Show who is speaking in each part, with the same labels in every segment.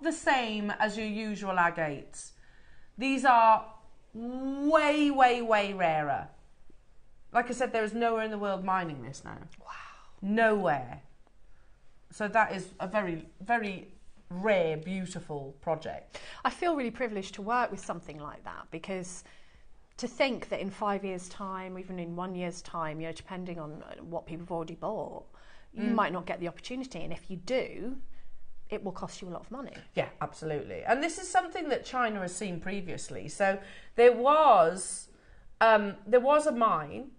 Speaker 1: the same as your usual agates. These are way, way, way rarer. Like I said, there is nowhere in the world mining this now.
Speaker 2: Wow.
Speaker 1: Nowhere. So that is a very, very rare, beautiful project.
Speaker 2: I feel really privileged to work with something like that, because to think that in 5 years' time, even in 1 year's time, you know, depending on what people have already bought, you might not get the opportunity. And if you do, it will cost you a lot of money.
Speaker 1: Yeah, absolutely. And this is something that China has seen previously. So there was a mine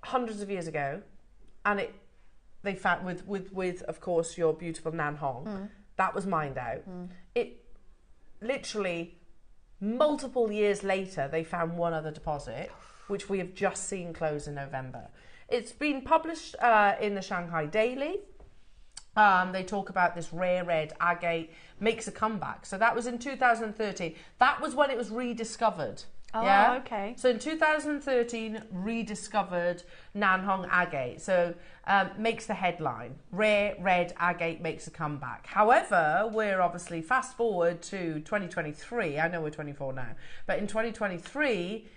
Speaker 1: hundreds of years ago, and they found with of course your beautiful Nanhong, that was mined out. It literally multiple years later they found one other deposit, which we have just seen close in November. It's been published in the Shanghai Daily. They talk about this rare red agate makes a comeback. So that was in 2013. That was when it was rediscovered.
Speaker 2: Oh,
Speaker 1: yeah?
Speaker 2: okay.
Speaker 1: So in 2013, rediscovered Nanhong agate. So makes the headline. Rare red agate makes a comeback. However, we're obviously fast forward to 2023. I know we're 24 now. But in 2023,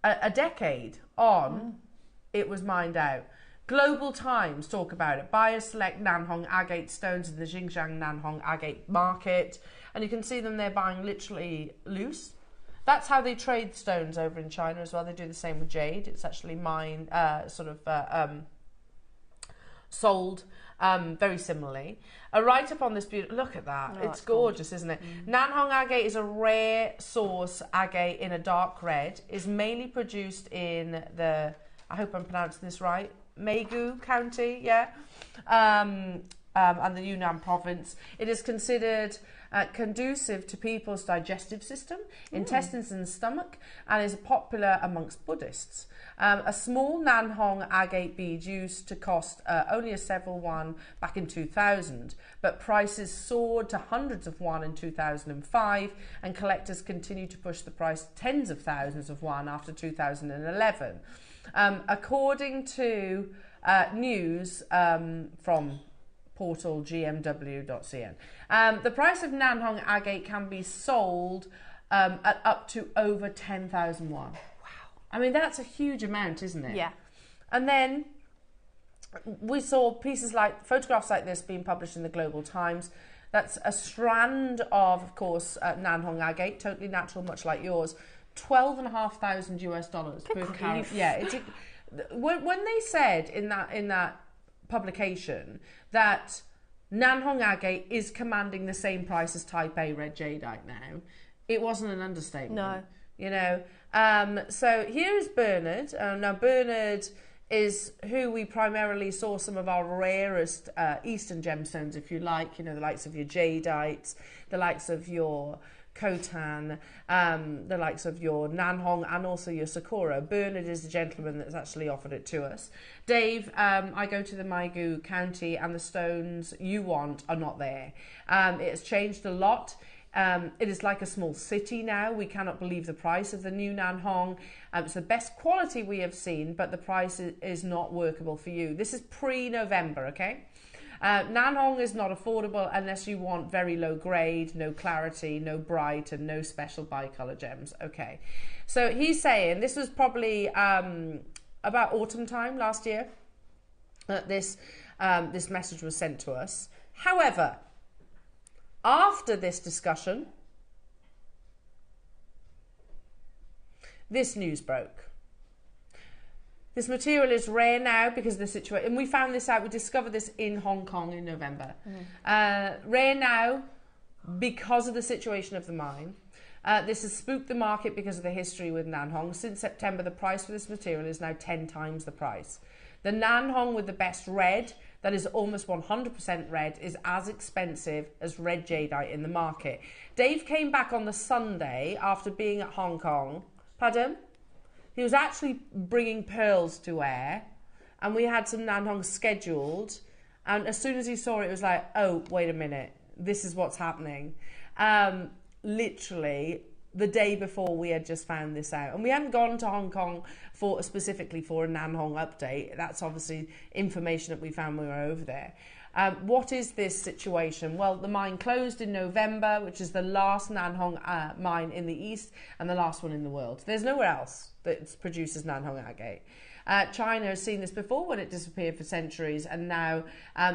Speaker 1: a decade on, it was mined out. Global Times talk about it. Buyers select Nanhong agate stones in the Xinjiang Nanhong agate market. And you can see them there buying literally loose. That's how they trade stones over in China as well. They do the same with jade. It's actually mined, sold very similarly. A write-up on this beautiful... Look at that.
Speaker 2: Oh,
Speaker 1: it's gorgeous, isn't it? Nanhong agate is a rare source agate in a dark red. Is mainly produced in the... I hope I'm pronouncing this right. Maegu County, yeah, and the Yunnan province. It is considered conducive to people's digestive system, intestines and stomach, and is popular amongst Buddhists. A small Nanhong agate bead used to cost only a several one back in 2000, but prices soared to hundreds of one in 2005, and collectors continue to push the price tens of thousands of one after 2011. According to news from portal gmw.cn, the price of Nanhong agate can be sold at up to over 10,000 won. Wow. I mean, that's a huge amount, isn't it?
Speaker 2: Yeah.
Speaker 1: And then we saw photographs like this being published in the Global Times. That's a strand of course, Nanhong agate, totally natural, much like yours. $12,500 US per carat. Yeah, when they said in that publication that Nanhong agate is commanding the same price as Type A red jadeite now, it wasn't an understatement.
Speaker 2: No.
Speaker 1: You know, so here is Bernard. Now Bernard is who we primarily saw some of our rarest Eastern gemstones, if you like. You know, the likes of your jadeites, the likes of your Khotan, the likes of your Nanhong, and also your Sakura. Bernard is the gentleman that's actually offered it to us. Dave, I go to the Maegu County, and the stones you want are not there. It has changed a lot. It is like a small city now. We cannot believe the price of the new Nanhong. It's the best quality we have seen, but the price is not workable for you. This is pre-November, okay? Nanhong is not affordable unless you want very low grade, no clarity, no bright, and no special bicolor gems. Okay, so he's saying this was probably about autumn time last year that this message was sent to us. However, after this discussion, this news broke. This material is rare now because of the situation, and we found this out, we discovered this in Hong Kong in November. Rare now because of the situation of the mine. This has spooked the market because of the history with Nanhong. Since September, the price for this material is now 10 times the price. The Nanhong with the best red, that is almost 100% red, is as expensive as red jadeite in the market. Dave came back on the Sunday after being at Hong Kong. Pardon? He was actually bringing pearls to wear, and we had some Nanhong scheduled, and as soon as he saw it, it was like, oh, wait a minute, this is what's happening. Literally, the day before we had just found this out, and we hadn't gone to Hong Kong specifically for a Nanhong update. That's obviously information that we found when we were over there. What is this situation? Well, the mine closed in November, which is the last Nanhong mine in the East and the last one in the world. There's nowhere else that produces Nanhong agate. China has seen this before when it disappeared for centuries, and now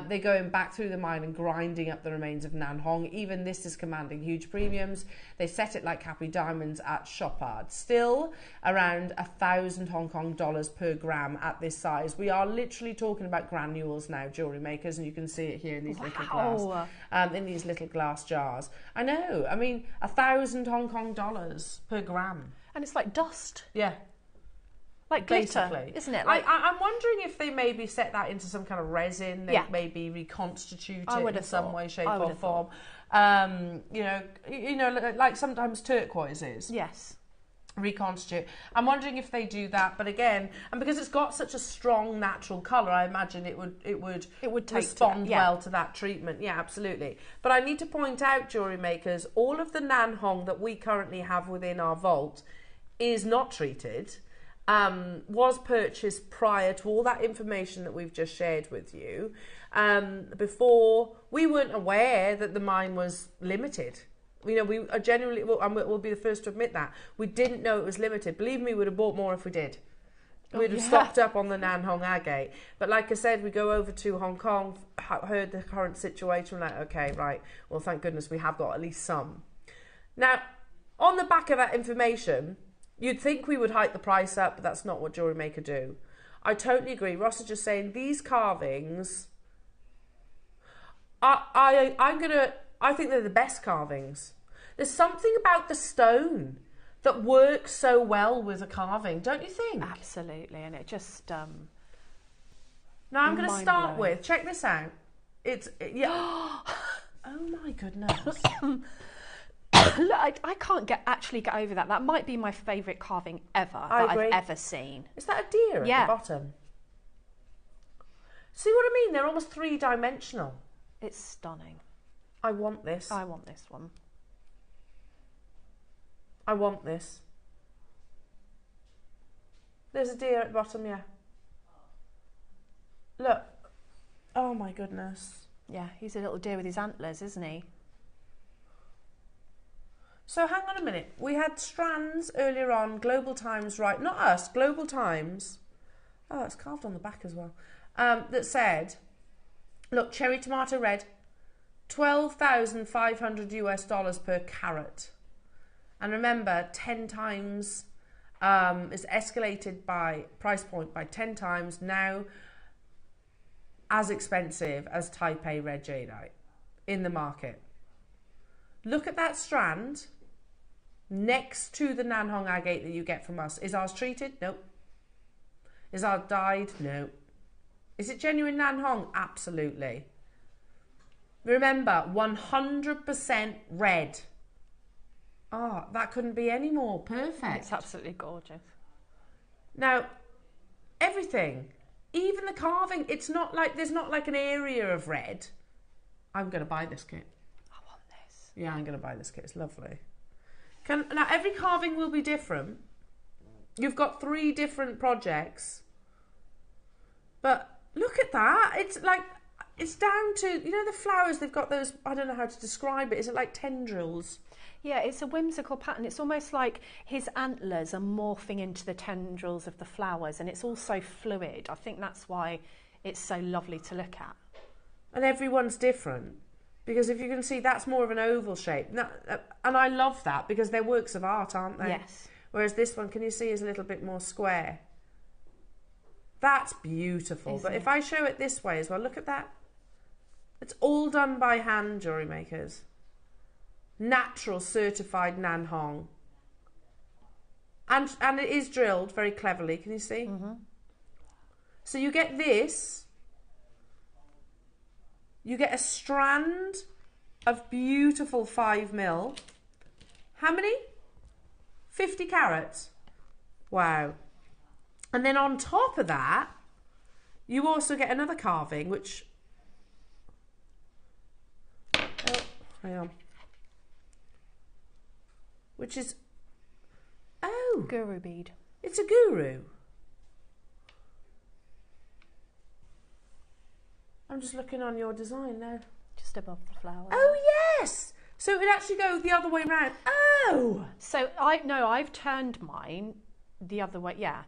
Speaker 1: they're going back through the mine and grinding up the remains of Nanhong. Even this is commanding huge premiums. They set it like happy diamonds at Chopard. Still around 1,000 Hong Kong dollars per gram at this size. We are literally talking about granules now, jewellery makers, and you can see it here in these little glass jars. I know. I mean, 1,000 Hong Kong dollars per gram.
Speaker 2: And it's like dust.
Speaker 1: Yeah.
Speaker 2: Like glitter, isn't it? Like,
Speaker 1: I'm wondering if they maybe set that into some kind of resin, they maybe reconstitute it in some way, shape or form. You know, like sometimes turquoises.
Speaker 2: Yes.
Speaker 1: Reconstitute. I'm wondering if they do that, but again, and because it's got such a strong natural colour, I imagine it would respond well to that treatment. Yeah, absolutely. But I need to point out, jewellery makers, all of the Nanhong that we currently have within our vault is not treated. Was purchased prior to all that information that we've just shared with you. Before, we weren't aware that the mine was limited. You know, we are generally, and we'll be the first to admit that. We didn't know it was limited. Believe me, we'd have bought more if we did. We'd have stocked up on the Nanhong agate. But like I said, we go over to Hong Kong, heard the current situation, like, okay, right, well, thank goodness we have got at least some. Now, on the back of that information, you'd think we would hike the price up, but that's not what JewelleryMaker do. I totally agree. Ross is just saying these carvings, I think they're the best carvings. There's something about the stone that works so well with a carving, don't you think?
Speaker 2: Absolutely, and it just
Speaker 1: Now I'm going to start with, check this out. Yeah. Oh my goodness.
Speaker 2: Look, I can't actually get over that. That might be my favourite carving ever I've ever seen.
Speaker 1: Is that a deer at the bottom? See what I mean? They're almost three-dimensional.
Speaker 2: It's stunning.
Speaker 1: I want this.
Speaker 2: I want this one.
Speaker 1: I want this. There's a deer at the bottom, yeah. Look. Oh my goodness.
Speaker 2: Yeah, he's a little deer with his antlers, isn't he?
Speaker 1: So hang on a minute. We had strands earlier on, Global Times, right? Not us, Global Times. Oh, it's carved on the back as well. That said, look, cherry tomato red, $12,500 US per carat. And remember, 10 times is escalated by price point by 10 times, now as expensive as Type A red jadeite in the market. Look at that strand next to the Nanhong agate that you get from us. Is ours treated? Nope. Is ours dyed? No. Is it genuine Nanhong? Absolutely. Remember, 100% red. Oh, that couldn't be any more perfect.
Speaker 2: It's absolutely gorgeous.
Speaker 1: Now, everything, even the carving, it's not like, there's not like an area of red. I'm going to buy this kit. Yeah, I'm going to buy this kit. It's lovely. Now, every carving will be different. You've got 3 different projects. But look at that. It's like, it's down to, you know, the flowers, they've got those, I don't know how to describe it. Is it like tendrils?
Speaker 2: Yeah, it's a whimsical pattern. It's almost like his antlers are morphing into the tendrils of the flowers, and it's all so fluid. I think that's why it's so lovely to look at.
Speaker 1: And everyone's different. Because if you can see, that's more of an oval shape. Now, and I love that because they're works of art, aren't they?
Speaker 2: Yes.
Speaker 1: Whereas this one, can you see, is a little bit more square. That's beautiful. But if I show it this way as well, look at that. It's all done by hand, jewellery makers. Natural certified Nanhong. And it is drilled very cleverly, can you see? Mm-hmm. So you get this. You get a strand of beautiful 5mm. How many? 50 carats. Wow. And then on top of that, you also get another carving, which... Oh, hang on. Which is... Oh.
Speaker 2: Guru bead.
Speaker 1: It's a guru. I'm just looking on your design now.
Speaker 2: Just above the flower.
Speaker 1: Oh yes! So it would actually go the other way around. Oh!
Speaker 2: So I've turned mine the other way. Yeah.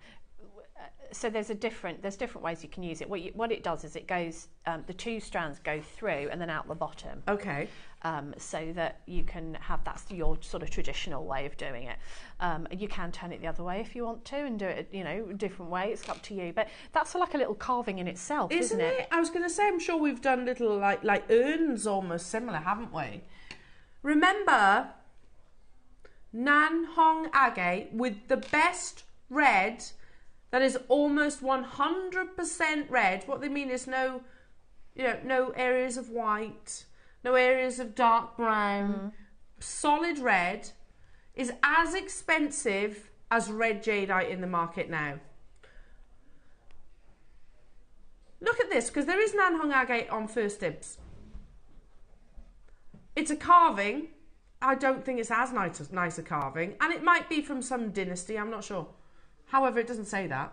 Speaker 2: So there's different ways you can use it. What it does is it goes, the two strands go through and then out the bottom.
Speaker 1: Okay.
Speaker 2: So that you can have, that's your sort of traditional way of doing it. You can turn it the other way if you want to and do it, you know, a different way. It's up to you. But that's like a little carving in itself, isn't it?
Speaker 1: I was going to say, I'm sure we've done little like urns almost similar, haven't we? Remember, Nan Hong agate with the best red. That is almost 100% red. What they mean is no areas of white, no areas of dark brown. Solid red is as expensive as red jadeite in the market now. Look at this, because there is Nan Hong agate on First Dibs. It's a carving. I don't think it's as nice a carving, and it might be from some dynasty. I'm not sure. However, it doesn't say that.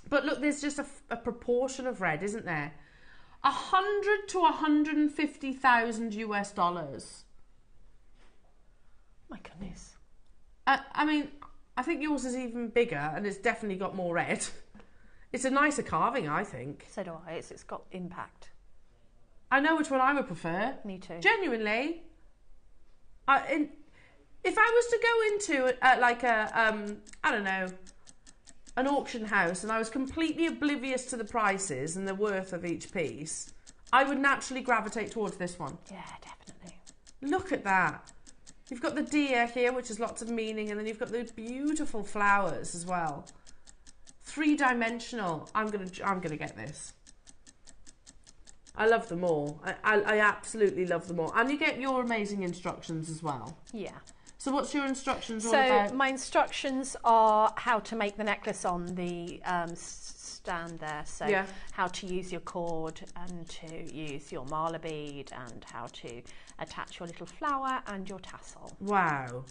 Speaker 1: But look, there's just a proportion of red, isn't there? 100 to 150,000 US dollars.
Speaker 2: My goodness.
Speaker 1: I mean, I think yours is even bigger, and it's definitely got more red. It's a nicer carving, I think.
Speaker 2: So do I. It's got impact.
Speaker 1: I know which one I would prefer.
Speaker 2: Me too.
Speaker 1: Genuinely. If I was to go into like a, I don't know, an auction house and I was completely oblivious to the prices and the worth of each piece, I would naturally gravitate towards this one.
Speaker 2: Yeah, definitely.
Speaker 1: Look at that. You've got the deer here, which has lots of meaning, and then you've got those beautiful flowers as well. Three-dimensional. I'm gonna get this. I love them all. I absolutely love them all. And you get your amazing instructions as well.
Speaker 2: Yeah.
Speaker 1: So what's your instructions all about?
Speaker 2: So my instructions are how to make the necklace on the stand there. So
Speaker 1: yeah.
Speaker 2: How to use your cord and to use your mala bead and how to attach your little flower and your tassel.
Speaker 1: Wow.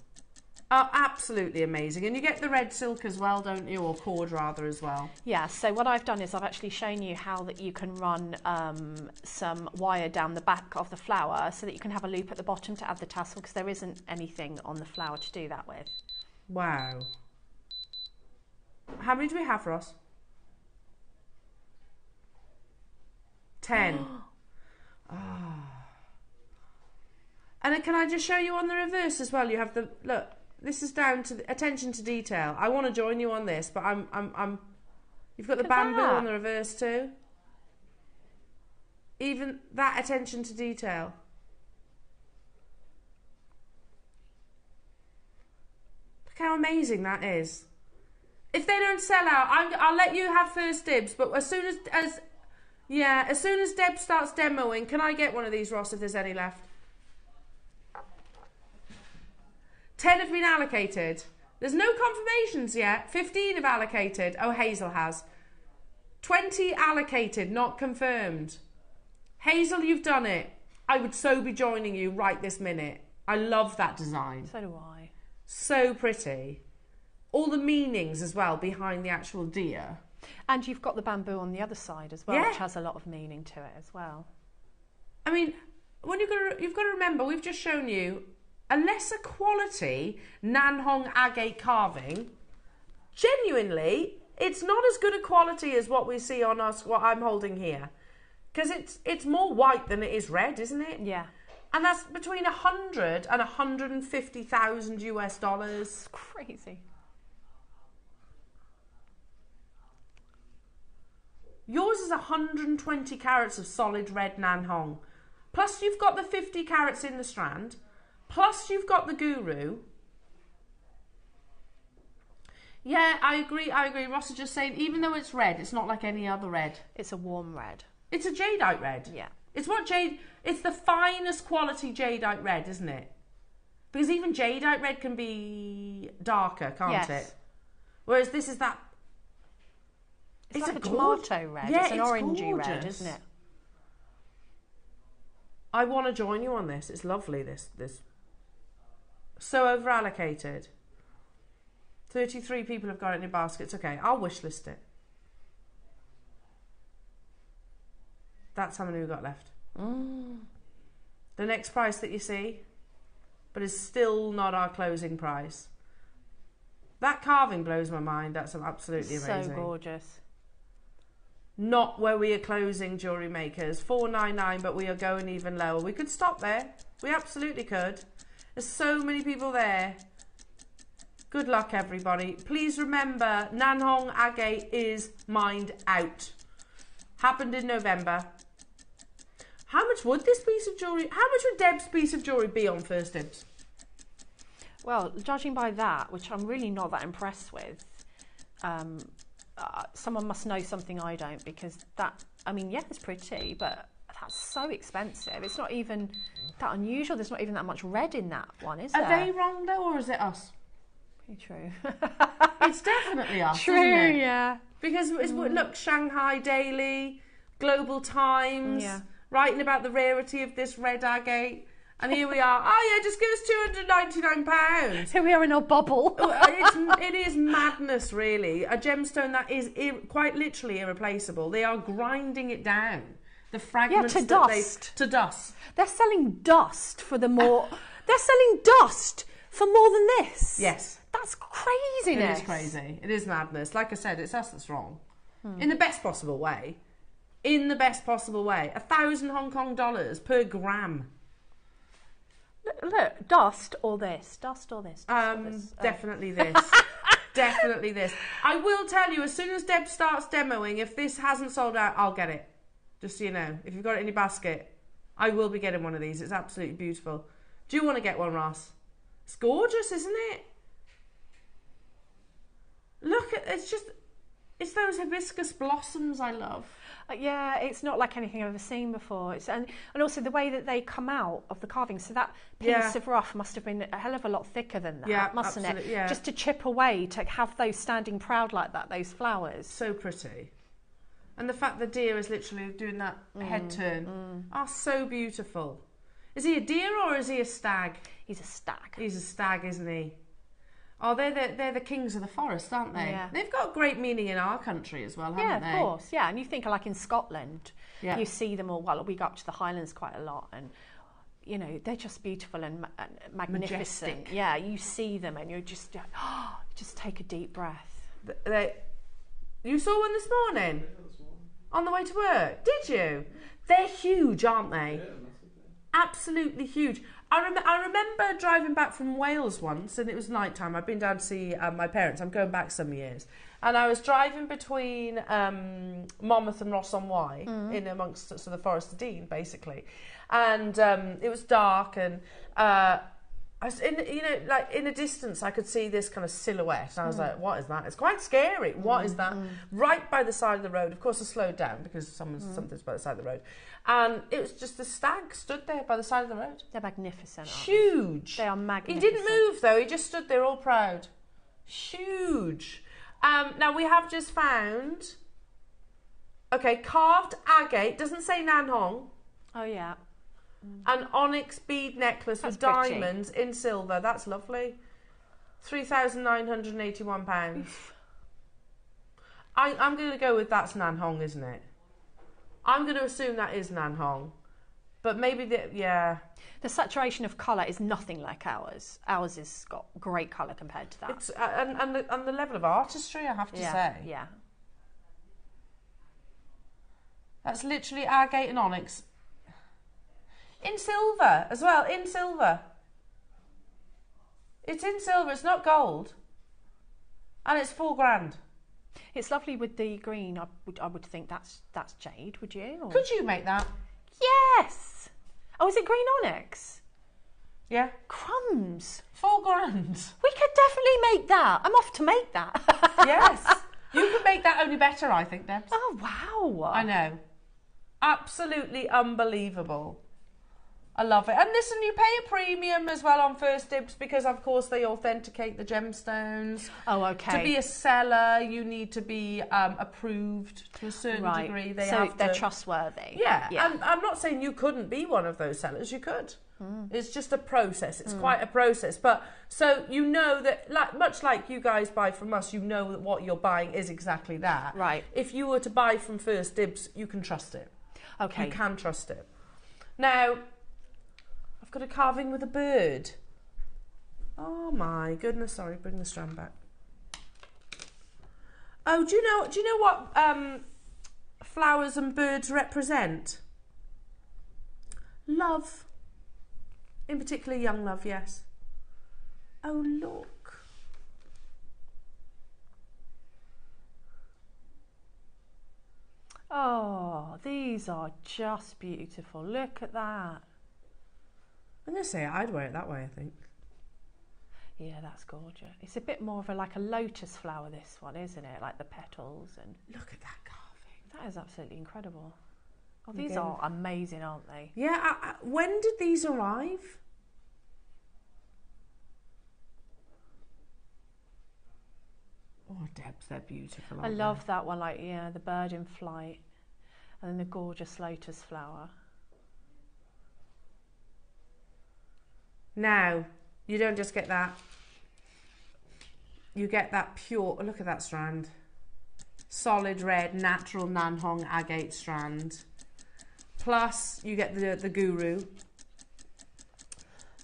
Speaker 1: Oh, absolutely amazing. And you get the red silk as well, don't you? Or cord rather as well.
Speaker 2: Yeah, so what I've done is I've actually shown you how that you can run some wire down the back of the flower so that you can have a loop at the bottom to add the tassel, because there isn't anything on the flower to do that with.
Speaker 1: Wow. How many do we have, Ross? 10. And then can I just show you on the reverse as well? You have the, look. This is down to the attention to detail. I want to join you on this, but you've got the bamboo on the reverse too. Even that attention to detail. Look how amazing that is. If they don't sell out, I'll let you have first dibs, but as soon as Deb starts demoing, can I get one of these, Ross, if there's any left? 10 have been allocated. There's no confirmations yet. 15 have allocated. Oh, Hazel has. 20 allocated, not confirmed. Hazel, you've done it. I would so be joining you right this minute. I love that design.
Speaker 2: So do I.
Speaker 1: So pretty. All the meanings as well behind the actual deer.
Speaker 2: And you've got the bamboo on the other side as well,
Speaker 1: yeah.
Speaker 2: Which has a lot of meaning to it as well.
Speaker 1: I mean, when you've got to remember, we've just shown you a lesser quality Nan Hong agate carving. Genuinely, it's not as good a quality as what we see on what I'm holding here, because it's more white than it is red, isn't it?
Speaker 2: Yeah.
Speaker 1: And that's between 100 and 150,000 US dollars.
Speaker 2: It's crazy.
Speaker 1: Yours is 120 carats of solid red Nan Hong. Plus you've got the 50 carats in the strand. Plus you've got the guru. Yeah, I agree. Ross is just saying, even though it's red, it's not like any other red.
Speaker 2: It's a warm red.
Speaker 1: It's a jadeite red.
Speaker 2: Yeah.
Speaker 1: It's the finest quality jadeite red, isn't it? Because even jadeite red can be darker, can't it? Whereas this is that.
Speaker 2: It's like a tomato red.
Speaker 1: Yeah,
Speaker 2: it's an orangey red, isn't it?
Speaker 1: I want to join you on this. It's lovely, this. So over allocated. 33 people have got it in your baskets. Okay, I'll wish list it. That's how many we've got left. The next price that you see, but it's still not our closing price. That carving blows my mind. That's absolutely amazing.
Speaker 2: So gorgeous.
Speaker 1: Not where we are closing, jewellery makers. $4.99, but we are going even lower. We could stop there. We absolutely could. There's so many people there. Good luck, everybody. Please remember, Nanhong agate is mined out. Happened in November. How much would this piece of jewellery, how much would Deb's piece of jewellery be on First Dibs?
Speaker 2: Well, judging by that, which I'm really not that impressed with, someone must know something I don't, because that, I mean, yeah, it's pretty, but that's so expensive. It's not even that unusual. There's not even that much red in that one, is there?
Speaker 1: Are they wrong though, or is it us?
Speaker 2: Pretty true.
Speaker 1: It's definitely us,
Speaker 2: True,
Speaker 1: isn't it?
Speaker 2: yeah.
Speaker 1: Because it's, look, Shanghai Daily, Global Times,
Speaker 2: Yeah.
Speaker 1: writing about the rarity of this red agate. And here we are. Oh yeah, just give us £299.
Speaker 2: Here we are in our bubble.
Speaker 1: It is madness, really. A gemstone that is quite literally irreplaceable. They are grinding it down. The fragments
Speaker 2: to dust.
Speaker 1: To dust.
Speaker 2: They're selling dust for the more. They're selling dust for more than this.
Speaker 1: Yes.
Speaker 2: That's craziness.
Speaker 1: It is crazy. It is madness. Like I said, it's us that's wrong. In the best possible way. In the best possible way. 1,000 Hong Kong dollars per gram.
Speaker 2: Look, dust or this? Dust or this? Dust or this?
Speaker 1: Definitely this. Definitely this. I will tell you, as soon as Deb starts demoing, if this hasn't sold out, I'll get it. Just so you know. If you've got it in your basket, I will be getting one of these. It's absolutely beautiful. Do you want to get one, Ross? It's gorgeous, isn't it? Look at it's those hibiscus blossoms I love.
Speaker 2: Yeah, it's not like anything I've ever seen before. It's and also the way that they come out of the carving. So that piece of rough must have been a hell of a lot thicker than that, mustn't it? Yeah. Just to chip away, to have those standing proud like that, those flowers.
Speaker 1: So pretty. And the fact the deer is literally doing that head turn. So beautiful. Is he a deer or is he a stag?
Speaker 2: He's a stag.
Speaker 1: He's a stag, isn't he? Oh, they're the kings of the forest, aren't they?
Speaker 2: Yeah.
Speaker 1: They've got great meaning in our country as well, haven't they?
Speaker 2: Yeah, of course. Yeah, and you think like in Scotland,
Speaker 1: you
Speaker 2: see them all. Well, we go up to the Highlands quite a lot, and you know they're just beautiful and magnificent.
Speaker 1: Majestic.
Speaker 2: Yeah, you see them, and you're just just take a deep breath.
Speaker 1: You saw one this morning on the way to work, did you? They're huge, aren't they? Absolutely huge. I remember driving back from Wales once, and it was night time. I've been down to see my parents. I'm going back some years. And I was driving between Monmouth and Ross-on-Wye, in amongst the Forest of Dean, basically. And it was dark, and I was in a distance, I could see this kind of silhouette. And I was like, what is that? It's quite scary. What is that? Right by the side of the road. Of course, I slowed down because something's by the side of the road. And it was just a stag stood there by the side of the road.
Speaker 2: They're magnificent.
Speaker 1: Huge.
Speaker 2: They are magnificent.
Speaker 1: He didn't move though. He just stood there all proud. Huge. Now we have just found, carved agate. Doesn't say Nanhong.
Speaker 2: Oh yeah.
Speaker 1: An onyx bead necklace with diamonds in silver. That's lovely. £3,981. I'm going to go with that's Nanhong, isn't it? I'm going to assume that is Nanhong. But maybe the
Speaker 2: saturation of colour is nothing like ours. Ours has got great colour compared to that.
Speaker 1: It's and the level of artistry, I have to say.
Speaker 2: Yeah.
Speaker 1: That's literally agate and onyx. In silver as well, in silver. It's in silver, it's not gold. And it's $4,000.
Speaker 2: It's lovely with the green. I would think that's jade, would you? Or?
Speaker 1: Could you make that?
Speaker 2: Yes. Oh, is it green onyx?
Speaker 1: Yeah.
Speaker 2: Crumbs.
Speaker 1: $4,000.
Speaker 2: We could definitely make that. I'm off to make that.
Speaker 1: Yes. You could make that only better, I think, Debs.
Speaker 2: Oh, wow.
Speaker 1: I know. Absolutely unbelievable. I love it. And listen, you pay a premium as well on First Dibs because, of course, they authenticate the gemstones.
Speaker 2: Oh, okay.
Speaker 1: To be a seller, you need to be approved to a certain degree.
Speaker 2: They're trustworthy.
Speaker 1: Yeah. And I'm not saying you couldn't be one of those sellers. You could. It's just a process. It's quite a process. But so you know that, much like you guys buy from us, you know that what you're buying is exactly that.
Speaker 2: Right.
Speaker 1: If you were to buy from First Dibs, you can trust it.
Speaker 2: Okay.
Speaker 1: You can trust it. Now, I've got a carving with a bird. Oh my goodness, sorry, bring the strand back. Oh, do you know what flowers and birds represent? Love. In particular, young love, yes. Oh, look.
Speaker 2: Oh, these are just beautiful. Look at that.
Speaker 1: I'm going to say I'd wear it that way, I think.
Speaker 2: Yeah, that's gorgeous. It's a bit more of like a lotus flower, this one, isn't it? Like the petals. And
Speaker 1: look at that carving.
Speaker 2: That is absolutely incredible. Oh, these are amazing, aren't they?
Speaker 1: Yeah, when did these arrive? Oh, Debs, they're beautiful,
Speaker 2: I love that one, like, yeah, the bird in flight. And then the gorgeous lotus flower.
Speaker 1: Now, you don't just get that. You get that pure, oh, look at that strand. Solid red, natural Nanhong agate strand. Plus, you get the guru.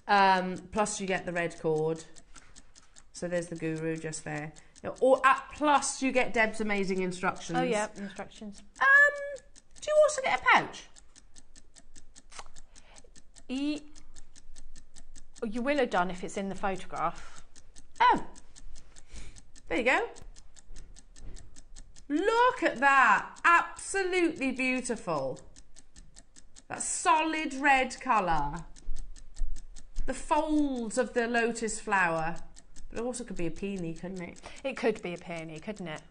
Speaker 1: Plus, you get the red cord. So there's the guru just there. Plus, you get Deb's amazing instructions.
Speaker 2: Oh, yeah, instructions.
Speaker 1: Do you also get a pouch?
Speaker 2: You will have done if it's in the photograph.
Speaker 1: Oh, there you go. Look at that. Absolutely beautiful. That solid red colour. The folds of the lotus flower. But it also could be a peony, couldn't it?
Speaker 2: It could be a peony, couldn't it?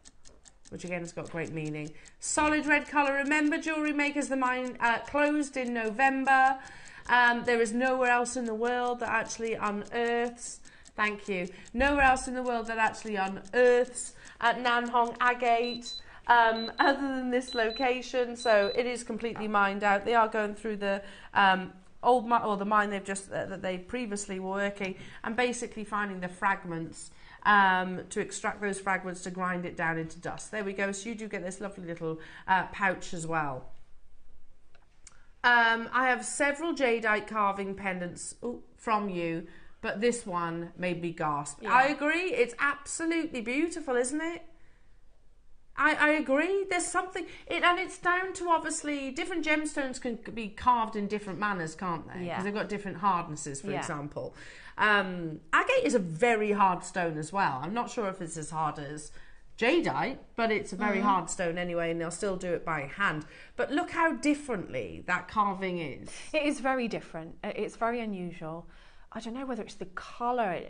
Speaker 1: Which again has got great meaning. Solid red colour. Remember, JewelleryMaker's the mine closed in November. There is nowhere else in the world that actually unearths. Thank you. Nowhere else in the world that actually unearths Nanhong agate other than this location. So it is completely mined out. They are going through the old mine, or the mine they've just that they previously were working, and basically finding the fragments to extract those fragments to grind it down into dust. There we go. So you do get this lovely little pouch as well. I have several jadeite carving pendants from you, but this one made me gasp. Yeah. I agree. It's absolutely beautiful, isn't it? I agree. There's something, and it's down to obviously different gemstones can be carved in different manners, can't they?
Speaker 2: Yeah.
Speaker 1: Because they've got different hardnesses, for example. Agate is a very hard stone as well. I'm not sure if it's as hard as jadeite, but it's a very hard stone anyway, and they'll still do it by hand. But look how differently that carving is.
Speaker 2: It is very different. It's very unusual. I don't know whether it's the colour.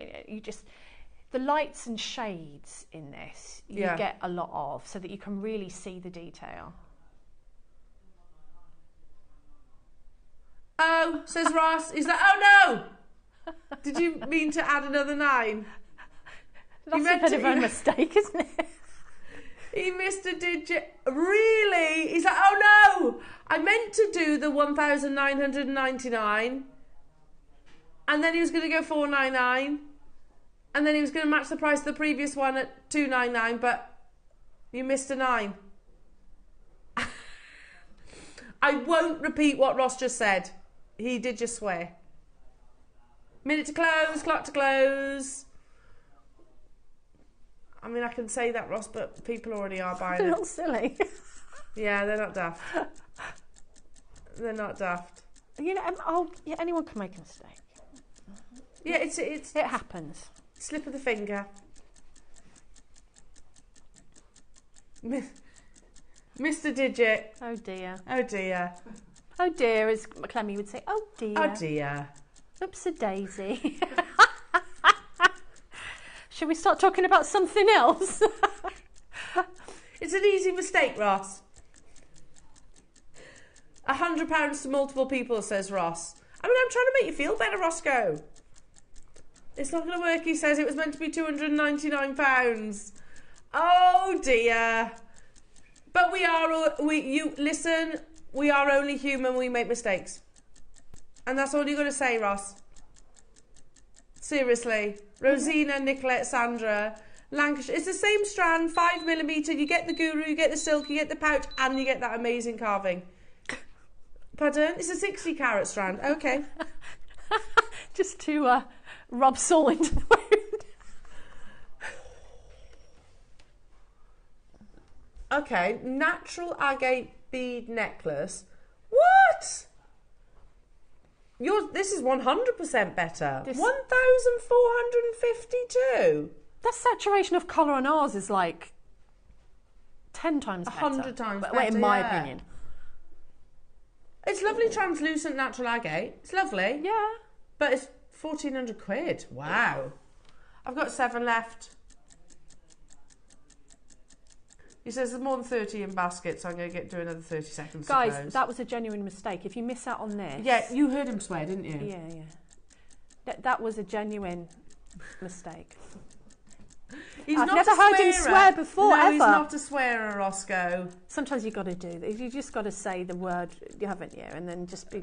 Speaker 2: The lights and shades in this, you get a lot of, so that you can really see the detail.
Speaker 1: Oh, says Ross. Is that, oh no! Did you mean to add another 9?
Speaker 2: That's a bit of a mistake, isn't it?
Speaker 1: He missed a digit. Really? He's like, oh no! I meant to do the 1,999. And then he was going to go 499. And then he was going to match the price of the previous one at 299, but you missed a 9. I won't repeat what Ross just said. He did just swear. Minute to close, clock to close. I mean, I can say that, Ross, but people already are buying it.
Speaker 2: They're not silly.
Speaker 1: Yeah, they're not daft. They're not daft.
Speaker 2: You know, anyone can make a mistake.
Speaker 1: Yeah, it
Speaker 2: happens.
Speaker 1: Slip of the finger. Missed a digit.
Speaker 2: Oh dear.
Speaker 1: Oh dear.
Speaker 2: Oh dear, as Clemmy would say. Oh dear.
Speaker 1: Oh dear.
Speaker 2: Oops a daisy. Should we start talking about something else?
Speaker 1: It's an easy mistake, Ross. £100 to multiple people, says Ross. I mean, I'm trying to make you feel better, Roscoe. It's not going to work, he says. It was meant to be £299. Oh dear. But listen, we are only human, we make mistakes. And that's all you got to say, Ross. Seriously. Rosina, Nicolette, Sandra, Lancashire. It's the same strand, 5mm. You get the guru, you get the silk, you get the pouch, and you get that amazing carving. Pardon? It's a 60 carat strand. Okay.
Speaker 2: Just to rub salt into the wound.
Speaker 1: Okay, natural agate bead necklace. What? This is 100% better. 1,452.
Speaker 2: The saturation of colour on ours is like 10 times better.
Speaker 1: 100 times better,
Speaker 2: in my opinion.
Speaker 1: It's lovely translucent natural agate. It's lovely.
Speaker 2: Yeah.
Speaker 1: But it's 1,400 quid. Wow. I've got 7 left. He says there's more than 30 in basket, so I'm going to do another 30 seconds.
Speaker 2: Guys,
Speaker 1: suppose.
Speaker 2: that was a genuine mistake. If you miss out on this...
Speaker 1: Yeah, you heard him swear, didn't you?
Speaker 2: Yeah. That was a genuine mistake. I've never heard him swear before, ever.
Speaker 1: He's not a swearer, Roscoe.
Speaker 2: Sometimes you've got to do that. You just got to say the word, haven't you? And then just be,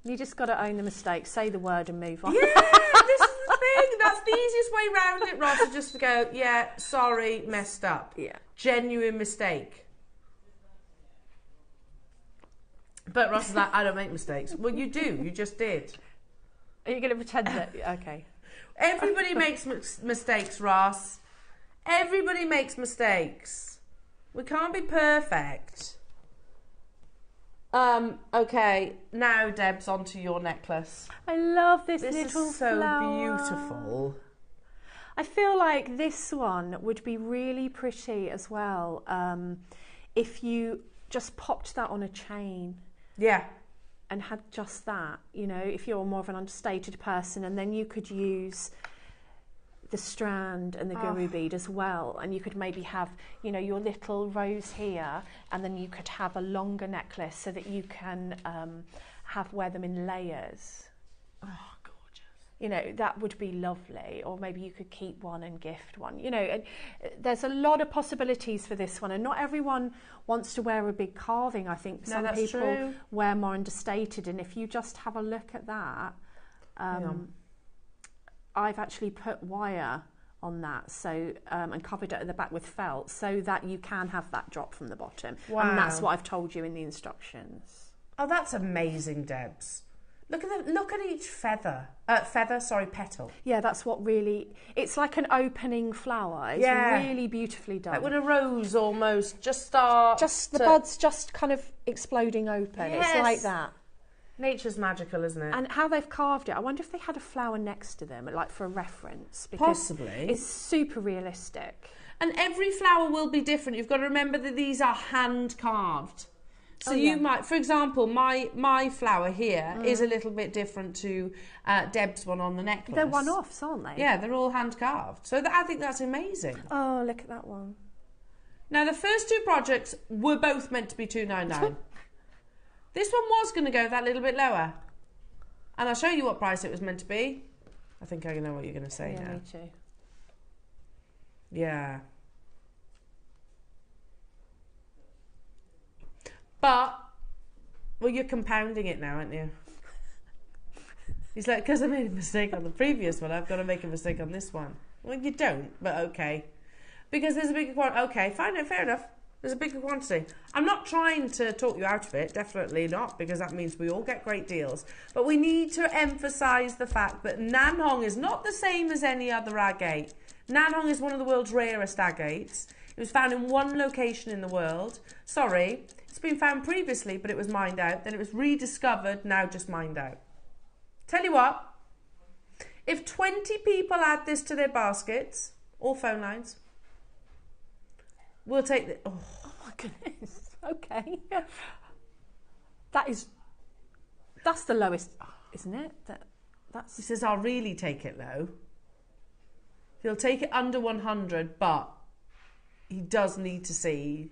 Speaker 2: you just got to own the mistake, say the word and move on.
Speaker 1: Yeah, this is the thing. That's the easiest way round it, Ross, is just to go, yeah, sorry, messed up.
Speaker 2: Yeah.
Speaker 1: Genuine mistake. But Ross is like, I don't make mistakes. Well, you do. You just did.
Speaker 2: Are you going to pretend that? Okay.
Speaker 1: Everybody makes mistakes, Ross. Everybody makes mistakes. We can't be perfect. Okay, now Deb's onto your necklace.
Speaker 2: I love this
Speaker 1: little
Speaker 2: little
Speaker 1: is so
Speaker 2: flower.
Speaker 1: Beautiful.
Speaker 2: I feel like this one would be really pretty as well if you just popped that on a chain.
Speaker 1: Yeah.
Speaker 2: And had just that, if you're more of an understated person, and then you could use the strand and the guru bead as well, and you could maybe have, your little rose here, and then you could have a longer necklace so that you can wear them in layers.
Speaker 1: Oh, gorgeous.
Speaker 2: That would be lovely. Or maybe you could keep one and gift one. And there's a lot of possibilities for this one, and not everyone wants to wear a big carving. I think some people wear more understated, and if you just have a look at that, I've actually put wire on that, so and covered it at the back with felt, so that you can have that drop from the bottom. Wow. And that's what I've told you in the instructions.
Speaker 1: Oh, that's amazing, Debs. Look at each petal.
Speaker 2: Yeah, that's what really... It's like an opening flower. It's really beautifully done.
Speaker 1: Like when a rose almost just starts...
Speaker 2: Just the buds just kind of exploding open. Yes. It's like that.
Speaker 1: Nature's magical, isn't it?
Speaker 2: And how they've carved it. I wonder if they had a flower next to them, like for a reference. Because
Speaker 1: possibly.
Speaker 2: It's super realistic.
Speaker 1: And every flower will be different. You've got to remember that these are hand carved. So you might, for example, my flower here is a little bit different to Deb's one on the necklace.
Speaker 2: They're one-offs, aren't they?
Speaker 1: Yeah, they're all hand carved. So I think that's amazing.
Speaker 2: Oh, look at that one.
Speaker 1: Now, the first 2 projects were both meant to be $299. This one was going to go that little bit lower. And I'll show you what price it was meant to be. I think I know what you're going to say now.
Speaker 2: Me too.
Speaker 1: Yeah. But, well, you're compounding it now, aren't you? He's like, because I made a mistake on the previous one, I've got to make a mistake on this one. Well, you don't, but okay. Because there's a bigger quantity. Okay, fine, fair enough. There's a bigger quantity. I'm not trying to talk you out of it, definitely not, because that means we all get great deals. But we need to emphasise the fact that Nanhong is not the same as any other agate. Nanhong is one of the world's rarest agates. It was found in one location in the world. Sorry, it's been found previously, but it was mined out. Then it was rediscovered, now just mined out. Tell you what, if 20 people add this to their baskets, or phone lines, we'll take the... Oh
Speaker 2: my goodness, okay. That's the lowest, isn't it? That's...
Speaker 1: He says, I'll really take it low. He'll take it under 100, but he does need to see.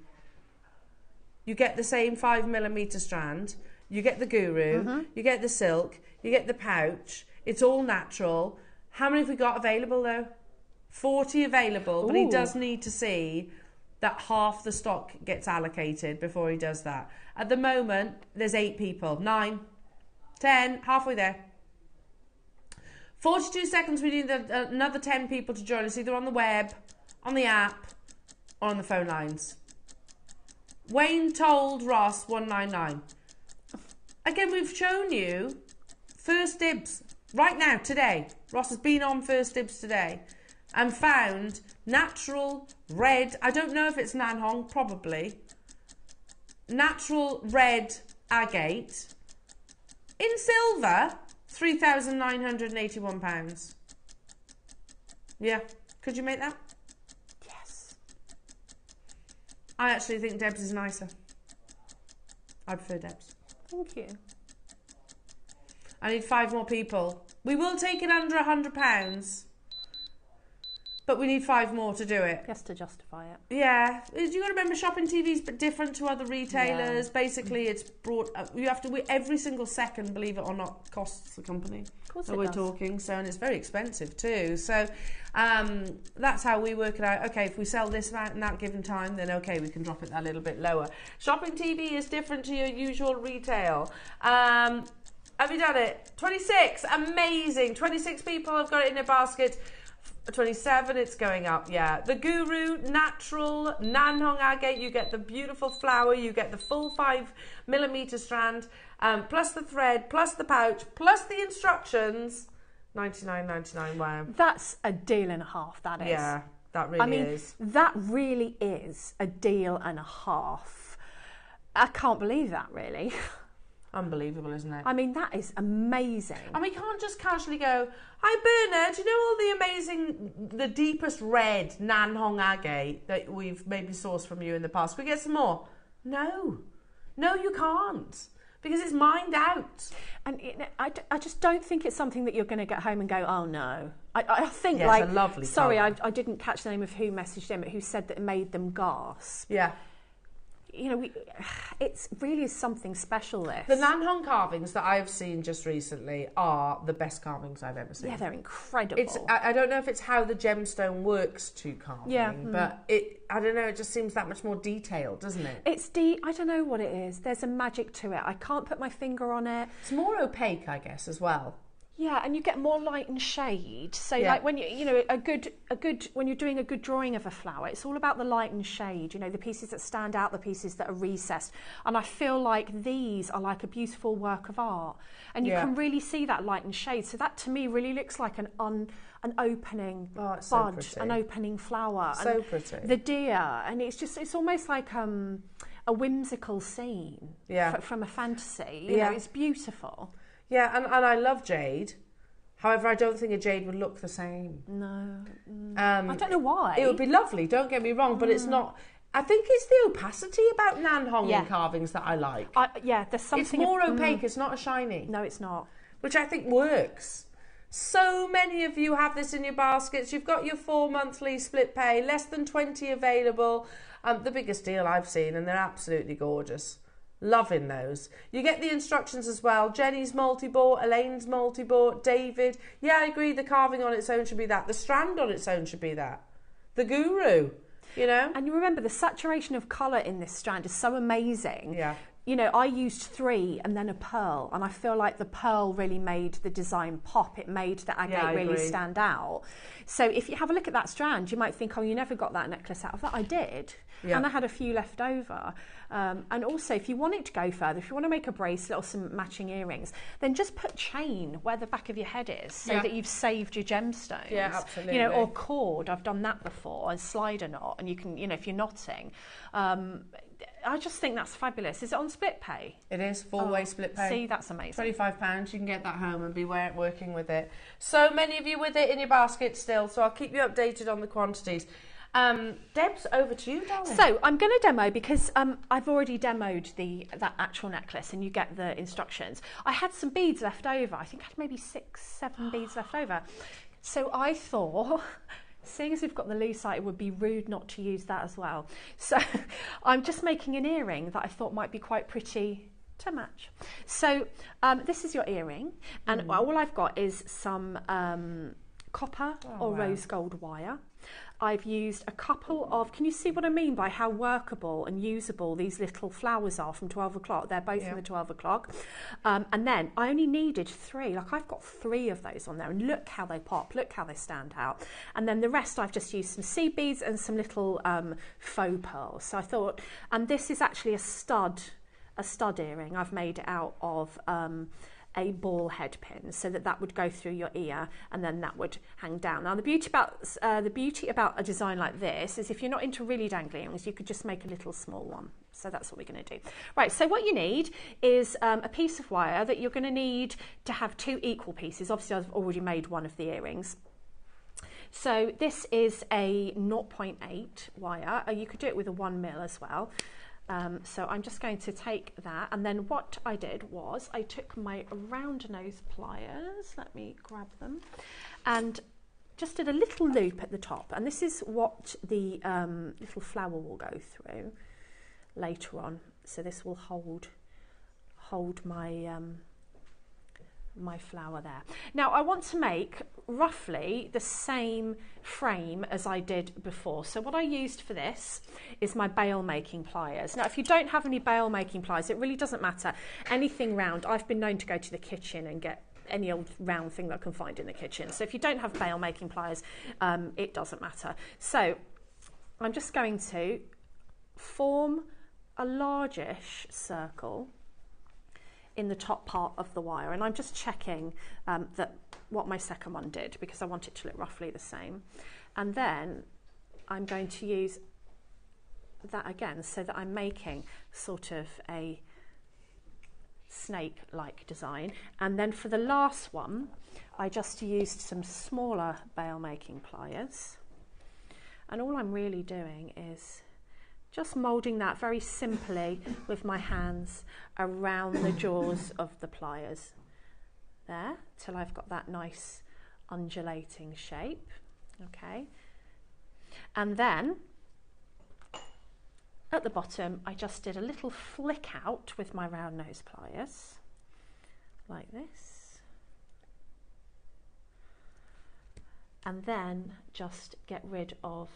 Speaker 1: You get the same 5mm strand, you get the guru, you get the silk, you get the pouch. It's all natural. How many have we got available though? 40 available, but he does need to see that half the stock gets allocated before he does that. At the moment, there's 8 people, 9, 10, halfway there. 42 seconds, we need another 10 people to join us, either on the web, on the app, or on the phone lines. Wayne told Ross 199. Again, we've shown you First Dibs right now, today. Ross has been on First Dibs today and found natural red. I don't know if it's Nanhong, probably. Natural red agate in silver, £3,981. Yeah, could you make that?
Speaker 2: Yes.
Speaker 1: I actually think Deb's is nicer. I prefer Deb's.
Speaker 2: Thank you.
Speaker 1: I need 5 more people. We will take it under £100, but we need 5 more to do it.
Speaker 2: Just to justify it.
Speaker 1: Yeah, you got to remember, shopping TV is different to other retailers. Yeah. Basically, it's brought. You have to. Every single second, believe it or not, costs the company.
Speaker 2: Of course,
Speaker 1: we're talking. So, and it's very expensive too. So, that's how we work it out. Okay, if we sell this amount in that given time, then okay, we can drop it a little bit lower. Shopping TV is different to your usual retail. Have you done it? 26, amazing. 26 people have got it in their basket. 27, it's going up, yeah. The Guru Natural Nanhong Agate, you get the beautiful flower, you get the full 5mm strand, plus the thread, plus the pouch, plus the instructions. $99.99, wow.
Speaker 2: That's a deal and a half, that is.
Speaker 1: Yeah, that really is.
Speaker 2: That really is a deal and a half. I can't believe that, really.
Speaker 1: Unbelievable, isn't it?
Speaker 2: I mean, that is amazing.
Speaker 1: And we can't just casually go, hi Bernard, you know all the amazing, the deepest red Nanhong agate that we've maybe sourced from you in the past? Can we get some more? No, you can't, because it's mined out. And
Speaker 2: I just don't think it's something that you're going to get home and go, oh no. I think,
Speaker 1: yeah,
Speaker 2: like,
Speaker 1: it's a lovely
Speaker 2: sorry,
Speaker 1: colour.
Speaker 2: I didn't catch the name of who messaged him, but who said that it made them gasp.
Speaker 1: Yeah.
Speaker 2: You know, it's really is something special, this.
Speaker 1: The Nanhong carvings that I've seen just recently are the best carvings I've ever seen.
Speaker 2: Yeah, they're incredible.
Speaker 1: I don't know if it's how the gemstone works to carving, but I don't know, it just seems that much more detailed, doesn't it?
Speaker 2: I don't know what it is. There's a magic to it. I can't put my finger on it.
Speaker 1: It's more opaque, I guess, as well.
Speaker 2: Yeah, and you get more light and shade. So like when you know, when you're doing a good drawing of a flower, it's all about the light and shade, you know, the pieces that stand out, the pieces that are recessed. And I feel like these are like a beautiful work of art. And you can really see that light and shade. So that to me really looks like an opening bud, an opening flower.
Speaker 1: So
Speaker 2: and
Speaker 1: pretty.
Speaker 2: The deer, and it's almost like a whimsical scene from a fantasy. You know, it's beautiful.
Speaker 1: Yeah, and I love Jade. However, I don't think a Jade would look the same.
Speaker 2: No. I don't know why.
Speaker 1: It would be lovely, don't get me wrong, but it's not... I think it's the opacity about Nanhong carvings that I like.
Speaker 2: There's something...
Speaker 1: It's more opaque, it's not a shiny.
Speaker 2: No, it's not.
Speaker 1: Which I think works. So many of you have this in your baskets. You've got your 4 monthly split pay, less than 20 available. The biggest deal I've seen, and they're absolutely gorgeous. Loving those. You get the instructions as well. Jenny's multi-bought, Elaine's multi-bought, David. Yeah, I agree, the carving on its own should be that. The strand on its own should be that. The Guru, you know.
Speaker 2: And you remember the saturation of colour in this strand is so amazing.
Speaker 1: Yeah.
Speaker 2: You know, I used 3 and then a pearl, and I feel like the pearl really made the design pop. It made the agate really stand out. So if you have a look at that strand, you might think, oh, you never got that necklace out of that. I did. Yeah. And I had a few left over. And also, if you want it to go further, if you want to make a bracelet or some matching earrings, then just put chain where the back of your head is so that you've saved your gemstones.
Speaker 1: Yeah, absolutely.
Speaker 2: You know, or cord. I've done that before, and slider knot, and you can, you know, if you're knotting. I just think that's fabulous. Is it on split pay?
Speaker 1: It is, 4-way split pay.
Speaker 2: See, that's amazing.
Speaker 1: £25, you can get that home and be working with it. So many of you with it in your basket still, so I'll keep you updated on the quantities. Debs, over to you, darling.
Speaker 2: So I'm going to demo because I've already demoed that actual necklace, and you get the instructions. I had some beads left over. I think I had maybe 6-7 beads left over. So I thought, seeing as we've got the Lucite, it would be rude not to use that as well. So I'm just making an earring that I thought might be quite pretty to match. So this is your earring, and all I've got is some copper or rose gold wire. I've used a couple of, can you see what I mean by how workable and usable these little flowers are from 12 o'clock? They're both from the 12 o'clock. And then I only needed 3, like I've got 3 of those on there, and look how they pop, look how they stand out. And then the rest I've just used some seed beads and some little faux pearls. So I thought, and this is actually a stud earring. I've made it out of a ball head pin, so that would go through your ear and then that would hang down. Now the beauty about a design like this is if you're not into really dangly earrings, you could just make a little small one. So that's what we're going to do. Right, so what you need is a piece of wire that you're going to need to have 2 equal pieces. Obviously I've already made one of the earrings. So this is a 0.8 wire. You could do it with a 1mm as well. So I'm just going to take that, and then what I did was I took my round nose pliers, let me grab them, and just did a little loop at the top, and this is what the little flower will go through later on. So this will hold my my flower there. Now I want to make roughly the same frame as I did before. So what I used for this is my bail making pliers. Now if you don't have any bail making pliers, it really doesn't matter. Anything round, I've been known to go to the kitchen and get any old round thing that I can find in the kitchen. So if you don't have bail making pliers, it doesn't matter. So I'm just going to form a largish circle in the top part of the wire, and I'm just checking that what my second one did, because I want it to look roughly the same. And then I'm going to use that again, so that I'm making sort of a snake-like design. And then for the last one, I just used some smaller bail making pliers, and all I'm really doing is just moulding that very simply with my hands around the jaws of the pliers there, till I've got that nice undulating shape. Okay, and then at the bottom I just did a little flick out with my round nose pliers like this, and then just get rid of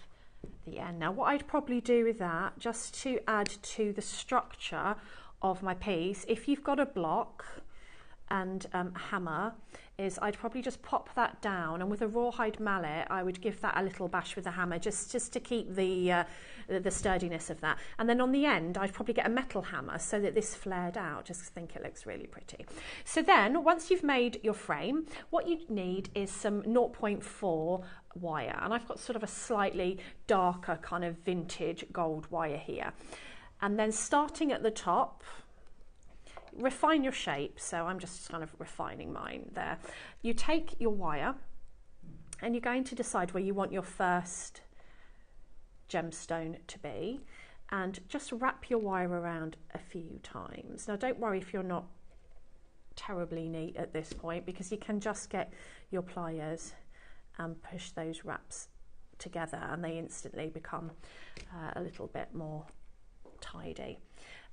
Speaker 2: the end. Now what I'd probably do with that, just to add to the structure of my piece, if you've got a block and a hammer, is I'd probably just pop that down, and with a rawhide mallet I would give that a little bash with a hammer, just to keep the sturdiness of that. And then on the end I'd probably get a metal hammer so that this flared out. Just think it looks really pretty. So then once you've made your frame, what you need is some 0.4 wire, and I've got sort of a slightly darker kind of vintage gold wire here. And then starting at the top, refine your shape. So I'm just kind of refining mine there. You take your wire and you're going to decide where you want your first gemstone to be, and just wrap your wire around a few times. Now don't worry if you're not terribly neat at this point, because you can just get your pliers and push those wraps together and they instantly become a little bit more tidy.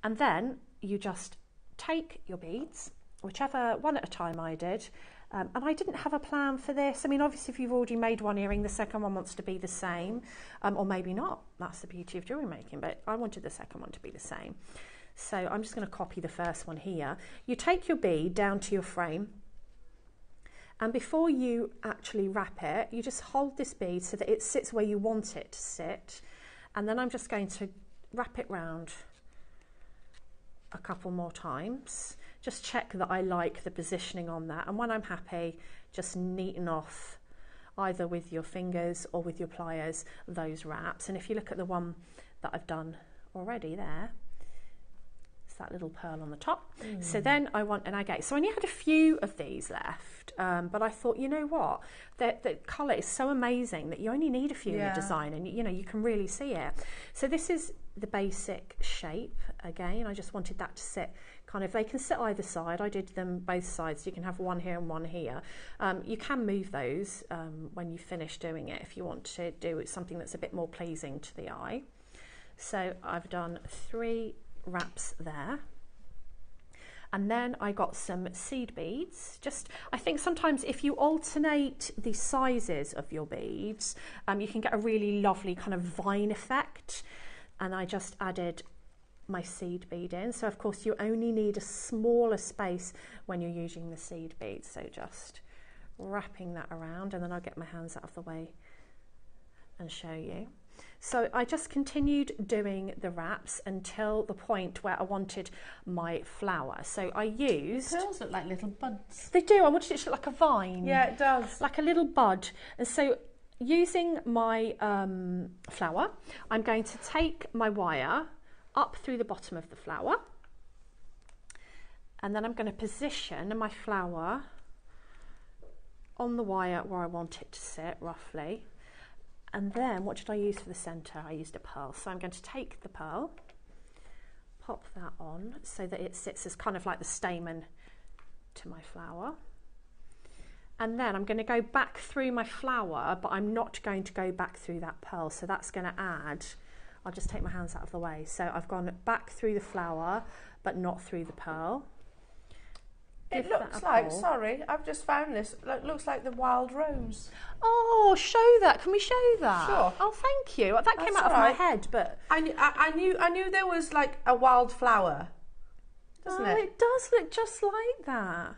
Speaker 2: And then you just take your beads, whichever one at a time I did, and I didn't have a plan for this. I mean, obviously if you've already made one earring, the second one wants to be the same, or maybe not. That's the beauty of jewellery making, but I wanted the second one to be the same. So I'm just going to copy the first one here. You take your bead down to your frame, and before you actually wrap it, you just hold this bead so that it sits where you want it to sit, and then I'm just going to wrap it round a couple more times. Just check that I like the positioning on that, and when I'm happy, just neaten off either with your fingers or with your pliers those wraps. And if you look at the one that I've done already there, it's that little pearl on the top. So then I want an agate. So I only had a few of these left, but I thought, you know what, the colour is so amazing that you only need a few in the design, and you know, you can really see it. So this is the basic shape. Again, I just wanted that to sit kind of, they can sit either side. I did them both sides. You can have one here and one here. You can move those when you finish doing it if you want to do something that's a bit more pleasing to the eye. So I've done 3 wraps there, And then I got some seed beads. I think sometimes if you alternate the sizes of your beads, you can get a really lovely kind of vine effect. And I just added my seed bead in. So of course you only need a smaller space when you're using the seed beads. So just wrapping that around, and then I'll get my hands out of the way and show you. So I just continued doing the wraps until the point where I wanted my flower. So I used...
Speaker 1: Pearls look like little buds.
Speaker 2: They do. I wanted it to look like a vine.
Speaker 1: Yeah, it does.
Speaker 2: Like a little bud. And so using my flower, I'm going to take my wire up through the bottom of the flower, and then I'm going to position my flower on the wire where I want it to sit roughly. And then what did I use for the centre? I used a pearl. So I'm going to take the pearl, pop that on so that it sits as kind of like the stamen to my flower. And then I'm going to go back through my flower, but I'm not going to go back through that pearl. So that's going to add, I'll just take my hands out of the way. So I've gone back through the flower, but not through the pearl.
Speaker 1: It looks like, sorry, I've just found this. It looks like the wild rose.
Speaker 2: Oh, show that. Can we show that?
Speaker 1: Sure.
Speaker 2: Oh, thank you. That came out of my head, but
Speaker 1: I knew there was like a wild flower, doesn't it?
Speaker 2: It does look just like that.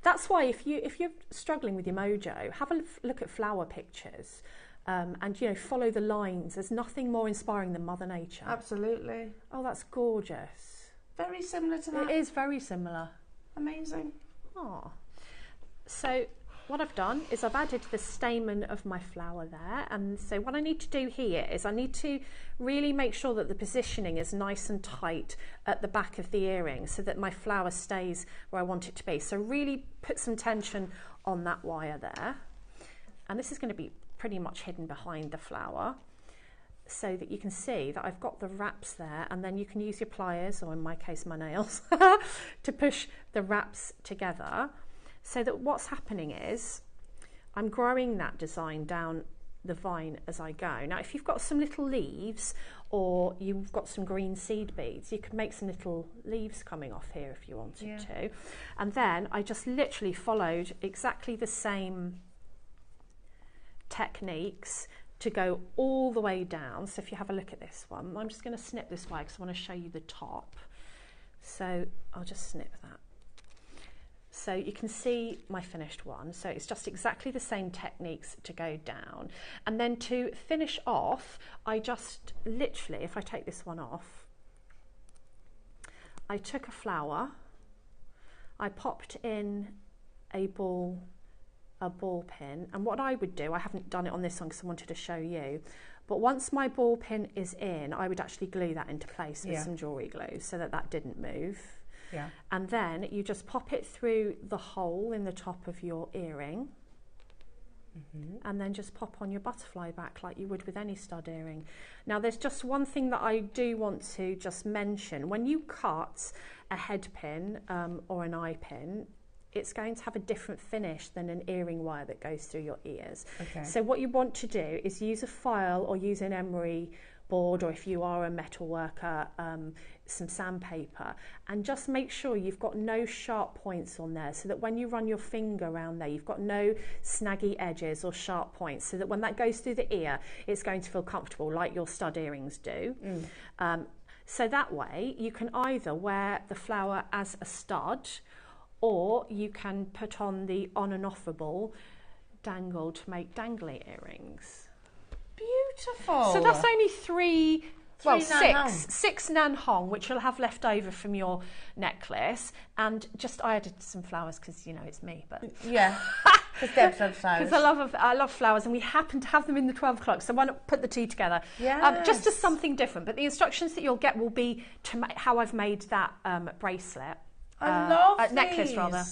Speaker 2: That's why if you're struggling with your mojo, have a look at flower pictures, and follow the lines. There's nothing more inspiring than Mother Nature.
Speaker 1: Absolutely.
Speaker 2: Oh, that's gorgeous.
Speaker 1: Very similar to that.
Speaker 2: It is very similar.
Speaker 1: Amazing.
Speaker 2: Oh, so what I've done is I've added the stamen of my flower there, and so what I need to do here is I need to really make sure that the positioning is nice and tight at the back of the earring so that my flower stays where I want it to be. So really put some tension on that wire there, and this is going to be pretty much hidden behind the flower, so that you can see that I've got the wraps there, and then you can use your pliers, or in my case my nails, to push the wraps together, so that what's happening is I'm growing that design down the vine as I go. Now if you've got some little leaves, or you've got some green seed beads, you could make some little leaves coming off here if you wanted to. And then I just literally followed exactly the same techniques to go all the way down. So if you have a look at this one, I'm just going to snip this way because I want to show you the top. So I'll just snip that. So you can see my finished one. So it's just exactly the same techniques to go down. And then to finish off, I just literally, if I take this one off, I took a flower, I popped in a ball pin, and what I would do, I haven't done it on this one because I wanted to show you, but once my ball pin is in, I would actually glue that into place with some jewellery glue so that that didn't move. Yeah. And then you just pop it through the hole in the top of your earring, and then just pop on your butterfly back like you would with any stud earring. Now there's just one thing that I do want to just mention. When you cut a head pin or an eye pin, it's going to have a different finish than an earring wire that goes through your ears. Okay. So what you want to do is use a file or use an emery board, or if you are a metal worker, some sandpaper, and just make sure you've got no sharp points on there, so that when you run your finger around there, you've got no snaggy edges or sharp points, so that when that goes through the ear, it's going to feel comfortable like your stud earrings do. So that way you can either wear the flower as a stud, or you can put on the on and offable dangle to make dangly earrings.
Speaker 1: Beautiful.
Speaker 2: So that's only six nan hong, which you'll have left over from your necklace. And just I added some flowers because it's me, but
Speaker 1: yeah, because Deb's loves flowers.
Speaker 2: Because I love flowers, and we happen to have them in the 12 o'clock. So why not put the two together? Yeah. Just as something different. But the instructions that you'll get will be to how I've made that bracelet.
Speaker 1: I love
Speaker 2: necklace rather,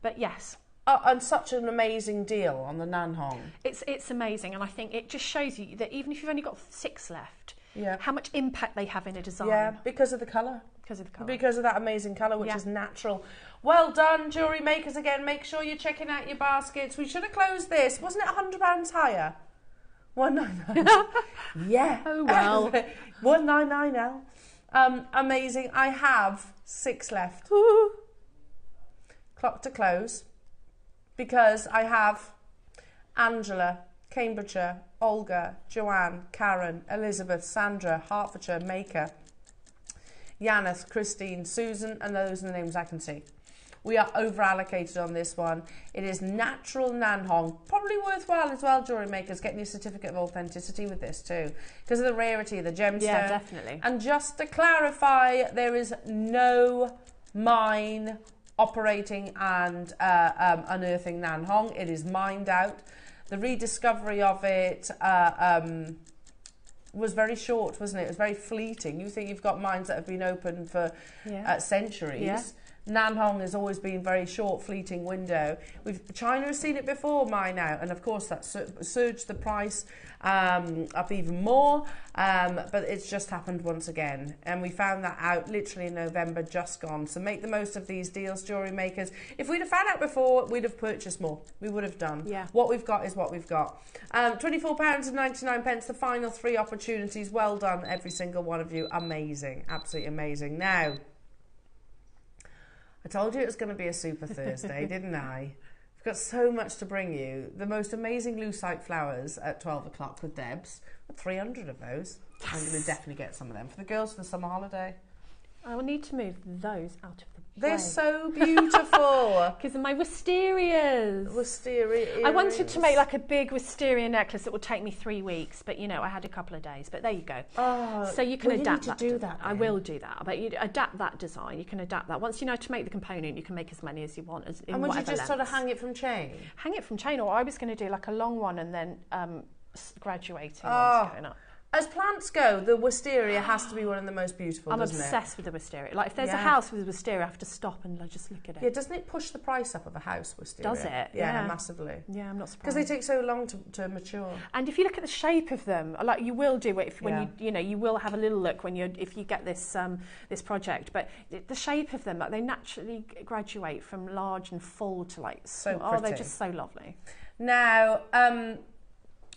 Speaker 2: but yes.
Speaker 1: And such an amazing deal on the nan hong.
Speaker 2: It's amazing, and I think it just shows you that even if you've only got 6 left, how much impact they have in a design. Yeah,
Speaker 1: because of the colour.
Speaker 2: Because of the colour.
Speaker 1: Because of that amazing colour, which is natural. Well done, jewellery makers. Again, make sure you're checking out your baskets. We should have closed this. Wasn't it £100 higher? 199. Yeah.
Speaker 2: Oh well.
Speaker 1: 199 now. Amazing. I have 6 left. clock to close, because I have Angela, Cambridgeshire, Olga, Joanne, Karen, Elizabeth, Sandra, Hertfordshire, Maker, Yaneth, Christine, Susan, and those are the names I can see. We are over allocated on this one. It is natural Nanhong. Probably worthwhile as well, jewellery makers, getting your certificate of authenticity with this too, because of the rarity of the gemstone.
Speaker 2: Yeah, definitely.
Speaker 1: And just to clarify, there is no mine operating and unearthing Nanhong. It is mined out. The rediscovery of it was very short, wasn't it? It was very fleeting. You think you've got mines that have been open for centuries. Yeah. Nanhong has always been very short, fleeting window. China has seen it before, mine out, and of course that surged the price up even more, but it's just happened once again, and we found that out literally in November just gone. So make the most of these deals, jewellery makers. If we'd have found out before, we'd have purchased more. We would have done.
Speaker 2: Yeah.
Speaker 1: What we've got is what we've got. £24.99, the final 3 opportunities. Well done, every single one of you. Amazing, absolutely amazing. Now, I told you it was going to be a super Thursday, didn't I? We've got so much to bring you. The most amazing Lucite flowers at 12 o'clock with Debs. 300 of those. I'm going to definitely get some of them for the girls for the summer holiday.
Speaker 2: I will need to move those out of the way.
Speaker 1: They're so beautiful.
Speaker 2: Because of my wisterias.
Speaker 1: Wisteria earrings.
Speaker 2: I wanted to make like a big wisteria necklace that would take me 3 weeks, but you know, I had a couple of days. But there you go.
Speaker 1: Oh,
Speaker 2: so you can adapt
Speaker 1: that. Do that.
Speaker 2: I will do that. But you adapt that design. You can adapt that. Once you know how to make the component, you can make as many as you want.
Speaker 1: And would you just sort of hang it from chain?
Speaker 2: Hang it from chain, or I was going to do like a long one and then graduating ones going up.
Speaker 1: As plants go, the wisteria has to be one of the most beautiful, doesn't it?
Speaker 2: I'm obsessed with the wisteria. Like, if there's a house with wisteria, I have to stop and just look at it.
Speaker 1: Yeah, doesn't it push the price up of a house, wisteria?
Speaker 2: Does it?
Speaker 1: Yeah, massively.
Speaker 2: Yeah, I'm not surprised.
Speaker 1: Because they take so long to mature.
Speaker 2: And if you look at the shape of them, like you will do it when you will have a little look when if you get this this project. But the shape of them, like, they naturally graduate from large and full to like
Speaker 1: so
Speaker 2: pretty. Oh, they're just so lovely.
Speaker 1: Now,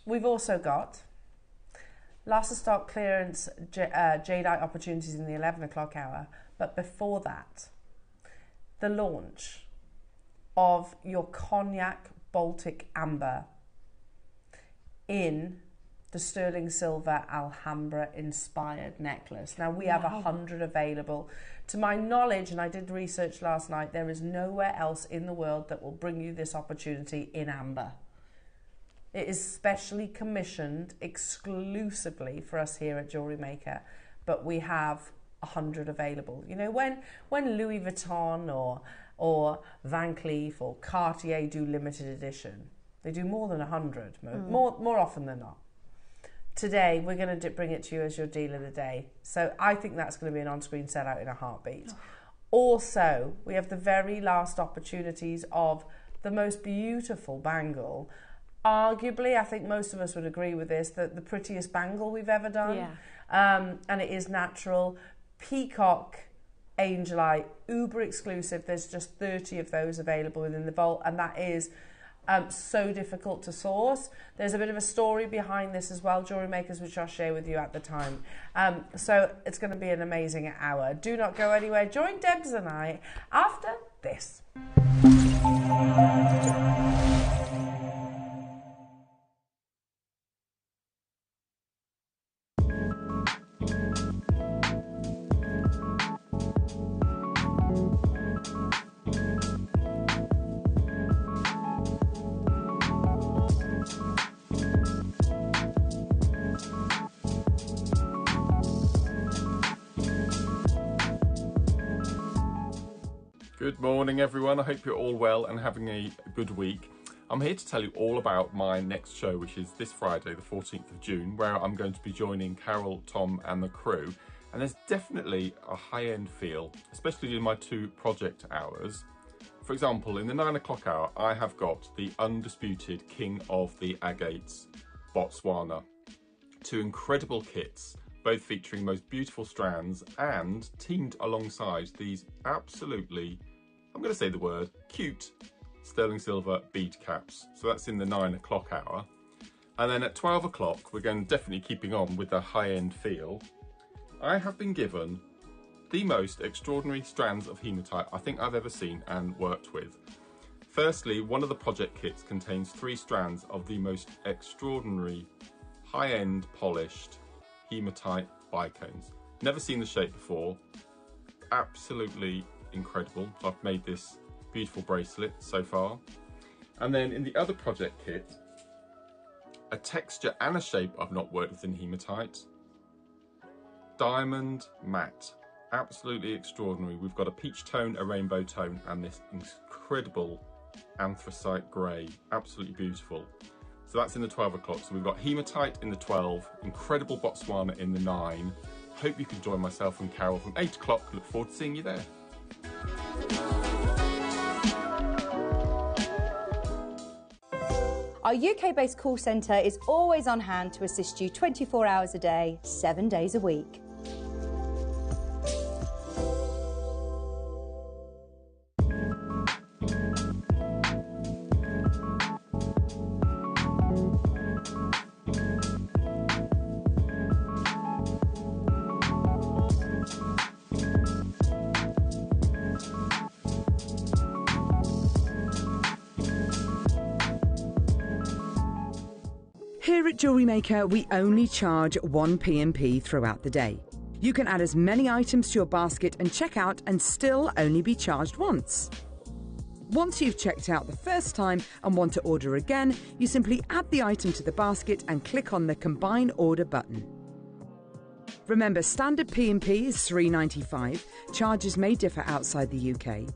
Speaker 1: we've also got last of stock clearance jadeite opportunities in the 11 o'clock hour, but before that, the launch of your cognac Baltic amber in the sterling silver Alhambra inspired necklace. Now we have 100 available. To my knowledge, and I did research last night, there is nowhere else in the world that will bring you this opportunity in amber. It is specially commissioned exclusively for us here at JewelleryMaker, but we have 100 available. You know, when Louis Vuitton or Van Cleef or Cartier do limited edition, they do more than 100, more often than not. Today, we're going to bring it to you as your deal of the day. So I think that's going to be an on-screen sellout in a heartbeat. Also, we have the very last opportunities of the most beautiful bangle. Arguably, I think most of us would agree with this, that the prettiest bangle we've ever done.
Speaker 2: Yeah.
Speaker 1: And it is natural. Peacock, angelite, uber exclusive. There's just 30 of those available within the vault, and that is so difficult to source. There's a bit of a story behind this as well, jewellery makers, which I'll share with you at the time. So it's going to be an amazing hour. Do not go anywhere. Join Debs and I after this.
Speaker 3: Good morning everyone, I hope you're all well and having a good week. I'm here to tell you all about my next show, which is this Friday, the 14th of June, where I'm going to be joining Carol, Tom and the crew. And there's definitely a high-end feel, especially in my 2 project hours. For example, in the 9 o'clock hour, I have got the undisputed king of the agates, Botswana. 2 incredible kits, both featuring most beautiful strands and teamed alongside these absolutely, I'm going to say the word, cute sterling silver bead caps. So that's in the 9 o'clock hour. And then at 12 o'clock, we're going definitely keeping on with the high-end feel. I have been given the most extraordinary strands of hematite I think I've ever seen and worked with. Firstly, one of the project kits contains 3 strands of the most extraordinary, high-end polished hematite bicones. Never seen the shape before, absolutely incredible. I've made this beautiful bracelet so far. And then in the other project kit, a texture and a shape I've not worked with in hematite. Diamond matte, absolutely extraordinary. We've got a peach tone, a rainbow tone, and this incredible anthracite grey, absolutely beautiful. So that's in the 12 o'clock. So we've got hematite in the 12, incredible Botswana in the 9. Hope you can join myself and Carol from 8 o'clock. Look forward to seeing you there.
Speaker 4: Our UK-based call centre is always on hand to assist you 24 hours a day, 7 days a week.
Speaker 5: Here at JewelleryMaker, we only charge 1 P&P throughout the day. You can add as many items to your basket and check out and still only be charged once. Once you've checked out the first time and want to order again, you simply add the item to the basket and click on the Combine Order button. Remember, standard P&P is $3.95, charges may differ outside the UK,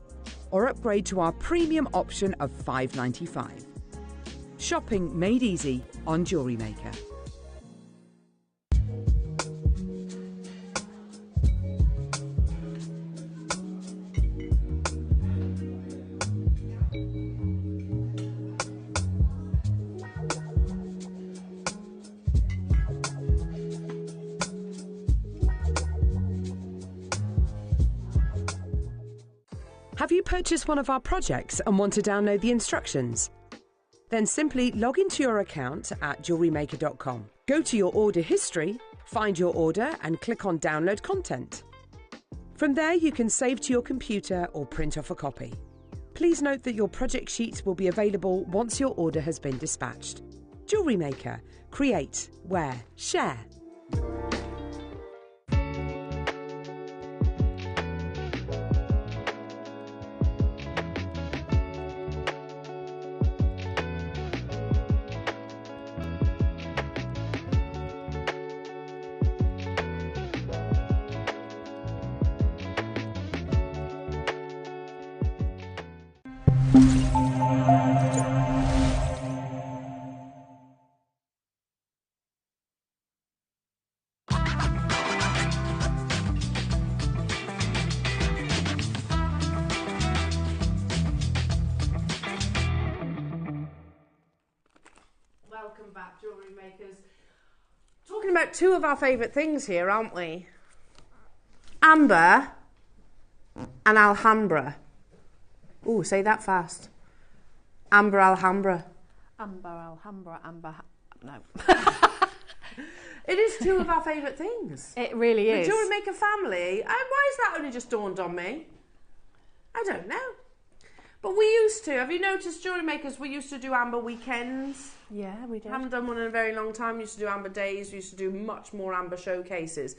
Speaker 5: or upgrade to our premium option of $5.95. Shopping made easy on JewelleryMaker. Have you purchased one of our projects and want to download the instructions? Then simply log into your account at JewelleryMaker.com. Go to your order history, find your order and click on Download Content. From there you can save to your computer or print off a copy. Please note that your project sheets will be available once your order has been dispatched. JewelleryMaker. Create, wear, share.
Speaker 1: Welcome back, jewellery makers. Talking about 2 of our favourite things here, aren't we? Amber and Alhambra. Ooh, say that fast. Amber Alhambra.
Speaker 2: Amber, Alhambra, Amber... No.
Speaker 1: It is 2 of our favourite things.
Speaker 2: It really is.
Speaker 1: The Jewellery Maker family. Why has that only just dawned on me? I don't know. But we used to. Have you noticed, Jewellery Makers, we used to do Amber weekends?
Speaker 2: Yeah, we did.
Speaker 1: Haven't done one in a very long time. We used to do Amber days. We used to do much more Amber showcases.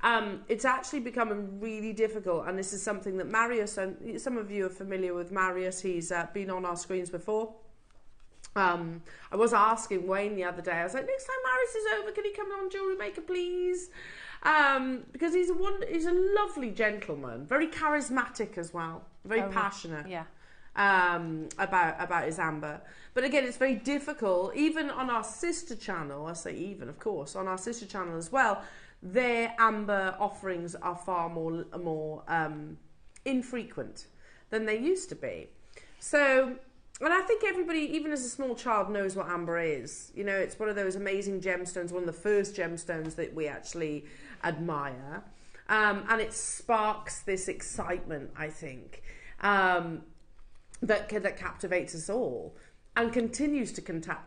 Speaker 1: It's actually becoming really difficult, and this is something that Marius, and some of you are familiar with Marius, he's been on our screens before. I was asking Wayne the other day, I was like, next time Marius is over, can he come on Jewellery Maker, please? Because he's a lovely gentleman, very charismatic as well, very passionate.
Speaker 2: Yeah.
Speaker 1: About his amber. But again, it's very difficult, even on our sister channel, I say even, of course, on our sister channel as well, their amber offerings are far more infrequent than they used to be. So, and I think everybody, even as a small child, knows what amber is. You know, it's one of those amazing gemstones, one of the first gemstones that we actually admire. And it sparks this excitement, I think, that captivates us all and continues to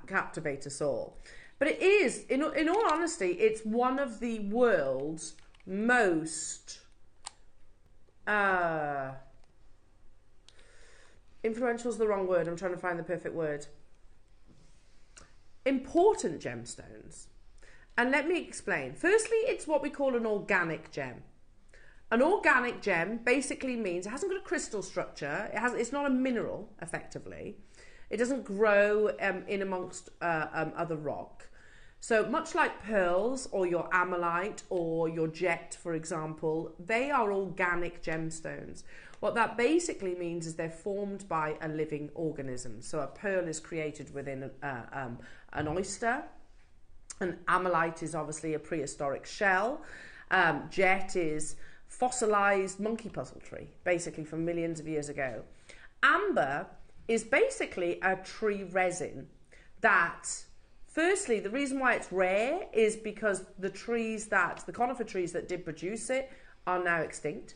Speaker 1: captivate us all. But it is, in all honesty, it's one of the world's most Influential is the wrong word. I'm trying to find the perfect word. Important gemstones. And let me explain. Firstly, it's what we call an organic gem. An organic gem basically means it hasn't got a crystal structure. It's not a mineral, effectively. It doesn't grow in amongst other rock. So much like pearls or your amelite or your jet, for example, they are organic gemstones. What that basically means is they're formed by a living organism. So a pearl is created within an oyster. An amelite is obviously a prehistoric shell. Jet is fossilized monkey puzzle tree, basically from millions of years ago. Amber is basically a tree resin that, firstly, the reason why it's rare is because the conifer trees that did produce it are now extinct,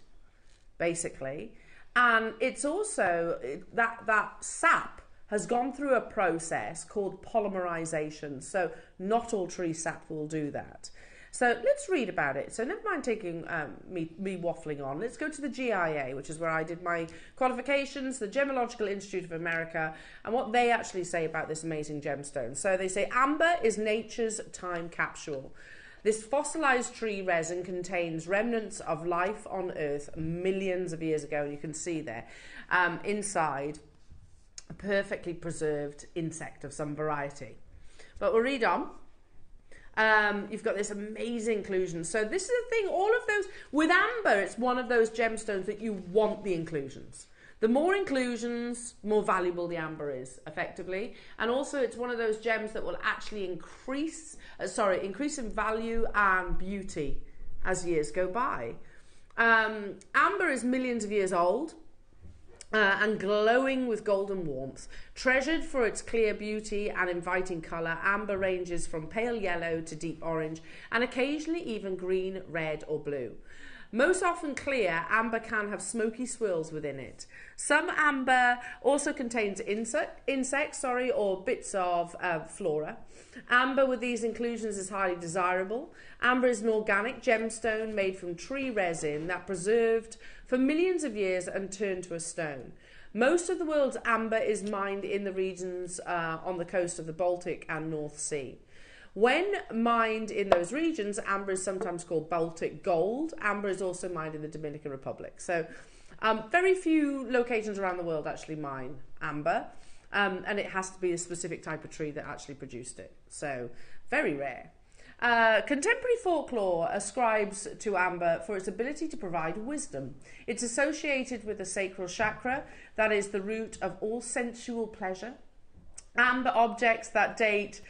Speaker 1: basically. And it's also that sap has gone through a process called polymerization. So not all tree sap will do that. So let's read about it. So never mind taking me waffling on. Let's go to the GIA, which is where I did my qualifications, the Gemological Institute of America, and what they actually say about this amazing gemstone. So they say amber is nature's time capsule. This fossilized tree resin contains remnants of life on Earth millions of years ago. And you can see there inside a perfectly preserved insect of some variety. But we'll read on. You've got this amazing inclusion. So this is the thing, all of those, with amber, it's one of those gemstones that you want the inclusions. The more inclusions, more valuable the amber is, effectively. And also it's one of those gems that will actually increase in value and beauty as years go by. Amber is millions of years old. And glowing with golden warmth. Treasured for its clear beauty and inviting colour, amber ranges from pale yellow to deep orange and occasionally even green, red or blue. Most often clear, amber can have smoky swirls within it. Some amber also contains insects or bits of flora. Amber with these inclusions is highly desirable. Amber is an organic gemstone made from tree resin that preserved for millions of years and turned to a stone. Most of the world's amber is mined in the regions on the coast of the Baltic and North Sea. When mined in those regions, amber is sometimes called Baltic gold. Amber is also mined in the Dominican Republic. So very few locations around the world actually mine amber. And it has to be a specific type of tree that actually produced it. So very rare. Contemporary folklore ascribes to amber for its ability to provide wisdom. It's associated with the sacral chakra, that is the root of all sensual pleasure. Amber objects that date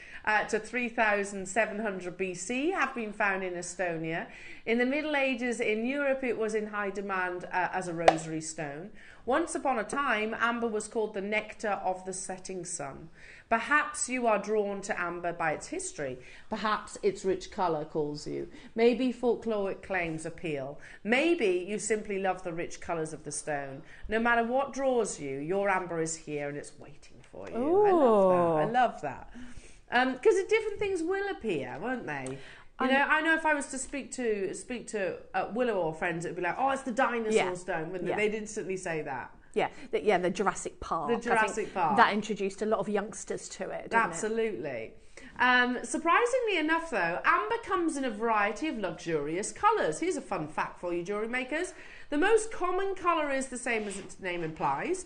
Speaker 1: to 3700 BC have been found in Estonia. In the Middle Ages in Europe, it was in high demand as a rosary stone. Once upon a time, amber was called the nectar of the setting sun. Perhaps you are drawn to amber by its history. Perhaps its rich colour calls you. Maybe folkloric claims appeal. Maybe you simply love the rich colours of the stone. No matter what draws you, your amber is here and it's waiting for you.
Speaker 2: Ooh.
Speaker 1: I love that. Because different things will appear, won't they? I know if I was to speak to Willow or friends, it'd be like, oh, it's the dinosaur stone. Wouldn't They'd instantly say that.
Speaker 2: Yeah, the Jurassic Park.
Speaker 1: The Jurassic Park.
Speaker 2: That introduced a lot of youngsters to it, didn't
Speaker 1: Absolutely. Surprisingly enough, though, amber comes in a variety of luxurious colours. Here's a fun fact for you, jewellery makers. The most common colour is the same as its name implies,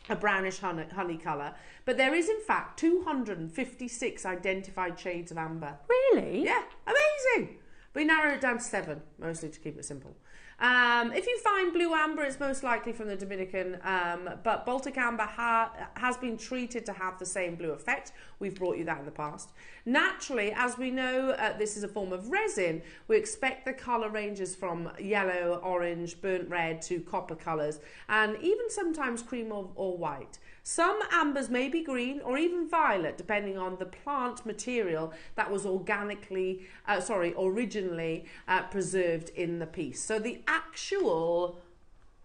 Speaker 1: a brownish honey colour, but there is in fact 256 identified shades of amber.
Speaker 2: Really?
Speaker 1: Yeah, amazing. We narrowed it down to 7, mostly to keep it simple. If you find blue amber, it's most likely from the Dominican, but Baltic amber has been treated to have the same blue effect. We've brought you that in the past. Naturally, as we know, this is a form of resin. We expect the colour ranges from yellow, orange, burnt red to copper colours, and even sometimes cream or white. Some ambers may be green or even violet, depending on the plant material that was originally preserved in the piece. So the actual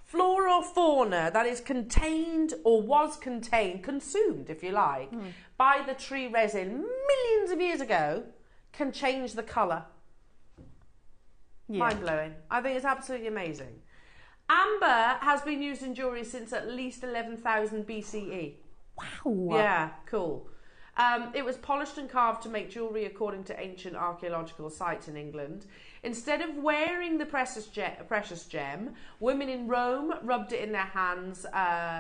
Speaker 1: flora or fauna that is contained or was consumed, if you like, by the tree resin millions of years ago can change the colour. Yeah. Mind-blowing. I think it's absolutely amazing. Amber has been used in jewellery since at least 11,000 BCE.
Speaker 2: Wow.
Speaker 1: Yeah, cool. It was polished and carved to make jewellery according to ancient archaeological sites in England. Instead of wearing the precious gem, women in Rome rubbed it in their hands,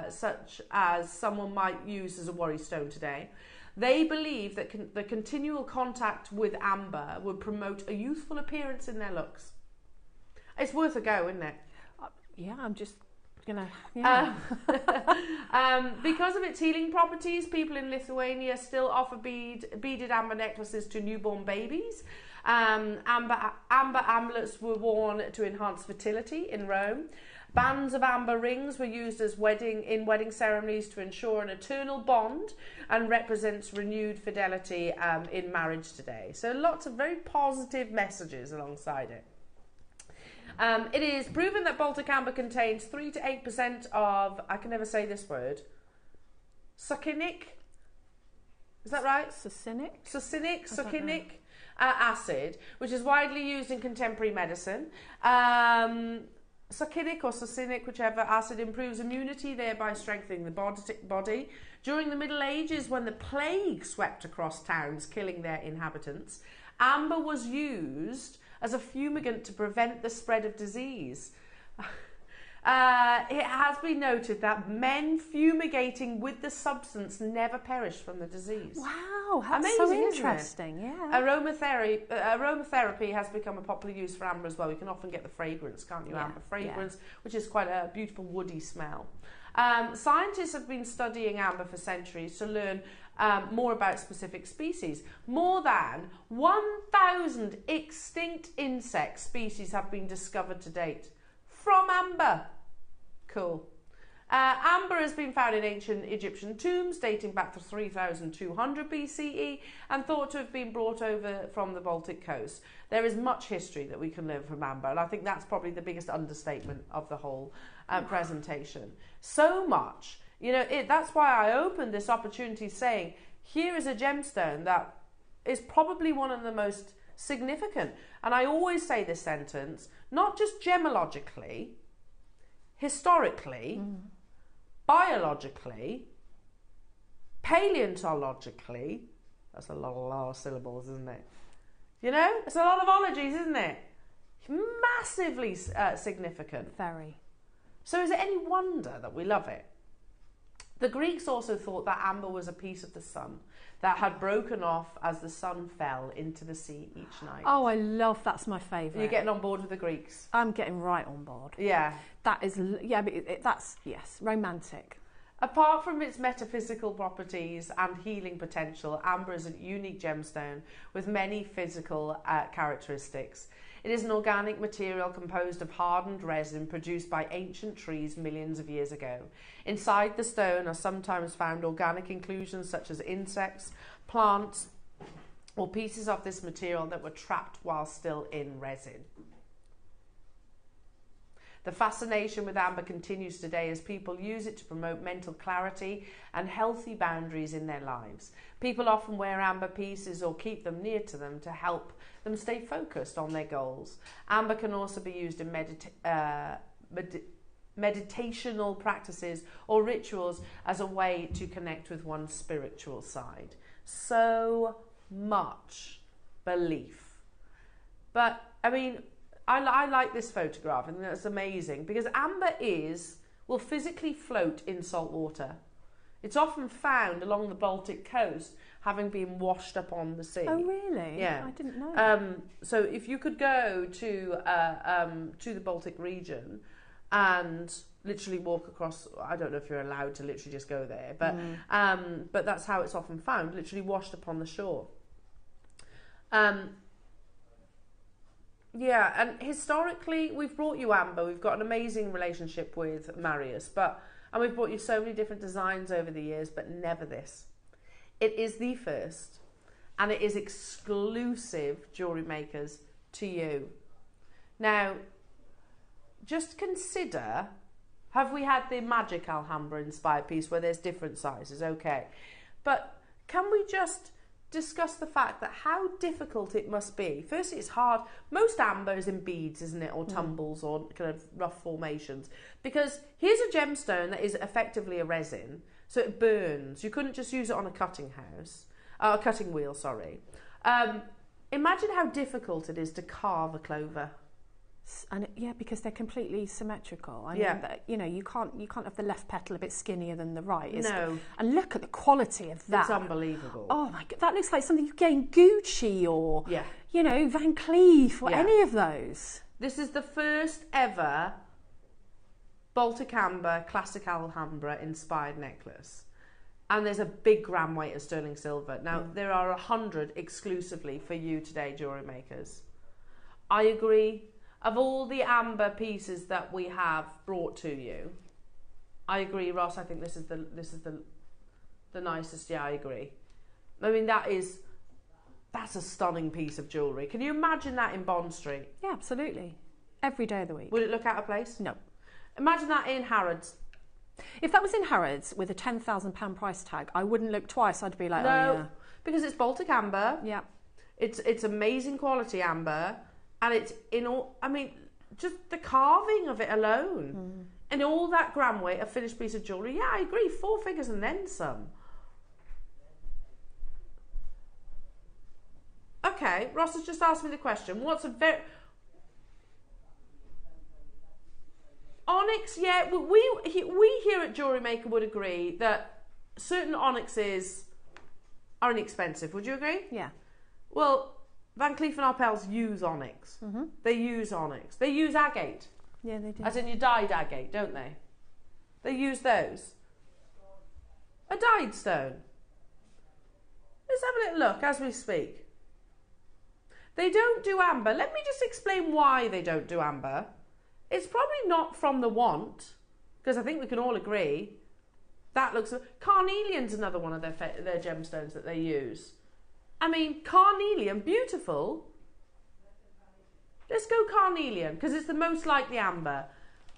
Speaker 1: such as someone might use as a worry stone today. They believed that the continual contact with amber would promote a youthful appearance in their looks. It's worth a go, isn't it?
Speaker 2: Yeah, I'm just gonna. Yeah.
Speaker 1: Because of its healing properties, people in Lithuania still offer beaded amber necklaces to newborn babies. Amber amulets were worn to enhance fertility in Rome. Bands of amber rings were used as wedding ceremonies to ensure an eternal bond and represents renewed fidelity in marriage today. So lots of very positive messages alongside it. It is proven that Baltic amber contains 3 to 8% of, I can never say this word, succinic. Is that right? Succinic acid, which is widely used in contemporary medicine. Succinic or succinic, whichever acid, improves immunity, thereby strengthening the body. During the Middle Ages, when the plague swept across towns, killing their inhabitants, amber was used as a fumigant to prevent the spread of disease. It has been noted that men fumigating with the substance never perished from the disease.
Speaker 2: Wow, that's
Speaker 1: amazing,
Speaker 2: so interesting. Yeah.
Speaker 1: Aromatherapy has become a popular use for amber as well. You can often get the fragrance, can't you?
Speaker 2: Yeah,
Speaker 1: Amber fragrance, which is quite a beautiful woody smell. Scientists have been studying amber for centuries to learn more about specific species. More than 1,000 extinct insect species have been discovered to date from amber. Cool. Amber has been found in ancient Egyptian tombs dating back to 3,200 BCE and thought to have been brought over from the Baltic coast. There is much history that we can learn from amber, and I think that's probably the biggest understatement of the whole presentation. So much. You know, that's why I opened this opportunity saying, here is a gemstone that is probably one of the most significant. And I always say this sentence, not just gemologically, historically, biologically, paleontologically. That's a lot of syllables, isn't it? You know, it's a lot of ologies, isn't it? Massively significant.
Speaker 2: Very.
Speaker 1: So is it any wonder that we love it? The Greeks also thought that amber was a piece of the sun that had broken off as the sun fell into the sea each night.
Speaker 2: Oh, I love, that's my favourite.
Speaker 1: You're getting on board with the Greeks?
Speaker 2: I'm getting right on board.
Speaker 1: Yeah.
Speaker 2: That is, yeah, but that's, yes, romantic.
Speaker 1: Apart from its metaphysical properties and healing potential, amber is a unique gemstone with many physical characteristics. It is an organic material composed of hardened resin produced by ancient trees millions of years ago. Inside the stone are sometimes found organic inclusions such as insects, plants, or pieces of this material that were trapped while still in resin. The fascination with amber continues today as people use it to promote mental clarity and healthy boundaries in their lives. People often wear amber pieces or keep them near to them to help them stay focused on their goals. Amber can also be used in meditational practices or rituals as a way to connect with one's spiritual side. So much belief. But, I mean, I like this photograph, and that's amazing because amber will physically float in salt water. It's often found along the Baltic coast, having been washed up on the sea.
Speaker 2: Oh, really?
Speaker 1: Yeah.
Speaker 2: I didn't know.
Speaker 1: So if you could go to the Baltic region and literally walk across, I don't know if you're allowed to literally just go there, but that's how it's often found, literally washed upon the shore. Yeah, and historically, we've brought you amber. We've got an amazing relationship with Marius, and we've brought you so many different designs over the years, but never this. It is the first, and it is exclusive jewellery makers to you. Now, just consider, have we had the magic Alhambra inspired piece where there's different sizes? Okay, but can we just discuss the fact that how difficult it must be. Firstly, it's hard. Most amber is in beads, isn't it? Or tumbles or kind of rough formations. Because here's a gemstone that is effectively a resin, so it burns. You couldn't just use it on a cutting wheel, sorry. Imagine how difficult it is to carve a clover.
Speaker 2: And yeah, because they're completely symmetrical. I mean, you know, you can't have the left petal a bit skinnier than the right.
Speaker 1: No.
Speaker 2: And look at the quality of that.
Speaker 1: It's unbelievable.
Speaker 2: Oh my God, that looks like something you get in Gucci or, you know, Van Cleef or any of those.
Speaker 1: This is the first ever Baltic Amber Classic Alhambra inspired necklace. And there's a big gram weight of sterling silver. Now, there are 100 exclusively for you today, jewellery makers. I agree. Of all the amber pieces that we have brought to you, I agree, Ross. I think this is the nicest. Yeah, I agree. I mean, that's a stunning piece of jewellery. Can you imagine that in Bond Street?
Speaker 2: Yeah, absolutely. Every day of the week.
Speaker 1: Would it look out of place?
Speaker 2: No.
Speaker 1: Imagine that in Harrods.
Speaker 2: If that was in Harrods with a £10,000 price tag, I wouldn't look twice. I'd be like,
Speaker 1: no,
Speaker 2: oh yeah,
Speaker 1: because it's Baltic amber.
Speaker 2: yeah.
Speaker 1: It's amazing quality amber. And it's in all, I mean, just the carving of it alone. And all that gram weight, a finished piece of jewellery. Yeah, I agree. 4 figures and then some. Okay, Ross has just asked me the question. What's a very... Onyx, yeah, we here at JewelleryMaker would agree that certain onyxes are inexpensive. Would you agree?
Speaker 2: Yeah.
Speaker 1: Well... Van Cleef & Arpels use onyx. They use onyx. They use agate.
Speaker 2: Yeah, they do.
Speaker 1: As in your dyed agate, don't they? They use those. A dyed stone. Let's have a little look as we speak. They don't do amber. Let me just explain why they don't do amber. It's probably not from the want, because I think we can all agree that looks... Carnelian's another one of their gemstones that they use. I mean, carnelian, beautiful. Let's go carnelian, because it's the most like the amber.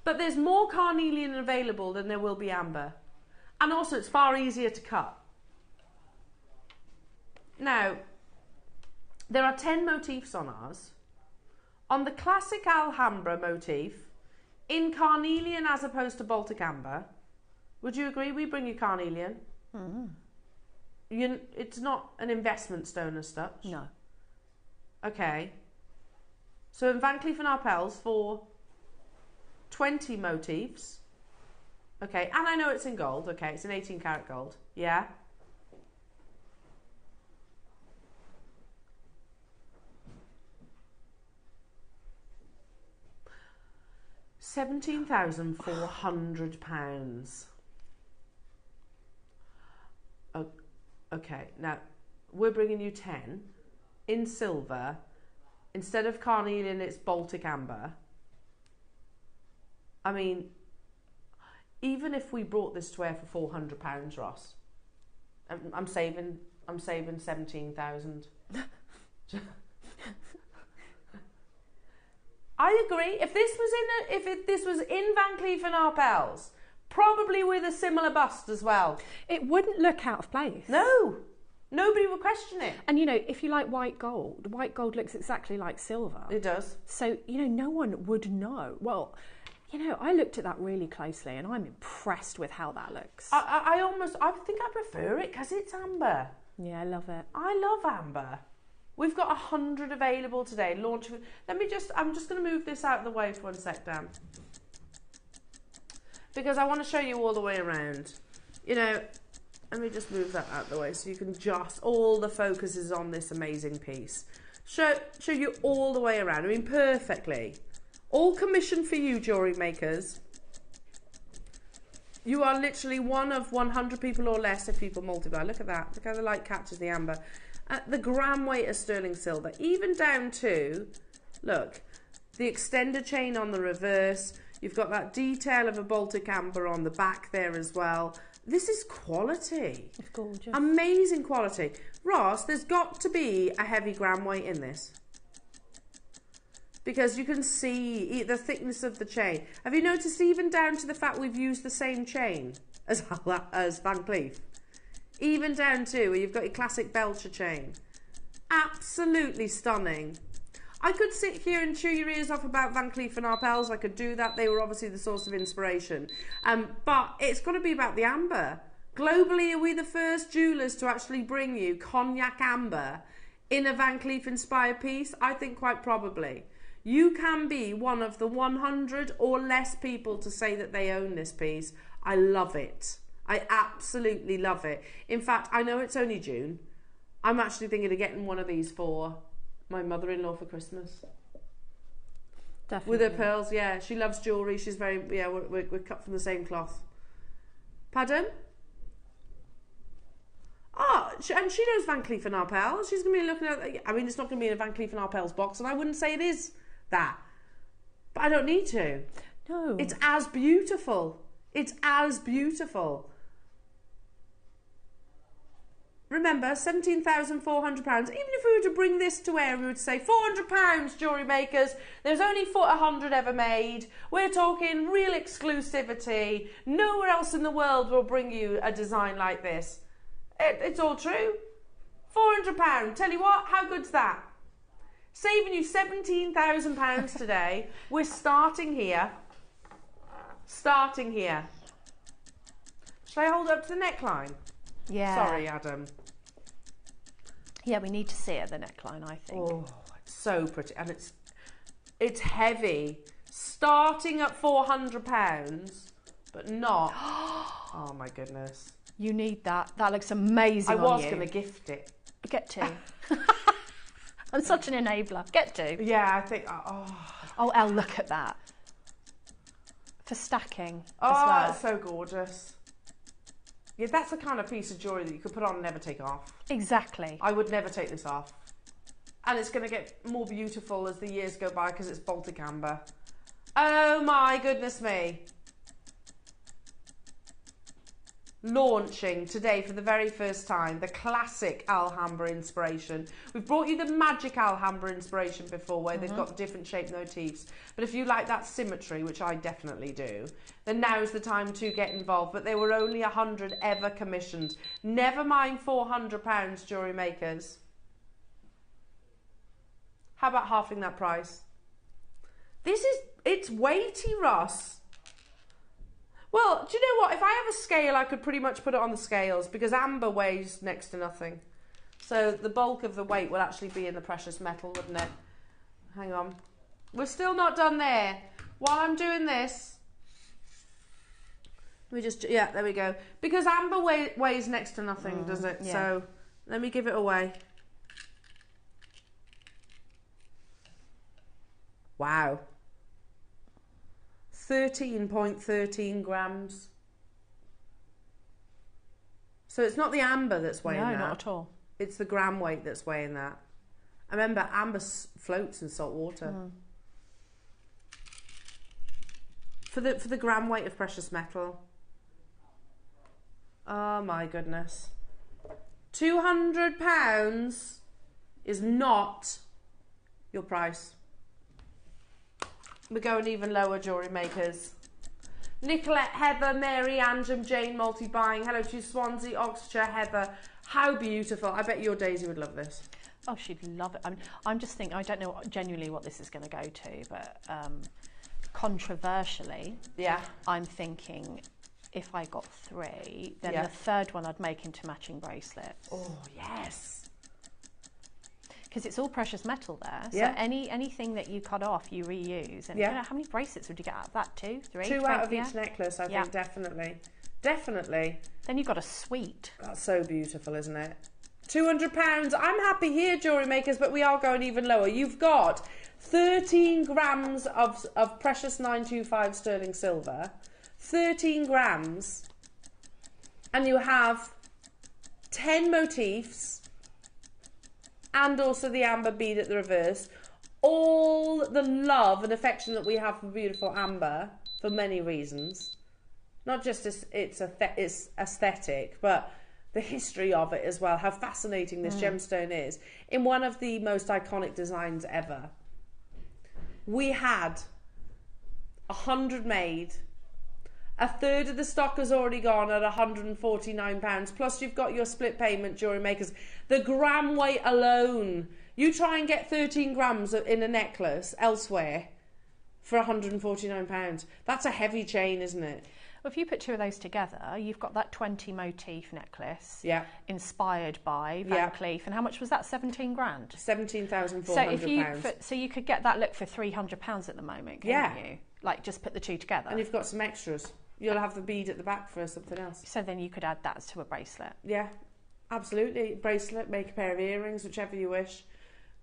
Speaker 1: But there's more carnelian available than there will be amber. And also, it's far easier to cut. Now, there are 10 motifs on ours. On the classic Alhambra motif, in carnelian as opposed to Baltic amber, would you agree? We bring you carnelian. It's not an investment stone as such.
Speaker 2: No.
Speaker 1: Okay. So in Van Cleef & Arpels for 20 motifs. Okay, and I know it's in gold. Okay, it's an 18 karat gold. Yeah. £17,400. Okay, now we're bringing you 10 in silver. Instead of carnelian, it's Baltic amber. I mean, even if we brought this to air for £400, Ross, I'm saving 17,000. I agree. If this was in Van Cleef & Arpels, probably with a similar bust as well,
Speaker 2: it wouldn't look out of place.
Speaker 1: No, nobody would question it.
Speaker 2: And you know, if you like white gold looks exactly like silver.
Speaker 1: It does.
Speaker 2: So, you know, no one would know. Well, you know, I looked at that really closely and I'm impressed with how that looks.
Speaker 1: I think I prefer it because it's amber.
Speaker 2: Yeah, I love it.
Speaker 1: I love amber. We've got 100 available today. I'm just going to move this out of the way for 1 sec, Dan. Because I want to show you all the way around. You know, let me just move that out of the way so you can just... All the focus is on this amazing piece. Show you all the way around. I mean, perfectly. All commissioned for you, jewellery makers. You are literally one of 100 people or less if people multiply. Look at that. Look how the light catches the amber. The gram weight of sterling silver. Even down to, look, the extender chain on the reverse. You've got that detail of a Baltic amber on the back there as well. This is quality.
Speaker 2: It's gorgeous.
Speaker 1: Amazing quality. Ross, there's got to be a heavy gram weight in this. Because you can see the thickness of the chain. Have you noticed even down to the fact we've used the same chain as Van Cleef? Even down to where you've got your classic Belcher chain. Absolutely stunning. I could sit here and chew your ears off about Van Cleef & Arpels. I could do that. They were obviously the source of inspiration. But it's got to be about the amber. Globally, are we the first jewellers to actually bring you cognac amber in a Van Cleef inspired piece? I think quite probably. You can be one of the 100 or less people to say that they own this piece. I love it. I absolutely love it. In fact, I know it's only June. I'm actually thinking of getting one of these for my mother-in-law for Christmas.
Speaker 2: Definitely.
Speaker 1: With her pearls, yeah. She loves jewellery. She's very, yeah, we're cut from the same cloth. Pardon? Oh, and she knows Van Cleef & Arpels. She's going to be looking at, I mean, it's not going to be in a Van Cleef & Arpels box, and I wouldn't say it is that. But I don't need to.
Speaker 2: No.
Speaker 1: It's as beautiful. It's as beautiful. Remember, £17,400. Even if we were to bring this to air, we would say £400, jewellery makers. There's only 100 ever made. We're talking real exclusivity. Nowhere else in the world will bring you a design like this. It's all true. £400. Tell you what, how good's that? Saving you £17,000 today. We're starting here. Starting here. Should I hold up to the neckline?
Speaker 2: Yeah.
Speaker 1: Sorry, Adam.
Speaker 2: Yeah, we need to see it at the neckline, I think.
Speaker 1: Oh, it's so pretty. And it's heavy. Starting at £400, but not... Oh, my goodness.
Speaker 2: You need that. That looks amazing
Speaker 1: I
Speaker 2: on
Speaker 1: was
Speaker 2: you.
Speaker 1: going to gift it.
Speaker 2: Get to. I'm such an enabler. Get to.
Speaker 1: Yeah, I think...
Speaker 2: Oh, Elle, look at that. For stacking as
Speaker 1: Oh,
Speaker 2: well.
Speaker 1: it's so gorgeous. Yeah, that's the kind of piece of jewellery that you could put on and never take off.
Speaker 2: Exactly.
Speaker 1: I would never take this off. And it's going to get more beautiful as the years go by because it's Baltic amber. Oh my goodness me. Launching today for the very first time the classic Alhambra inspiration. We've brought you the magic Alhambra inspiration before where they've got different shaped motifs, but if you like that symmetry, which I definitely do, then now's the time to get involved. But there were only 100 ever commissioned. Never mind £400, jewellery makers. How about halving that price? It's weighty, Ross. Well, do you know what? If I have a scale, I could pretty much put it on the scales because amber weighs next to nothing. So the bulk of the weight will actually be in the precious metal, wouldn't it? Hang on. We're still not done there. While I'm doing this, we just, yeah, there we go. Because amber weighs next to nothing, does it?
Speaker 2: Yeah.
Speaker 1: So let me give it away. Wow. 13.13 grams. So it's not the amber that's weighing that.
Speaker 2: No, not at all.
Speaker 1: It's the gram weight that's weighing that. I remember amber floats in salt water. For the gram weight of precious metal. Oh my goodness. £200 is not your price. We're going even lower, jewellery makers. Nicolette, Heather, Mary, Anjum, Jane, multi-buying. Hello to you, Swansea, Oxfordshire, Heather. How beautiful. I bet your Daisy would love this.
Speaker 2: Oh, she'd love it. I'm just thinking, I don't know genuinely what this is going to go to, but controversially,
Speaker 1: Yeah.
Speaker 2: I'm thinking if I got 3, then
Speaker 1: Yeah.
Speaker 2: the third one I'd make into matching bracelets.
Speaker 1: Oh, yes.
Speaker 2: Because it's all precious metal there. So
Speaker 1: Yeah.
Speaker 2: anything that you cut off, you reuse. And
Speaker 1: Yeah.
Speaker 2: you know, how many bracelets would you get out of that? 2, 3?
Speaker 1: 2 out of each
Speaker 2: yeah?
Speaker 1: necklace, I
Speaker 2: Yeah.
Speaker 1: think, definitely. Definitely.
Speaker 2: Then you've got a suite.
Speaker 1: That's so beautiful, isn't it? £200. I'm happy here, jewellery makers, but we are going even lower. You've got 13 grams of precious 925 sterling silver, 13 grams, and you have 10 motifs, and also the amber bead at the reverse. All the love and affection that we have for beautiful amber, for many reasons. Not just its aesthetic, but the history of it as well, how fascinating this gemstone is. In one of the most iconic designs ever, we had 100 made, A third of the stock has already gone at £149. Plus you've got your split payment, jewellery makers. The gram weight alone. You try and get 13 grams in a necklace elsewhere for £149. That's a heavy chain, isn't it?
Speaker 2: Well, if you put two of those together, you've got that 20 motif necklace,
Speaker 1: yeah,
Speaker 2: inspired by Van Cleef. And how much was that? 17 grand.
Speaker 1: £17,400.
Speaker 2: So you could get that look for £300 at the moment, can't you? Like just put the two together.
Speaker 1: And you've got some extras. You'll have the bead at the back for something else.
Speaker 2: So then you could add that to a bracelet.
Speaker 1: Yeah, absolutely. Bracelet, make a pair of earrings, whichever you wish.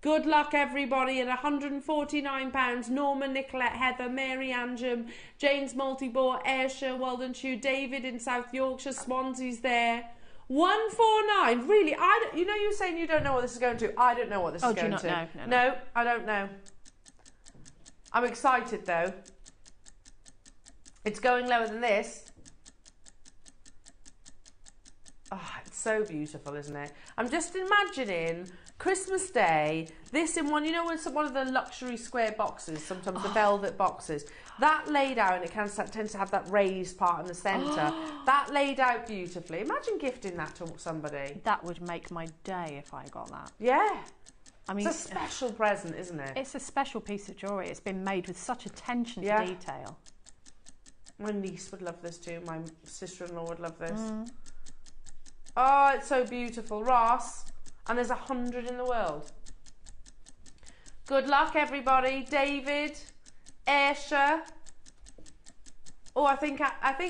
Speaker 1: Good luck, everybody, at £149. Norma, Nicolette, Heather, Mary Angem, Jane's Multibore, Ayrshire, Weldon Chew, David in South Yorkshire, Swansea's there. 149. Really, you know you're saying you don't know what this is going to. I don't know what this is going to.
Speaker 2: Do you not know?
Speaker 1: No, I don't know. I'm excited, though. It's going lower than this. Oh, it's so beautiful, isn't it? I'm just imagining Christmas Day, this in one, you know, when one of the luxury square boxes, sometimes the velvet boxes, that laid out, and it tends to have that raised part in the centre, that laid out beautifully. Imagine gifting that to somebody.
Speaker 2: That would make my day if I got that.
Speaker 1: Yeah.
Speaker 2: I mean,
Speaker 1: it's a special present, isn't it?
Speaker 2: It's a special piece of jewellery. It's been made with such attention to detail.
Speaker 1: My niece would love this too. My sister-in-law would love this. Oh, it's so beautiful. Ross. And there's 100 in the world. Good luck, everybody. David, Ayrshire. Oh, I think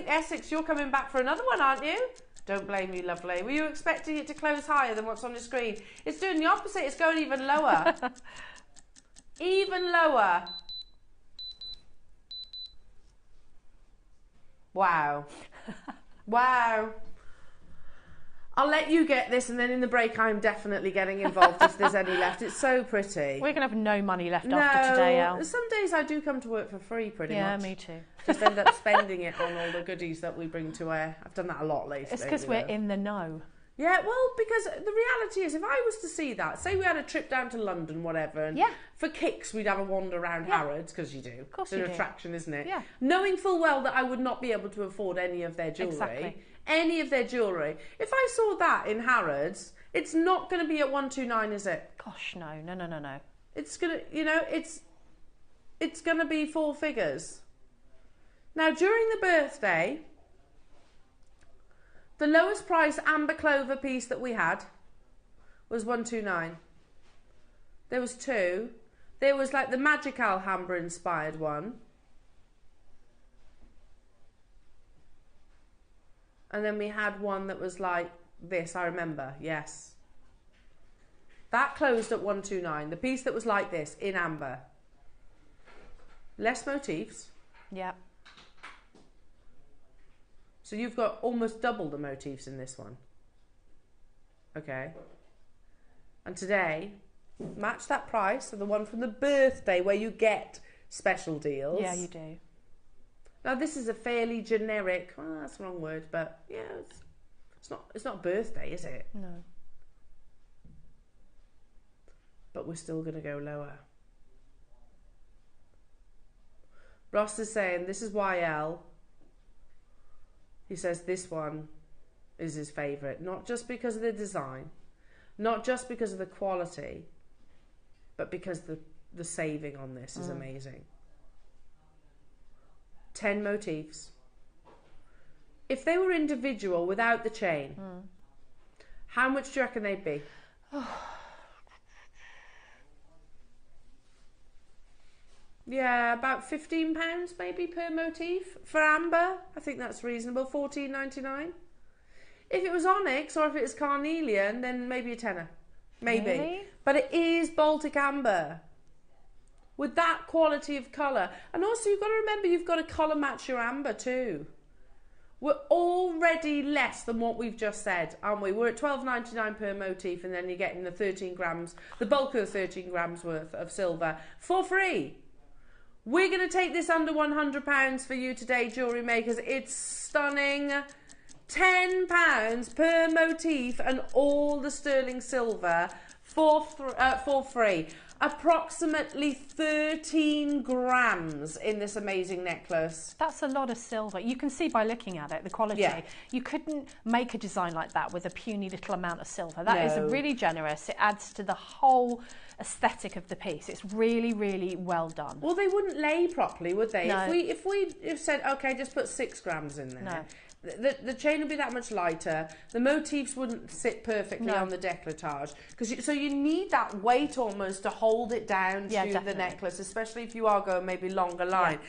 Speaker 1: Essex, you're coming back for another one, aren't you? Don't blame you, lovely. Were you expecting it to close higher than what's on your screen? It's doing the opposite. It's going even lower. Even lower. Wow. Wow. I'll let you get this, and then in the break I'm definitely getting involved if there's any left. It's so pretty.
Speaker 2: We're going to have no money left after today, Elle.
Speaker 1: Some days I do come to work for free, pretty much.
Speaker 2: Yeah, me too.
Speaker 1: Just end up spending it on all the goodies that we bring to wear. I've done that a lot lately.
Speaker 2: It's because we're in the know.
Speaker 1: Yeah, well, because the reality is, if I was to see that, say we had a trip down to London, whatever, and for kicks we'd have a wander around Harrods, because you do.
Speaker 2: Of course
Speaker 1: it's
Speaker 2: you
Speaker 1: an attraction, isn't it?
Speaker 2: Yeah.
Speaker 1: Knowing full well that I would not be able to afford any of their jewellery.
Speaker 2: Exactly.
Speaker 1: Any of their jewellery. If I saw that in Harrods, it's not going to be at 129, is it?
Speaker 2: Gosh, no.
Speaker 1: It's going to, it's going to be four figures. Now, during the birthday, the lowest price amber clover piece that we had was 129. There was two. There was like the Magic Alhambra inspired one. And then we had one that was like this, I remember, yes. That closed at 129. The piece that was like this, in amber. Less motifs.
Speaker 2: Yeah.
Speaker 1: So you've got almost double the motifs in this one. Okay. And today, match that price of the one from the birthday where you get special deals.
Speaker 2: Yeah, you do.
Speaker 1: Now this is a fairly generic, well, that's the wrong word, but yeah, it's not birthday, is it?
Speaker 2: No.
Speaker 1: But we're still going to go lower. Ross is saying this is YL. He says this one is his favourite, not just because of the design, not just because of the quality, but because the saving on this is amazing. 10 motifs. If they were individual without the chain, how much do you reckon they'd be? Yeah, about £15 maybe per motif for amber. I think that's reasonable. $14.99. If it was onyx or if it was carnelian, then maybe a tenner. Maybe.
Speaker 2: Really?
Speaker 1: But it is Baltic amber. With that quality of colour. And also you've got to remember you've got to colour match your amber too. We're already less than what we've just said, aren't we? We're at $12.99 per motif, and then you're getting the 13 grams, the bulk of the 13 grams worth of silver for free. We're going to take this under £100 for you today, jewellery makers. It's stunning. £10 per motif and all the sterling silver for free. Approximately 13 grams in this amazing necklace.
Speaker 2: That's a lot of silver. You can see by looking at it, the quality.
Speaker 1: Yeah.
Speaker 2: You couldn't make a design like that with a puny little amount of silver. That is really generous. It adds to the whole aesthetic of the piece. It's really, really well done.
Speaker 1: Well, they wouldn't lay properly, would they?
Speaker 2: No.
Speaker 1: If we said, okay, just put 6 grams in there.
Speaker 2: No.
Speaker 1: The chain would be that much lighter. The motifs wouldn't sit perfectly on the décolletage, so you need that weight almost to hold it down to the necklace, especially if you are going maybe longer line.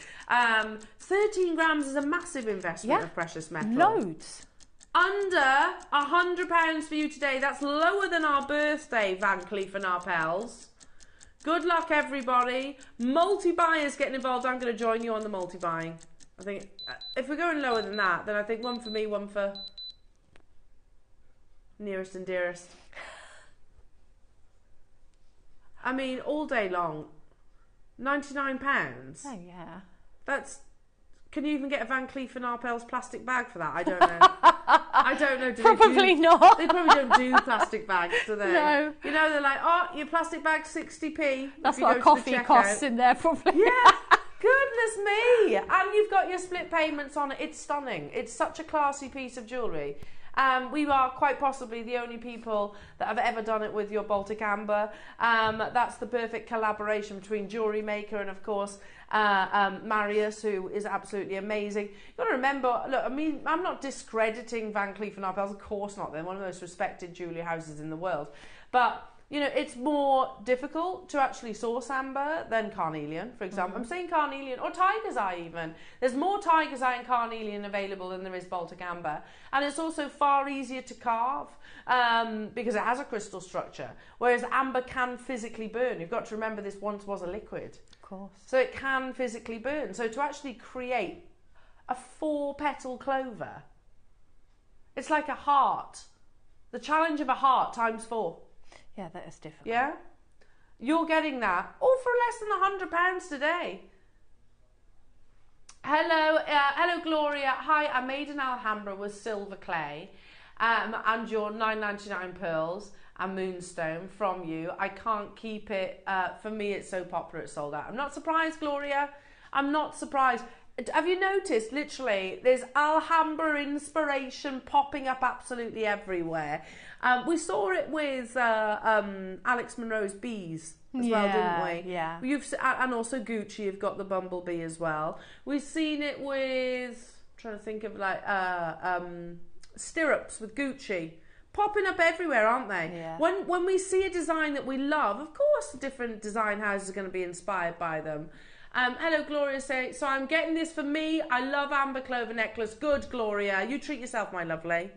Speaker 1: 13 grams is a massive investment of precious metal.
Speaker 2: Loads.
Speaker 1: Under £100 for you today. That's lower than our birthday Van Cleef and Arpels. Good luck, everybody. Multi-buyers getting involved. I'm going to join you on the multi-buying. I think if we're going lower than that, then I think one for me, one for nearest and dearest. I mean, all day long, £99.
Speaker 2: Oh, yeah.
Speaker 1: That's... Can you even get a Van Cleef and Arpels plastic bag for that? I don't know. I don't know.
Speaker 2: Probably not.
Speaker 1: They probably don't do plastic bags, do they?
Speaker 2: No.
Speaker 1: You know, they're like, oh, your plastic bag's 60p.
Speaker 2: That's what a coffee costs in there, probably.
Speaker 1: Yeah. Goodness me. And you've got your split payments on it. It's stunning. It's such a classy piece of jewellery. We are quite possibly the only people that have ever done it with your Baltic Amber. That's the perfect collaboration between JewelleryMaker and, of course, Marius, who is absolutely amazing. You've got to remember, look, I mean, I'm not discrediting Van Cleef and Arpels, of course not. They're one of the most respected jewellery houses in the world. But, you know, it's more difficult to actually source amber than carnelian, for example. I'm saying carnelian, or tiger's eye even. There's more tiger's eye and carnelian available than there is Baltic amber. And it's also far easier to carve because it has a crystal structure, whereas amber can physically burn. You've got to remember this once was a liquid.
Speaker 2: Of course.
Speaker 1: So it can physically burn. So to actually create a 4-petal clover, it's like a heart. The challenge of a heart times 4.
Speaker 2: Yeah, that is difficult.
Speaker 1: Yeah? You're getting that all for less than £100 today. Hello Gloria. Hi, I made an Alhambra with silver clay and your £9.99 pearls and moonstone from you. I can't keep it. For me, it's so popular it's sold out. I'm not surprised, Gloria. I'm not surprised. Have you noticed, literally, there's Alhambra inspiration popping up absolutely everywhere. We saw it with Alex Monroe's bees as well, didn't we?
Speaker 2: Yeah.
Speaker 1: And also Gucci, you've got the bumblebee as well. We've seen it with, I'm trying to think of like stirrups with Gucci. Popping up everywhere, aren't they?
Speaker 2: Yeah.
Speaker 1: When we see a design that we love, of course the different design houses are going to be inspired by them. Hello, Gloria. So I'm getting this for me. I love amber clover necklace. Good, Gloria. You treat yourself, my lovely.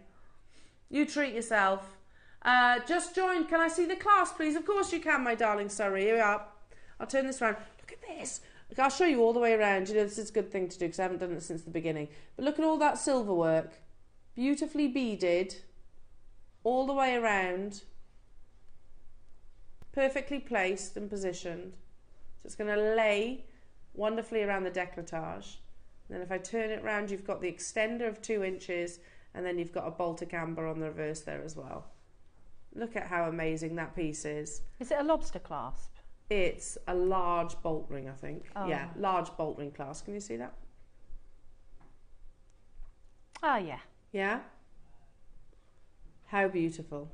Speaker 1: You treat yourself. Just joined. Can I see the class, please? Of course you can, my darling. Sorry. Here we are. I'll turn this around. Look at this. Look, I'll show you all the way around. You know, this is a good thing to do because I haven't done it since the beginning. But look at all that silver work. Beautifully beaded. All the way around. Perfectly placed and positioned. So it's going to lay wonderfully around the décolletage. And then if I turn it round, you've got the extender of 2 inches, and then you've got a Baltic amber on the reverse there as well. Look at how amazing that piece is.
Speaker 2: Is it a lobster clasp?
Speaker 1: It's a large bolt ring, I think.
Speaker 2: Oh.
Speaker 1: Yeah, large bolt ring clasp. Can you see that?
Speaker 2: Oh, yeah.
Speaker 1: Yeah? How beautiful.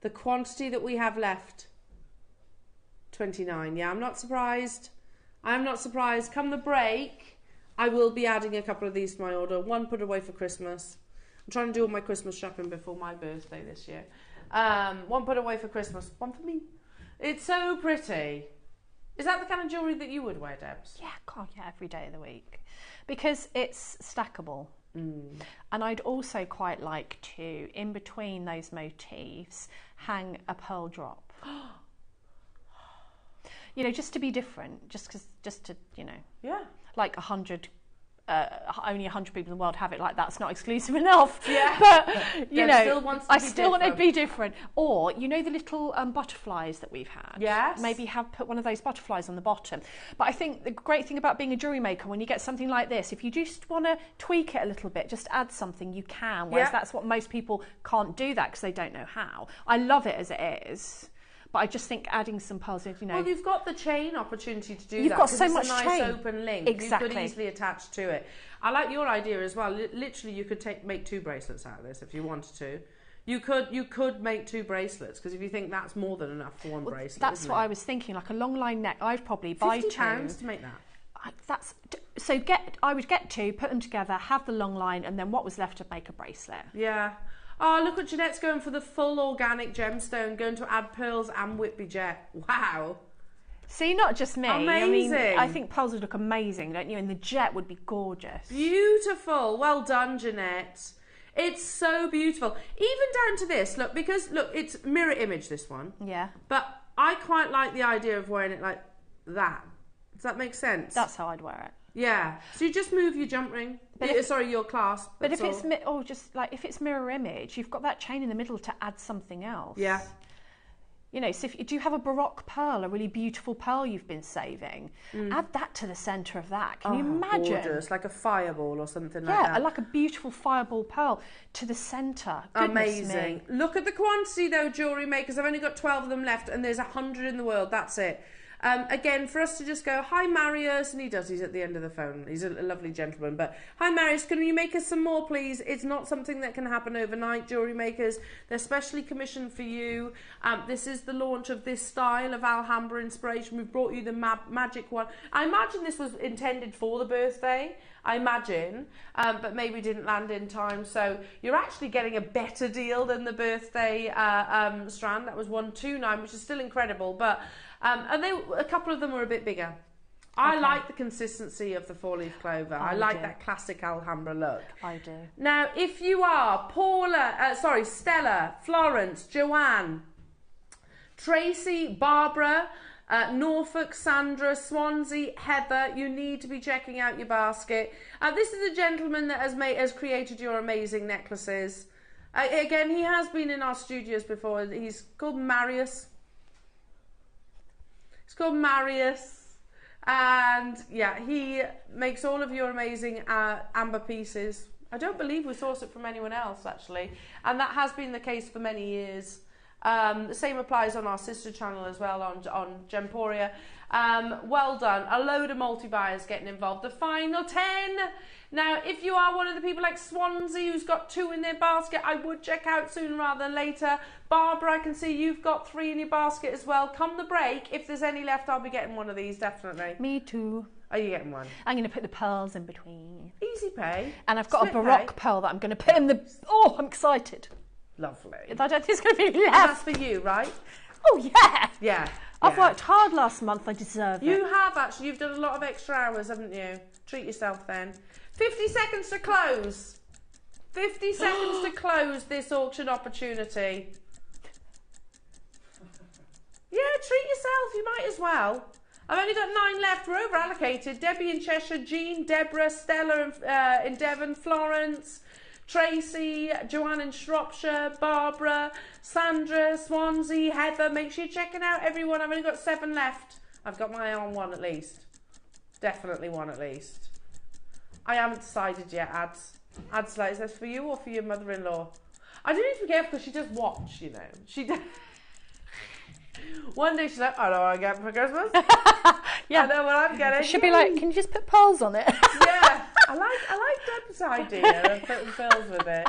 Speaker 1: The quantity that we have left, 29. Yeah, I'm not surprised. I'm not surprised. Come the break, I will be adding a couple of these to my order. One put away for Christmas. I'm trying to do all my Christmas shopping before my birthday this year. One put away for Christmas. One for me. It's so pretty. Is that the kind of jewellery that you would wear, Debs?
Speaker 2: Yeah, God, yeah, every day of the week. Because it's stackable. And I'd also quite like to, in between those motifs, hang a pearl drop. You know, just to be different, just to, you know,
Speaker 1: Yeah.
Speaker 2: like 100, only 100 people in the world have it like that. It's not exclusive enough.
Speaker 1: Yeah.
Speaker 2: But, you know, I still want to
Speaker 1: different.
Speaker 2: be different. Or, you know, the little butterflies that we've had?
Speaker 1: Yes.
Speaker 2: Maybe put one of those butterflies on the bottom. But I think the great thing about being a jewellery maker, when you get something like this, if you just want to tweak it a little bit, just add something, you can. Whereas that's what most people can't do that because they don't know how. I love it as it is. But I just think adding some pearls in, you know.
Speaker 1: Well, you've got the chain opportunity to do that.
Speaker 2: You've got
Speaker 1: 'cause
Speaker 2: so
Speaker 1: it's
Speaker 2: much
Speaker 1: a nice
Speaker 2: chain.
Speaker 1: open link.
Speaker 2: Exactly.
Speaker 1: You could easily attach to it. I like your idea as well. Literally, you could make 2 bracelets out of this if you wanted to. You could make 2 bracelets, because if you think that's more than enough for one bracelet,
Speaker 2: That's what I was thinking, like a long line neck. I'd probably buy 2.
Speaker 1: £50 to make that.
Speaker 2: I would get 2, put them together, have the long line, and then what was left to make a bracelet.
Speaker 1: Yeah. Oh, look at Jeanette's going for the full organic gemstone, going to add pearls and Whitby jet. Wow.
Speaker 2: See, not just me.
Speaker 1: Amazing.
Speaker 2: I mean, I think pearls would look amazing, don't you? And the jet would be gorgeous.
Speaker 1: Beautiful. Well done, Jeanette. It's so beautiful. Even down to this, look, because, look, it's mirror image, this one.
Speaker 2: Yeah.
Speaker 1: But I quite like the idea of wearing it like that. Does that make sense?
Speaker 2: That's how I'd wear it.
Speaker 1: Yeah. So you just move your jump ring. Sorry, your clasp.
Speaker 2: But if it's if it's mirror image, you've got that chain in the middle to add something else.
Speaker 1: Yeah.
Speaker 2: You know, so do you have a Baroque pearl, a really beautiful pearl you've been saving? Add that to the centre of that. Can you imagine?
Speaker 1: Gorgeous, like a fireball or something like that.
Speaker 2: Yeah, like a beautiful fireball pearl to the centre. Goodness
Speaker 1: Amazing.
Speaker 2: me.
Speaker 1: Look at the quantity though, jewellery makers. I've only got 12 of them left, and there's 100 in the world. That's it. Again, for us to just go, hi Marius, and he's at the end of the phone. He's a lovely gentleman, but hi Marius, can you make us some more, please? It's not something that can happen overnight, jewellery makers. They're specially commissioned for you. This is the launch of this style of Alhambra inspiration. We've brought you the magic one. I imagine this was intended for the birthday. I imagine, but maybe didn't land in time. So you're actually getting a better deal than the birthday strand. That was 129, which is still incredible, but a couple of them were a bit bigger. I like the consistency of the 4-leaf clover. I like that classic Alhambra look.
Speaker 2: I do.
Speaker 1: Now, if you are Stella, Florence, Joanne, Tracy, Barbara, Norfolk, Sandra, Swansea, Heather, you need to be checking out your basket. This is a gentleman that has created your amazing necklaces. Again, he has been in our studios before. He's called Marius. It's called Marius, and yeah, he makes all of your amazing amber pieces. I don't believe we source it from anyone else, actually, and that has been the case for many years. The same applies on our sister channel as well, on Gemporia. Well done. A load of multi-buyers getting involved. The final 10. Now, if you are one of the people like Swansea who's got 2 in their basket, I would check out sooner rather than later. Barbara, I can see you've got 3 in your basket as well. Come the break, if there's any left, I'll be getting one of these, definitely.
Speaker 2: Me too.
Speaker 1: Are you getting one?
Speaker 2: I'm going to put the pearls in between.
Speaker 1: Easy pay.
Speaker 2: And I've got a Baroque pearl that I'm going to put in the... Oh, I'm excited.
Speaker 1: Lovely.
Speaker 2: I don't think it's going to be left.
Speaker 1: That's for you, right?
Speaker 2: Oh, yeah.
Speaker 1: Yeah.
Speaker 2: I've worked hard last month. I deserve it.
Speaker 1: You have, actually. You've done a lot of extra hours, haven't you? Treat yourself then. 50 seconds to close. 50 seconds to close this auction opportunity. Yeah, treat yourself. You might as well. I've only got 9 left. We're over allocated. Debbie in Cheshire, Jean, Deborah, Stella in Devon, Florence, Tracy, Joanne in Shropshire, Barbara, Sandra, Swansea, Heather. Make sure you're checking out everyone. I've only got 7 left. I've got my eye on 1 at least. Definitely 1 at least. I haven't decided yet, Ads like, is this for you or for your mother-in-law? I do need to be careful because she does watch, you know. She does. One day she's like, I know what I get for Christmas.
Speaker 2: Yeah.
Speaker 1: I know what I'm getting.
Speaker 2: She'll be like, can you just put pearls on it?
Speaker 1: Yeah. I like Deb's idea of putting pearls with it.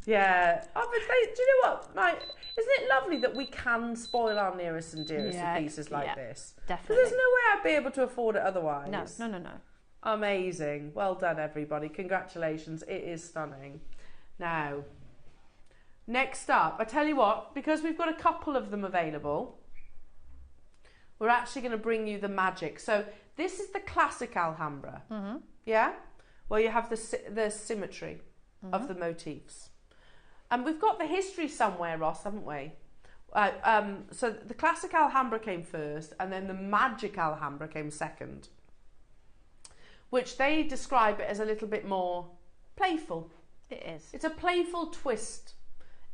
Speaker 1: Yeah. Oh, but do you know what? Isn't it lovely that we can spoil our nearest and dearest with pieces like this?
Speaker 2: Definitely.
Speaker 1: Because there's no way I'd be able to afford it otherwise.
Speaker 2: No.
Speaker 1: Amazing. Well done, everybody. Congratulations. It is stunning. Now, next up, I tell you what, because we've got a couple of them available, we're actually going to bring you the magic. So this is the classic Alhambra. Mm-hmm. Yeah? Where you have the symmetry of the motifs. And we've got the history somewhere, Ross, haven't we? So the classic Alhambra came first, and then the magic Alhambra came second, which they describe it as a little bit more playful.
Speaker 2: It is.
Speaker 1: It's a playful twist.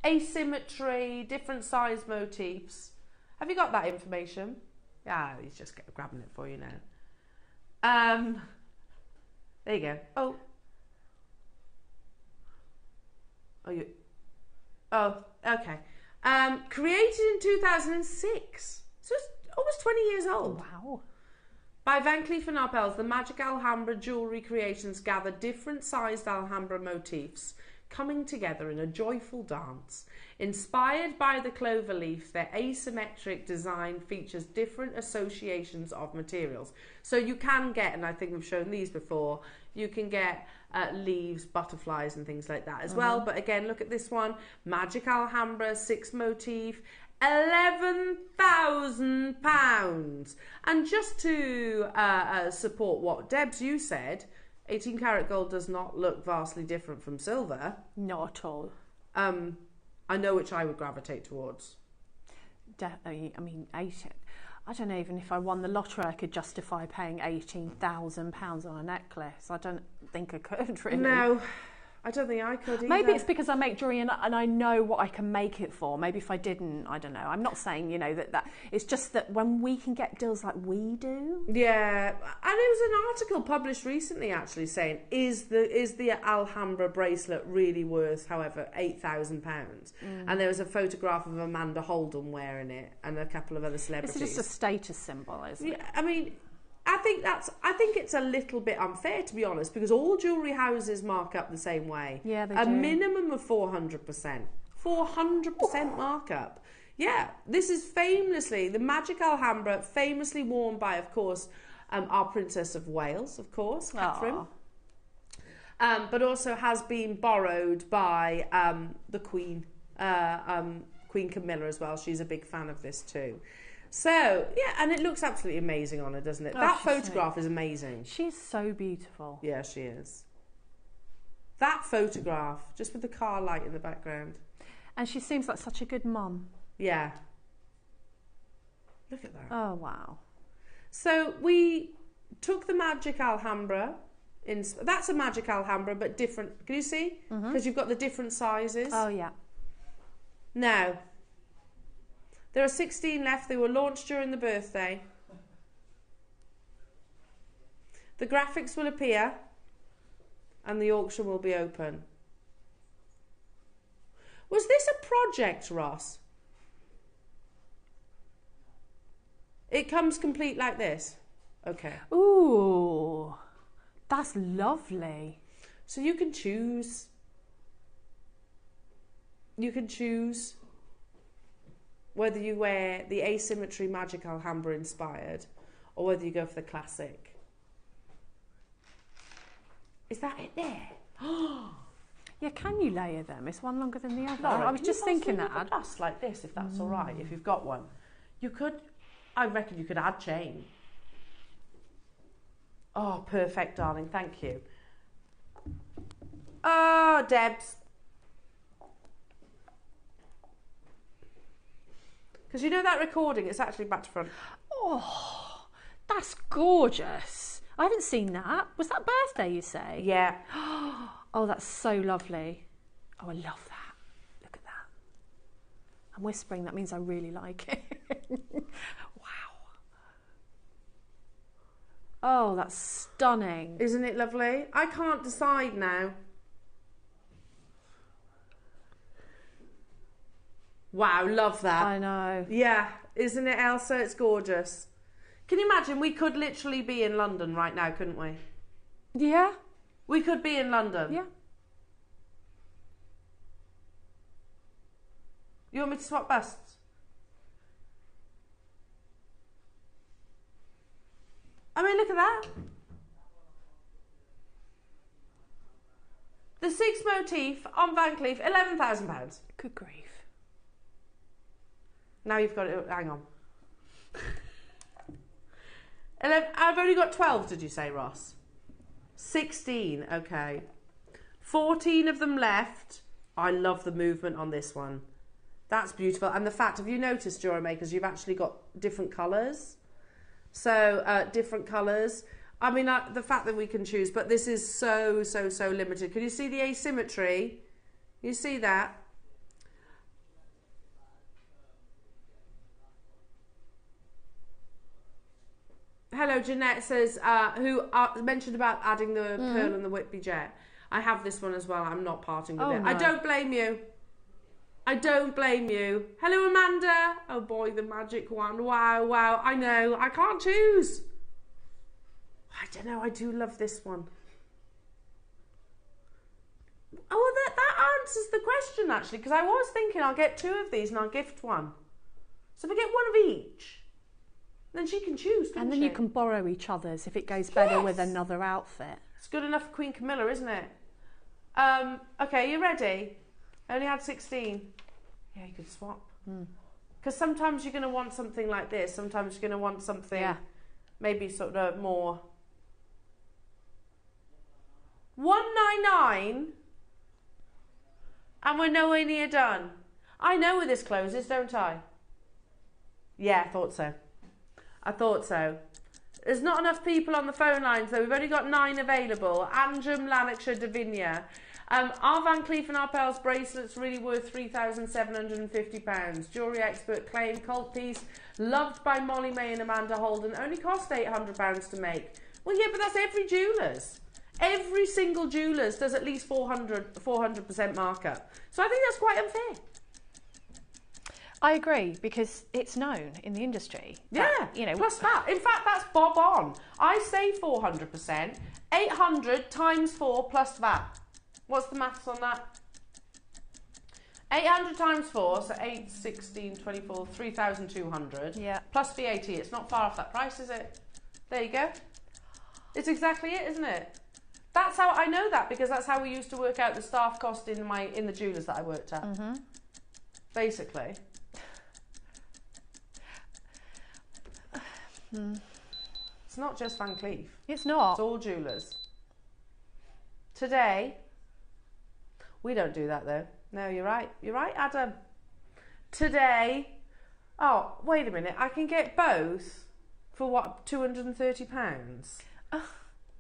Speaker 1: Asymmetry, different size motifs. Have you got that information? Yeah, he's just grabbing it for you now. There you go. Oh, okay. Created in 2006. So it's almost 20 years old.
Speaker 2: Wow.
Speaker 1: By Van Cleef & Arpels, the Magic Alhambra jewellery creations gather different sized Alhambra motifs coming together in a joyful dance. Inspired by the clover leaf, their asymmetric design features different associations of materials. So you can get, and I think we've shown these before, you can get leaves, butterflies and things like that as well. But again, look at this one, Magic Alhambra 6 motif, £11,000. And just to support what Debs, you said, 18 karat gold does not look vastly different from silver.
Speaker 2: Not at all.
Speaker 1: I know which I would gravitate towards.
Speaker 2: Definitely. I mean, I don't know, even if I won the lottery, I could justify paying £18,000 on a necklace. I don't think I could, really.
Speaker 1: No, I don't think I could either.
Speaker 2: Maybe it's because I make jewellery and I know what I can make it for. Maybe if I didn't, I don't know. I'm not saying, you know, that it's just that when we can get deals like we do.
Speaker 1: Yeah, and there was an article published recently actually saying, is the Alhambra bracelet really worth, however, £8,000? And there was a photograph of Amanda Holden wearing it and a couple of other celebrities.
Speaker 2: It's just a status symbol, isn't it?
Speaker 1: Yeah, I mean, I think it's a little bit unfair, to be honest, because all jewellery houses mark up the same way.
Speaker 2: Yeah, they
Speaker 1: do. A minimum of 400%. 400% markup. Yeah, this is famously, the Magic Alhambra, famously worn by, of course, our Princess of Wales, of course, Catherine. But also has been borrowed by the Queen, Queen Camilla as well. She's a big fan of this too. So, yeah, and it looks absolutely amazing on her, doesn't it? That photograph is amazing.
Speaker 2: She's so beautiful.
Speaker 1: Yeah, she is. That photograph, just with the car light in the background.
Speaker 2: And she seems like such a good mum.
Speaker 1: Yeah. Look at that.
Speaker 2: Oh, wow.
Speaker 1: So we took the Magic Alhambra. That's a Magic Alhambra, but different. Can you see? Because you've got the different sizes.
Speaker 2: Oh, yeah.
Speaker 1: Now, there are 16 left. They were launched during the birthday. The graphics will appear and the auction will be open. Was this a project, Ross? It comes complete like this. Okay.
Speaker 2: Ooh, that's lovely.
Speaker 1: So you can choose. You can choose whether you wear the asymmetry Magic Alhambra inspired or whether you go for the classic. Is that it there?
Speaker 2: Yeah, can you layer them? Is one longer than the other?
Speaker 1: No,
Speaker 2: I was just thinking that.
Speaker 1: A bust like this, if that's all right, if you've got one. You could, I reckon you could add chain. Oh, perfect, darling, thank you. Oh, Debs. Because you know that recording, it's actually back to front.
Speaker 2: Oh, that's gorgeous. I haven't seen that. Was that birthday, you say?
Speaker 1: Yeah.
Speaker 2: Oh, that's so lovely. Oh, I love that. Look at that. I'm whispering, that means I really like it. Wow. Oh, that's stunning.
Speaker 1: Isn't it lovely? I can't decide now. Wow, love that.
Speaker 2: I know.
Speaker 1: Yeah, isn't it, Elsa? It's gorgeous. Can you imagine? We could literally be in London right now, couldn't we?
Speaker 2: Yeah.
Speaker 1: We could be in London.
Speaker 2: Yeah.
Speaker 1: You want me to swap busts? I mean, look at that. The 6 motif on Van Cleef, £11,000.
Speaker 2: Good grief.
Speaker 1: Now you've got it. Hang on. 11, I've only got 12, did you say, Ross? 16, okay. 14 of them left. I love the movement on this one. That's beautiful. And the fact, have you noticed, JewelleryMakers, you've actually got different colours? So, different colours. I mean, the fact that we can choose, but this is so, so, so limited. Can you see the asymmetry? You see that? Hello, Jeanette says, who mentioned about adding the pearl and the Whitby jet. I have this one as well. I'm not parting with it.
Speaker 2: No.
Speaker 1: I don't blame you. I don't blame you. Hello, Amanda. Oh boy, the magic one. Wow, wow. I know. I can't choose. I don't know. I do love this one. Oh, that answers the question, actually, because I was thinking I'll get 2 of these and I'll gift one. So if I get 1 of each, then she can choose,
Speaker 2: and then
Speaker 1: she?
Speaker 2: you can borrow each other's if it goes better with another outfit.
Speaker 1: It's good enough for Queen Camilla, isn't it? Okay, you ready? I only had 16. Yeah, you could swap. Because sometimes you're going to want something like this. Sometimes you're going to want something maybe sort of more. 199, and we're nowhere near done. I know where this closes, don't I? Yeah, I thought so. I thought so. There's not enough people on the phone lines, though. We've only got 9 available. Antrim, Lanarkshire, Davinia. Our Van Cleef & Arpels bracelets really worth £3,750. Jewellery expert claim, cult piece, loved by Molly May and Amanda Holden, only cost £800 to make. Well, yeah, but that's every jeweller's. Every single jeweller's does at least 400% markup. So I think that's quite unfair.
Speaker 2: I agree, because it's known in the industry.
Speaker 1: That, plus that. In fact, that's bob on. I say 400%. 800 times 4 plus VAT. What's the maths on that? 800 times 4, so 8, 16, 24, 3,200.
Speaker 2: Yeah.
Speaker 1: Plus VAT. It's not far off that price, is it? There you go. It's exactly it, isn't it? That's how I know that, because that's how we used to work out the staff cost in the jewellers that I worked at. Basically. It's not just Van Cleef.
Speaker 2: It's not.
Speaker 1: It's all jewellers. Today, we don't do that though. No, you're right. You're right, Adam. Today, oh, wait a minute. I can get both for what, £230?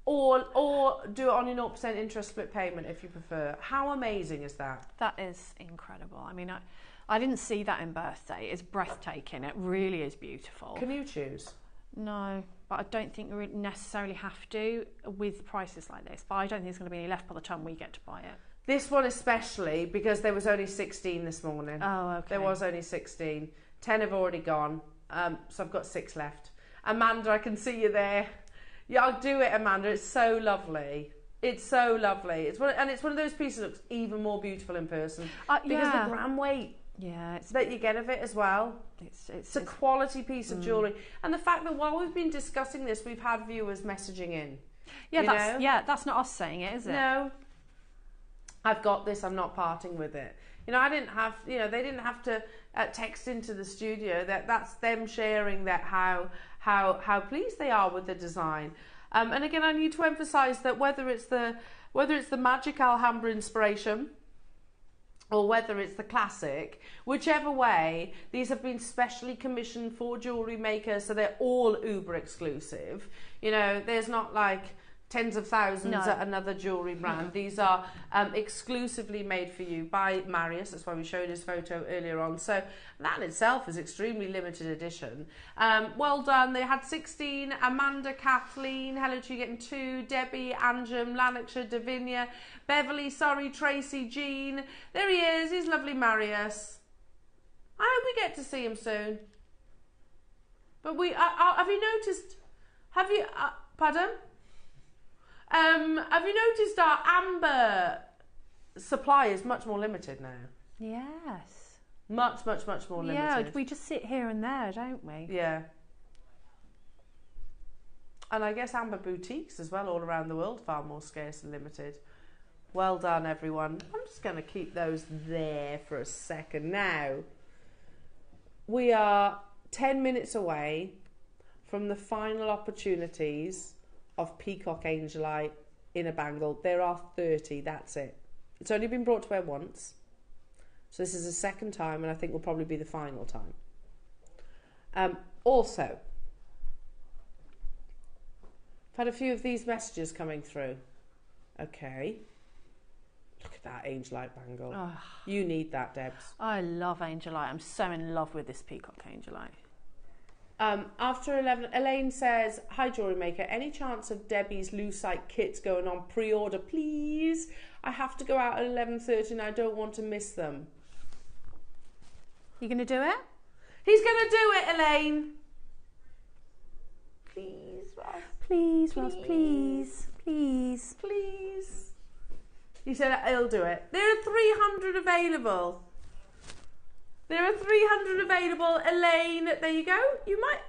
Speaker 1: Or do it on your 0% interest split payment if you prefer. How amazing is that?
Speaker 2: That is incredible. I mean, I didn't see that in Birthday. It's breathtaking. It really is beautiful.
Speaker 1: Can you choose?
Speaker 2: No, but I don't think we necessarily have to with prices like this. But I don't think there's going to be any left by the time we get to buy it.
Speaker 1: This one especially, because there was only 16 this morning.
Speaker 2: Oh, okay.
Speaker 1: There was only 16. 10 have already gone. So I've got 6 left. Amanda, I can see you there. Yeah, I'll do it, Amanda. It's so lovely. It's so lovely. It's one of those pieces that looks even more beautiful in person. Because the gram weight that you get of it as well. It's a quality piece of jewellery. And the fact that while we've been discussing this, we've had viewers messaging in.
Speaker 2: That's not us saying it, is it?
Speaker 1: No. I've got this, I'm not parting with it. I didn't have, they didn't have to text into the studio. That's them sharing that how pleased they are with the design. And again, I need to emphasise that whether it's the magic Alhambra inspiration or whether it's the classic, whichever way, these have been specially commissioned for JewelleryMaker, so they're all uber exclusive. There's not like tens of thousands at another jewellery brand. These are exclusively made for you by Marius. That's why we showed his photo earlier on. So that in itself is extremely limited edition. Well done. They had 16. Amanda, Kathleen, hello to you, getting 2. Debbie, Anjum, Lanarkshire, Davinia, Beverly, sorry, Tracy, Jean. There he is. He's lovely Marius. I hope we get to see him soon. But have you noticed, pardon? Have you noticed our amber supply is much more limited now?
Speaker 2: Yes.
Speaker 1: Much, much, much more limited.
Speaker 2: Yeah, we just sit here and there, don't we?
Speaker 1: Yeah. And I guess amber boutiques as well all around the world, far more scarce and limited. Well done, everyone. I'm just going to keep those there for a second now. We are 10 minutes away from the final opportunities of Peacock Angelite in a bangle. There are 30, that's it. It's only been brought to wear once. So this is the second time, and I think will probably be the final time. Also, I've had a few of these messages coming through. Okay. Look at that Angelite bangle. Oh. You need that, Debs.
Speaker 2: I love Angelite. I'm so in love with this Peacock Angelite.
Speaker 1: After 11, Elaine says, hi JewelleryMaker, any chance of Debbie's Lucite kits going on pre-order, please? I have to go out at 11:30 and I don't want to miss them.
Speaker 2: You going to do it?
Speaker 1: He's going to do it, Elaine. Please, Ross.
Speaker 2: Please, Ross, please. Please.
Speaker 1: Please. He said he'll do it. There are 300 available. There are 300 available. Elaine, there you go. You might...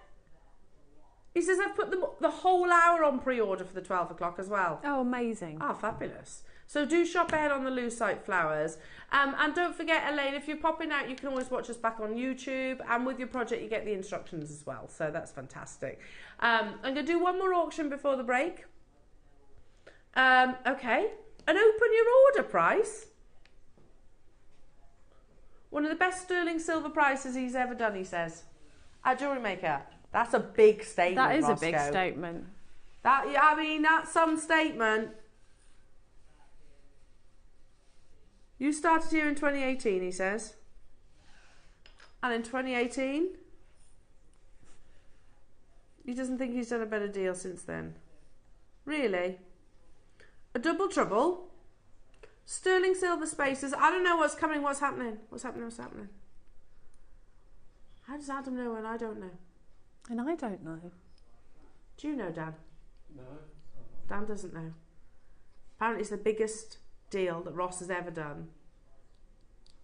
Speaker 1: He says I've put the whole hour on pre-order for the 12 o'clock as well.
Speaker 2: Oh, amazing.
Speaker 1: Oh, fabulous. So do shop ahead on the Lucite flowers. And don't forget, Elaine, if you're popping out, you can always watch us back on YouTube. And with your project, you get the instructions as well. So that's fantastic. I'm going to do one more auction before the break. Okay. And open your order price. One of the best sterling silver prices he's ever done, he says. At JewelleryMaker. That's a big statement,
Speaker 2: That is
Speaker 1: Roscoe.
Speaker 2: a big statement.
Speaker 1: I mean, that's some statement. You started here in 2018, he says. And in 2018, he doesn't think he's done a better deal since then. Really? A double trouble? Sterling silver spaces. I don't know what's coming, what's happening. What's happening? How does Adam know and I don't know?
Speaker 2: And I don't know.
Speaker 1: Do you know, Dan?
Speaker 3: No.
Speaker 1: Dan doesn't know. Apparently it's the biggest deal that Ross has ever done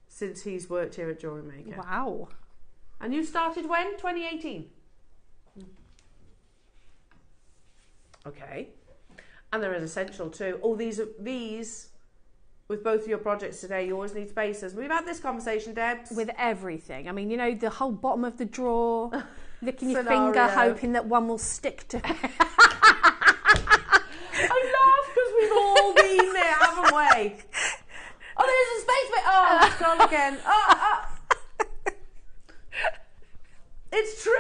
Speaker 1: since he's worked here at JewelleryMaker.
Speaker 2: Wow.
Speaker 1: And you started when? 2018? Okay. And they're essential too. Oh, these, with both of your projects today, you always need spaces. We've had this conversation, Debs.
Speaker 2: With everything. I mean, you know, the whole bottom of the drawer, licking your
Speaker 1: Scenario.
Speaker 2: finger, hoping that one will stick to it.
Speaker 1: I laugh because we've all been there, haven't we? Oh, there's a space bit. Oh, it's gone again. It's true.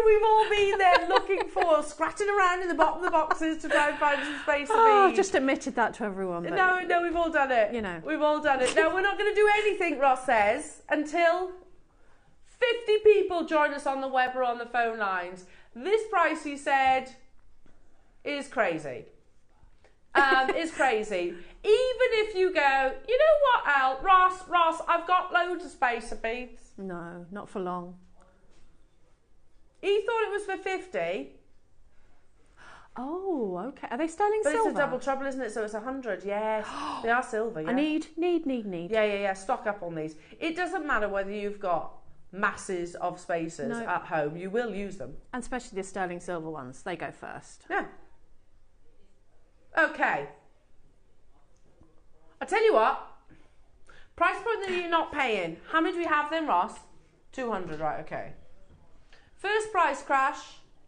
Speaker 1: We've all been there looking for, scratching around in the bottom of the boxes to try and find some space to
Speaker 2: Oh,
Speaker 1: be.
Speaker 2: just admitted that to everyone. But
Speaker 1: No, we've all done it.
Speaker 2: You know.
Speaker 1: We've all done it. No, we're not going to do anything, Ross says, until 50 people join us on the web or on the phone lines. This price, he said, is crazy. Is crazy. Even if you go, you know what, Al, Ross, I've got loads of spacer beads.
Speaker 2: No, not for long.
Speaker 1: He thought it was for 50.
Speaker 2: Oh, okay. Are they sterling
Speaker 1: But
Speaker 2: silver?
Speaker 1: it's a double trouble, isn't it? So it's 100, yes. They are silver, yeah.
Speaker 2: I need.
Speaker 1: Yeah. Stock up on these. It doesn't matter whether you've got masses of spacers at home. You will use them.
Speaker 2: And especially the sterling silver ones. They go first.
Speaker 1: Yeah. Okay. I'll tell you what. Price point that you're not paying. How many do we have then, Ross? 200, right, okay. First price crash,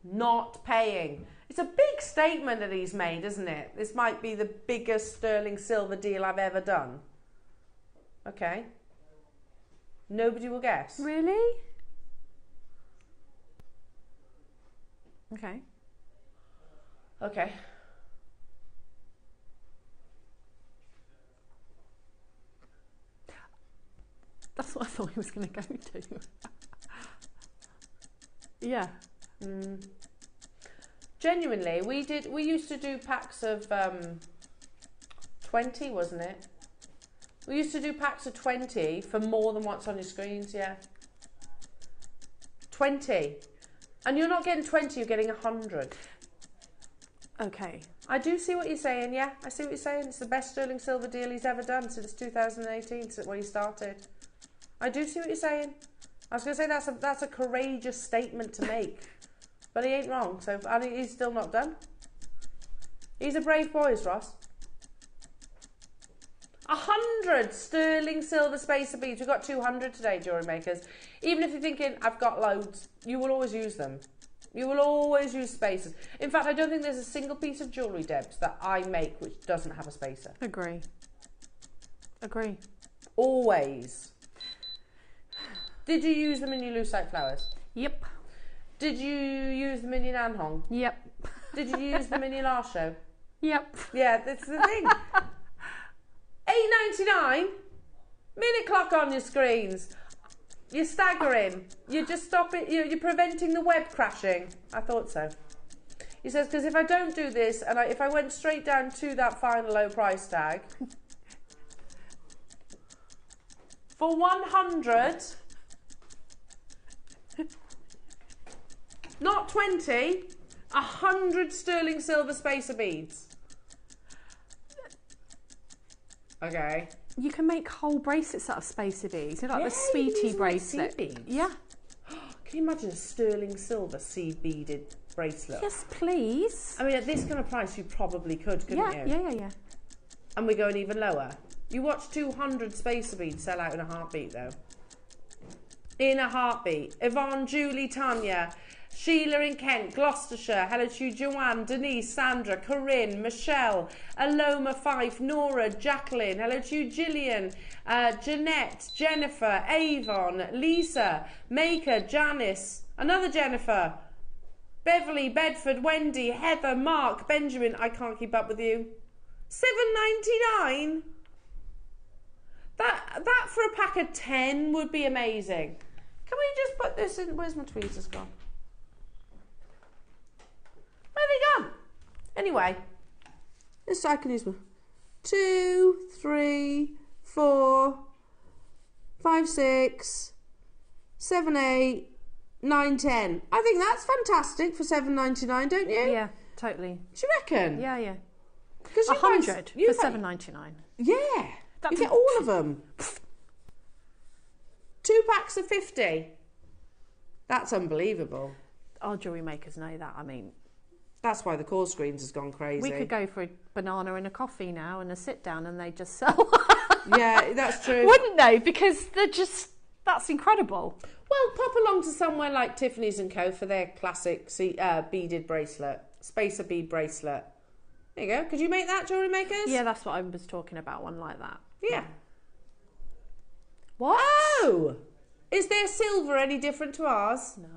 Speaker 1: not paying. It's a big statement that he's made, isn't it? This might be the biggest sterling silver deal I've ever done. Okay. Nobody will guess.
Speaker 2: Really? Okay.
Speaker 1: Okay.
Speaker 2: That's what I thought he was going to go to. Yeah.
Speaker 1: Genuinely, we used to do packs of 20, wasn't it? We used to do packs of 20 for more than what's on your screens, yeah. 20. And you're not getting 20, you're getting 100.
Speaker 2: Okay.
Speaker 1: I do see what you're saying, yeah. I see what you're saying. It's the best sterling silver deal he's ever done since 2018, since when he started. I do see what you're saying. I was going to say that's a courageous statement to make. But he ain't wrong, so he's still not done. He's a brave boy, is Ross. 100 sterling silver spacer beads. We've got 200 today, JewelleryMakers. Even if you're thinking, I've got loads, you will always use them. You will always use spacers. In fact, I don't think there's a single piece of jewellery, Debs, that I make which doesn't have a spacer.
Speaker 2: Agree.
Speaker 1: Always. Did you use them in your Lucite flowers?
Speaker 2: Yep.
Speaker 1: Did you use them in your Nanhong?
Speaker 2: Yep.
Speaker 1: Did you use them in your last show?
Speaker 2: Yep.
Speaker 1: Yeah, that's the thing. $8.99, minute clock on your screens. You're staggering. You're just stopping. You're preventing the web crashing. I thought so. He says, because if I don't do this, and if I went straight down to that final low price tag, for 100, not 20, 100 sterling silver spacer beads. Okay.
Speaker 2: You can make whole bracelets out of spacer beads. You know, like
Speaker 1: Yeah,
Speaker 2: the
Speaker 1: you can
Speaker 2: Sweetie
Speaker 1: use them like
Speaker 2: bracelet.
Speaker 1: seed beads.
Speaker 2: Yeah.
Speaker 1: Can you imagine a sterling silver seed beaded bracelet?
Speaker 2: Yes, please.
Speaker 1: I mean, at this kind of price, you probably could, couldn't you?
Speaker 2: Yeah.
Speaker 1: And we're going even lower. You watch 200 spacer beads sell out in a heartbeat, though. In a heartbeat. Yvonne, Julie, Tanya, Sheila in Kent, Gloucestershire, hello to you, Joanne, Denise, Sandra, Corinne, Michelle, Aloma, Fife, Nora, Jacqueline, hello to you, Gillian, Jeanette, Jennifer, Avon, Lisa, Maker, Janice, another Jennifer, Beverly, Bedford, Wendy, Heather, Mark, Benjamin, I can't keep up with you. $7.99. That for a pack of 10 would be amazing. Can we just put this in? Where's my tweezers gone? Where are they gone? Anyway, this I can use my 2, 3, 4, 5, 6, 7, 8, 9, 10. I think that's fantastic for $7.99, don't you?
Speaker 2: Yeah, totally.
Speaker 1: Do you reckon?
Speaker 2: Yeah.
Speaker 1: Because
Speaker 2: 100 for $7.99.
Speaker 1: Yeah.
Speaker 2: That's
Speaker 1: you get all of them. 2 packs of 50. That's unbelievable.
Speaker 2: Our jewellery makers know that. I mean,
Speaker 1: that's why the call screens has gone crazy.
Speaker 2: we could go for a banana and a coffee now and a sit down and they just sell.
Speaker 1: Yeah, that's true.
Speaker 2: Wouldn't they? Because they're just, that's incredible.
Speaker 1: Well, pop along to somewhere like Tiffany's & Co. for their classic beaded bracelet, spacer bead bracelet. There you go. Could you make that, jewellery makers?
Speaker 2: Yeah, that's what I was talking about, one like that.
Speaker 1: Yeah.
Speaker 2: What?
Speaker 1: Oh! Is their silver any different to ours? No.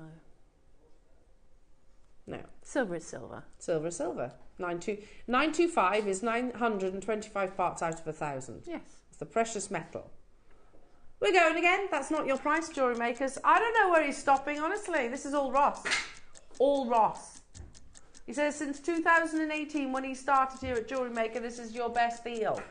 Speaker 2: Silver is silver.
Speaker 1: Silver is silver. 925 is 925 parts out of 1,000.
Speaker 2: Yes.
Speaker 1: It's the precious metal. We're going again. That's not your price, jewellery makers. I don't know where he's stopping, honestly. This is all Ross. All Ross. He says since 2018, when he started here at Jewellery Maker, this is your best deal.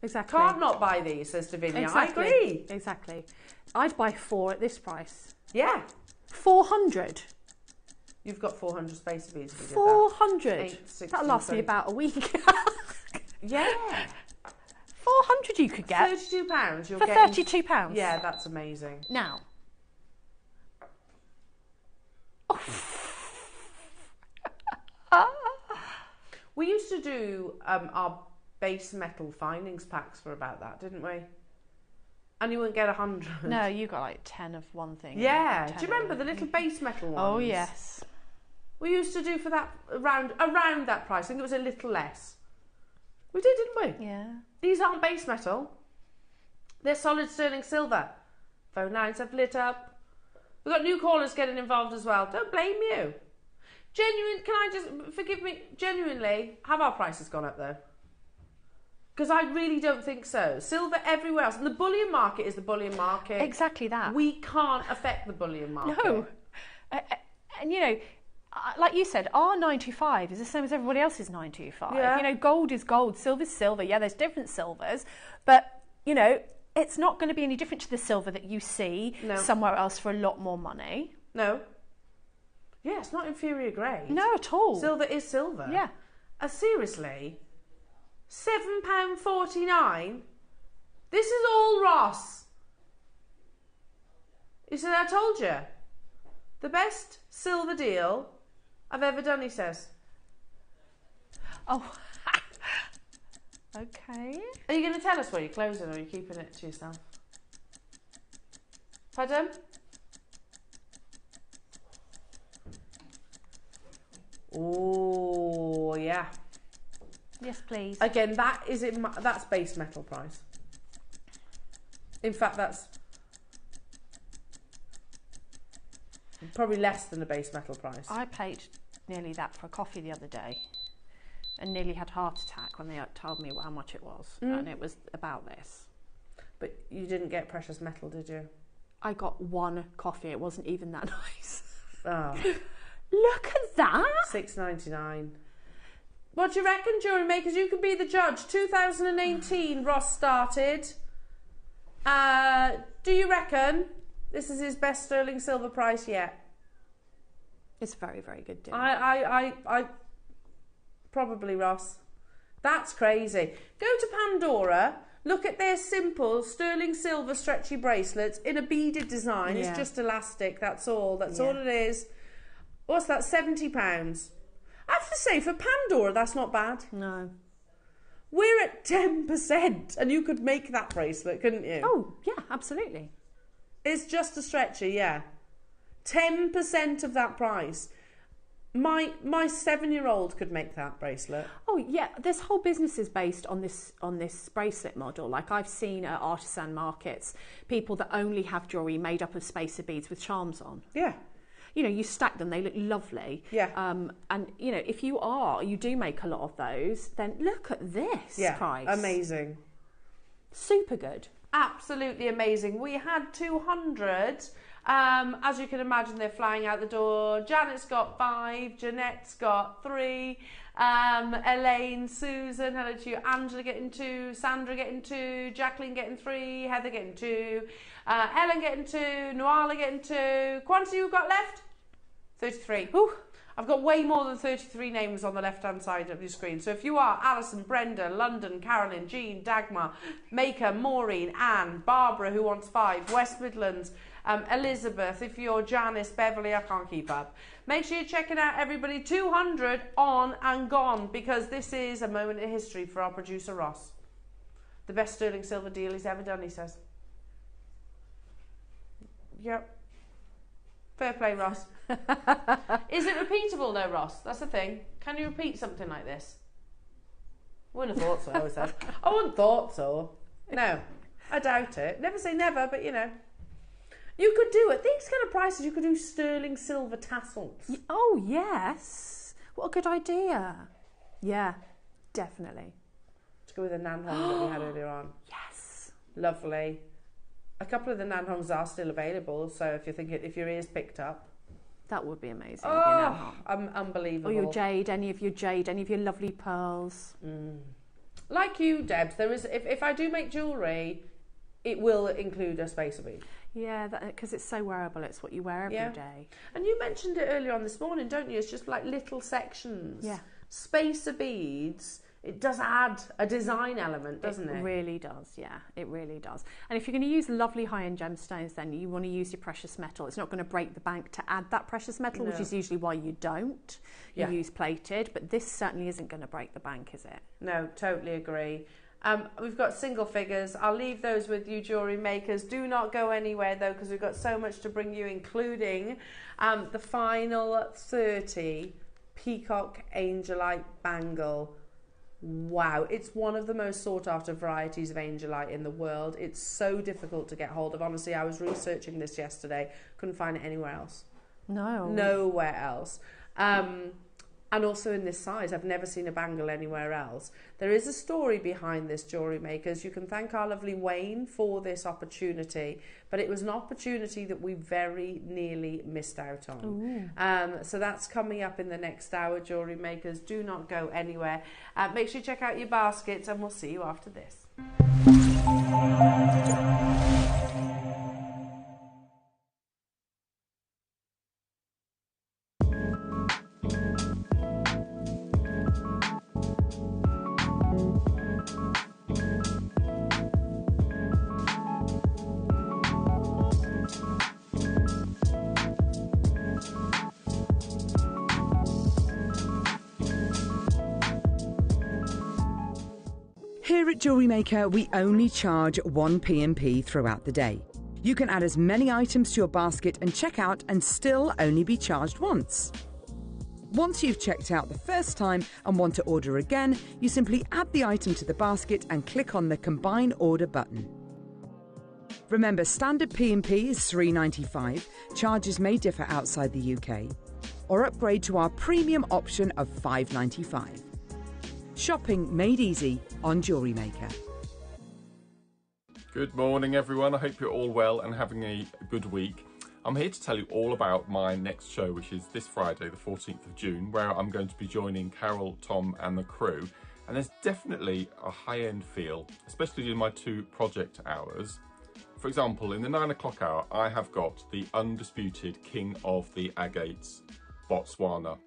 Speaker 2: Exactly.
Speaker 1: Can't not buy these, says Davinia.
Speaker 2: Exactly.
Speaker 1: I agree.
Speaker 2: Exactly. I'd buy 4 at this price.
Speaker 1: Yeah.
Speaker 2: 400.
Speaker 1: You've got 400 spacer beads.
Speaker 2: 400. That'll last me
Speaker 1: 20.
Speaker 2: about a week.
Speaker 1: Yeah.
Speaker 2: 400 you could get.
Speaker 1: £32. You're
Speaker 2: For
Speaker 1: getting...
Speaker 2: £32.
Speaker 1: Yeah, that's amazing.
Speaker 2: Now.
Speaker 1: We used to do our base metal findings packs for about that, didn't we? And you wouldn't get 100.
Speaker 2: No, you got like 10 of one thing.
Speaker 1: Yeah.
Speaker 2: 10
Speaker 1: Do you remember the little base metal ones?
Speaker 2: Oh, yes.
Speaker 1: We used to do for that around that price. I think it was a little less. We did, didn't we?
Speaker 2: Yeah.
Speaker 1: These aren't base metal. They're solid sterling silver. Phone lines have lit up. We've got new callers getting involved as well. Don't blame you. Can I just, forgive me, genuinely, have our prices gone up though? Because I really don't think so. Silver everywhere else. And the bullion market is the bullion market.
Speaker 2: Exactly that.
Speaker 1: We can't affect the bullion market.
Speaker 2: No. And, you know, like you said, our 925 is the same as everybody else's 925.
Speaker 1: Yeah.
Speaker 2: You know, gold is gold, silver is silver. Yeah, there's different silvers. But, you know, it's not going to be any different to the silver that you see somewhere else for a lot more money.
Speaker 1: No. Yeah, it's not inferior grade.
Speaker 2: No, at all.
Speaker 1: Silver is silver.
Speaker 2: Yeah.
Speaker 1: Seriously? £7.49? This is all Ross. He said, I told you. The best silver deal I've ever done, he says.
Speaker 2: Oh. Okay.
Speaker 1: Are you going to tell us where you're closing or are you keeping it to yourself? Pardon? Oh, yeah.
Speaker 2: Yes, please.
Speaker 1: Again, that's base metal price. In fact, that's probably less than the base metal price.
Speaker 2: I paid nearly that for a coffee the other day and nearly had a heart attack when they told me how much it was. And it was about this.
Speaker 1: But you didn't get precious metal, did you?
Speaker 2: I got one coffee. It wasn't even that nice.
Speaker 1: Oh.
Speaker 2: Look at that.
Speaker 1: $6.99. What do you reckon, jewellery makers? You can be the judge. 2018, Ross started. Do you reckon This is his best sterling silver price yet.
Speaker 2: It's a very, very good deal.
Speaker 1: I probably, Ross. That's crazy. Go to Pandora, look at their simple sterling silver stretchy bracelets in a beaded design.
Speaker 2: Yeah.
Speaker 1: It's just elastic, that's all. That's all it is. What's that, £70? I have to say, for Pandora, that's not bad.
Speaker 2: No.
Speaker 1: We're at 10%, and you could make that bracelet, couldn't you?
Speaker 2: Oh, yeah, absolutely.
Speaker 1: It's just a stretchy, yeah. 10% of that price. My 7-year-old could make that bracelet.
Speaker 2: Oh yeah, this whole business is based on this bracelet model. Like I've seen at artisan markets, people that only have jewellery made up of spacer beads with charms on.
Speaker 1: Yeah.
Speaker 2: You know, you stack them, they look lovely.
Speaker 1: Yeah.
Speaker 2: And you know, if you do make a lot of those, then look at this price.
Speaker 1: Amazing.
Speaker 2: Super good.
Speaker 1: Absolutely amazing. We had 200. As you can imagine, they're flying out the door. Janet's got 5, Jeanette's got 3, Elaine, Susan, hello to you, Angela getting 2, Sandra getting 2, Jacqueline getting 3, Heather getting 2, Helen getting 2, Noala getting 2. Quantity you got left? 33. Ooh, I've got way more than 33 names on the left-hand side of your screen. So if you are Alison, Brenda, London, Carolyn, Jean, Dagmar, Maker, Maureen, Anne, Barbara, who wants 5, West Midlands, Elizabeth, if you're Janice, Beverly, I can't keep up. Make sure you're checking out, everybody. 200 on and gone, because this is a moment in history for our producer Ross. The best sterling silver deal he's ever done, he says. Yep. Fair play, Ross. Is it repeatable though, Ross? That's the thing. Can you repeat something like this? Wouldn't have thought so, I said. I wouldn't thought so. No, I doubt it. Never say never, but you know. You could do it. These kind of prices, you could do sterling silver tassels.
Speaker 2: Oh, yes. What a good idea. Yeah, definitely.
Speaker 1: To go with the nanhong that we had earlier on.
Speaker 2: Yes.
Speaker 1: Lovely. A couple of the nanhongs are still available, so if you're thinking, if your ear's picked up.
Speaker 2: That would be amazing.
Speaker 1: Oh, unbelievable.
Speaker 2: Or your jade, any of your lovely pearls.
Speaker 1: Like you, Debs, there is, if I do make jewellery, it will include a spacer bead.
Speaker 2: Yeah, because it's so wearable. It's what you wear every day.
Speaker 1: And you mentioned it earlier on this morning, don't you? It's just like little sections.
Speaker 2: Yeah.
Speaker 1: Spacer beads, it does add a design element, doesn't it?
Speaker 2: It really does, yeah. It really does. And if you're going to use lovely high-end gemstones, then you want to use your precious metal. It's not going to break the bank to add that precious metal, which is usually why you don't. You use plated, but this certainly isn't going to break the bank, is it? No,
Speaker 1: totally agree. We've got single figures. I'll leave those with you, jewellery makers. Do not go anywhere though, because we've got so much to bring you, including the final 30 Peacock Angelite bangle. Wow, it's one of the most sought after varieties of angelite in the world. It's so difficult to get hold of. Honestly, I was researching this yesterday. Couldn't find it anywhere else.
Speaker 2: No.
Speaker 1: Nowhere else. And also in this size, I've never seen a bangle anywhere else. There is a story behind this, jewellery makers. You can thank our lovely Wayne for this opportunity, but it was an opportunity that we very nearly missed out on. So that's coming up in the next hour, jewellery makers. Do not go anywhere. Make sure you check out your baskets, and we'll see you after this.
Speaker 5: Here at JewelleryMaker, we only charge 1 P&P throughout the day. You can add as many items to your basket and check out and still only be charged once. Once you've checked out the first time and want to order again, you simply add the item to the basket and click on the Combine Order button. Remember, standard P&P is $3.95. Charges may differ outside the UK. Or upgrade to our premium option of $5.95. Shopping made easy on JewelleryMaker.
Speaker 3: Good morning, everyone. I hope you're all well and having a good week. I'm here to tell you all about my next show, which is this Friday, the 14th of June, where I'm going to be joining Carol, Tom and the crew. And there's definitely a high-end feel, especially in my 2 project hours. for example, in the 9 o'clock hour, I have got the undisputed king of the agates, Botswana.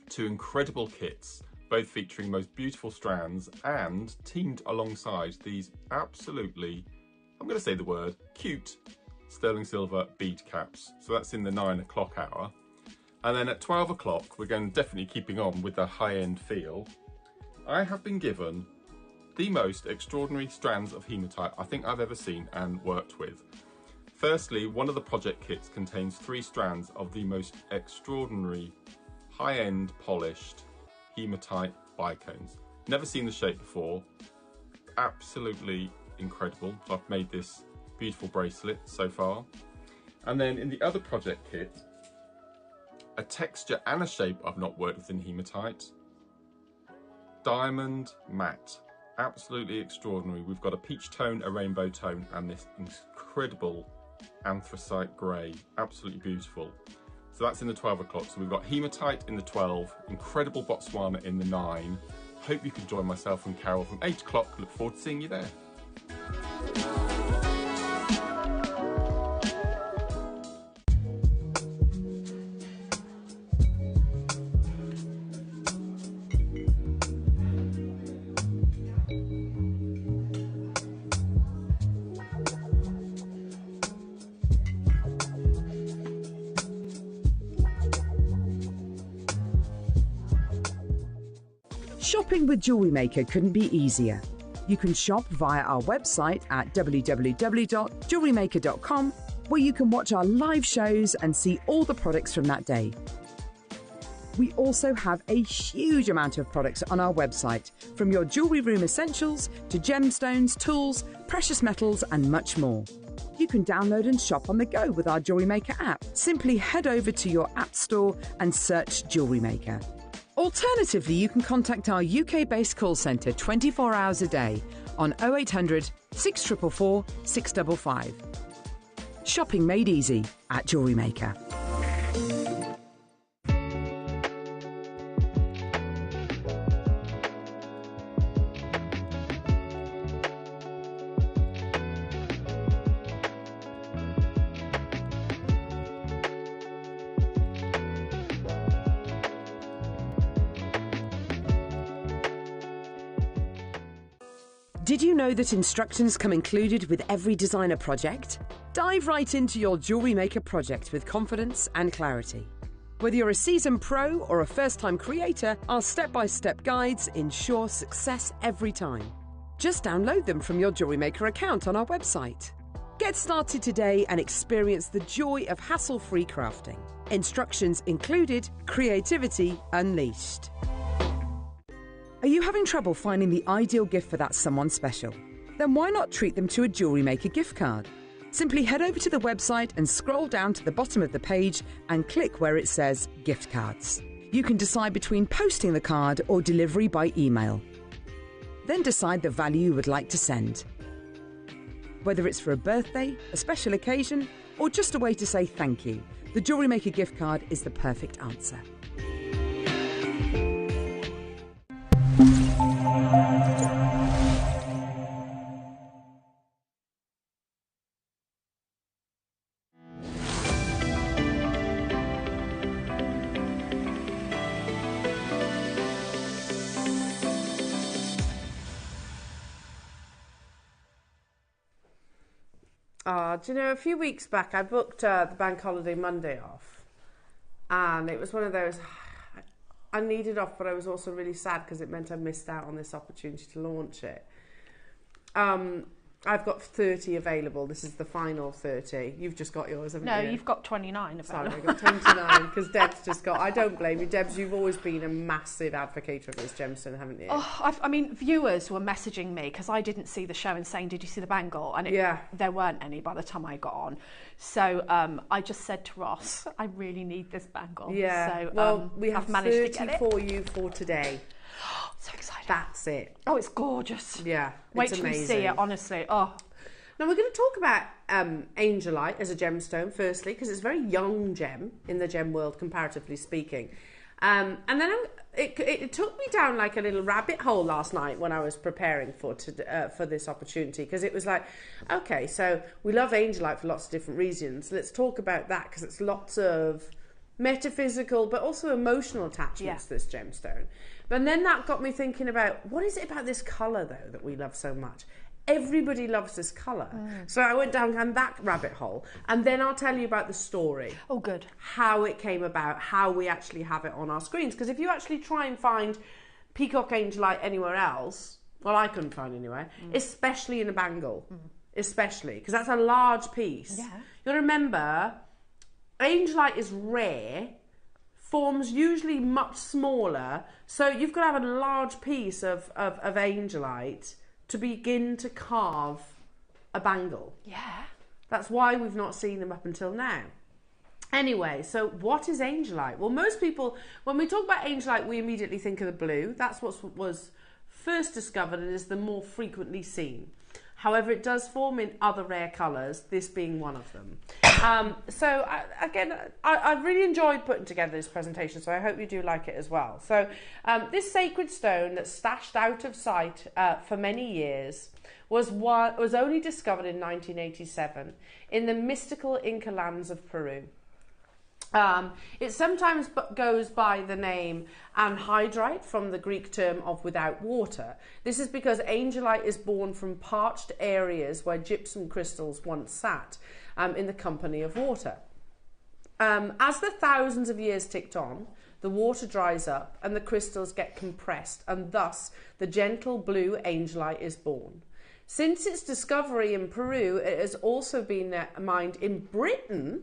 Speaker 3: 2 incredible kits, both featuring most beautiful strands and teamed alongside these absolutely, I'm going to say the word, cute sterling silver bead caps. So that's in the 9 o'clock hour. And then at 12 o'clock, we're going definitely keeping on with the high-end feel. I have been given the most extraordinary strands of hematite I think I've ever seen and worked with. Firstly, one of the project kits contains 3 strands of the most extraordinary high-end polished hematite bicones. Never seen the shape before. Absolutely incredible. So I've made this beautiful bracelet so far. And then in the other project kit, a texture and a shape I've not worked with in hematite. Diamond matte. Absolutely extraordinary. We've got a peach tone, a rainbow tone, and this incredible anthracite grey. Absolutely beautiful. So that's in the 12 o'clock. So we've got hematite in the 12, incredible Botswana in the 9. Hope you can join myself and Carol from 8 o'clock. Look forward to seeing you there.
Speaker 5: Shopping with JewelleryMaker couldn't be easier. You can shop via our website at www.jewellerymaker.com, where you can watch our live shows and see all the products from that day. We also have a huge amount of products on our website, from your jewellery room essentials to gemstones, tools, precious metals and much more. You can download and shop on the go with our JewelleryMaker app. Simply head over to your app store and search JewelleryMaker. Alternatively, you can contact our UK-based call centre 24 hours a day on 0800 644 655. Shopping made easy at JewelleryMaker. Did you know that instructions come included with every designer project? Dive right into your JewelleryMaker project with confidence and clarity. Whether you're a seasoned pro or a first-time creator, our step-by-step guides ensure success every time. Just download them from your JewelleryMaker account on our website. Get started today and experience the joy of hassle-free crafting. Instructions included, creativity unleashed. Are you having trouble finding the ideal gift for that someone special? Then why not treat them to a JewelleryMaker gift card? Simply head over to the website and scroll down to the bottom of the page and click where it says gift cards. You can decide between posting the card or delivery by email. Then decide the value you would like to send. Whether it's for a birthday, a special occasion, or just a way to say thank you, the JewelleryMaker gift card is the perfect answer.
Speaker 1: Do you know, a few weeks back I booked the bank holiday Monday off, and it was one of those, I needed off, but I was also really sad because it meant I missed out on this opportunity to launch it. I've got 30 available. This is the final 30. You've just got yours, haven't you?
Speaker 2: No, you've got 29 available.
Speaker 1: Sorry, I got 29 because Deb's just got... I don't blame you. Debs, you've always been a massive advocate of this gemstone, haven't you?
Speaker 2: Oh, I mean, viewers were messaging me because I didn't see the show and saying, did you see the bangle? And there weren't any by the time I got on. So I just said to Ross, I really need this bangle.
Speaker 1: Yeah,
Speaker 2: so,
Speaker 1: well, we have
Speaker 2: I've managed
Speaker 1: 30
Speaker 2: to get it.
Speaker 1: for you for today.
Speaker 2: So excited.
Speaker 1: That's it.
Speaker 2: Oh, it's gorgeous.
Speaker 1: Yeah,
Speaker 2: Wait
Speaker 1: it's
Speaker 2: till
Speaker 1: amazing.
Speaker 2: you see it, honestly. Oh.
Speaker 1: Now we're going to talk about angelite as a gemstone firstly, because it's a very young gem in the gem world, comparatively speaking. And then it took me down like a little rabbit hole last night when I was preparing for this opportunity, because it was like, okay, so we love angelite for lots of different reasons. Let's talk about that, because it's lots of metaphysical but also emotional attachments to this gemstone. But then that got me thinking about, what is it about this colour though that we love so much? Everybody loves this colour. So I went down that rabbit hole, and then I'll tell you about the story.
Speaker 2: Oh, good.
Speaker 1: How it came about, how we actually have it on our screens. Because if you actually try and find Peacock angelite anywhere else, well, I couldn't find anywhere, especially in a bangle, especially, because that's a large piece. Yeah. You'll remember, angelite is rare, forms usually much smaller, so you've got to have a large piece of angelite to begin to carve a bangle. Yeah. That's why we've not seen them up until now. Anyway, so what is angelite? Well, most people, when we talk about angelite, we immediately think of the blue. That's what was first discovered and is the more frequently seen. However, it does form in other rare colours, this being one of them. I really enjoyed putting together this presentation, so I hope you do like it as well. So this sacred stone that's stashed out of sight for many years was only discovered in 1987 in the mystical Inca lands of Peru. It sometimes goes by the name anhydrite, from the Greek term of without water. This is because angelite is born from parched areas where gypsum crystals once sat in the company of water. As the thousands of years ticked on, the water dries up and the crystals get compressed, and thus the gentle blue angelite is born. Since its discovery in Peru, it has also been mined in Britain.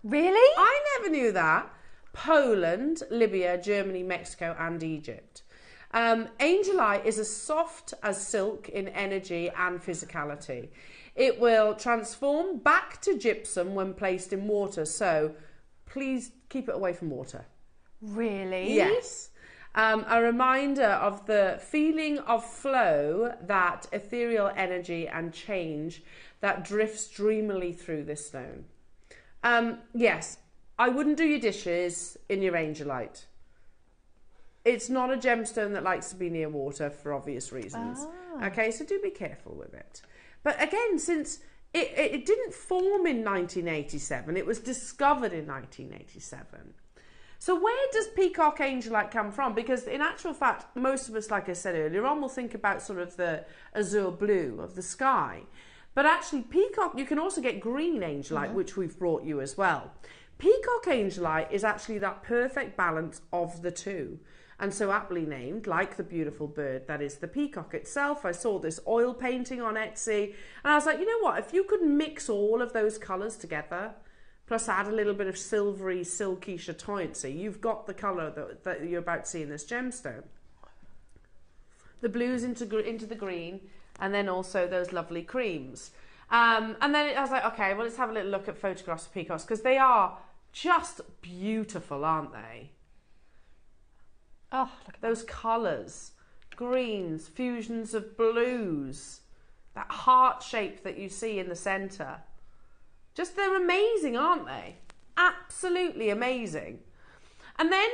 Speaker 2: Really?
Speaker 1: I never knew that. Poland, Libya, Germany, Mexico and Egypt. Angelite is as soft as silk in energy and physicality. It will transform back to gypsum when placed in water, so please keep it away from water.
Speaker 2: Really?
Speaker 1: Yes. A reminder of the feeling of flow, that ethereal energy and change that drifts dreamily through this stone. Yes, I wouldn't do your dishes in your angelite. It's not a gemstone that likes to be near water for obvious reasons. Okay, so do be careful with it. But again, since it didn't form in 1987, it was discovered in 1987. So where does Peacock angelite come from? Because in actual fact, most of us, like I said earlier on, will think about sort of the azure blue of the sky. But actually, Peacock, you can also get green angelite, which we've brought you as well. Peacock angelite is actually that perfect balance of the two, and so aptly named, like the beautiful bird that is the peacock itself. I saw this oil painting on Etsy, and I was like, you know what, if you could mix all of those colours together, plus add a little bit of silvery, silky chatoyancy, you've got the colour that you're about to see in this gemstone. The blues into the green, and then also those lovely creams. And then I was like, okay, well, let's have a little look at photographs of peacocks, because they are just beautiful, aren't they?
Speaker 2: Oh, look at
Speaker 1: those colours. Greens, fusions of blues, that heart shape that you see in the centre. Just, they're amazing, aren't they? Absolutely amazing. And then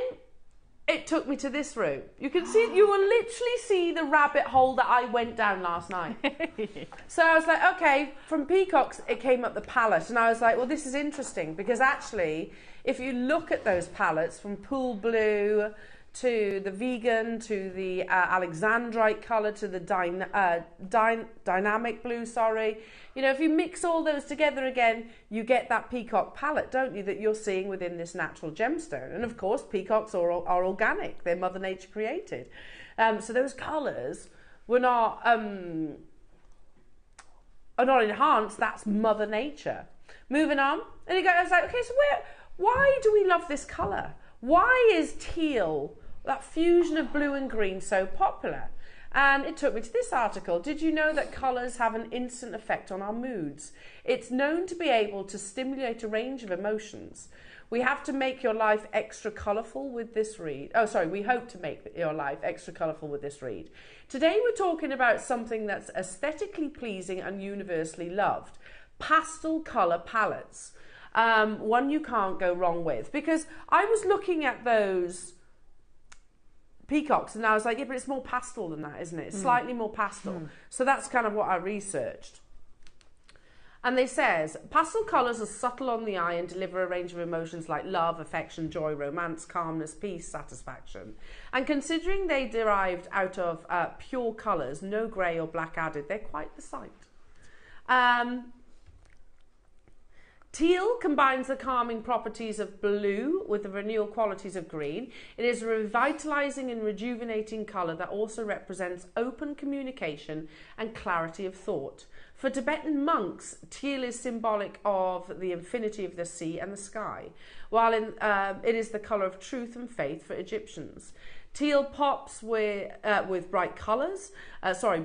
Speaker 1: it took me to this room. You can see, you will literally see the rabbit hole that I went down last night. So I was like, okay, from peacocks, it came up the palette. And I was like, well, this is interesting, because actually, if you look at those palettes, from pool blue to the vegan, to the alexandrite colour, to the dynamic blue, you know, if you mix all those together again, you get that peacock palette, don't you, that you're seeing within this natural gemstone. And of course, peacocks are organic, they're Mother Nature created. So those colours were not enhanced, that's Mother Nature. Moving on, and I was like, okay, so why do we love this colour? Why is teal, that fusion of blue and green, so popular? And it took me to this article. Did you know that colours have an instant effect on our moods? It's known to be able to stimulate a range of emotions. We have to make your life extra colourful with this read. Oh, sorry, we hope to make your life extra colourful with this read. Today we're talking about something that's aesthetically pleasing and universally loved. Pastel colour palettes. One you can't go wrong with. Because I was looking at those peacocks, and I was like, yeah, but it's more pastel than that, isn't it? It's slightly more pastel. So that's kind of what I researched. And they says, pastel colours are subtle on the eye and deliver a range of emotions like love, affection, joy, romance, calmness, peace, satisfaction. And considering they derived out of pure colours, no grey or black added, they're quite the sight. Teal combines the calming properties of blue with the renewal qualities of green. It is a revitalising and rejuvenating colour that also represents open communication and clarity of thought. For Tibetan monks, teal is symbolic of the infinity of the sea and the sky, while it is the colour of truth and faith for Egyptians. Teal pops with bright colours,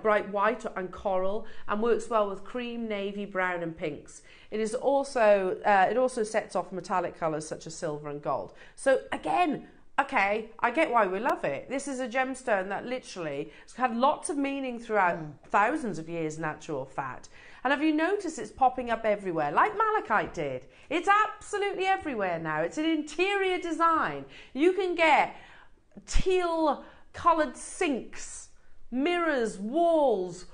Speaker 1: bright white and coral, and works well with cream, navy, brown and pinks. It also sets off metallic colours such as silver and gold. So again, okay, I get why we love it. This is a gemstone that literally has had lots of meaning throughout thousands of years in actual fact. And have you noticed it's popping up everywhere, like malachite did? It's absolutely everywhere now. It's an interior design. You can get teal coloured sinks, mirrors, walls,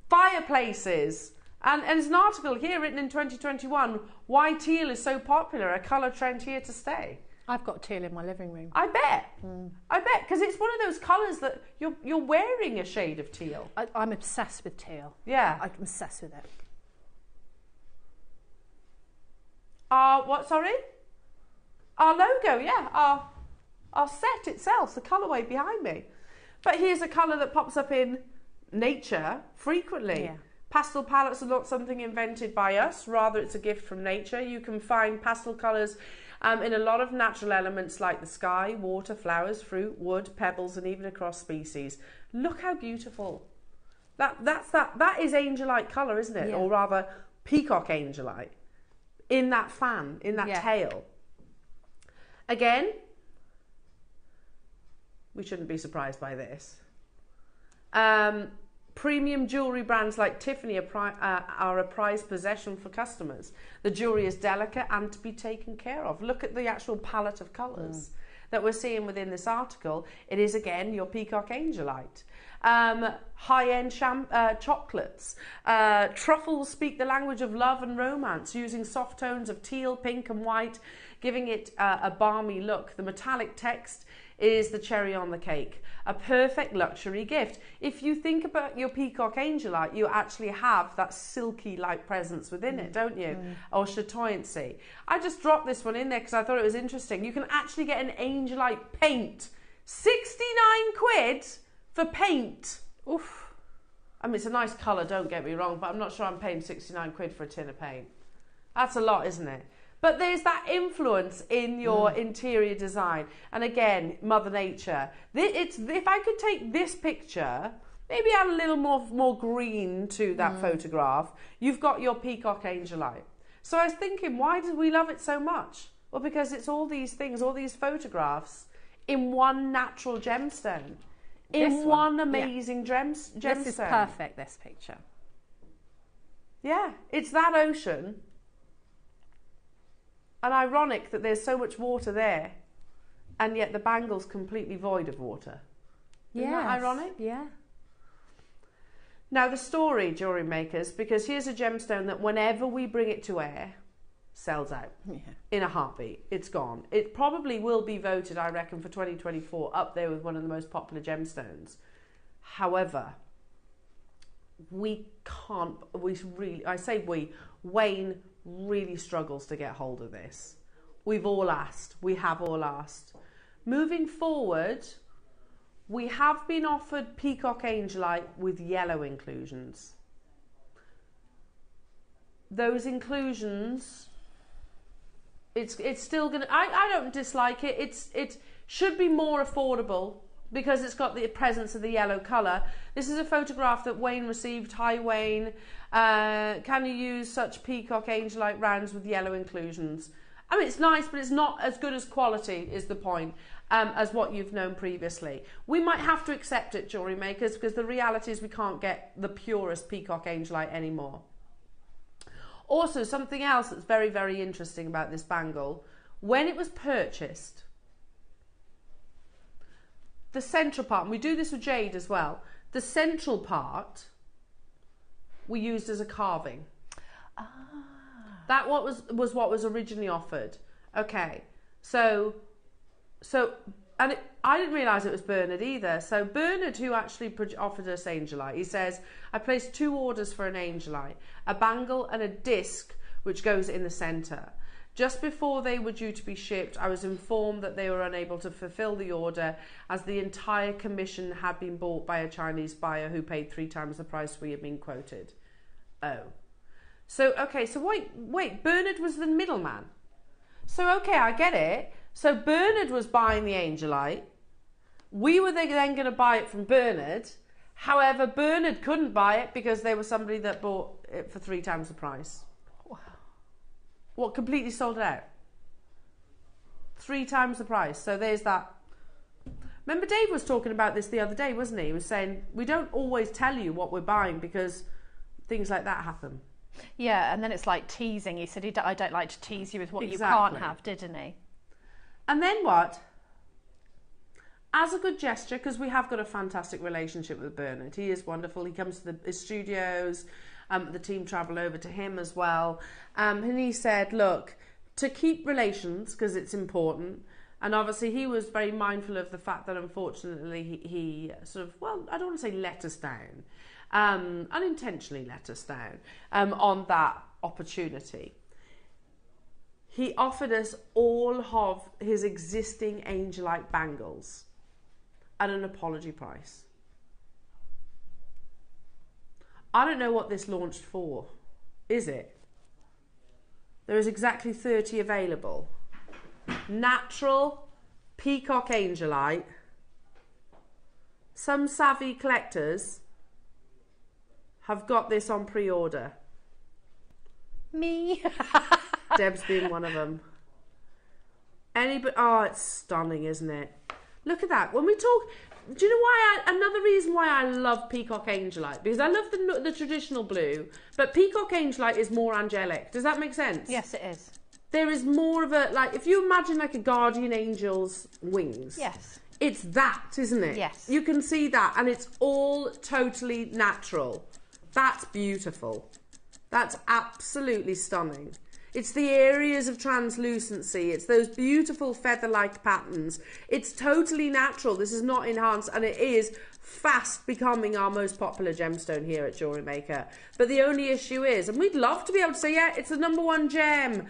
Speaker 1: fireplaces. And there's an article here written in 2021, why teal is so popular, a colour trend here to stay.
Speaker 2: I've got teal in my living room.
Speaker 1: I bet. I bet, because it's one of those colours that you're wearing a shade of teal.
Speaker 2: I'm obsessed with teal.
Speaker 1: Yeah.
Speaker 2: I'm obsessed with it.
Speaker 1: What, sorry? Our logo, yeah. Our set itself, the colourway behind me. But here's a colour that pops up in nature frequently.
Speaker 2: Yeah.
Speaker 1: Pastel palettes are not something invented by us, rather it's a gift from nature. You can find pastel colours in a lot of natural elements like the sky, water, flowers, fruit, wood, pebbles, and even across species. Look how beautiful. That is angelite colour, isn't it?
Speaker 2: Yeah.
Speaker 1: Or rather, peacock angelite in that fan, in that tail. Again, we shouldn't be surprised by this. Premium jewellery brands like Tiffany are a prized possession for customers. The jewellery is delicate and to be taken care of. Look at the actual palette of colours that we're seeing within this article. It is, again, your peacock angelite. High-end chocolates. Truffles speak the language of love and romance, using soft tones of teal, pink and white, giving it a balmy look. The metallic text is the cherry on the cake, a perfect luxury gift. If you think about your peacock angelite, you actually have that silky like presence within it, don't you? Or chatoyancy. I just dropped this one in there because I thought it was interesting. You can actually get an angelite paint, 69 quid for paint. Oof. I mean, it's a nice colour, don't get me wrong, but I'm not sure I'm paying 69 quid for a tin of paint. That's a lot, isn't it? But there's that influence in your interior design. And again, Mother Nature. If I could take this picture, maybe add a little more green to that photograph, you've got your peacock angelite. So I was thinking, why do we love it so much? Well, because it's all these things, all these photographs in one natural gemstone. In one amazing gemstone.
Speaker 2: This is perfect, this picture.
Speaker 1: Yeah, it's that ocean. And ironic that there's so much water there, and yet the bangle's completely void of water. Isn't that ironic?
Speaker 2: Yeah.
Speaker 1: Now the story, jewellery makers, because here's a gemstone that whenever we bring it to air, sells out in a heartbeat. It's gone. It probably will be voted, I reckon, for 2024 up there with one of the most popular gemstones. Whoever, Wayne really struggles to get hold of this. We have all asked. Moving forward, we have been offered peacock angelite with yellow inclusions. Those inclusions, it's still gonna, I don't dislike it. It should be more affordable because it's got the presence of the yellow colour. This is a photograph that Wayne received. Hi Wayne, can you use such peacock angelite rounds with yellow inclusions? I mean, it's nice, but it's not as good as quality is the point, as what you've known previously. We might have to accept it, jewellery makers, because the reality is we can't get the purest peacock angelite anymore. Also, something else that's very, very interesting about this bangle, when it was purchased, the central part, and we do this with jade as well, the central part we used as a carving. That was what was originally offered. Okay, so and I didn't realise it was Bernard either. So Bernard, who actually offered us angelite, he says, I placed 2 orders for an angelite, a bangle and a disc which goes in the centre. Just before they were due to be shipped, I was informed that they were unable to fulfill the order as the entire commission had been bought by a Chinese buyer who paid 3 times the price we had been quoted. Oh. So, okay, so wait, Bernard was the middleman. So, okay, I get it. So Bernard was buying the angelite. We were then going to buy it from Bernard. However, Bernard couldn't buy it because there was somebody that bought it for 3 times the price. What, completely sold it out? 3 times the price. So there's that. Remember Dave was talking about this the other day, wasn't he? He was saying, we don't always tell you what we're buying because things like that happen.
Speaker 2: Yeah, and then it's like teasing. He said, I don't like to tease you with what you
Speaker 1: Exactly.
Speaker 2: can't have, didn't he?
Speaker 1: And then what? As a good gesture, because we have got a fantastic relationship with Bernard. He is wonderful. He comes to his studios. The team travel over to him as well. And he said, look, to keep relations, because it's important, and obviously he was very mindful of the fact that unfortunately he sort of, well, I don't want to say let us down, unintentionally let us down on that opportunity. He offered us all of his existing angelite bangles at an apology price. I don't know what this launched for. Is it? There is exactly 30 available. Natural Peacock angelite. Some savvy collectors have got this on pre-order.
Speaker 2: Me.
Speaker 1: Deb's been one of them. Oh, it's stunning, isn't it? Look at that. When we talk, do you know why? Another reason why I love Peacock angelite, because I love the traditional blue, but Peacock angelite is more angelic. Does that make sense?
Speaker 2: Yes, it is.
Speaker 1: There is more of a, like, if you imagine like a guardian angel's wings.
Speaker 2: Yes.
Speaker 1: It's that, isn't it?
Speaker 2: Yes.
Speaker 1: You can see that, and it's all totally natural. That's beautiful. That's absolutely stunning. It's the areas of translucency. It's those beautiful feather-like patterns. It's totally natural. This is not enhanced, and it is fast becoming our most popular gemstone here at JewelleryMaker. But the only issue is, and we'd love to be able to say, yeah, it's the #1 gem.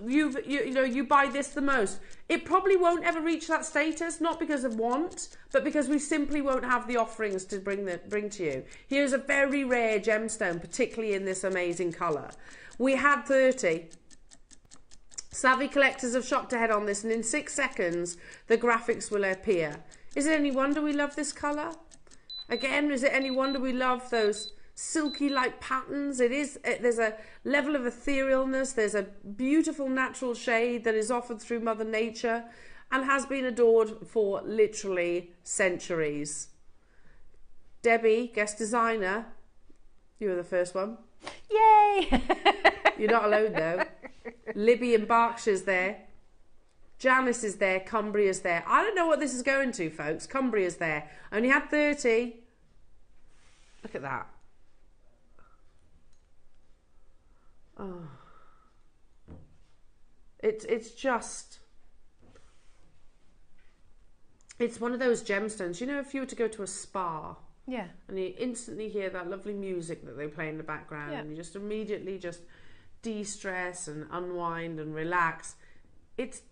Speaker 1: You buy this the most. It probably won't ever reach that status, not because of want, but because we simply won't have the offerings to bring to you. Here's a very rare gemstone, particularly in this amazing colour. We had 30. Savvy collectors have shopped ahead on this, and in 6 seconds, the graphics will appear. Is it any wonder we love this colour? Again, is it any wonder we love those silky-like patterns? There's a level of etherealness, there's a beautiful natural shade that is offered through Mother Nature and has been adored for literally centuries. Debbie, guest designer, you were the first one.
Speaker 2: Yay!
Speaker 1: You're not alone though. Libby in Berkshire's there. Janice is there. Cumbria's there. I don't know what this is going to, folks. Cumbria's there. Only had 30. Look at that. Oh. It's just... It's one of those gemstones. You know, if you were to go to a spa...
Speaker 2: Yeah.
Speaker 1: And you instantly hear that lovely music that they play in the background, and you just immediately just de-stress and unwind and relax. It's,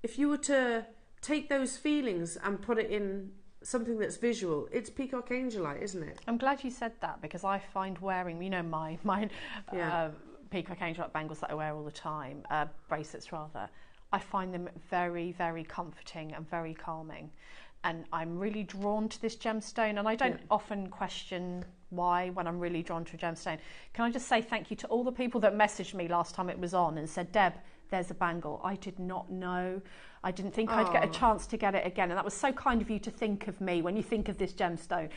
Speaker 1: if you were to take those feelings and put it in something that's visual, it's Peacock angelite, isn't it?
Speaker 2: I'm glad you said that, because I find wearing, you know, my Peacock angelite bangles that I wear all the time, bracelets rather, I find them very, very comforting and very calming. And I'm really drawn to this gemstone, and I don't often question why when I'm really drawn to a gemstone. Can I just say thank you to all the people that messaged me last time it was on and said, Deb, there's a bangle. I did not know. I didn't think I'd get a chance to get it again. And that was so kind of you to think of me when you think of this gemstone.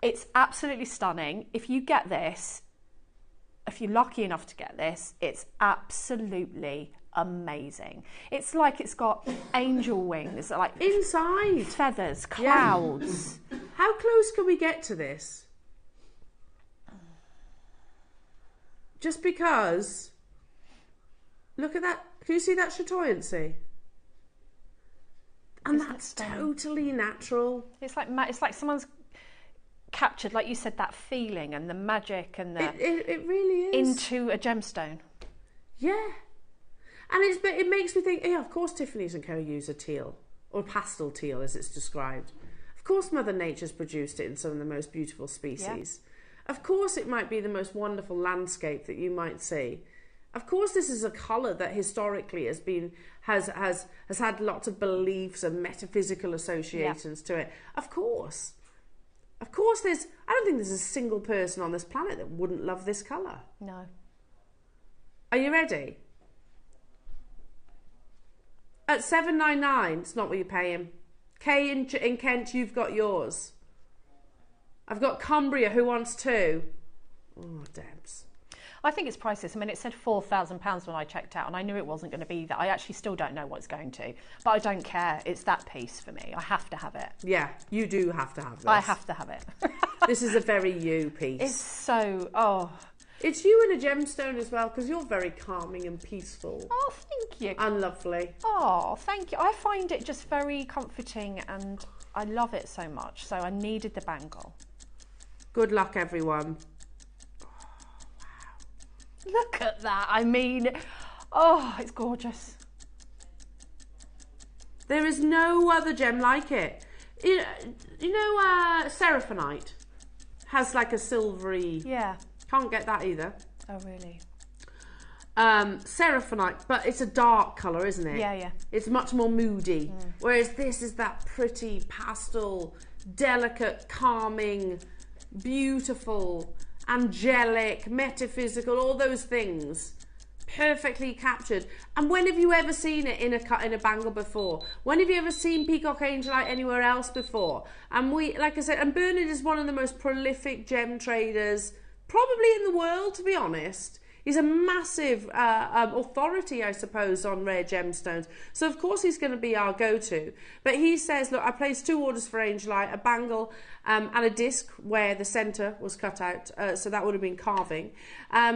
Speaker 2: It's absolutely stunning. If you get this, if you're lucky enough to get this, it's absolutely amazing. It's like it's got angel wings, like
Speaker 1: inside
Speaker 2: feathers, clouds.
Speaker 1: Yeah. How close can we get to this? Just because, look at that. Can you see that chatoyancy? And that's totally natural.
Speaker 2: It's like someone's captured, like you said, that feeling and the magic and the
Speaker 1: it really is
Speaker 2: into a gemstone.
Speaker 1: Yeah, and it makes me think. Yeah, of course Tiffany's and Co use a teal or pastel teal as it's described. Of course Mother Nature's produced it in some of the most beautiful species. Yeah. Of course it might be the most wonderful landscape that you might see. Of course, this is a colour that historically has had lots of beliefs and metaphysical associations to it. Of course, I don't think there's a single person on this planet that wouldn't love this colour.
Speaker 2: No.
Speaker 1: Are you ready? At $7.99, it's not what you're paying. Kay in Kent, you've got yours. I've got Cumbria, who wants two? Oh, Debs.
Speaker 2: I think it's priceless. I mean, it said £4,000 when I checked out, and I knew it wasn't going to be that. I actually still don't know what it's going to, but I don't care. It's that piece for me. I have to have it.
Speaker 1: Yeah, you do have to have this.
Speaker 2: I have to have it.
Speaker 1: This is a very you piece.
Speaker 2: It's so,
Speaker 1: It's you in a gemstone as well, because you're very calming and peaceful.
Speaker 2: Oh, thank you.
Speaker 1: And lovely.
Speaker 2: Oh, thank you. I find it just very comforting, and I love it so much. So I needed the bangle.
Speaker 1: Good luck, everyone.
Speaker 2: Look at that. I mean, oh, it's gorgeous.
Speaker 1: There is no other gem like it. You know, Seraphonite has like a silvery...
Speaker 2: Yeah.
Speaker 1: Can't get that either.
Speaker 2: Oh, really?
Speaker 1: Seraphonite, but it's a dark colour, isn't it?
Speaker 2: Yeah, yeah.
Speaker 1: It's much more moody. Whereas this is that pretty pastel, delicate, calming, beautiful, angelic, metaphysical, all those things perfectly captured. And when have you ever seen it in a bangle before? When have you ever seen Peacock Angelite anywhere else before? And we, like I said, and Bernard is one of the most prolific gem traders probably in the world, to be honest. He's a massive authority, I suppose, on rare gemstones. So, of course, he's going to be our go-to. But he says, look, I placed 2 orders for Angelite, a bangle and a disc where the centre was cut out. So that would have been carving.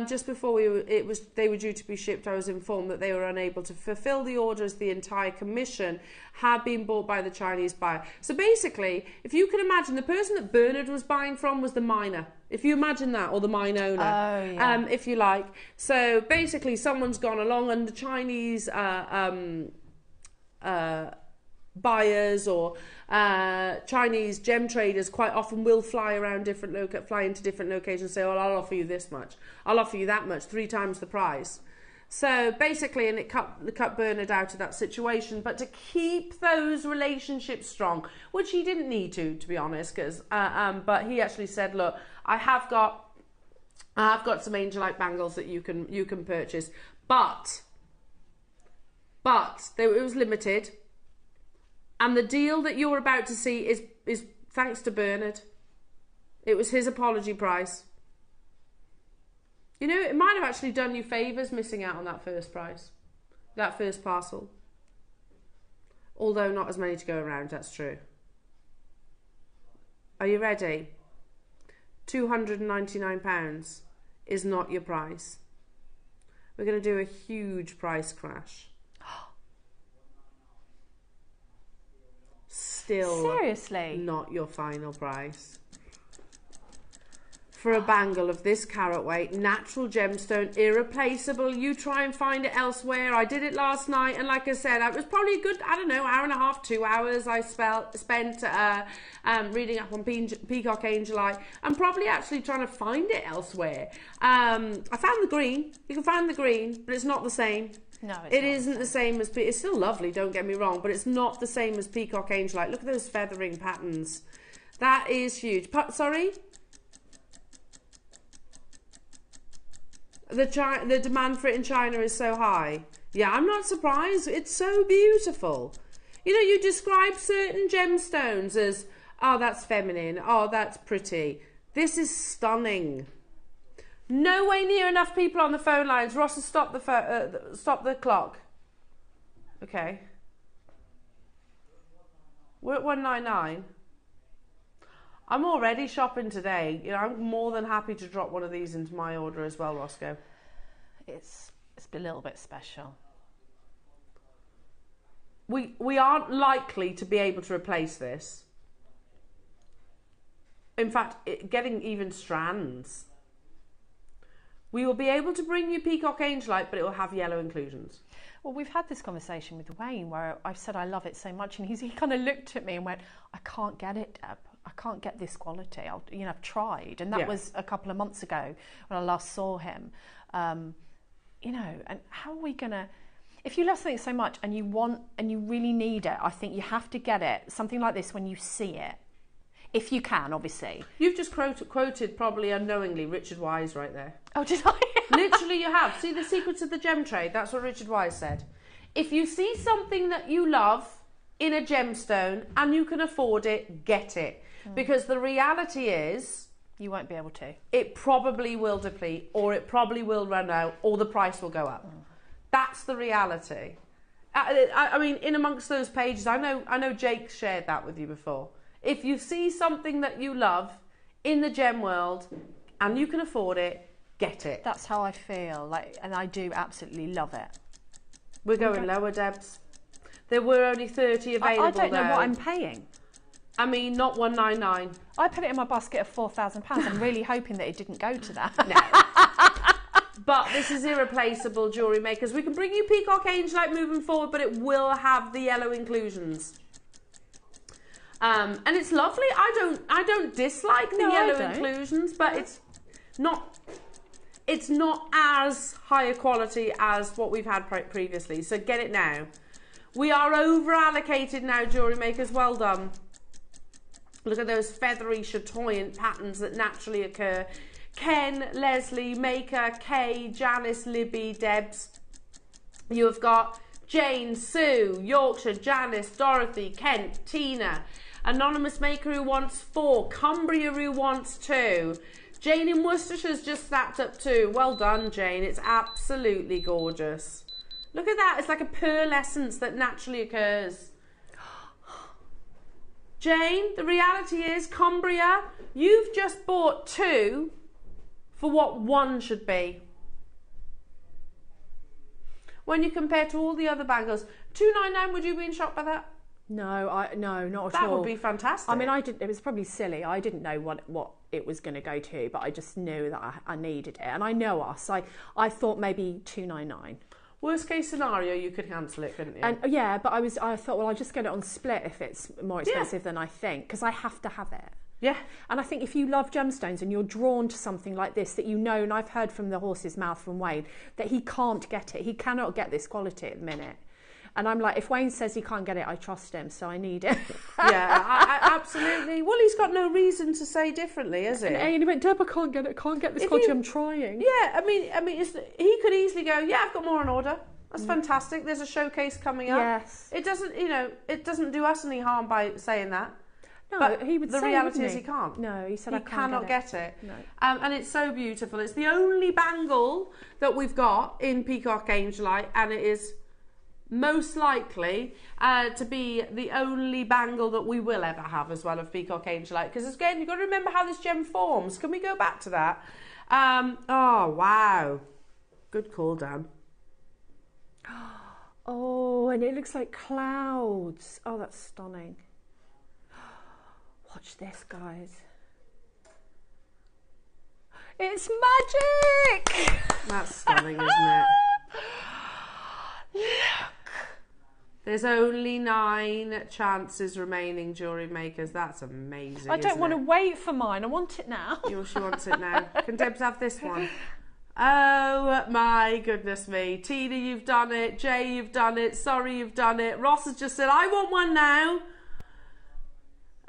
Speaker 1: Just before they were due to be shipped, I was informed that they were unable to fulfil the orders. The entire commission had been bought by the Chinese buyer. So, basically, if you can imagine, the person that Bernard was buying from was the miner. If you imagine that, or the mine owner, if you like. So basically, someone's gone along, and the Chinese buyers or Chinese gem traders quite often will fly around fly into different locations and say, "Oh, I'll offer you this much. I'll offer you that much, 3 times the price." So basically, and it cut Bernard out of that situation. But to keep those relationships strong, which he didn't need to be honest, because but he actually said, "Look, I've got some Angelite bangles that you can purchase, but it was limited, and the deal that you're about to see is thanks to Bernard. It was his apology price." You know, it might have actually done you favours missing out on that first price, that first parcel. Although not as many to go around, that's true. Are you ready? £299 is not your price. We're going to do a huge price crash. Still
Speaker 2: seriously
Speaker 1: not your final price. For a bangle of this carat weight, natural gemstone, irreplaceable. You try and find it elsewhere. I did it last night, and like I said, it was probably a good, I don't know, hour and a half, 2 hours I spent reading up on Peacock Angelite, and probably actually trying to find it elsewhere. I found the green. You can find the green, but it's not the same.
Speaker 2: No,
Speaker 1: it isn't the same as... It's still lovely, don't get me wrong, but it's not the same as Peacock Angelite. Look at those feathering patterns. That is huge. Sorry? The demand for it in China is so high. Yeah, I'm not surprised. It's so beautiful. You know, you describe certain gemstones as, oh, that's feminine. Oh, that's pretty. This is stunning. No way near enough people on the phone lines. Ross has stopped the clock. Okay. We're at 199. I'm already shopping today. You know, I'm more than happy to drop one of these into my order as well, Roscoe.
Speaker 2: It's a little bit special.
Speaker 1: We aren't likely to be able to replace this. In fact, getting even strands. We will be able to bring you Peacock Angelite, but it will have yellow inclusions.
Speaker 2: Well, we've had this conversation with Wayne where I've said I love it so much, and he kind of looked at me and went, I can't get it, Deb. I can't get this quality. I've tried. And that was a couple of months ago when I last saw him. And how are we going to... If you love something so much and you really need it, I think you have to get it. Something like this when you see it. If you can, obviously.
Speaker 1: You've just quoted, probably unknowingly, Richard Wise right there.
Speaker 2: Oh, did I?
Speaker 1: Literally you have. See the secrets of the gem trade? That's what Richard Wise said. If you see something that you love in a gemstone and you can afford it, get it. Because the reality is...
Speaker 2: You won't be able to.
Speaker 1: It probably will deplete, or it probably will run out, or the price will go up. That's the reality. I mean, in amongst those pages, I know Jake shared that with you before. If you see something that you love in the gem world and you can afford it, get it.
Speaker 2: That's how I feel, and I do absolutely love it.
Speaker 1: We're going lower, Debs. There were only 30 available.
Speaker 2: I don't know what I'm paying.
Speaker 1: I mean, not 199.
Speaker 2: I put it in my basket of £4,000. I'm really hoping that it didn't go to that.
Speaker 1: No. But this is irreplaceable, jewellery makers. We can bring you Peacock Angelite moving forward, but it will have the yellow inclusions. And it's lovely. I don't dislike the yellow inclusions, but it's not as high a quality as what we've had previously. So get it now. We are over allocated now, jewellery makers. Well done. Look at those feathery chatoyant patterns that naturally occur. Ken, Leslie, Maker, Kay, Janice, Libby, Debs. You have got Jane, Sue, Yorkshire, Janice, Dorothy, Kent, Tina, Anonymous Maker who wants 4, Cumbria who wants 2. Jane in Worcestershire's just snapped up 2. Well done, Jane. It's absolutely gorgeous. Look at that. It's like a pearlescence that naturally occurs. Jane, the reality is, Cumbria, you've just bought 2 for what 1 should be. When you compare to all the other bangles, $299, would you be shocked by that?
Speaker 2: No, not at all.
Speaker 1: That would be fantastic.
Speaker 2: I mean, it was probably silly. I didn't know what it was going to go to, but I just knew that I needed it. And I know us. I thought maybe $299.
Speaker 1: Worst case scenario, you could cancel it, couldn't you?
Speaker 2: And yeah, but I thought, well, I'll just get it on split if it's more expensive than I think, because I have to have it.
Speaker 1: Yeah.
Speaker 2: And I think if you love gemstones and you're drawn to something like this that you know, and I've heard from the horse's mouth from Wayne, that he can't get it. He cannot get this quality at the minute. And I'm like, if Wayne says he can't get it, I trust him, so I need it.
Speaker 1: Yeah, I absolutely. Well, he's got no reason to say differently, has he?
Speaker 2: And he went, Deb, I can't get it. Can't get this quality. I'm trying.
Speaker 1: Yeah, I mean, he could easily go, yeah, I've got more on order. That's fantastic. There's a showcase coming up.
Speaker 2: Yes.
Speaker 1: It doesn't do us any harm by saying that.
Speaker 2: No,
Speaker 1: but
Speaker 2: he would say,
Speaker 1: the reality is
Speaker 2: he?
Speaker 1: he can't.
Speaker 2: No, he said
Speaker 1: he
Speaker 2: I
Speaker 1: cannot get it.
Speaker 2: No.
Speaker 1: And it's so beautiful. It's the only bangle that we've got in Peacock Angelite, and it is most likely to be the only bangle that we will ever have as well of Peacock Angelite. Because again, you've got to remember how this gem forms. Can we go back to that? Oh, wow. Good call, Dan.
Speaker 2: Oh, and it looks like clouds. Oh, that's stunning. Watch this, guys. It's magic!
Speaker 1: That's stunning, isn't it?
Speaker 2: Look!
Speaker 1: There's only 9 chances remaining, jewellery makers. That's amazing.
Speaker 2: I don't want to wait for mine. I want it now.
Speaker 1: She wants it now. Can Debs have this one? Oh my goodness me. Tina, you've done it. Jay, you've done it. Sorry, you've done it. Ross has just said, I want one now.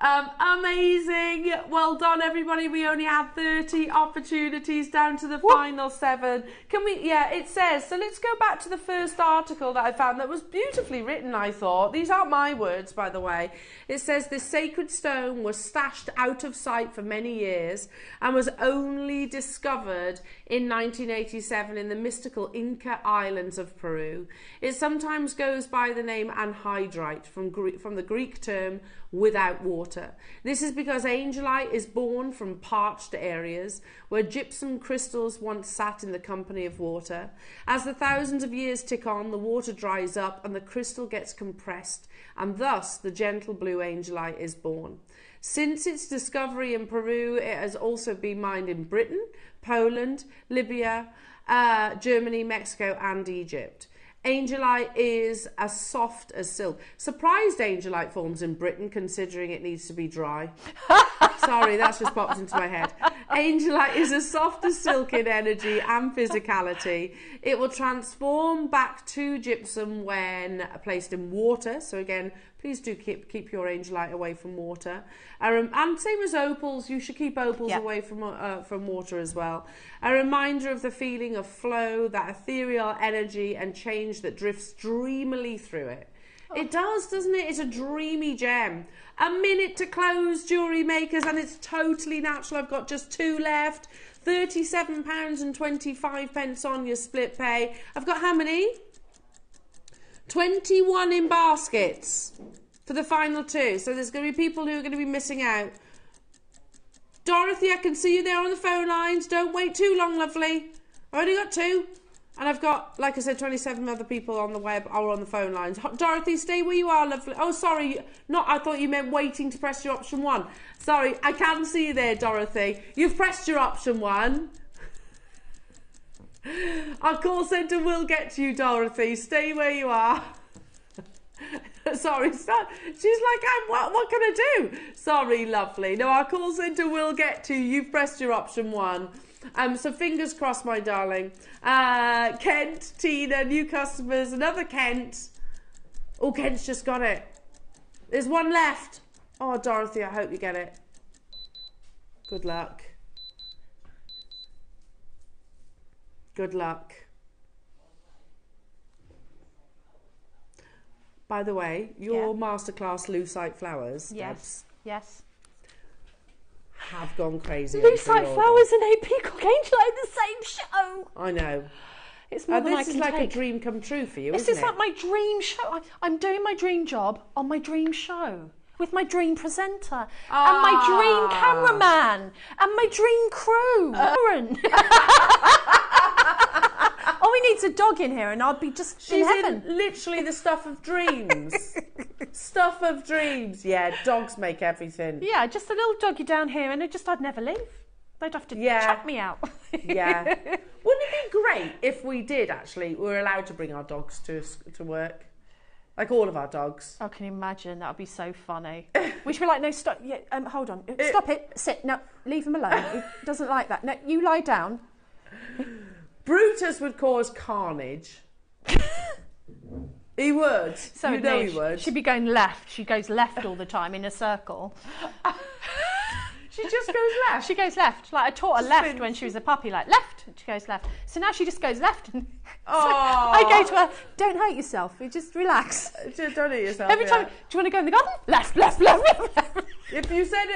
Speaker 1: Amazing. Well done, everybody. We only had 30 opportunities down to the final 7. Can we, yeah, it says, so let's go back to the first article that I found that was beautifully written, I thought. These aren't my words, by the way. It says this sacred stone was stashed out of sight for many years and was only discovered in 1987 in the mystical Inca islands of Peru. It sometimes goes by the name anhydrite from the Greek term without water. This is because angelite is born from parched areas where gypsum crystals once sat in the company of water. As the thousands of years tick on, the water dries up and the crystal gets compressed, and thus the gentle blue angelite is born. Since its discovery in Peru, it has also been mined in Britain, Poland, Libya, Germany, Mexico and Egypt. Angelite is as soft as silk. Surprised angelite forms in Britain, considering it needs to be dry. Sorry, that's just popped into my head. Angelite is as soft as silk in energy and physicality. It will transform back to gypsum when placed in water. So again, please do keep your angelite away from water. And same as opals, you should keep opals away from water as well. A reminder of the feeling of flow, that ethereal energy and change that drifts dreamily through it. It does, doesn't it? It's a dreamy gem. A minute to close, jewellery makers, and it's totally natural. I've got just 2 left. £37.25 on your split pay. I've got how many? 21 in baskets for the final 2. So there's going to be people who are going to be missing out. Dorothy, I can see you there on the phone lines. Don't wait too long, lovely. I've only got 2. And I've got, like I said, 27 other people on the web or on the phone lines. Dorothy, stay where you are, lovely. Oh, sorry. I thought you meant waiting to press your option 1. Sorry, I can see you there, Dorothy. You've pressed your option 1. Our call centre will get to you, Dorothy. Stay where you are. Sorry, she's like, what can I do? Sorry, lovely. No, our call centre will get to you. You've pressed your option 1. So fingers crossed, my darling. Kent, Tina, new customers, another Kent. Oh, Kent's just got it. There's 1 left. Oh, Dorothy, I hope you get it. Good luck. Good luck. By the way, your Masterclass Lucite flowers,
Speaker 2: yes, yes,
Speaker 1: have gone crazy.
Speaker 2: Lucite flowers and a Peacock angelite in the same show.
Speaker 1: I know.
Speaker 2: It's more than I can
Speaker 1: This is like
Speaker 2: take.
Speaker 1: a dream come true for you,
Speaker 2: This
Speaker 1: isn't
Speaker 2: is
Speaker 1: it?
Speaker 2: like my dream show. I'm doing my dream job on my dream show with my dream presenter and my dream cameraman and my dream crew. Lauren. All we need's a dog in here and I'll be just in heaven.
Speaker 1: In literally the stuff of dreams. Stuff of dreams. Yeah, dogs make everything.
Speaker 2: Yeah, just a little doggy down here and I'd never leave. They'd have to chuck me out.
Speaker 1: Yeah. Wouldn't it be great if we did actually, we were allowed to bring our dogs to work? Like all of our dogs.
Speaker 2: I can imagine. That would be so funny. We should be like, no, stop. Yeah, hold on. Stop it. Sit. No, leave him alone. He doesn't like that. No, you lie down.
Speaker 1: Brutus would cause carnage. He would.
Speaker 2: So
Speaker 1: you know he would.
Speaker 2: She'd be going left. She goes left all the time in a circle.
Speaker 1: She just goes left.
Speaker 2: She goes left. Like I taught her left when she was a puppy. Like left. She goes left. So now she just goes left. And so I go to her. Don't hurt yourself. You just relax.
Speaker 1: Don't hurt yourself.
Speaker 2: Every time. Do you want to go in the garden? Left, left, left, left.
Speaker 1: If you said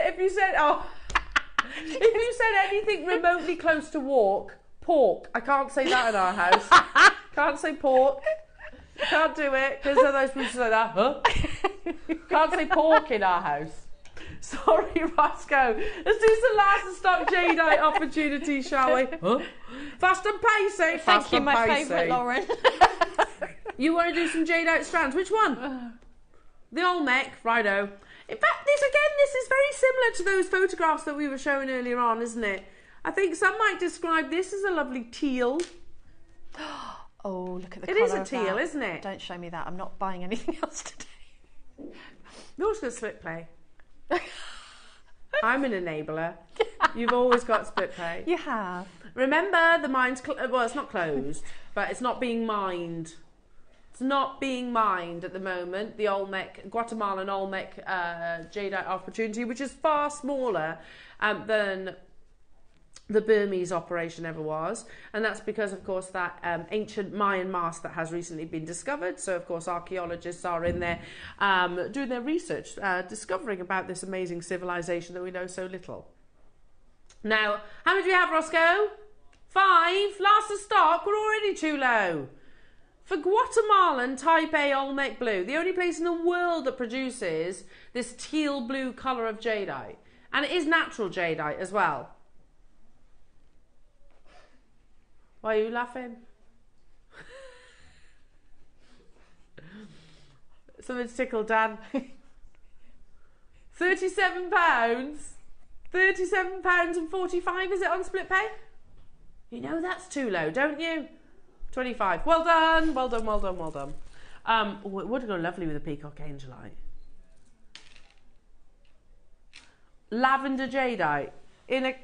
Speaker 1: anything remotely close to pork. I can't say that in our house. Can't say pork. Can't do it because otherwise people say that. Huh? Can't say pork in our house. Sorry, Roscoe. Let's do some last stock jadeite opportunity, shall we? Huh? Fast and pacey.
Speaker 2: Thank you, my favourite, Lauren.
Speaker 1: You want to do some jadeite strands? Which one? The Olmec, righto. In fact, this is very similar to those photographs that we were showing earlier on, isn't it? I think some might describe this as a lovely teal.
Speaker 2: Oh, look at the
Speaker 1: colour. It is a teal, isn't it?
Speaker 2: Don't show me that. I'm not buying anything else today.
Speaker 1: You're just going to split play. I'm an enabler. You've always got split pay.
Speaker 2: You have.
Speaker 1: Remember, the mine's well, it's not closed, but it's not being mined. It's not being mined at the moment, the Olmec, Guatemalan Olmec jadeite opportunity, which is far smaller than the Burmese operation ever was, and that's because, of course, that ancient Mayan mask that has recently been discovered. So, of course, archaeologists are in there doing their research, discovering about this amazing civilization that we know so little. Now, how many do we have, Roscoe? 5. Last of stock. We're already too low. For Guatemalan Type A Olmec Blue, the only place in the world that produces this teal blue colour of jadeite, and it is natural jadeite as well. Why are you laughing? Something's tickled Dan. £37. £37.45 is it on split pay? You know that's too low, don't you? 25. Well done, well done, well done, well done. It would go lovely with a Peacock angelite. Lavender jadeite in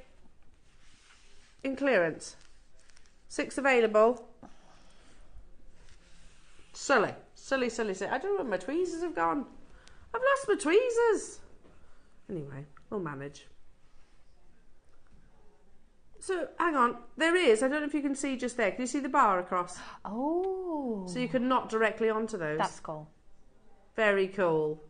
Speaker 1: clearance. 6 available. Silly. I don't know where my tweezers have gone. I've lost my tweezers. Anyway, we'll manage. So, hang on. There is. I don't know if you can see just there. Can you see the bar across?
Speaker 2: Oh.
Speaker 1: So you can knot directly onto those.
Speaker 2: That's cool.
Speaker 1: Very cool.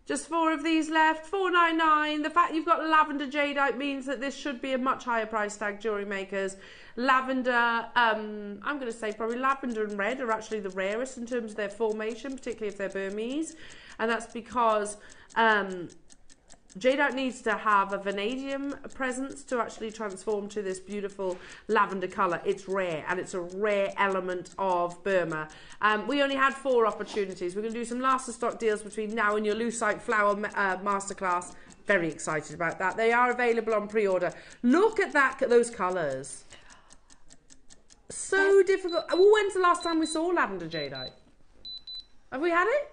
Speaker 1: Just 4 of these left. $4.99. The fact you've got lavender jadeite means that this should be a much higher price tag, jewellery makers. Lavender, I'm going to say probably lavender and red are actually the rarest in terms of their formation, particularly if they're Burmese. And that's because jadeite needs to have a vanadium presence to actually transform to this beautiful lavender colour. It's rare, and it's a rare element of Burma. We only had 4 opportunities. We're going to do some last of stock deals between now and your Lucite flower masterclass. Very excited about that. They are available on pre-order. Look at that, those colours. So difficult. Well, when's the last time we saw lavender jadeite? Have we had it?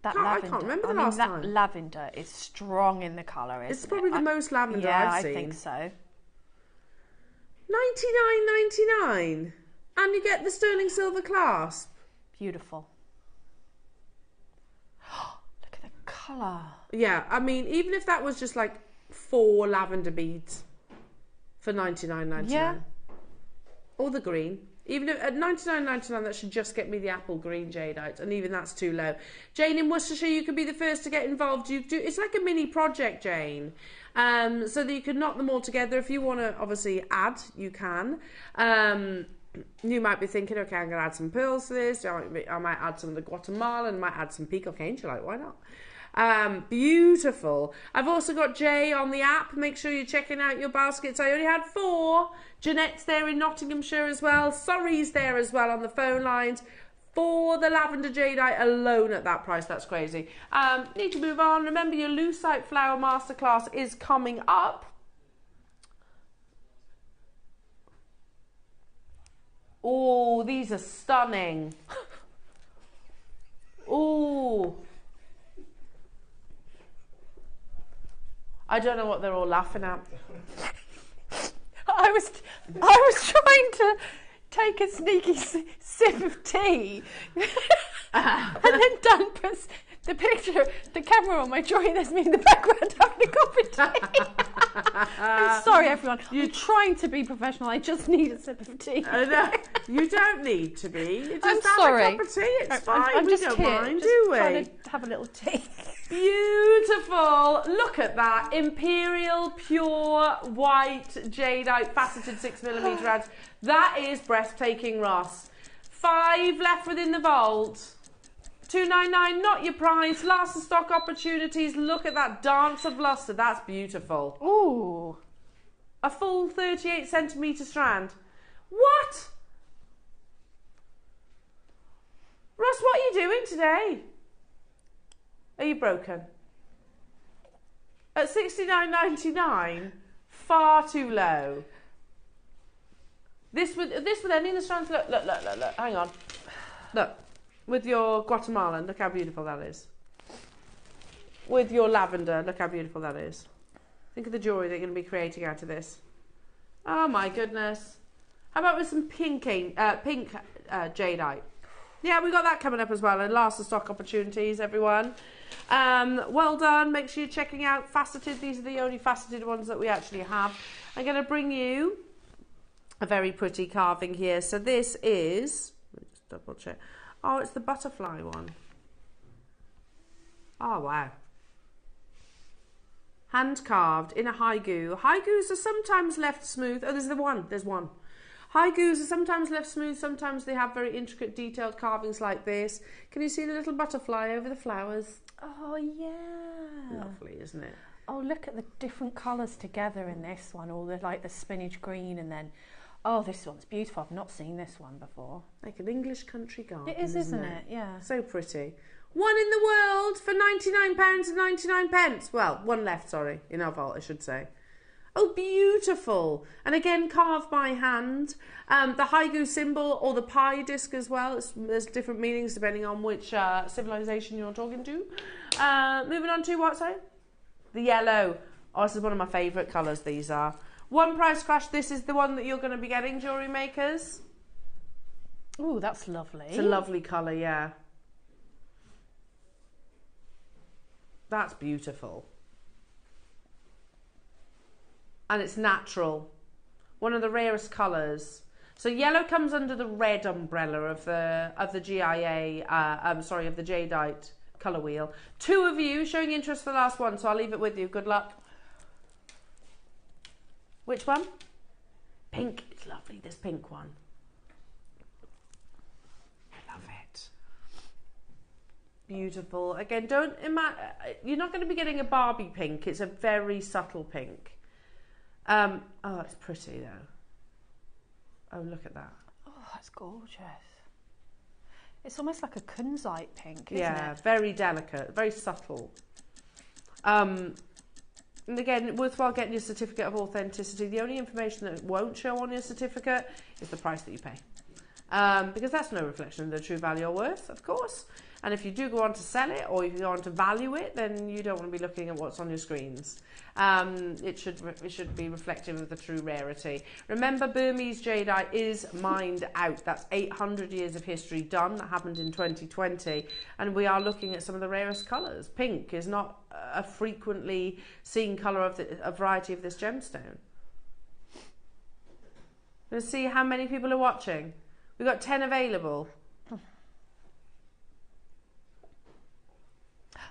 Speaker 1: I can't remember the last time.
Speaker 2: Lavender is strong in the colour, isn't it?
Speaker 1: It's probably the most lavender I've seen.
Speaker 2: Yeah, I think so.
Speaker 1: $99.99, and you get the sterling silver clasp.
Speaker 2: Beautiful. Look at the colour.
Speaker 1: Yeah, I mean, even if that was just like 4 lavender beads for $99.99.
Speaker 2: Yeah.
Speaker 1: Or the green. Even if, at $99.99, that should just get me the apple green jadeite, and even that's too low. Jane in Worcestershire, you could be the first to get involved. It's like a mini project, Jane, so that you can knock them all together. If you want to, obviously, add, you can. You might be thinking, okay, I'm going to add some pearls to this. I might add some of the Guatemalan, might add some Peacock angelite. Why not? Beautiful. I've also got Jay on the app. Make sure you're checking out your baskets. I only had 4. Jeanette's there in Nottinghamshire as well. Surrey's there as well on the phone lines. For the lavender jadeite alone at that price. That's crazy. Need to move on. Remember, your Lucite Flower Masterclass is coming up. Oh, these are stunning. Oh. I don't know what they're all laughing at.
Speaker 2: I was trying to take a sneaky sip of tea, and then Dan puts the picture, the camera on my drawing. There's me in the background having a cup of tea. I'm sorry, everyone. I'm trying to be professional. I just need a sip of tea.
Speaker 1: No, you don't need to be. You just
Speaker 2: I'm
Speaker 1: have
Speaker 2: sorry.
Speaker 1: a cup of tea. It's fine.
Speaker 2: I'm
Speaker 1: We
Speaker 2: just
Speaker 1: don't
Speaker 2: here,
Speaker 1: mind,
Speaker 2: just
Speaker 1: do we?
Speaker 2: trying to have a little tea.
Speaker 1: Beautiful. Look at that. Imperial pure white jadeite faceted 6mm rounds. That is breathtaking, Ross. 5 left within the vault. $2.99, not your price. Last of stock opportunities. Look at that dance of luster. That's beautiful.
Speaker 2: Ooh.
Speaker 1: A full 38cm strand. What? Ross, what are you doing today? Are you broken? At $69.99, far too low. This with any of the strands. Look. Hang on. Look, with your Guatemalan, look how beautiful that is. With your lavender, look how beautiful that is. Think of the jewellery that you're going to be creating out of this. Oh my goodness. How about with some pink jadeite? Yeah, we got that coming up as well. And last of stock opportunities, everyone. Well done. Make sure you're checking out Faceted. These are the only faceted ones that we actually have. I'm going to bring you a very pretty carving here. So this is, let me just double check. Oh, it's the butterfly one. Oh, wow. Hand carved in a haigu. Haigus are sometimes left smooth. Oh, there's one. Haigus are sometimes left smooth, sometimes they have very intricate detailed carvings like this. Can you see the little butterfly over the flowers?
Speaker 2: Oh, yeah.
Speaker 1: Lovely, isn't it?
Speaker 2: Oh, look at the different colours together in this one, all the like the spinach green, and then, oh, this one's beautiful. I've not seen this one before.
Speaker 1: Like an English country garden.
Speaker 2: It is, isn't it? Yeah.
Speaker 1: So pretty. One in the world for £99.99. Well, one left, sorry, in our vault, I should say. Oh, beautiful. And again, carved by hand. The haigu symbol or the pie disc as well. There's different meanings depending on which civilization you're talking to. Moving on to what, sorry? The yellow. Oh, this is one of my favourite colours, these are. One price crash. This is the one that you're going to be getting, jewellery makers.
Speaker 2: Oh, that's lovely.
Speaker 1: It's a lovely colour, yeah. That's beautiful. And it's natural. One of the rarest colours. So yellow comes under the red umbrella of the GIA, of the jadeite colour wheel. Two of you showing interest for the last one, so I'll leave it with you. Good luck. Which one? Pink. It's lovely, this pink one. I love it. Beautiful. Again, don't imagine, you're not going to be getting a Barbie pink. It's a very subtle pink. Oh, it's pretty though. Oh, look at that.
Speaker 2: Oh, that's gorgeous. It's almost like a kunzite pink, isn't it?
Speaker 1: Yeah, very delicate, very subtle. And again, worthwhile getting your certificate of authenticity. The only information that won't show on your certificate is the price that you pay. Because that's no reflection of the true value or worth, of course. And if you do go on to sell it or if you go on to value it, then you don't want to be looking at what's on your screens. It should be reflective of the true rarity. Remember, Burmese jadeite is mined out. That's 800 years of history done. That happened in 2020. And we are looking at some of the rarest colours. Pink is not a frequently seen colour of a variety of this gemstone. Let's see how many people are watching. We've got 10 available.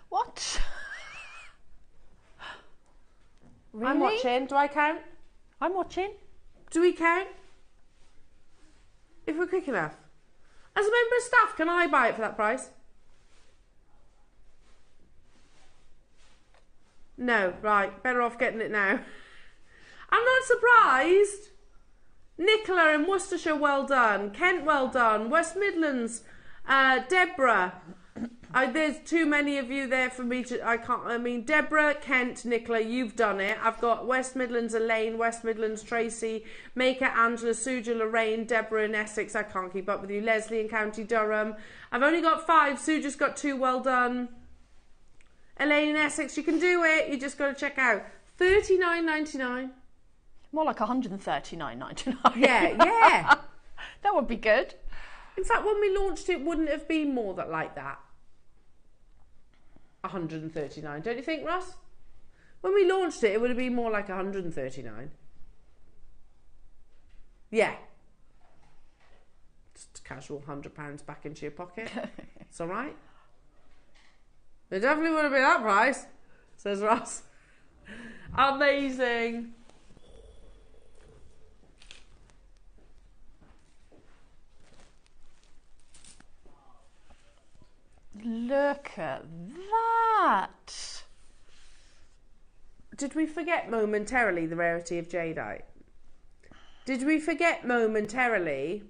Speaker 2: What? Really?
Speaker 1: I'm watching. Do I count?
Speaker 2: I'm watching.
Speaker 1: Do we count? If we're quick enough. As a member of staff, can I buy it for that price? No, right. Better off getting it now. I'm not surprised. Nicola in Worcestershire, well done. Kent, well done. West Midlands, Deborah. There's too many of you there for me to, Deborah, Kent, Nicola, you've done it. I've got West Midlands, Elaine, West Midlands, Tracy, Maker, Angela, Suja, Lorraine, Deborah in Essex. I can't keep up with you. Leslie in County Durham. I've only got 5. Suja's got 2, well done. Elaine in Essex, you can do it. You just got to check out. $39.99.
Speaker 2: More like $139.99.
Speaker 1: Yeah.
Speaker 2: That would be good.
Speaker 1: In fact, when we launched it, wouldn't have been more like that. $139, don't you think, Russ? When we launched it, it would have been more like $139. Yeah. Just a casual £100 back into your pocket. It's all right. It definitely would have been that price, says Russ. Amazing.
Speaker 2: Look at that.
Speaker 1: Did we forget momentarily the rarity of jadeite? Did we forget momentarily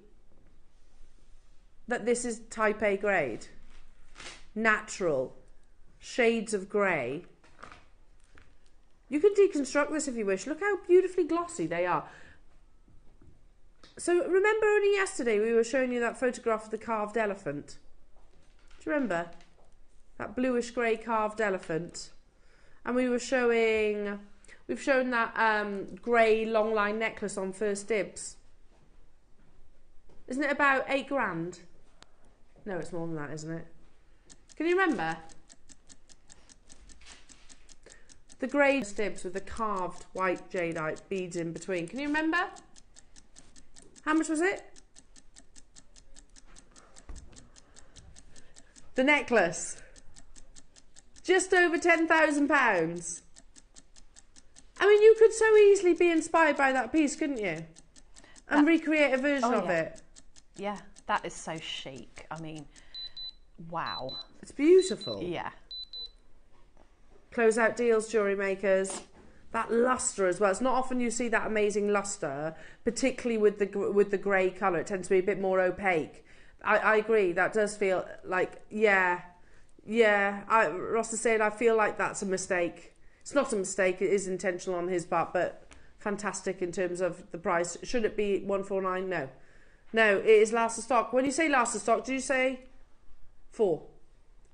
Speaker 1: that this is type A grade? Natural. Shades of grey. You can deconstruct this if you wish. Look how beautifully glossy they are. So remember only yesterday we were showing you that photograph of the carved elephant? Do you remember? That bluish grey carved elephant. And we've shown that grey long line necklace on First Dibs. Isn't it about £8 grand? No, it's more than that, isn't it? Can you remember? The grey stibs with the carved white jadeite beads in between. Can you remember? How much was it? The necklace. Just over £10,000. I mean, you could so easily be inspired by that piece, couldn't you? And recreate a version of it.
Speaker 2: Yeah, that is so chic. I mean, wow.
Speaker 1: It's beautiful.
Speaker 2: Yeah.
Speaker 1: Closeout deals, jewellery makers. That lustre as well. It's not often you see that amazing lustre, particularly with the grey colour. It tends to be a bit more opaque. I agree. That does feel like, yeah. Ross is saying, I feel like that's a mistake. It's not a mistake. It is intentional on his part, but fantastic in terms of the price. Should it be 149? No. No, it is last of stock. When you say last of stock, do you say 4?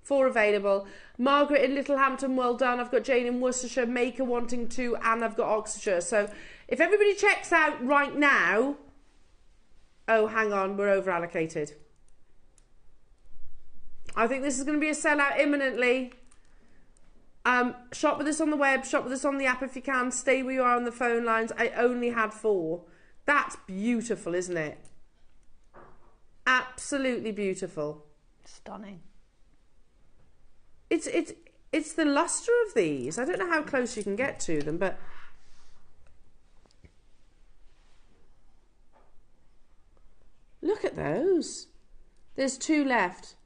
Speaker 1: 4 available. Margaret in Littlehampton, well done. I've got Jane in Worcestershire, Maker wanting to, and I've got Oxfordshire. So if everybody checks out right now... Oh, hang on, we're over allocated. I think this is going to be a sellout imminently. Shop with us on the web, shop with us on the app if you can. Stay where you are on the phone lines. I only had 4. That's beautiful, isn't it? Absolutely beautiful.
Speaker 2: Stunning.
Speaker 1: It's the lustre of these. I don't know how close you can get to them, but look at those. There's 2 left.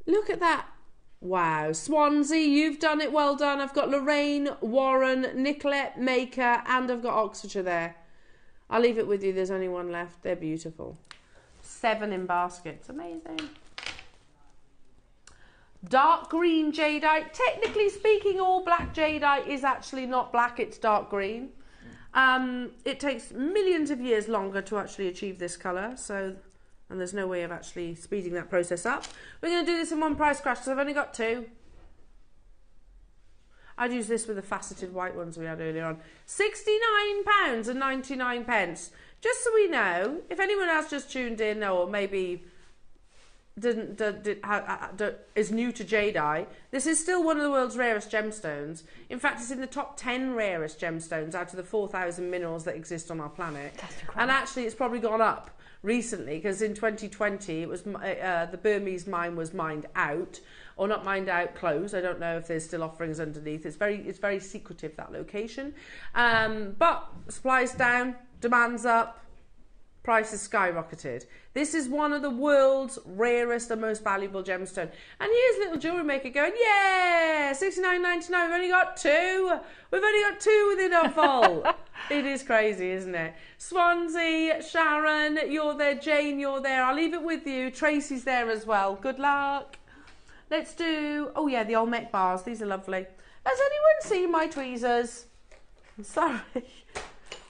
Speaker 1: Look at that. Wow. Swansea, you've done it. Well done. I've got Lorraine, Warren, Nicolette, Maker, and I've got Oxfordshire there. I'll leave it with you. There's only 1 left. They're beautiful. 7 in baskets. Amazing. Dark green jadeite. Technically speaking, all black jadeite is actually not black, it's dark green. It takes millions of years longer to actually achieve this colour, so, and there's no way of actually speeding that process up. We're going to do this in one price crash, because I've only got 2. I'd use this with the faceted white ones we had earlier on. £69.99. Just so we know, if anyone else just tuned in, or maybe is new to jadeite, this is still one of the world's rarest gemstones. In fact, it's in the top 10 rarest gemstones out of the 4,000 minerals that exist on our planet.
Speaker 2: That's incredible.
Speaker 1: And actually, it's probably gone up recently, because in 2020, it was the Burmese mine was mined out, or not mined out, closed. I don't know if there's still offerings underneath. It's very secretive, that location. But supply's down, demand's up, price has skyrocketed. This is one of the world's rarest and most valuable gemstone. And here's little jewellery maker going, yeah, $69.99. We've only got 2. We've only got 2 within our vault. It is crazy, isn't it? Swansea, Sharon, you're there. Jane, you're there. I'll leave it with you. Tracy's there as well. Good luck. Let's do, oh yeah, the Olmec bars. These are lovely. Has anyone seen my tweezers? I'm sorry.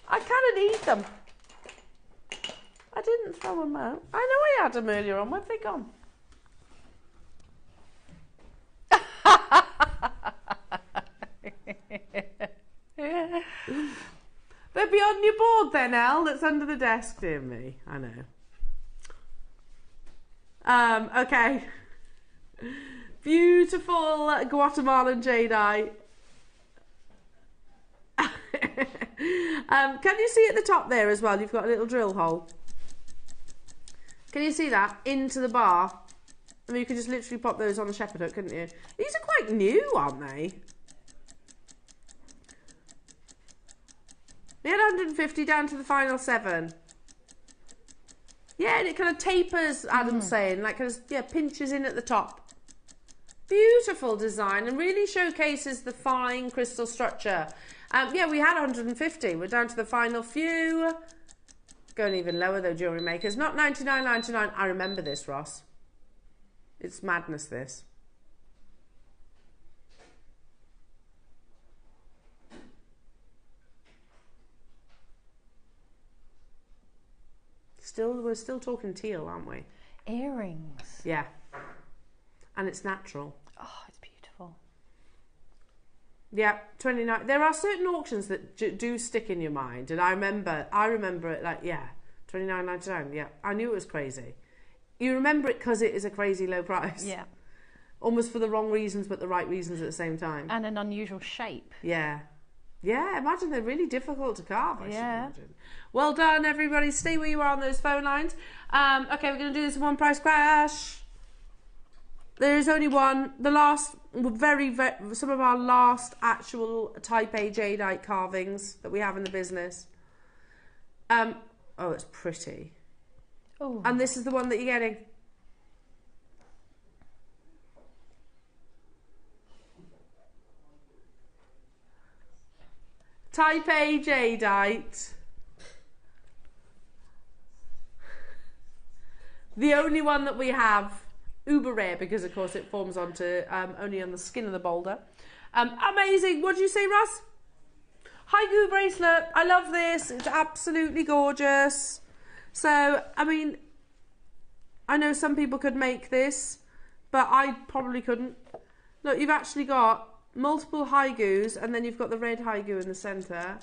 Speaker 1: I cannot eat them. I didn't throw them out. I know I had them earlier on. Where have they gone? They'll be on your board then, Elle, that's under the desk, dear me. I know. Okay. Beautiful Guatemalan jadeite. Can you see at the top there as well? You've got a little drill hole. Can you see that? Into the bar. I mean, you could just literally pop those on the shepherd hook, couldn't you? These are quite new, aren't they? We had 150 down to the final 7. Yeah, and it kind of tapers, Adam's saying, like kind of, yeah, pinches in at the top. Beautiful design, and really showcases the fine crystal structure. Yeah, we had 150. We're down to the final few. Going even lower though, jewellery makers. Not $99.99. I remember this, Ross. It's madness, this. We're still talking teal, aren't we?
Speaker 2: Earrings.
Speaker 1: Yeah. And it's natural.
Speaker 2: Oh, it's beautiful.
Speaker 1: Yeah, 29. There are certain auctions that do stick in your mind, and I remember it like, yeah, $29.99. Yeah, I knew it was crazy. you remember it because it is a crazy low price.
Speaker 2: Yeah.
Speaker 1: Almost for the wrong reasons, but the right reasons at the same time.
Speaker 2: And an unusual shape.
Speaker 1: Yeah. Yeah, imagine they're really difficult to carve, I should
Speaker 2: Yeah.
Speaker 1: imagine. Well done, everybody. Stay where you are on those phone lines. Okay, we're going to do this in one price crash. There is only one. The last, some of our last actual Type A jadeite carvings that we have in the business. Oh, it's pretty.
Speaker 2: Oh.
Speaker 1: And this is the one that you're getting. Type A jadeite. The only one that we have. Uber rare because, of course, it forms onto only on the skin of the boulder. Amazing. What did you say, Russ? Haiku bracelet. I love this. It's absolutely gorgeous. So, I mean, I know some people could make this, but I probably couldn't. Look, you've actually got multiple haikus, and then you've got the red haiku in the centre.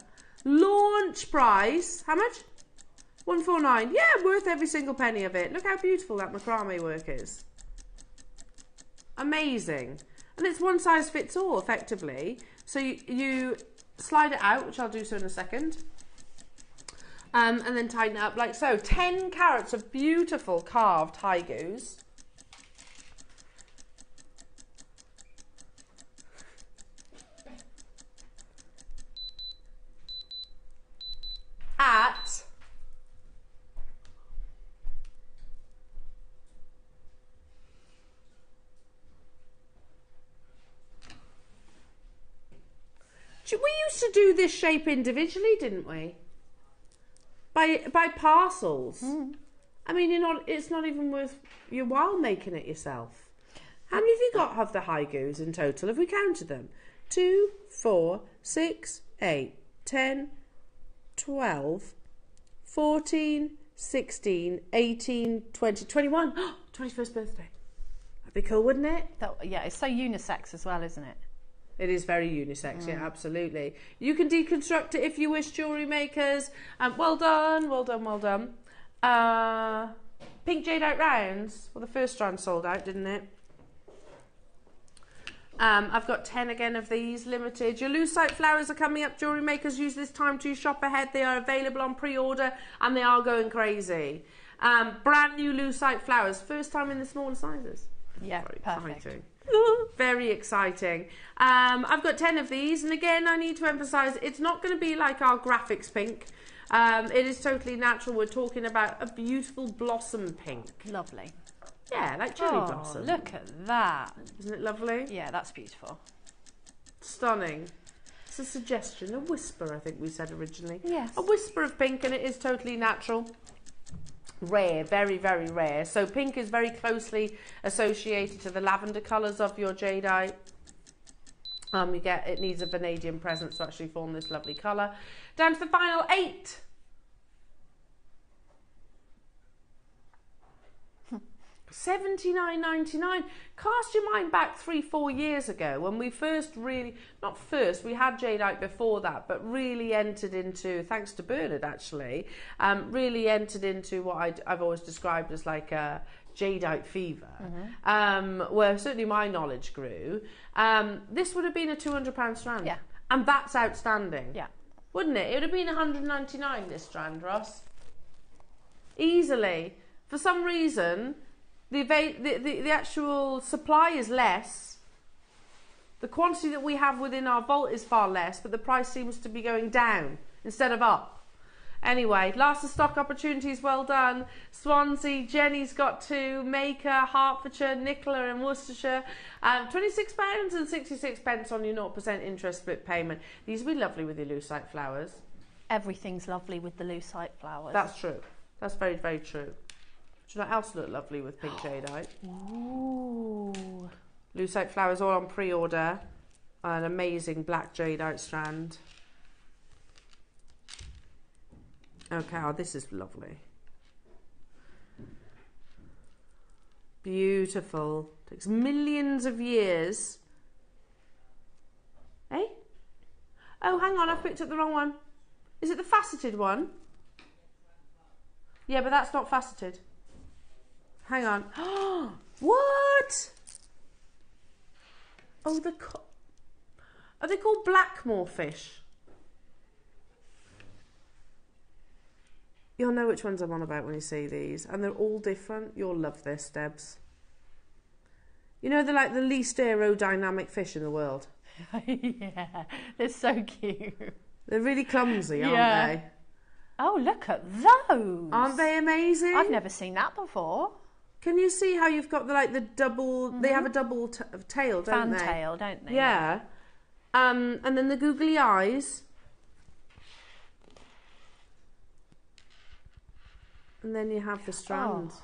Speaker 1: Launch price. How much? $149. Yeah, worth every single penny of it. Look how beautiful that macrame work is. Amazing. And it's one size fits all, effectively. So you slide it out, which I'll do so in a second. And then tighten it up like so. 10 carats of beautiful carved haikus. At we used to do this shape individually, didn't we? By parcels. I mean, it's not even worth your while making it yourself. How many have you got of the haikus in total? Have we counted them? 2, 4, 6, 8, 10, 12, 14, 16, 18, 20, 21. 21st birthday. That'd be cool, wouldn't it?
Speaker 2: Yeah, it's so unisex as well, isn't it?
Speaker 1: It is very unisex, yeah, absolutely. You can deconstruct it if you wish, jewellery makers. Well done, well done, well done. Pink jadeite rounds. Well, the first strand sold out, didn't it? I've got 10 again of these, limited. Your Lucite flowers are coming up, jewellery makers. Use this time to shop ahead. They are available on pre-order and they are going crazy. Brand new Lucite flowers. First time in the smaller sizes.
Speaker 2: Yeah,
Speaker 1: Very
Speaker 2: perfect.
Speaker 1: exciting. Very exciting. I've got 10 of these, and again I need to emphasize it's not going to be like our graphics pink. It is totally natural. We're talking about a beautiful blossom pink.
Speaker 2: Lovely.
Speaker 1: Yeah, like cherry blossom.
Speaker 2: Look at that.
Speaker 1: Isn't it lovely?
Speaker 2: Yeah, that's beautiful.
Speaker 1: Stunning. It's a suggestion, a whisper, I think we said originally.
Speaker 2: Yes.
Speaker 1: A whisper of pink, and it is totally natural. Rare, very, very rare. So pink is very closely associated to the lavender colours of your jadeite. It needs a vanadium presence to actually form this lovely colour. Down to the final 8. $79.99. Cast your mind back 3-4 years ago when we first we had jadeite before that, but really entered into, thanks to Bernard actually, really entered into what I've always described as like a jadeite fever, where certainly my knowledge grew. This would have been a £200 strand.
Speaker 2: Yeah.
Speaker 1: And that's outstanding.
Speaker 2: Yeah.
Speaker 1: Wouldn't it? It would have been $199 this strand, Ross. Easily. For some reason, the actual supply is less. The quantity that we have within our vault is far less, but the price seems to be going down instead of up. Anyway, last of stock opportunities, well done. Swansea, Jenny's got 2, Maker, Hertfordshire, Nicola and Worcestershire. £26 and 66 pence on your 0% interest split payment. These will be lovely with your Lucite flowers.
Speaker 2: Everything's lovely with the Lucite flowers.
Speaker 1: That's true. That's very, very true. Do you know what else look lovely with pink jadeite?
Speaker 2: Ooh.
Speaker 1: Lucite flowers all on pre-order. An amazing black jadeite strand. Okay, oh, this is lovely. Beautiful. Takes millions of years. Eh? Oh, hang on, I've picked up the wrong one. Is it the faceted one? Yeah, but that's not faceted. Hang on. What? Oh, are they called Blackmore fish? You'll know which ones I'm on about when you see these. And they're all different. You'll love this, Debs. You know, they're like the least aerodynamic fish in the world.
Speaker 2: Yeah, they're so cute.
Speaker 1: They're really clumsy, aren't they?
Speaker 2: Oh, look at those.
Speaker 1: Aren't they amazing?
Speaker 2: I've never seen that before.
Speaker 1: Can you see how you've got the double... They have a double tail, don't they?
Speaker 2: Fantail, don't they?
Speaker 1: Yeah. And then the googly eyes. And then you have the strands.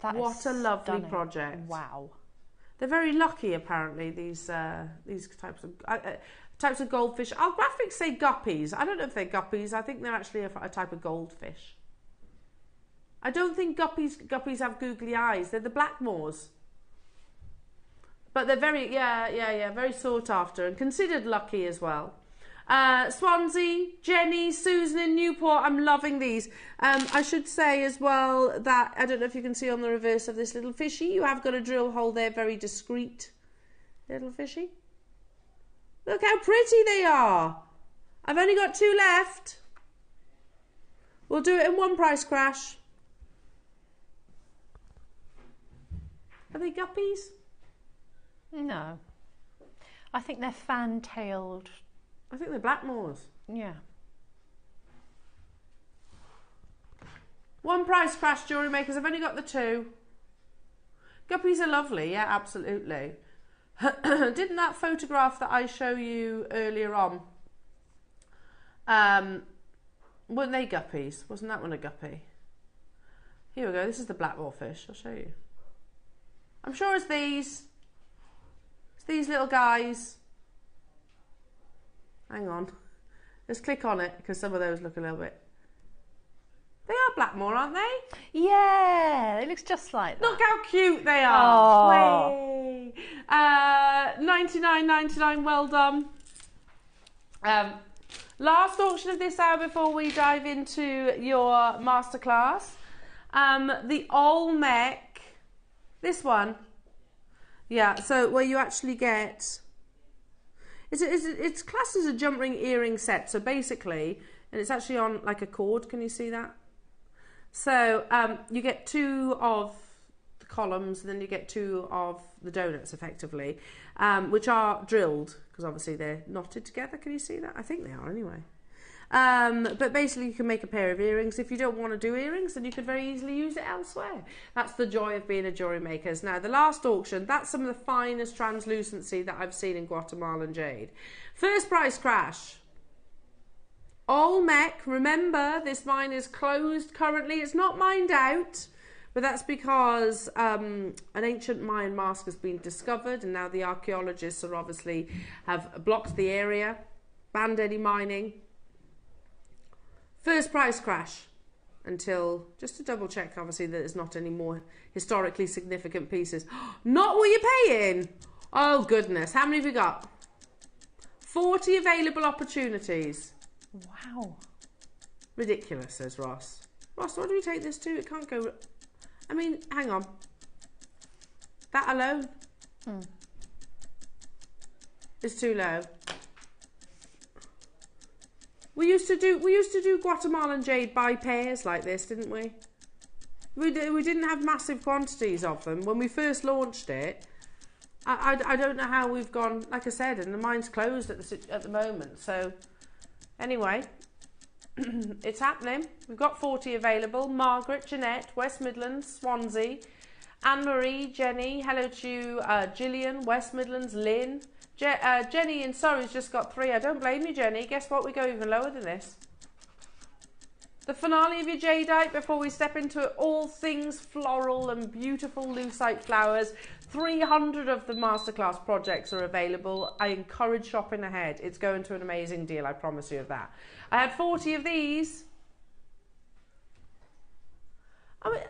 Speaker 2: Oh,
Speaker 1: what a lovely project.
Speaker 2: Wow.
Speaker 1: They're very lucky, apparently, these types of goldfish. Our graphics say guppies. I don't know if they're guppies. I think they're actually a type of goldfish. I don't think guppies have googly eyes. They're the Blackmores. But they're very, very sought after and considered lucky as well. Swansea, Jenny, Susan in Newport. I'm loving these. I should say as well that, I don't know if you can see on the reverse of this little fishy, you have got a drill hole there, very discreet little fishy. Look how pretty they are. I've only got 2 left. We'll do it in one price crash. Are they guppies?
Speaker 2: No. I think they're fan-tailed.
Speaker 1: I think they're Blackmores.
Speaker 2: Yeah.
Speaker 1: One price crash, jewellery makers. I've only got the 2. Guppies are lovely. Yeah, absolutely. Didn't that photograph that I show you earlier on, weren't they guppies? Wasn't that one a guppy? Here we go. This is the Blackmore fish. I'll show you. I'm sure it's these. It's these little guys. Hang on. Let's click on it because some of those look a little bit... They are Blackmore, aren't they?
Speaker 2: Yeah, it looks just like that.
Speaker 1: Look how cute they are.
Speaker 2: Oh.
Speaker 1: $99.99, well done. Last auction of this hour before we dive into your masterclass. The Olmec, this one. Yeah, so where you actually get... It's classed as a jump ring earring set, so basically, and it's actually on like a cord, can you see that? So you get 2 of the columns, and then you get 2 of the donuts, effectively, which are drilled, because obviously they're knotted together. Can you see that? I think they are anyway. But basically you can make a pair of earrings. If you don't want to do earrings, then you could very easily use it elsewhere. That's the joy of being a jewellery maker. Now, the last auction, that's some of the finest translucency that I've seen in Guatemalan jade. First price crash. Olmec, remember, this mine is closed currently. It's not mined out, but that's because an ancient Mayan mask has been discovered, and now the archaeologists are obviously have blocked the area, banned any mining. First price crash until, just to double check, obviously, that there's not any more historically significant pieces. Not what you're paying. Oh, goodness. How many have we got? 40 available opportunities.
Speaker 2: Wow.
Speaker 1: Ridiculous, says Ross. Ross, what do we take this to? It can't go... I mean, hang on. That alone is too low. We used to do Guatemalan jade by pairs like this, didn't we? We didn't have massive quantities of them when we first launched it. I don't know how we've gone. Like I said, and the mine's closed at the moment. So anyway, it's happening. We've got 40 available. Margaret, Jeanette, West Midlands, Swansea, Anne Marie, Jenny. Hello to you, Gillian, West Midlands, Lynn. Jenny in Surrey's just got 3. I don't blame you, Jenny. Guess what? We go even lower than this. The finale of your jadeite before we step into it, all things floral and beautiful lucite flowers. 300 of the masterclass projects are available. I encourage shopping ahead. It's going to an amazing deal, I promise you of that. I had 40 of these. I mean,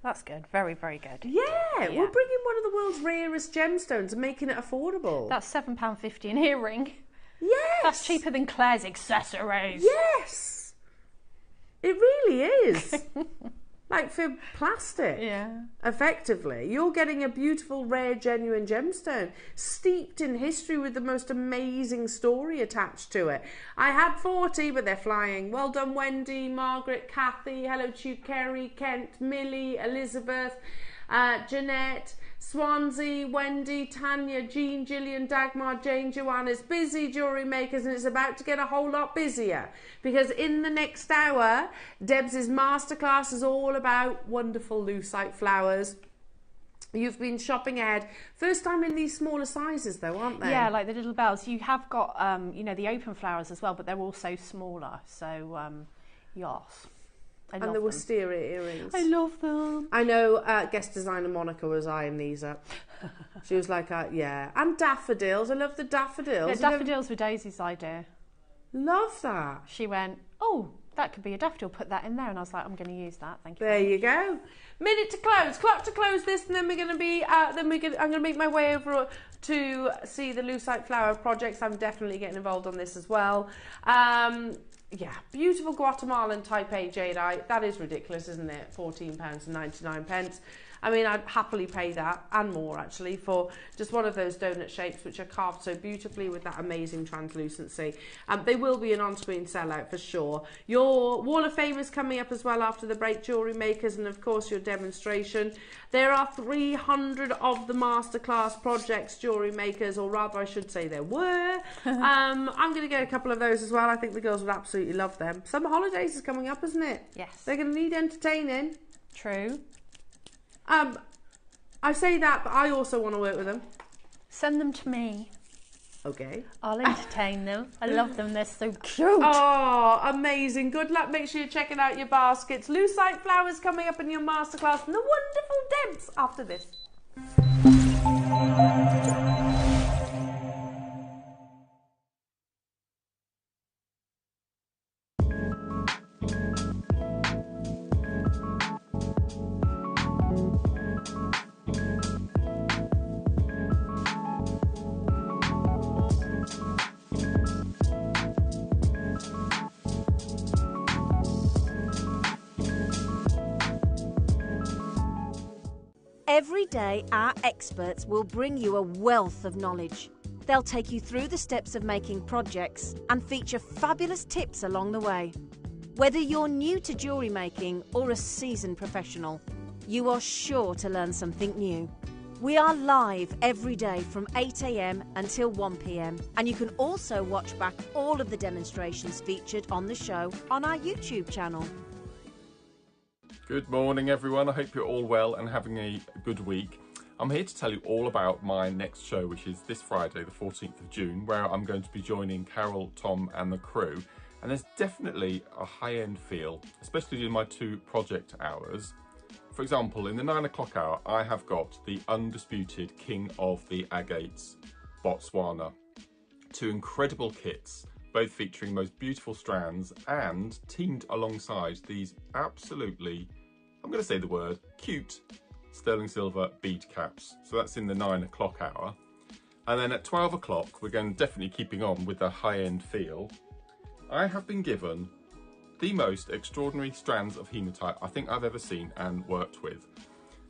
Speaker 2: that's good. Very, very good.
Speaker 1: Yeah, we're bringing one of the world's rarest gemstones and making it affordable.
Speaker 2: That's £7.50 an earring.
Speaker 1: Yes.
Speaker 2: That's cheaper than Claire's accessories.
Speaker 1: Yes. It really is. like for plastic.
Speaker 2: Yeah.
Speaker 1: Effectively, you're getting a beautiful, rare, genuine gemstone steeped in history with the most amazing story attached to it. I had 40, but they're flying. Well done, Wendy, Margaret, Kathy, hello to you, Kerry, Kent, Millie, Elizabeth, Jeanette, Swansea, Wendy, Tanya, Jean, Gillian, Dagmar, Jane, Joanna. It's busy, jewellery makers, and it's about to get a whole lot busier because in the next hour, Debs' masterclass is all about wonderful lucite flowers. You've been shopping ahead. First time in these smaller sizes though, aren't they?
Speaker 2: Yeah, like the little bells. You have got, you know, the open flowers as well, but they're also smaller. So, yes.
Speaker 1: And the wisteria earrings.
Speaker 2: I love them.
Speaker 1: I know guest designer Monica was eyeing these up. She was like, yeah. And daffodils. I love the daffodils.
Speaker 2: Yeah, daffodils were Daisy's idea.
Speaker 1: Love that.
Speaker 2: She went, oh, that could be a daffodil. Put that in there. And I was like, I'm going to use that. Thank you.
Speaker 1: There you go. Minute to close. Clock to close this, and then we're going to be. I'm going to make my way over to see the lucite flower projects. I'm definitely getting involved on this as well. Yeah, beautiful Guatemalan Type A jadeite. That is ridiculous, isn't it? £14.99. I mean, I'd happily pay that and more actually for just one of those donut shapes which are carved so beautifully with that amazing translucency. They will be an on-screen sellout for sure. Your Wall of Fame is coming up as well after the break, jewellery makers, and of course your demonstration. There are 300 of the masterclass projects, jewellery makers, or rather I should say there were. I'm going to get a couple of those as well. I think the girls would absolutely love them. Summer holidays is coming up, isn't it?
Speaker 2: Yes.
Speaker 1: They're going to need entertaining.
Speaker 2: True.
Speaker 1: I say that, but I also want to work with them.
Speaker 2: Send them to me.
Speaker 1: Okay.
Speaker 2: I'll entertain them. I love them. They're so cute.
Speaker 1: Oh, amazing. Good luck. Make sure you're checking out your baskets. Lucite flowers coming up in your masterclass and the wonderful Debs after this.
Speaker 6: Every day, our experts will bring you a wealth of knowledge. They'll take you through the steps of making projects and feature fabulous tips along the way. Whether you're new to jewellery making or a seasoned professional, you are sure to learn something new. We are live every day from 8 AM until 1 PM, and you can also watch back all of the demonstrations featured on the show on our YouTube channel.
Speaker 3: Good morning everyone, I hope you're all well and having a good week. I'm here to tell you all about my next show, which is this Friday the 14th of June, where I'm going to be joining Carol, Tom and the crew. And there's definitely a high-end feel, especially in my 2 project hours. For example, in the 9 o'clock hour, I have got the undisputed king of the agates, Botswana. 2 incredible kits, both featuring most beautiful strands and teamed alongside these absolutely, I'm going to say the word, cute sterling silver bead caps. So that's in the 9 o'clock hour. And then at 12 o'clock, we're going to definitely keeping on with the high-end feel. I have been given the most extraordinary strands of hematite I think I've ever seen and worked with.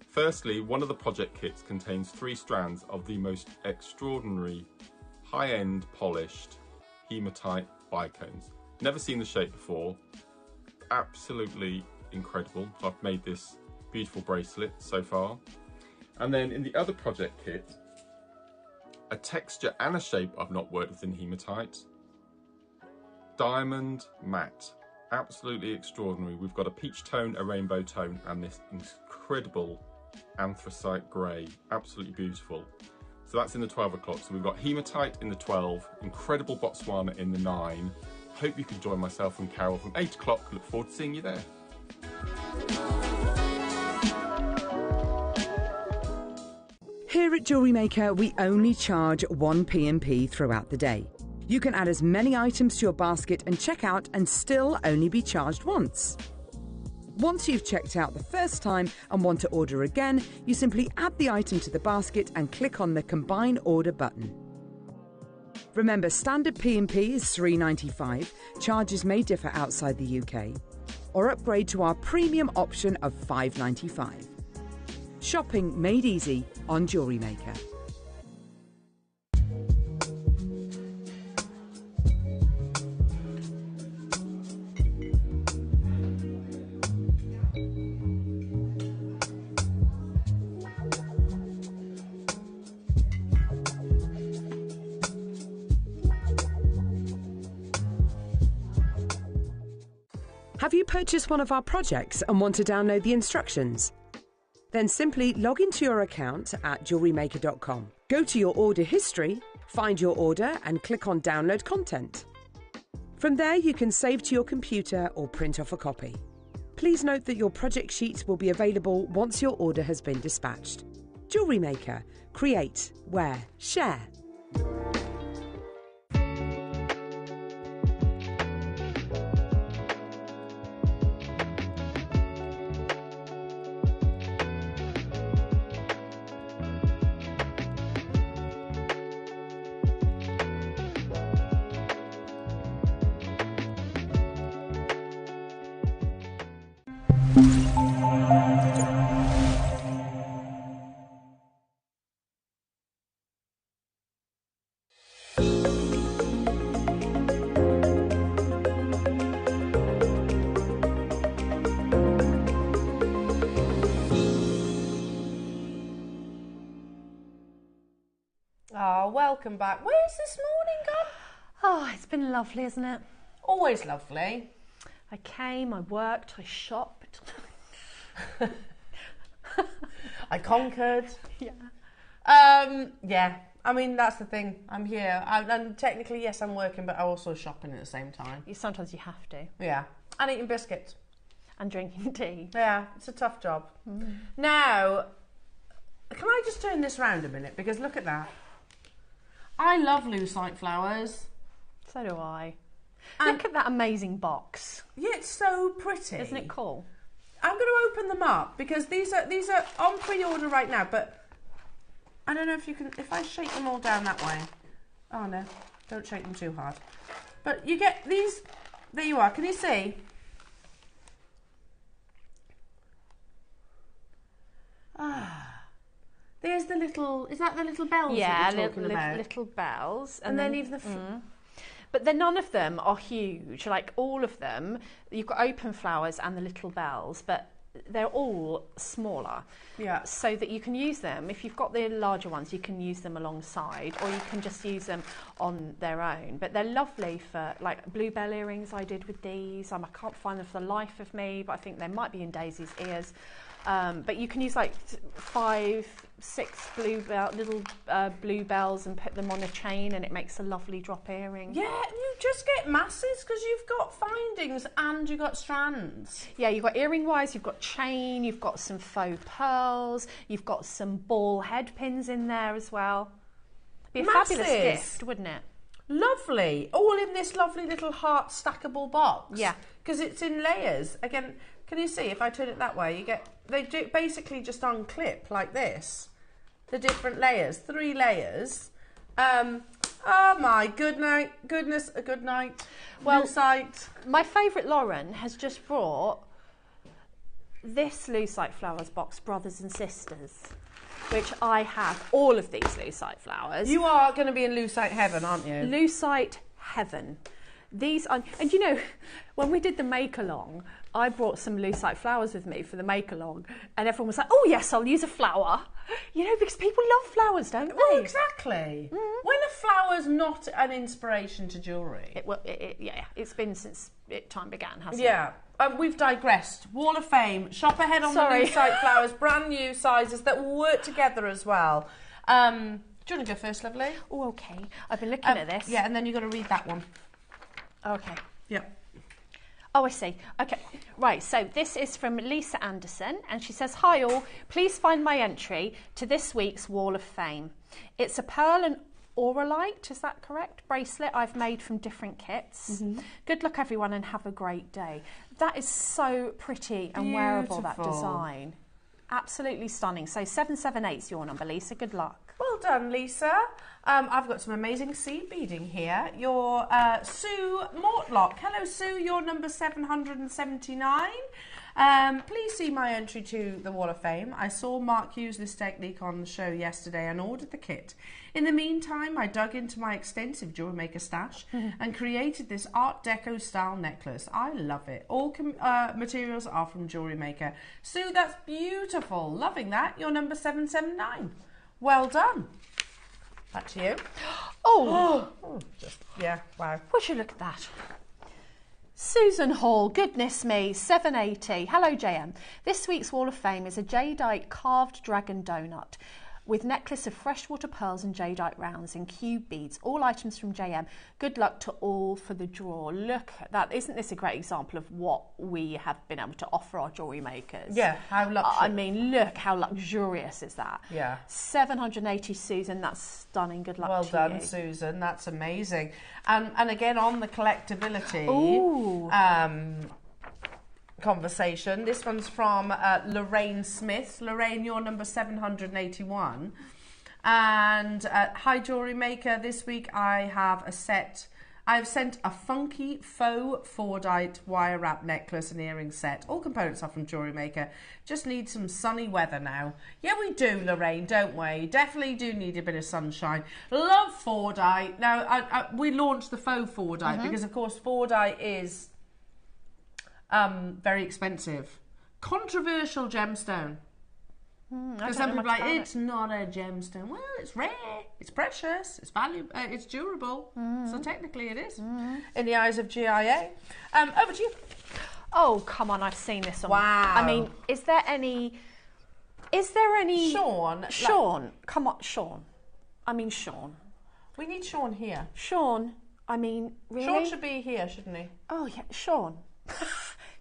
Speaker 3: Firstly, one of the project kits contains 3 strands of the most extraordinary high-end polished hematite bicones. Never seen the shape before. Absolutely incredible. So I've made this beautiful bracelet so far. And then in the other project kit, a texture and a shape I've not worked with in hematite. Diamond matte. Absolutely extraordinary. We've got a peach tone, a rainbow tone, and this incredible anthracite grey. Absolutely beautiful. So that's in the 12 o'clock. So we've got hematite in the 12, incredible Botswana in the 9. Hope you can join myself and Carol from 8 o'clock. Look forward to seeing you there.
Speaker 5: Here at JewelleryMaker, we only charge 1 P&P throughout the day. You can add as many items to your basket and check out and still only be charged once. Once you've checked out the first time and want to order again, you simply add the item to the basket and click on the Combine Order button. Remember, standard P&P is $3.95. Charges may differ outside the UK. or upgrade to our premium option of $5.95. Shopping made easy on JewelleryMaker. Have you purchased one of our projects and want to download the instructions? Then simply log into your account at JewelleryMaker.com. Go to your order history, find your order and click on Download Content. From there you can save to your computer or print off a copy. Please note that your project sheets will be available once your order has been dispatched. JewelleryMaker. Create, wear, share.
Speaker 1: Oh, welcome back. Where's this morning gone?
Speaker 2: Oh, it's been lovely, isn't it?
Speaker 1: Always lovely.
Speaker 2: I came, I worked, I shopped.
Speaker 1: I conquered.
Speaker 2: Yeah.
Speaker 1: Yeah. I mean, that's the thing. I'm here. And technically, yes, I'm working, but I'm also shopping at the same time.
Speaker 2: Sometimes you have to.
Speaker 1: Yeah. And eating biscuits.
Speaker 2: And drinking tea.
Speaker 1: Yeah, it's a tough job. Now, can I just turn this round a minute? Because look at that. I love lucite flowers.
Speaker 2: So do I.
Speaker 1: And
Speaker 2: look at that amazing box.
Speaker 1: Yeah, it's so pretty.
Speaker 2: Isn't it cool?
Speaker 1: I'm going to open them up because these are on pre-order right now, but I don't know if you can, if I shake them all down that way. Oh no, don't shake them too hard. But you get these, there you are, can you see? There's the little, is that the little bells that you're talking about?
Speaker 2: Little bells.
Speaker 1: And then even the...
Speaker 2: But then none of them are huge. Like all of them, you've got open flowers and the little bells, but they're all smaller.
Speaker 1: Yeah.
Speaker 2: So that you can use them. If you've got the larger ones, you can use them alongside, or you can just use them on their own. But they're lovely for like bluebell earrings I did with these. I can't find them for the life of me, but I think they might be in Daisy's ears. But you can use like 5, 6 little bluebells and put them on a chain, and it makes a lovely drop earring.
Speaker 1: Yeah, you just get masses because you've got findings and you've got strands.
Speaker 2: Yeah, you've got earring wires, you've got chain, you've got some faux pearls, you've got some ball head pins in there as well. Be a fabulous gift, wouldn't it?
Speaker 1: Lovely. All in this lovely little heart stackable box.
Speaker 2: Yeah.
Speaker 1: Because it's in layers. Again, can you see if I turn it that way, you get, they do basically just unclip like this. The different layers, 3 layers. Oh my goodness, a good night.
Speaker 2: Well,
Speaker 1: Lucite.
Speaker 2: My favourite Lauren has just brought this Lucite Flowers box, Brothers and Sisters, which I have all of these Lucite flowers.
Speaker 1: You are going to be in Lucite heaven, aren't you?
Speaker 2: Lucite heaven. These are, and you know, when we did the make-along, I brought some Lucite flowers with me for the make-along, and everyone was like, oh yes, I'll use a flower. You know, because people love flowers, don't they?
Speaker 1: Well, exactly. When are flowers not an inspiration to jewellery?
Speaker 2: Yeah, it's been since time began, hasn't it?
Speaker 1: Yeah. We've digressed. Wall of Fame. Shop ahead on the Lucite flowers. Brand new sizes that will work together as well. Do you want to go first, lovely?
Speaker 2: Oh, okay. I've been looking at this.
Speaker 1: Yeah, and then you've got to read that one.
Speaker 2: Okay.
Speaker 1: Yeah.
Speaker 2: Oh, I see. Okay. Right, so this is from Lisa Anderson, and she says, hi all, please find my entry to this week's Wall of Fame. It's a pearl and auralite, is that correct? Bracelet I've made from different kits. Good luck, everyone, and have a great day. That is so pretty and wearable, that design. Absolutely stunning. So 778's your number, Lisa. Good luck.
Speaker 1: Well done, Lisa. I've got some amazing seed beading here. Your Sue Mortlock. Hello, Sue. You're number 779. Please see my entry to the Wall of Fame. I saw Mark use this technique on the show yesterday and ordered the kit. In the meantime, I dug into my extensive JewelleryMaker stash and created this Art Deco style necklace. I love it. All materials are from JewelleryMaker. Sue, that's beautiful. Loving that. You're number 779. Well done. Back to you. Yeah, wow.
Speaker 2: Would you look at that? Susan Hall, goodness me, 780. Hello, JM. This week's Wall of Fame is a jadeite carved dragon donut with necklace of freshwater pearls and jadeite rounds in cube beads, all items from JM. Good luck to all for the draw. Look at that. Isn't this a great example of what we have been able to offer our jewellery makers?
Speaker 1: Yeah, how luxurious.
Speaker 2: I mean, look how luxurious is that.
Speaker 1: Yeah.
Speaker 2: 780, Susan, that's stunning. Good luck to you.
Speaker 1: Well done, Susan. That's amazing. And again, on the collectability conversation, this one's from Lorraine Smith. Lorraine, you're number 781. And hi, Jewellery Maker. This week I have sent a funky faux fordite wire wrap necklace and earring set. All components are from Jewellery Maker. Just need some sunny weather now. Yeah, we do, Lorraine, don't we? Definitely do need a bit of sunshine. Love fordite. Now, we launched the faux fordite because, of course, fordite is very expensive. Controversial gemstone. Because some people are like, it's not a gemstone. Well, it's rare, it's precious, it's valuable, it's durable. So technically it is in the eyes of GIA. Over to you.
Speaker 2: Oh, come on, I've seen this on.
Speaker 1: Wow.
Speaker 2: I mean, is there any
Speaker 1: Sean,
Speaker 2: come on, Sean. I mean, Sean.
Speaker 1: we need Sean here.
Speaker 2: Sean, I mean, really?
Speaker 1: Sean should be here, shouldn't he?
Speaker 2: Oh, yeah, Sean.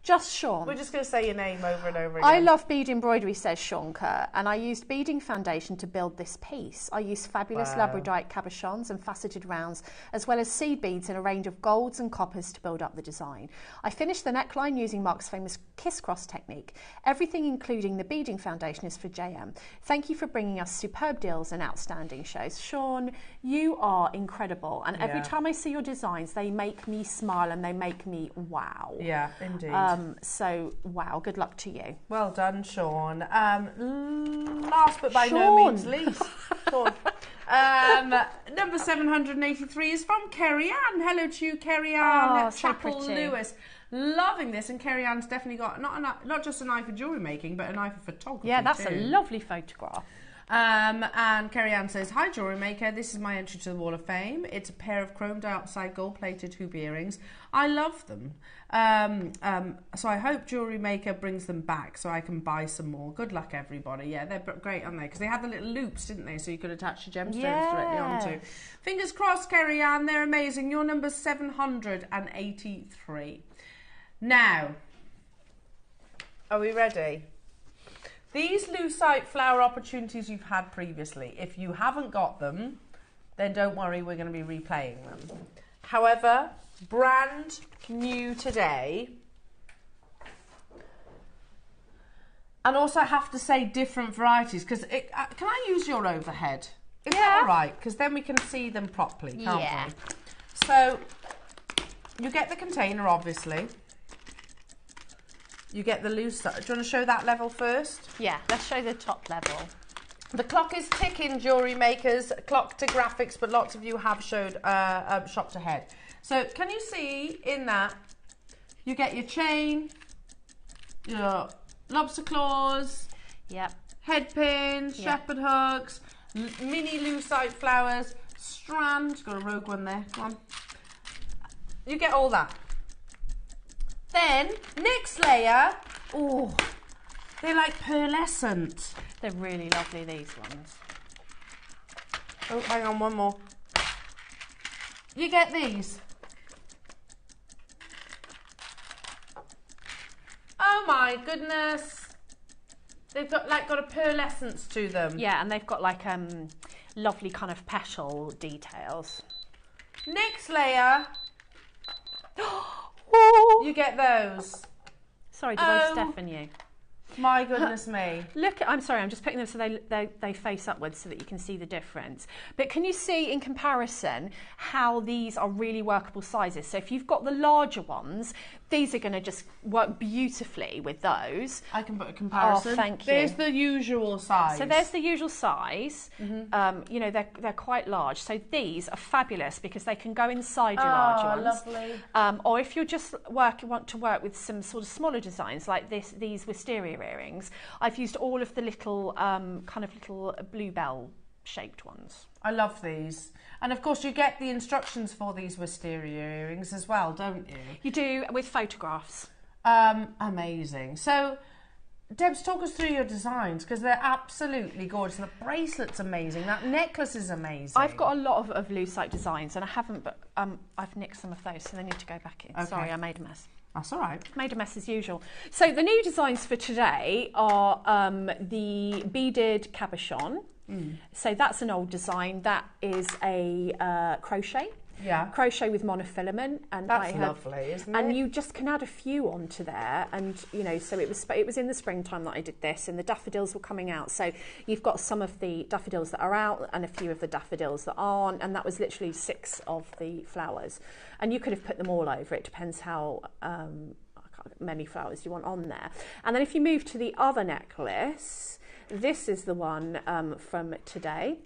Speaker 2: Just Sean.
Speaker 1: We're just going to say your name over and over again.
Speaker 2: I love bead embroidery, says Sean Kerr, and I used beading foundation to build this piece. I used fabulous labradorite cabochons and faceted rounds, as well as seed beads in a range of golds and coppers to build up the design. I finished the neckline using Mark's famous kiss cross technique. Everything, including the beading foundation, is for JM. Thank you for bringing us superb deals and outstanding shows. Sean, you are incredible, and every time I see your designs, they make me smile and they make me wow.
Speaker 1: Yeah, indeed.
Speaker 2: So, wow, good luck to you.
Speaker 1: Well done, Sean. Last but by no means least, Sean. Number 783 is from Kerry Ann. Hello to you, Kerry Ann at Chapel Lewis. Loving this, and Kerry Ann's definitely got not just an eye for jewellery making, but an eye for photography.
Speaker 2: Yeah, that's
Speaker 1: too.
Speaker 2: a lovely photograph.
Speaker 1: And Kerry Ann says, hi, Jewellery Maker. This is my entry to the Wall of Fame. It's a pair of chrome dioxide gold-plated hoop earrings. I love them. So I hope Jewellery Maker brings them back so I can buy some more. Good luck, everybody. Yeah, they're great, aren't they? Because they had the little loops, didn't they? So you could attach your gemstones directly onto. Fingers crossed, Kerry Ann. They're amazing. You're number 783. Now, are we ready? These Lucite flower opportunities you've had previously, if you haven't got them, then don't worry, we're going to be replaying them. However, brand new today, and also I have to say different varieties, because can I use your overhead? Is that all right? Because then we can see them properly, can't we? So, you get the container, obviously. You get the loose. Do you want to show that level first?
Speaker 2: Yeah, let's show the top level.
Speaker 1: The clock is ticking, Jewellery Makers. Clock to graphics, but lots of you have showed shopped ahead. So can you see in that you get your chain, your lobster claws, head pins, shepherd hooks, mini lucite flowers, strand. Got a rogue one there. Come on. You get all that. Then, next layer, oh, they're like pearlescent.
Speaker 2: They're really lovely, these ones.
Speaker 1: Oh, hang on, one more. You get these. Oh my goodness. They've got a pearlescence to them.
Speaker 2: Yeah, and they've got like lovely kind of petal details.
Speaker 1: Next layer. You get those.
Speaker 2: Sorry, did I step on you?
Speaker 1: My goodness me.
Speaker 2: Look, I'm sorry, I'm just putting them so they face upwards so that you can see the difference. But can you see in comparison how these are really workable sizes? So if you've got the larger ones, these are going to just work beautifully with those.
Speaker 1: I can put a comparison.
Speaker 2: Oh, thank you.
Speaker 1: There's the usual size.
Speaker 2: So there's the usual size. You know, they're quite large. So these are fabulous because they can go inside your larger ones.
Speaker 1: Lovely.
Speaker 2: Or if you just want to work with some sort of smaller designs like these wisteria earrings, I've used all of the little kind of little bluebell shaped ones.
Speaker 1: I love these. And of course you get the instructions for these wisteria earrings as well, don't you?
Speaker 2: You do, with photographs.
Speaker 1: Amazing. So Debs, talk us through your designs because they're absolutely gorgeous. The bracelet's amazing. That necklace is amazing.
Speaker 2: I've got a lot of Lucite designs and I haven't, but I've nicked some of those, so they need to go back in.
Speaker 1: Okay.
Speaker 2: Sorry, I made a mess.
Speaker 1: That's all right.
Speaker 2: Made a mess as usual. So the new designs for today are the beaded cabochon. So that's an old design. That is a crochet.
Speaker 1: Yeah.
Speaker 2: Crochet with monofilament, and
Speaker 1: that's lovely, isn't it?
Speaker 2: And you just can add a few onto there, and you know, so it was in the springtime that I did this, and the daffodils were coming out. So you've got some of the daffodils that are out, and a few of the daffodils that aren't, and that was literally 6 of the flowers. And you could have put them all over. It depends how many flowers you want on there. And then if you move to the other necklace, this is the one from today.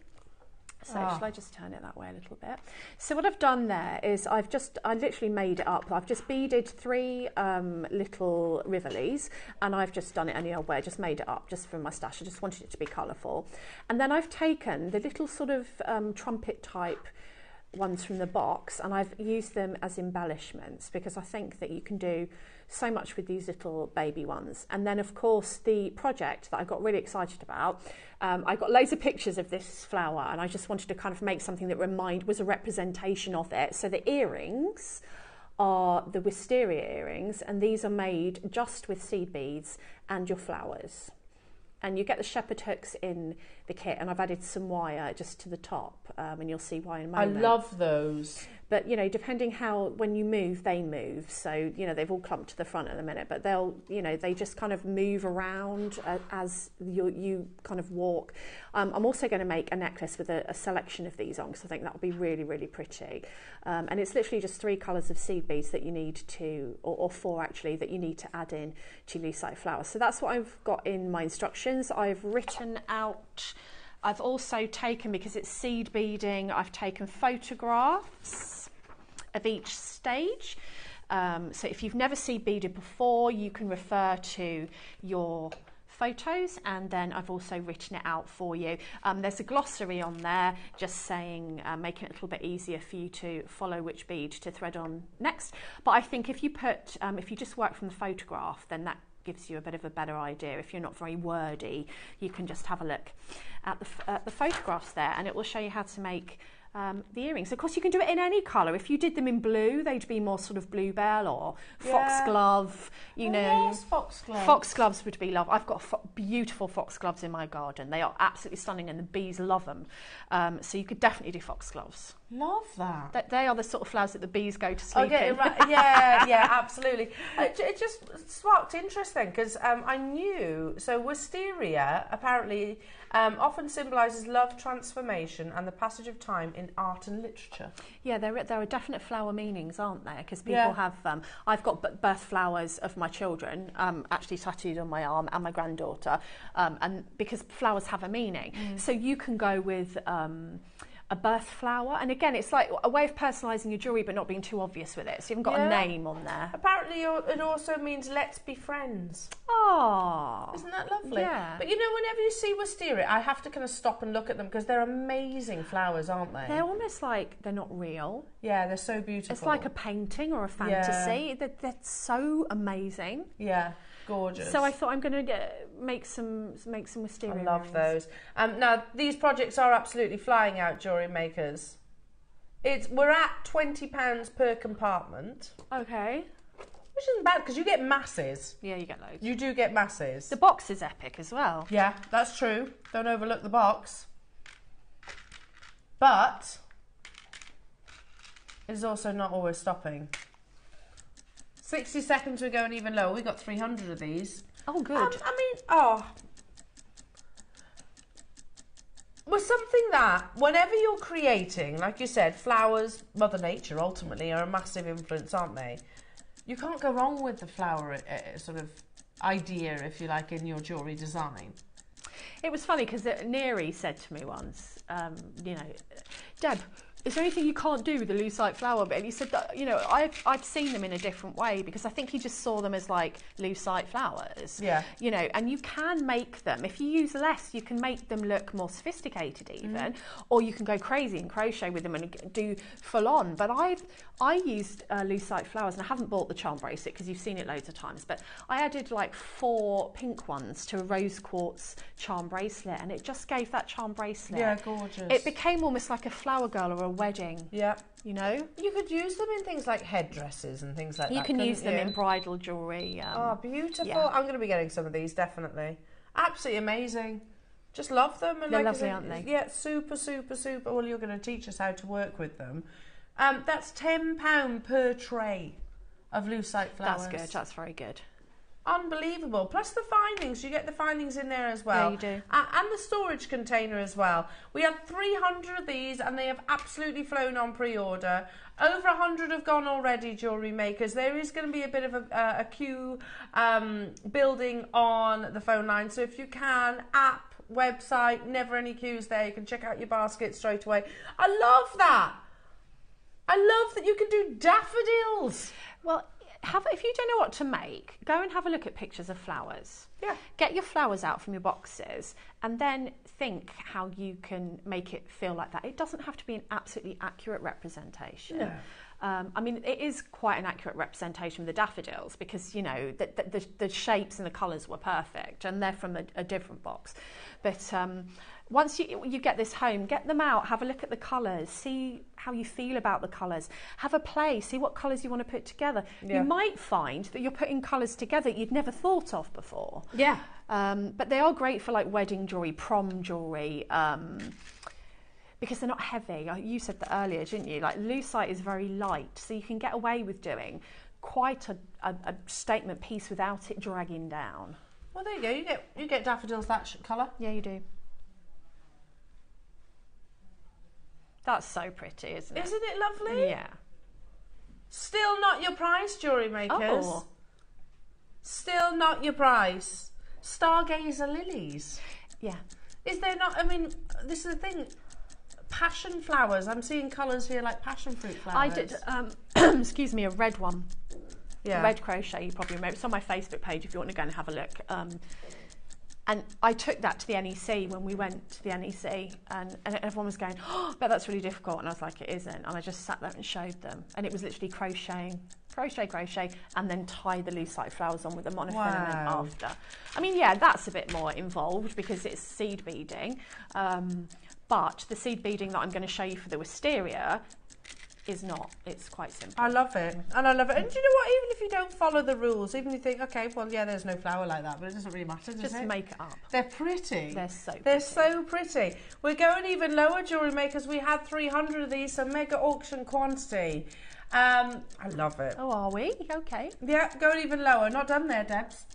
Speaker 2: So shall I just turn it that way a little bit? So what I've done there is I literally made it up. I've just beaded 3 little rivolis, and I've just done it any old way, just made it up just from my stash. I just wanted it to be colourful. And then I've taken the little sort of trumpet type ones from the box, and I've used them as embellishments because I think that you can do so much with these little baby ones. And then of course the project that I got really excited about, I got loads of pictures of this flower, and I just wanted to kind of make something that was a representation of it. So the earrings are the wisteria earrings, and these are made just with seed beads and your flowers. And you get the shepherd hooks in the kit, and I've added some wire just to the top, and you'll see why in a moment.
Speaker 1: I love those.
Speaker 2: But, you know, depending how, when you move, they move. So, you know, they've all clumped to the front in a minute, but they'll, you know, they just kind of move around as you kind of walk. I'm also going to make a necklace with a selection of these on, because I think that will be really, really pretty. And it's literally just 3 colours of seed beads that you need to, or 4 actually, that you need to add in to Lucite flowers. So that's what I've got in my instructions. I've written out, I've also taken, because it's seed beading, I've taken photographs of each stage. So if you've never seed beaded before, you can refer to your photos, and then I've also written it out for you. There's a glossary on there just saying, making it a little bit easier for you to follow which bead to thread on next. But I think if you just work from the photograph, then that gives you a bit of a better idea. If you're not very wordy, you can just have a look at the photographs there, and it will show you how to make the earrings. Of course, you can do it in any colour. If you did them in blue, they'd be more sort of bluebell or foxglove, you know.
Speaker 1: Yes, foxglove.
Speaker 2: Foxgloves would be lovely. I've got beautiful foxgloves in my garden. They are absolutely stunning, and the bees love them. So you could definitely do foxgloves.
Speaker 1: Love that.
Speaker 2: They are the sort of flowers that the bees go to sleep
Speaker 1: Okay,
Speaker 2: in.
Speaker 1: right. Yeah, absolutely. It just sparked interest then, because I knew, so wisteria apparently often symbolises love, transformation, and the passage of time in art and literature.
Speaker 2: Yeah, there are definite flower meanings, aren't there? Because people have, I've got birth flowers of my children actually tattooed on my arm, and my granddaughter, and because flowers have a meaning. So you can go with a birth flower, and again, it's like a way of personalising your jewellery but not being too obvious with it, so you haven't got a name on there.
Speaker 1: Apparently it also means let's be friends.
Speaker 2: Oh,
Speaker 1: isn't that lovely?
Speaker 2: Yeah.
Speaker 1: But you know, whenever you see wisteria, I have to kind of stop and look at them, because they're amazing flowers, aren't they?
Speaker 2: They're almost like they're not real.
Speaker 1: Yeah, they're so beautiful.
Speaker 2: It's like a painting or a fantasy. They're so amazing.
Speaker 1: Yeah, gorgeous.
Speaker 2: So I thought I'm going to make some wisteria.
Speaker 1: I love
Speaker 2: rings.
Speaker 1: those. Now these projects are absolutely flying out, jewellery makers. We're at £20 per compartment.
Speaker 2: Okay.
Speaker 1: Which isn't bad, because you get masses.
Speaker 2: Yeah, you get loads.
Speaker 1: You do get masses.
Speaker 2: The box is epic as well.
Speaker 1: Yeah, that's true. Don't overlook the box. But it's also not always stopping. 60 seconds, we're going even lower. We've got 300 of these.
Speaker 2: Oh, good.
Speaker 1: Well, something that whenever you're creating, like you said, flowers, Mother Nature ultimately are a massive influence, aren't they? You can't go wrong with the flower sort of idea, if you like, in your jewellery design.
Speaker 2: It was funny because Neri said to me once, Deb, is there anything you can't do with the lucite flower? And he said that, I've seen them in a different way because I think he just saw them as like lucite flowers.
Speaker 1: Yeah.
Speaker 2: And you can make them. If you use less, you can make them look more sophisticated even, or you can go crazy and crochet with them and do full on. But I used lucite flowers, and I haven't bought the charm bracelet because you've seen it loads of times, but I added like 4 pink ones to a rose quartz charm bracelet, and it just gave that charm bracelet.
Speaker 1: Yeah, gorgeous.
Speaker 2: It became almost like a flower girl or a wedding.
Speaker 1: Yeah.
Speaker 2: You know?
Speaker 1: You could use them in things like headdresses and things like that.
Speaker 2: You can use them in bridal jewellery.
Speaker 1: Oh, beautiful.
Speaker 2: Yeah.
Speaker 1: I'm going to be getting some of these, definitely. Absolutely amazing. Just love them. And
Speaker 2: They're
Speaker 1: like
Speaker 2: lovely,
Speaker 1: I said,
Speaker 2: aren't they?
Speaker 1: Yeah, super, super, super. Well, you're going to teach us how to work with them. That's £10 per tray of lucite flowers.
Speaker 2: That's good. That's very good.
Speaker 1: Unbelievable. Plus the findings. You get the findings in there as well.
Speaker 2: Yeah, you do.
Speaker 1: And the storage container as well. We had 300 of these and they have absolutely flown on pre-order. Over 100 have gone already, jewellery makers. There is going to be a bit of a queue building on the phone line. So if you can, app, website, never any queues there. You can check out your basket straight away. I love that. I love that you can do daffodils.
Speaker 2: Well, if you don't know what to make, go and have a look at pictures of flowers.
Speaker 1: Yeah.
Speaker 2: Get your flowers out from your boxes and then think how you can make it feel like that. It doesn't have to be an absolutely accurate representation.
Speaker 1: No.
Speaker 2: It is quite an accurate representation of the daffodils because, the shapes and the colours were perfect and they're from a different box. But once you get this home, get them out, have a look at the colours, see how you feel about the colours, have a play, see what colours you want to put together.
Speaker 1: Yeah.
Speaker 2: You might find that you're putting colours together you'd never thought of before.
Speaker 1: Yeah.
Speaker 2: But they are great for like wedding jewellery, prom jewellery, because they're not heavy. You said that earlier, didn't you? Like lucite is very light, so you can get away with doing quite a statement piece without it dragging down.
Speaker 1: Well, there you go. You get daffodils that colour.
Speaker 2: Yeah, you do. That's so pretty, isn't it?
Speaker 1: Isn't it lovely?
Speaker 2: Yeah.
Speaker 1: Still not your price, jewellery makers.
Speaker 2: Oh.
Speaker 1: Still not your price. Stargazer lilies.
Speaker 2: Yeah.
Speaker 1: Is there not, this is the thing. Passion flowers. I'm seeing colours here like passion fruit flowers.
Speaker 2: I did, excuse me, a red one.
Speaker 1: Yeah.
Speaker 2: Red crochet, you probably remember. It's on my Facebook page if you want to go and have a look. And I took that to the NEC when we went to the NEC and everyone was going, oh, but that's really difficult. And I was like, it isn't. And I just sat there and showed them. And it was literally crochet, and then tie the lucite flowers on with the monofilament after. That's a bit more involved because it's seed beading. But the seed beading that I'm going to show you for the wisteria is not. It's quite simple.
Speaker 1: I love it. And I love it. And do you know what? Even if you don't follow the rules, even if you think, okay, well, yeah, there's no flower like that, but it doesn't really matter, does
Speaker 2: Just
Speaker 1: it?
Speaker 2: make it up.
Speaker 1: They're pretty.
Speaker 2: They're so pretty.
Speaker 1: They're so pretty. We're going even lower, jewellery makers. We had 300 of these, so mega auction quantity. I love it.
Speaker 2: Oh, are we? Okay.
Speaker 1: Yeah, going even lower. Not done there, Debs.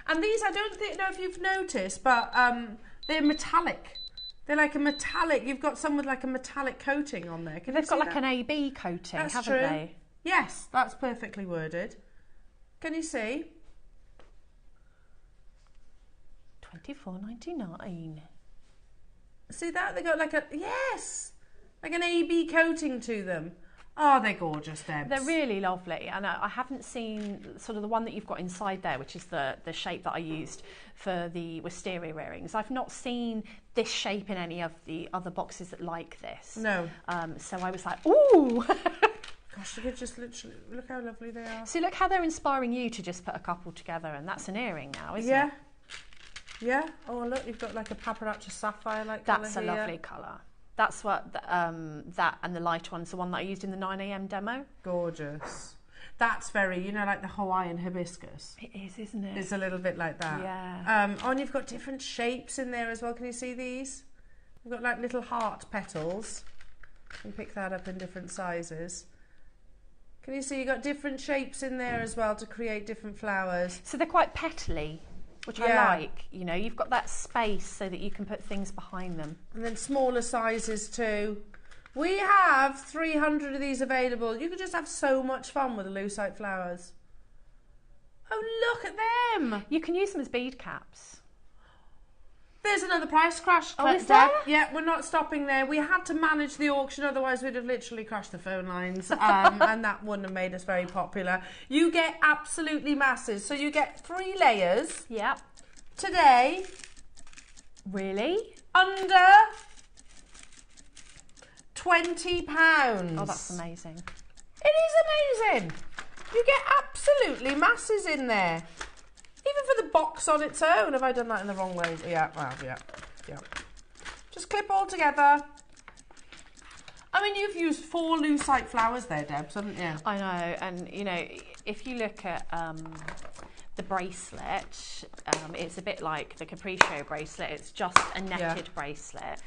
Speaker 1: And these, I don't know if you've noticed, but they're metallic. They're like a metallic. You've got some with like a metallic coating on there.
Speaker 2: They've got like an AB coating, haven't they?
Speaker 1: Yes, that's perfectly worded. Can you see?
Speaker 2: $24.99.
Speaker 1: See that? They got like like an AB coating to them. Oh, they're gorgeous, Debs.
Speaker 2: They're really lovely, and I haven't seen sort of the one that you've got inside there, which is the shape that I used for the wisteria earrings. I've not seen this shape in any of the other boxes that like this.
Speaker 1: No.
Speaker 2: So I was like, ooh!
Speaker 1: Gosh, you could just literally look how lovely they are.
Speaker 2: See, look how they're inspiring you to just put a couple together, and that's an earring now, isn't it?
Speaker 1: Yeah. Oh, look, you've got like a paparazzi sapphire like
Speaker 2: That's
Speaker 1: colour
Speaker 2: a lovely colour. That's what that and the light one's the one that I used in the 9 a.m. demo.
Speaker 1: Gorgeous. That's very, like the Hawaiian hibiscus.
Speaker 2: It is, isn't it?
Speaker 1: It's a little bit like that.
Speaker 2: Yeah.
Speaker 1: And you've got different shapes in there as well. Can you see these? We've got like little heart petals. You can pick that up in different sizes. Can you see you've got different shapes in there as well to create different flowers?
Speaker 2: So they're quite petally. which I like. You know, you've got that space so that you can put things behind them.
Speaker 1: And then smaller sizes too. We have 300 of these available. You could just have so much fun with the Lucite flowers. Oh, look at them.
Speaker 2: You can use them as bead caps.
Speaker 1: There's another price crash.
Speaker 2: Oh, is there?
Speaker 1: Yeah, we're not stopping there. We had to manage the auction, otherwise we'd have literally crashed the phone lines, and that wouldn't have made us very popular. You get absolutely masses. So you get 3 layers.
Speaker 2: Yep.
Speaker 1: Today.
Speaker 2: Really?
Speaker 1: Under £20.
Speaker 2: Oh, that's amazing.
Speaker 1: It is amazing. You get absolutely masses in there. Even for the box on its own. Have I done that in the wrong way? Yeah, well, yeah. Just clip all together. I mean, you've used 4 Lucite flowers there, Debs, haven't you?
Speaker 2: I know, and you know, if you look at the bracelet, it's a bit like the Capriccio bracelet. It's just a netted bracelet.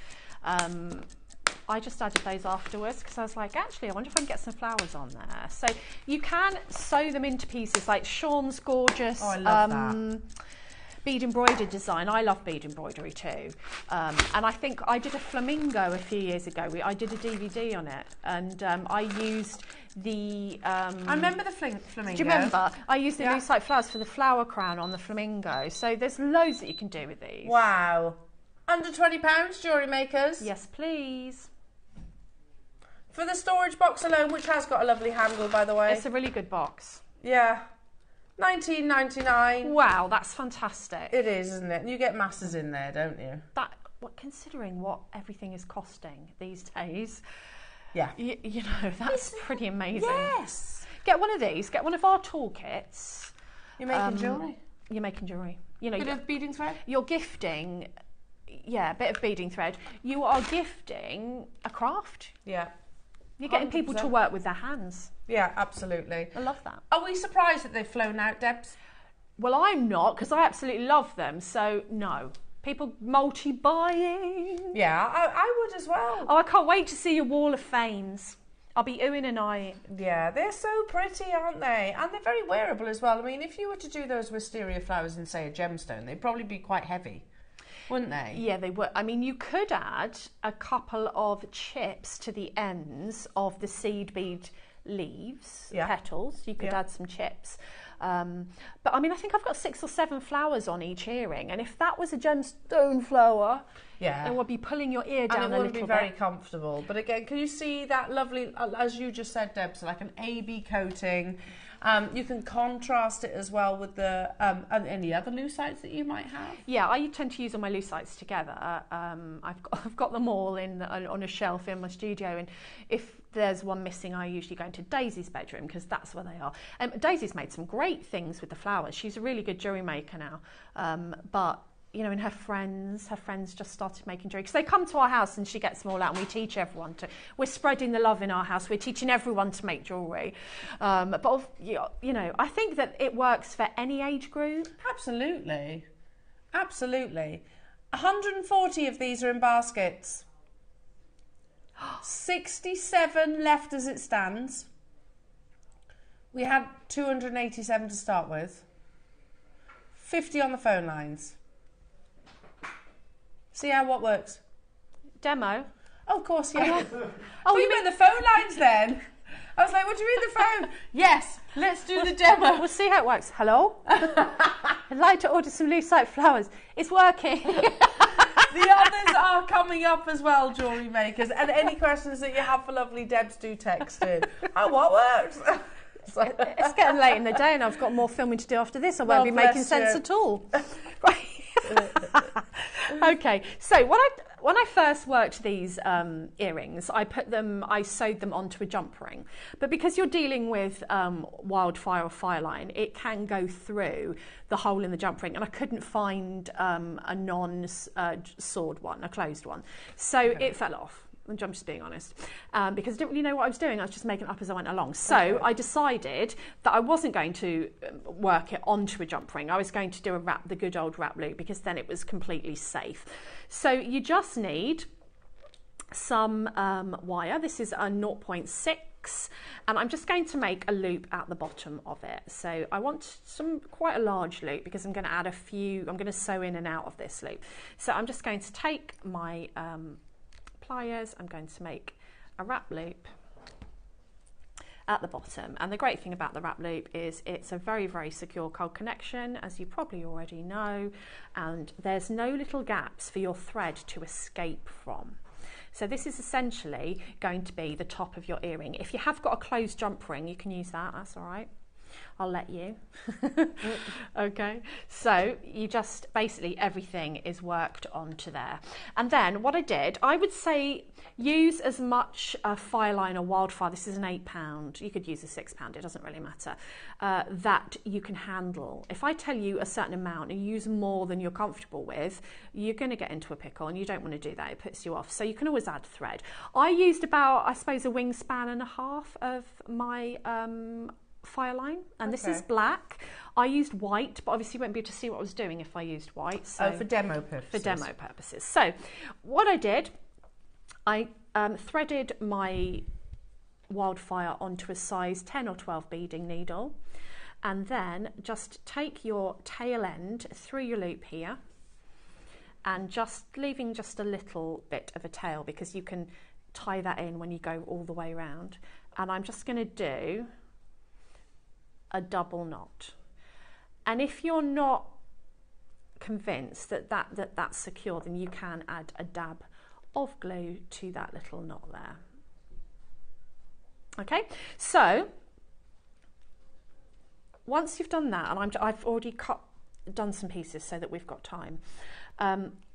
Speaker 2: I just added those afterwards because I was like, actually, I wonder if I can get some flowers on there. So you can sew them into pieces, like Sean's gorgeous
Speaker 1: I love that.
Speaker 2: bead embroidered design. I love bead embroidery too. And I think I did a flamingo a few years ago. I did a DVD on it, and I used the... I
Speaker 1: remember the flamingo.
Speaker 2: Do you remember? I used the Lucite flowers for the flower crown on the flamingo. So there's loads that you can do with these.
Speaker 1: Wow. Under £20, jewellery makers.
Speaker 2: Yes, please.
Speaker 1: For the storage box alone, which has got a lovely handle, by the way.
Speaker 2: It's a really good box.
Speaker 1: Yeah. £19.99.
Speaker 2: Wow, that's fantastic.
Speaker 1: It is, isn't it? And you get masses in there, don't you?
Speaker 2: Considering what everything is costing these days,
Speaker 1: yeah,
Speaker 2: you know, that's pretty amazing.
Speaker 1: Yes.
Speaker 2: Get one of these. Get one of our toolkits.
Speaker 1: You're making jewellery.
Speaker 2: You're making jewellery. You know,
Speaker 1: bit of beading thread.
Speaker 2: You're gifting. Yeah, a bit of beading thread. You are gifting a craft.
Speaker 1: Yeah.
Speaker 2: You're getting people
Speaker 1: 100%.
Speaker 2: to work with their hands.
Speaker 1: Yeah, absolutely.
Speaker 2: I love that.
Speaker 1: Are we surprised that they've flown out, Debs?
Speaker 2: Well, I'm not, because I absolutely love them. So, no. People multi-buying.
Speaker 1: Yeah, I would as well.
Speaker 2: Oh, I can't wait to see your wall of fames. I'll be oohing and eyeing.
Speaker 1: Yeah, they're so pretty, aren't they? And they're very wearable as well. I mean, if you were to do those wisteria flowers in, say, a gemstone, they'd probably be quite heavy, wouldn't they?
Speaker 2: Yeah, they would. I mean, you could add a couple of chips to the ends of the seed bead leaves, petals. You could add some chips. But I mean, I think I've got 6 or 7 flowers on each earring, and if that was a gemstone flower, it would be pulling your ear down a little bit. And it wouldn't
Speaker 1: be very comfortable. But again, can you see that lovely, as you just said, Deb, so like an AB coating. You can contrast it as well with the any other Lucites that you might have.
Speaker 2: Yeah, I tend to use all my Lucites together. I've got them all on a shelf in my studio, and if there's one missing, I usually go into Daisy's bedroom because that's where they are. Daisy's made some great things with the flowers. She's a really good jewellery maker now, but you know, and her friends just started making jewellery because they come to our house and she gets them all out and we teach everyone to. We're spreading the love in our house. We're teaching everyone to make jewellery. But you know, I think that it works for any age group.
Speaker 1: Absolutely, absolutely. 140 of these are in baskets. 67 left as it stands. We had 287 to start with. 50 on the phone lines. See how what works?
Speaker 2: Demo?
Speaker 1: Oh, of course, yeah.
Speaker 2: Oh,
Speaker 1: you meant the phone lines then? I was like, what do you mean the phone? Yes, let's do the demo.
Speaker 2: We'll see how it works. Hello? I'd like to order some Lucite flowers. It's working.
Speaker 1: The others are coming up as well, jewellery makers. And any questions that you have for lovely Debs, do text in. Oh, what works?
Speaker 2: It's getting late in the day and I've got more filming to do after this. I won't be making sense at all. Right. Okay, so when I first worked these earrings, I sewed them onto a jump ring. But because you're dealing with wildfire or fire line, it can go through the hole in the jump ring, and I couldn't find a non-sword one, a closed one. So it fell off. I'm just being honest, because I didn't really know what I was doing. I was just making it up as I went along. So I decided that I wasn't going to work it onto a jump ring. I was going to do the good old wrap loop, because then it was completely safe. So you just need some wire. This is a 0.6 And I'm just going to make a loop at the bottom of it. So I want quite a large loop because I'm going to add a few, I'm going to sew in and out of this loop. So I'm just going to take my pliers, I'm going to make a wrap loop at the bottom. And the great thing about the wrap loop is it's a very, very secure cold connection, as you probably already know, and there's no little gaps for your thread to escape from. So this is essentially going to be the top of your earring. If you have got a closed jump ring, you can use that, that's all right. I'll let you. Okay, so you just basically everything is worked onto there. And then what I did, I would say use as much fire line or wildfire, this is an £8, you could use a £6, it doesn't really matter, that you can handle. If I tell you a certain amount and you use more than you're comfortable with, you're going to get into a pickle and you don't want to do that, it puts you off. So you can always add thread. I used about, I suppose, a wingspan and a half of my fire line, and this is black. I used white, but obviously you won't be able to see what I was doing if I used white. So
Speaker 1: for demo purposes.
Speaker 2: For demo purposes. So what I did, I threaded my wildfire onto a size 10 or 12 beading needle, and then just take your tail end through your loop here and just leaving just a little bit of a tail, because you can tie that in when you go all the way around. And I'm just going to do a double knot. And if you're not convinced that that's secure, then you can add a dab of glue to that little knot there. Okay, so once you've done that, and I've already done some pieces so that we've got time,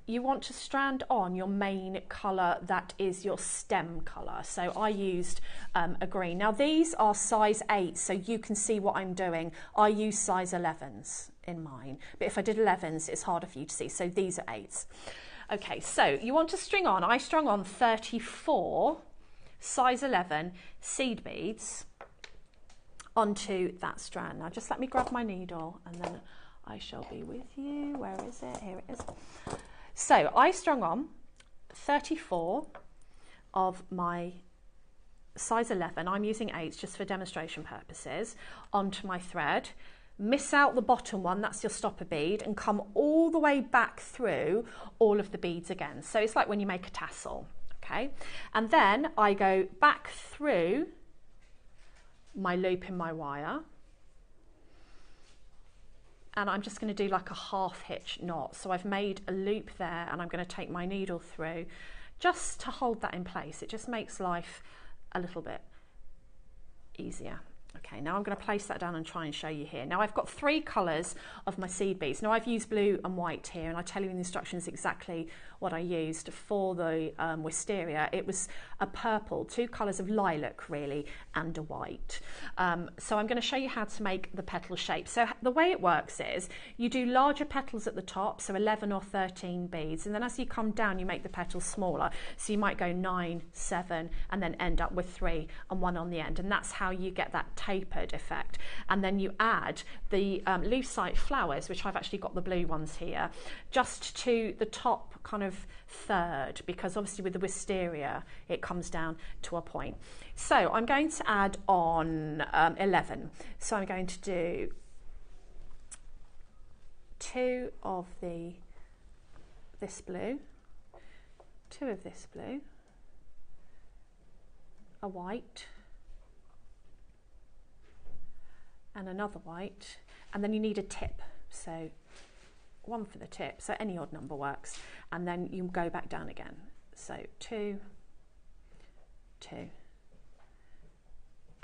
Speaker 2: you want to strand on your main colour, that is your stem colour. So I used a green. Now these are size 8, so you can see what I'm doing. I use size 11s in mine, but if I did 11s, it's harder for you to see. So these are 8s. Okay, so you want to string on, I strung on 34 size 11 seed beads onto that strand. Now just let me grab my needle and then I shall be with you. Where is it? Here it is. So I strung on 34 of my size 11, I'm using 8s just for demonstration purposes, onto my thread. Miss out the bottom one, that's your stopper bead, and come all the way back through all of the beads again. So it's like when you make a tassel, okay? And then I go back through my loop in my wire, and I'm just going to do like a half hitch knot. So I've made a loop there, and I'm going to take my needle through just to hold that in place. It just makes life a little bit easier. Okay, now I'm going to place that down and try and show you here. Now I've got 3 colours of my seed beads. Now I've used blue and white here, and I tell you in the instructions exactly what I used for the wisteria. It was a purple, 2 colours of lilac really, and a white. So I'm going to show you how to make the petal shape. So the way it works is you do larger petals at the top, so 11 or 13 beads, and then as you come down you make the petals smaller. So you might go 9, 7, and then end up with 3 and 1 on the end, and that's how you get that tapered effect. And then you add the Lucite flowers, which I've actually got the blue ones here, just to the top kind of third, because obviously with the wisteria it comes down to a point. So I'm going to add on 11. So I'm going to do 2 of this blue, 2 of this blue, a white, and another white, and then you need a tip, so 1 for the tip, so any odd number works, and then you go back down again. So 2, 2,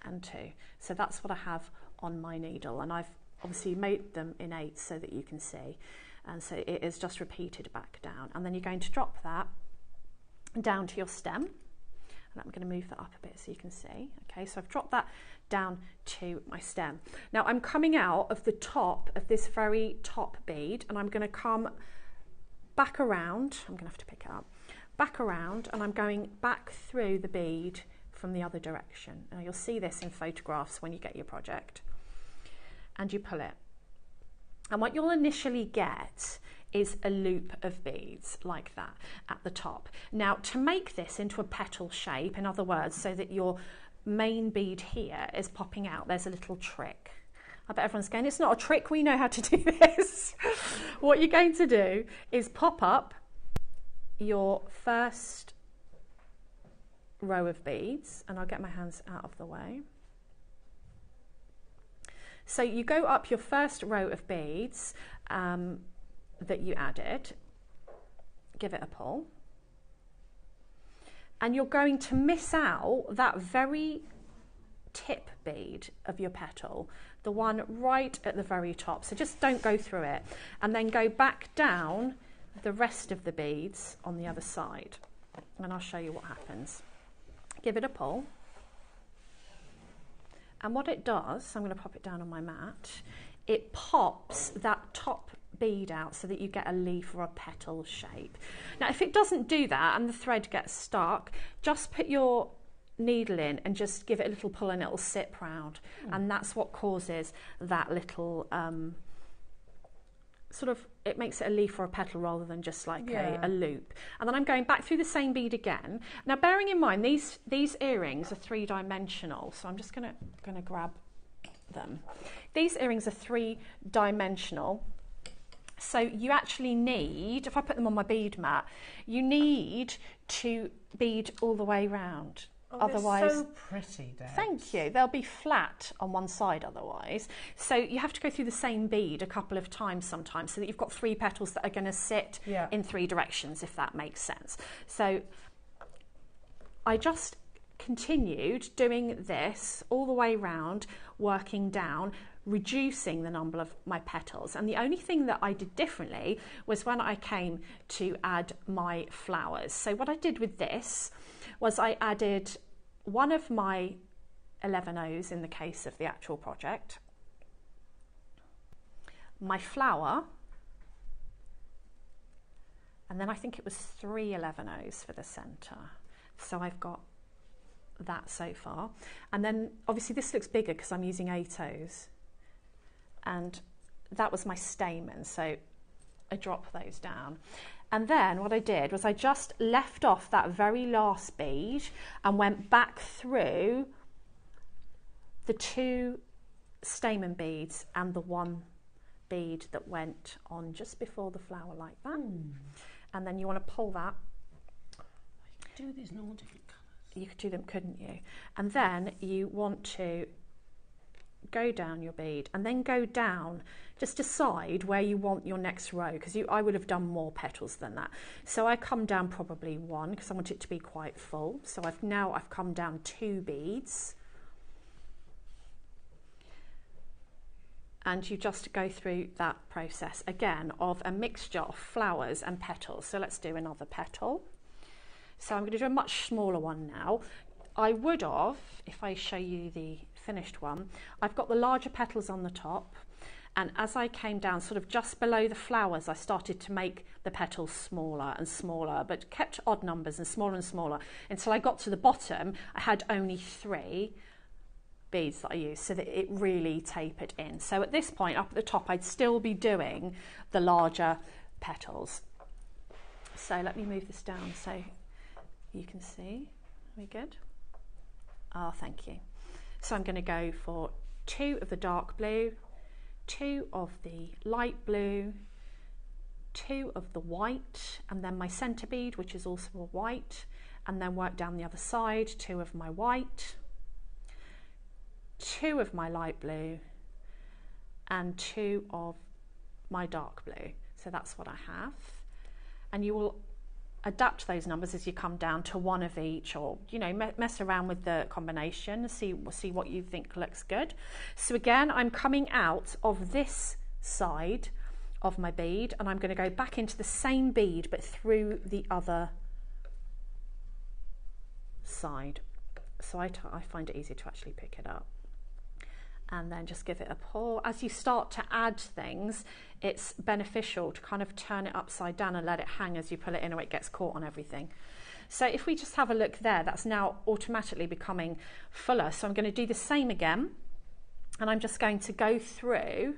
Speaker 2: and 2. So that's what I have on my needle, and I've obviously made them in 8 so that you can see, and so it is just repeated back down, and then you're going to drop that down to your stem. And I'm going to move that up a bit so you can see. Okay, so I've dropped that down to my stem. Now I'm coming out of the top of this very top bead, and I'm going to come back around. I'm going to have to pick it up. Back around, and I'm going back through the bead from the other direction. Now you'll see this in photographs when you get your project. And you pull it. And what you'll initially get is a loop of beads like that at the top. Now to make this into a petal shape, in other words, so that your main bead here is popping out, there's a little trick. I bet everyone's going, it's not a trick, we know how to do this. What you're going to do is pop up your first row of beads, and I'll get my hands out of the way. So you go up your first row of beads that you added, give it a pull, and you're going to miss out that very tip bead of your petal, the one right at the very top. So just don't go through it, and then go back down the rest of the beads on the other side, and I'll show you what happens. Give it a pull, and what it does, I'm going to pop it down on my mat, it pops that top bead out so that you get a leaf or a petal shape. Now if it doesn't do that and the thread gets stuck, just put your needle in and just give it a little pull and it'll sit round, and that's what causes that little sort of, it makes it a leaf or a petal rather than just like a loop. And then I'm going back through the same bead again. Now bearing in mind these earrings are 3-dimensional, so I'm just gonna grab them. These earrings are 3-dimensional, so you actually need, if I put them on my bead mat, you need to bead all the way round.
Speaker 1: Oh,
Speaker 2: otherwise,
Speaker 1: they're so pretty, Dad.
Speaker 2: Thank you. They'll be flat on one side otherwise. So you have to go through the same bead a couple of times sometimes, so that you've got 3 petals that are going to sit in 3 directions, if that makes sense. So I just continued doing this all the way round, working down, reducing the number of my petals. And the only thing that I did differently was when I came to add my flowers. So what I did with this was I added one of my 11 O's in the case of the actual project, my flower, and then I think it was 3 11 O's for the centre. So I've got that so far. And then obviously this looks bigger because I'm using 8 O's. And that was my stamen, so I drop those down. And then what I did was I just left off that very last bead and went back through the 2 stamen beads and the 1 bead that went on just before the flower like that. And then you want to pull that.
Speaker 1: You could do these in all different colours.
Speaker 2: You could do them, couldn't you? And then you want to go down your bead and then go down, just decide where you want your next row, because I would have done more petals than that. So I come down probably 1 because I want it to be quite full. So I've come down 2 beads, and you just go through that process again of a mixture of flowers and petals. So let's do another petal. So I'm going to do a much smaller one now. I would have, if I show you the finished one, I've got the larger petals on the top, and as I came down sort of just below the flowers, I started to make the petals smaller and smaller, but kept odd numbers and smaller until I got to the bottom. I had only 3 beads that I used, so that it really tapered in. So at this point up at the top I'd still be doing the larger petals. So let me move this down so you can see. Are we good? Oh, thank you. So I'm going to go for 2 of the dark blue, 2 of the light blue, 2 of the white, and then my centre bead, which is also a white, and then work down the other side, 2 of my white, 2 of my light blue, and 2 of my dark blue. So that's what I have. And you will adapt those numbers as you come down to 1 of each, or mess around with the combination and see what you think looks good. So again, I'm coming out of this side of my bead, and I'm going to go back into the same bead but through the other side. So I find it easier to actually pick it up. And then just give it a pull. As you start to add things, it's beneficial to kind of turn it upside down and let it hang as you pull it in, or it gets caught on everything. So if we just have a look there, that's now automatically becoming fuller. So I'm going to do the same again, and I'm just going to go through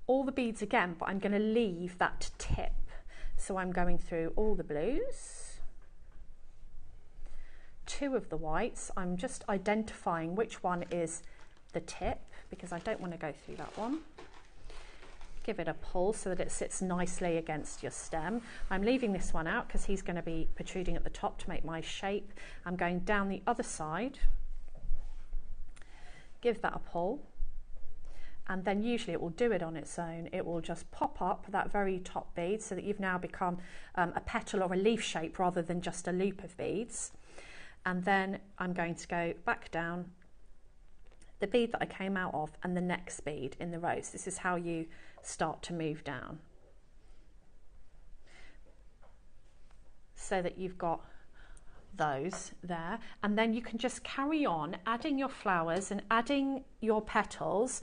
Speaker 2: all the beads again, but I'm going to leave that tip. So I'm going through all the blues, two of the whites. I'm just identifying which one is the tip because I don't want to go through that one. Give it a pull so that it sits nicely against your stem. I'm leaving this one out because he's going to be protruding at the top to make my shape. I'm going down the other side. Give that a pull. And then usually it will do it on its own. It will just pop up that very top bead so that you've now become a petal or a leaf shape rather than just a loop of beads. And then I'm going to go back down the bead that I came out of and the next bead in the rows. This is how you start to move down so that you've got those there, and then you can just carry on adding your flowers and adding your petals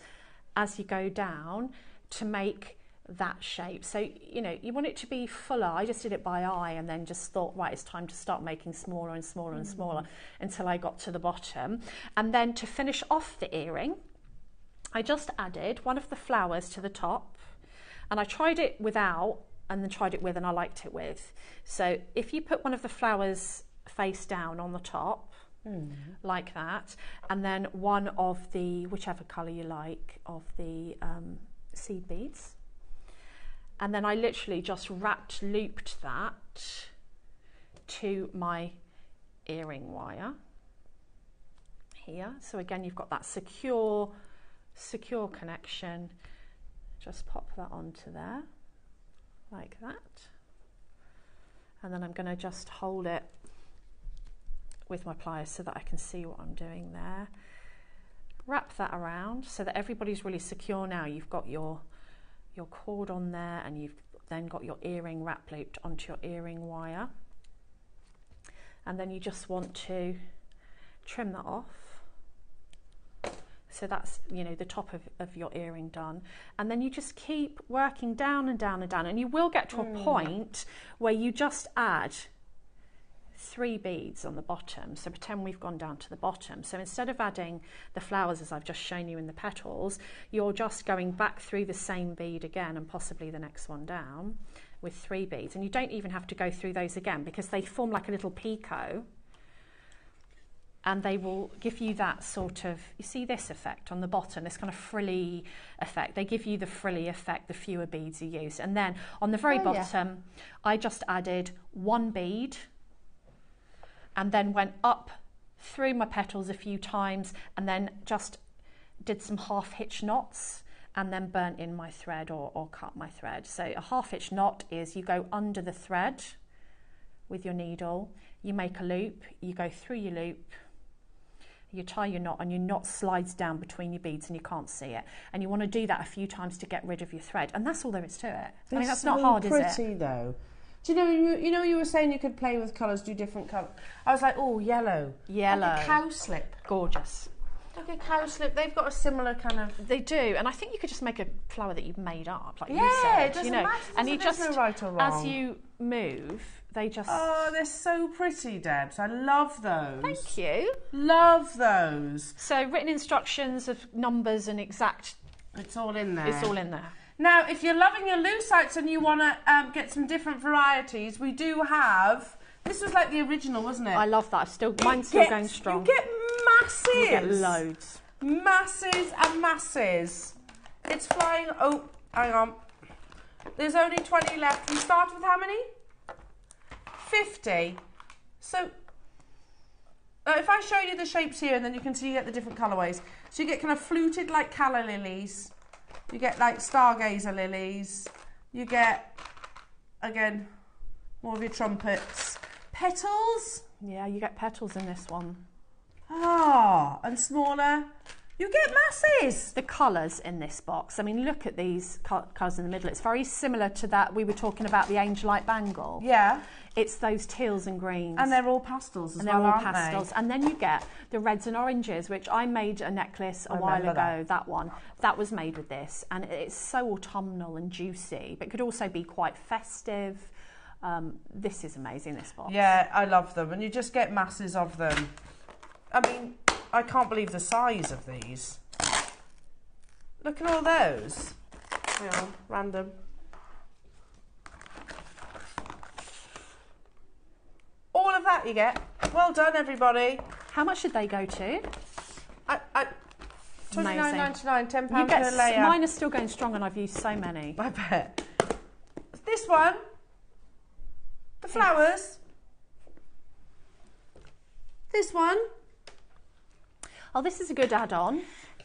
Speaker 2: as you go down to make that shape. So you know, you want it to be fuller. I just did it by eye and then just thought, right, it's time to start making smaller and smaller and smaller until I got to the bottom. And then to finish off the earring, I just added one of the flowers to the top, and I tried it without and then tried it with, and I liked it with. So if you put one of the flowers face down on the top, like that, and then one of the, whichever colour you like, of the seed beads, and then I literally just looped that to my earring wire here. So again, you've got that secure connection. Just pop that onto there like that, and then I'm going to just hold it with my pliers so that I can see what I'm doing there. Wrap that around so that everybody's really secure now. You've got your cord on there, and you've then got your earring wrap looped onto your earring wire, and then you just want to trim that off. So that's, you know, the top of your earring done, and then you just keep working down and down and down, and you will get to a point where you just add 3 beads on the bottom. So pretend we've gone down to the bottom. So instead of adding the flowers as I've just shown you in the petals, you're just going back through the same bead again, and possibly the next one down with 3 beads. And you don't even have to go through those again because they form like a little picot, and they will give you that sort of, you see this effect on the bottom, this kind of frilly effect. They give you the frilly effect the fewer beads you use. And then on the very bottom, I just added 1 bead, and then went up through my petals a few times, and then just did some half hitch knots, and then burnt in my thread or cut my thread. So a half hitch knot is you go under the thread with your needle, you make a loop, you go through your loop, you tie your knot, and your knot slides down between your beads and you can't see it. And you want to do that a few times to get rid of your thread. And that's all there is to it. I mean, that's not hard, is it?
Speaker 1: It's pretty though. Do you know you were saying you could play with colours, do different colours? I was like, oh, yellow.
Speaker 2: Yellow.
Speaker 1: Like a cowslip.
Speaker 2: Gorgeous.
Speaker 1: Like a cowslip. They've got a similar kind of...
Speaker 2: They do, and I think you could just make a flower that you've made up, like you
Speaker 1: Yeah,
Speaker 2: said.
Speaker 1: it doesn't
Speaker 2: you know,
Speaker 1: matter.
Speaker 2: and you
Speaker 1: There's
Speaker 2: just,
Speaker 1: no right or wrong.
Speaker 2: as you move, they just...
Speaker 1: Oh, they're so pretty, Debs. I love those.
Speaker 2: Thank you.
Speaker 1: Love those.
Speaker 2: So written instructions of numbers and exact...
Speaker 1: It's all in there.
Speaker 2: It's all in there.
Speaker 1: Now, if you're loving your Lucites and you want to get some different varieties, we do have... This was like the original, wasn't it?
Speaker 2: I love that. Mine's still going strong.
Speaker 1: You get masses.
Speaker 2: You get loads.
Speaker 1: Masses and masses. It's flying... Oh, hang on. There's only 20 left. We started with how many? 50. So... if I show you the shapes here, and then you can see you get the different colourways. So you get kind of fluted like calla lilies. You get like stargazer lilies. You get, again, more of your trumpets. Petals.
Speaker 2: Yeah, you get petals in this one.
Speaker 1: Ah, and smaller. You get masses.
Speaker 2: The colours in this box, I mean, look at these colours in the middle. It's very similar to that we were talking about, the angelite bangle.
Speaker 1: Yeah.
Speaker 2: It's those teals and greens.
Speaker 1: And they're all pastels as well,
Speaker 2: they're all
Speaker 1: aren't
Speaker 2: pastels.
Speaker 1: they?
Speaker 2: And then you get the reds and oranges, which I made a necklace a while ago, that one. That was made with this. And it's so autumnal and juicy, but could also be quite festive. This is amazing, this box.
Speaker 1: Yeah, I love them. And you just get masses of them. I mean, I can't believe the size of these. Look at all those. Hang on, random. All of that you get. Well done, everybody.
Speaker 2: How much should they go to?
Speaker 1: $29.99, £10
Speaker 2: You get
Speaker 1: per layer.
Speaker 2: mine are still going strong, and I've used so many.
Speaker 1: I bet. This one, the flowers. This one.
Speaker 2: Oh, this is a good add-on.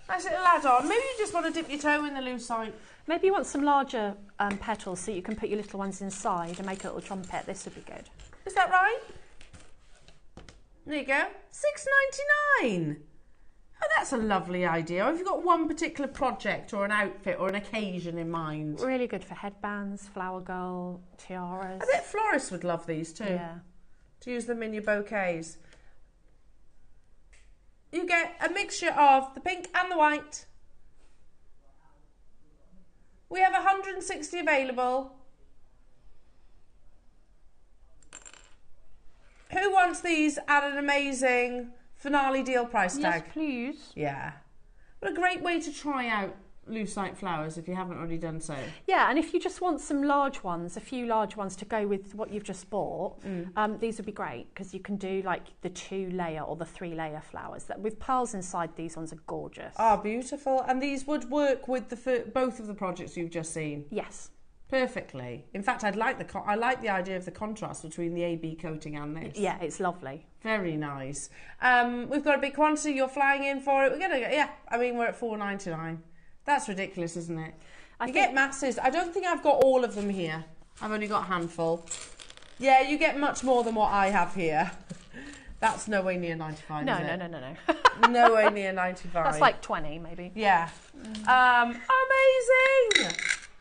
Speaker 1: Nice little add-on. Maybe you just want to dip your toe in the lucite.
Speaker 2: Maybe you want some larger petals so you can put your little ones inside and make a little trumpet. This would be good.
Speaker 1: Is that right? There you go. $6.99. Oh, that's a lovely idea. Have you got one particular project or an outfit or an occasion in mind?
Speaker 2: Really good for headbands, flower girl, tiaras.
Speaker 1: I bet florists would love these too.
Speaker 2: Yeah.
Speaker 1: To use them in your bouquets. You get a mixture of the pink and the white. We have 160 available. Who wants these at an amazing finale deal price tag?
Speaker 2: Yes, please.
Speaker 1: Yeah. What a great way to try out lucite flowers if you haven't already done so.
Speaker 2: Yeah, and if you just want some large ones, a few large ones to go with what you've just bought, these would be great because you can do like the 2-layer or the 3-layer flowers. That with pearls inside, these ones are gorgeous.
Speaker 1: Ah, beautiful. And these would work with the both of the projects you've just seen.
Speaker 2: Yes.
Speaker 1: Perfectly. In fact, I like the idea of the contrast between the AB coating and this.
Speaker 2: Yeah, it's lovely.
Speaker 1: Very nice. We've got a big quantity. You're flying in for it. We're gonna we're at $4.99. That's ridiculous, isn't it? You get masses. I don't think I've got all of them here. I've only got a handful. Yeah, you get much more than what I have here. That's no way near 95.
Speaker 2: No.
Speaker 1: No way near 95.
Speaker 2: That's like 20, maybe.
Speaker 1: Yeah. Amazing.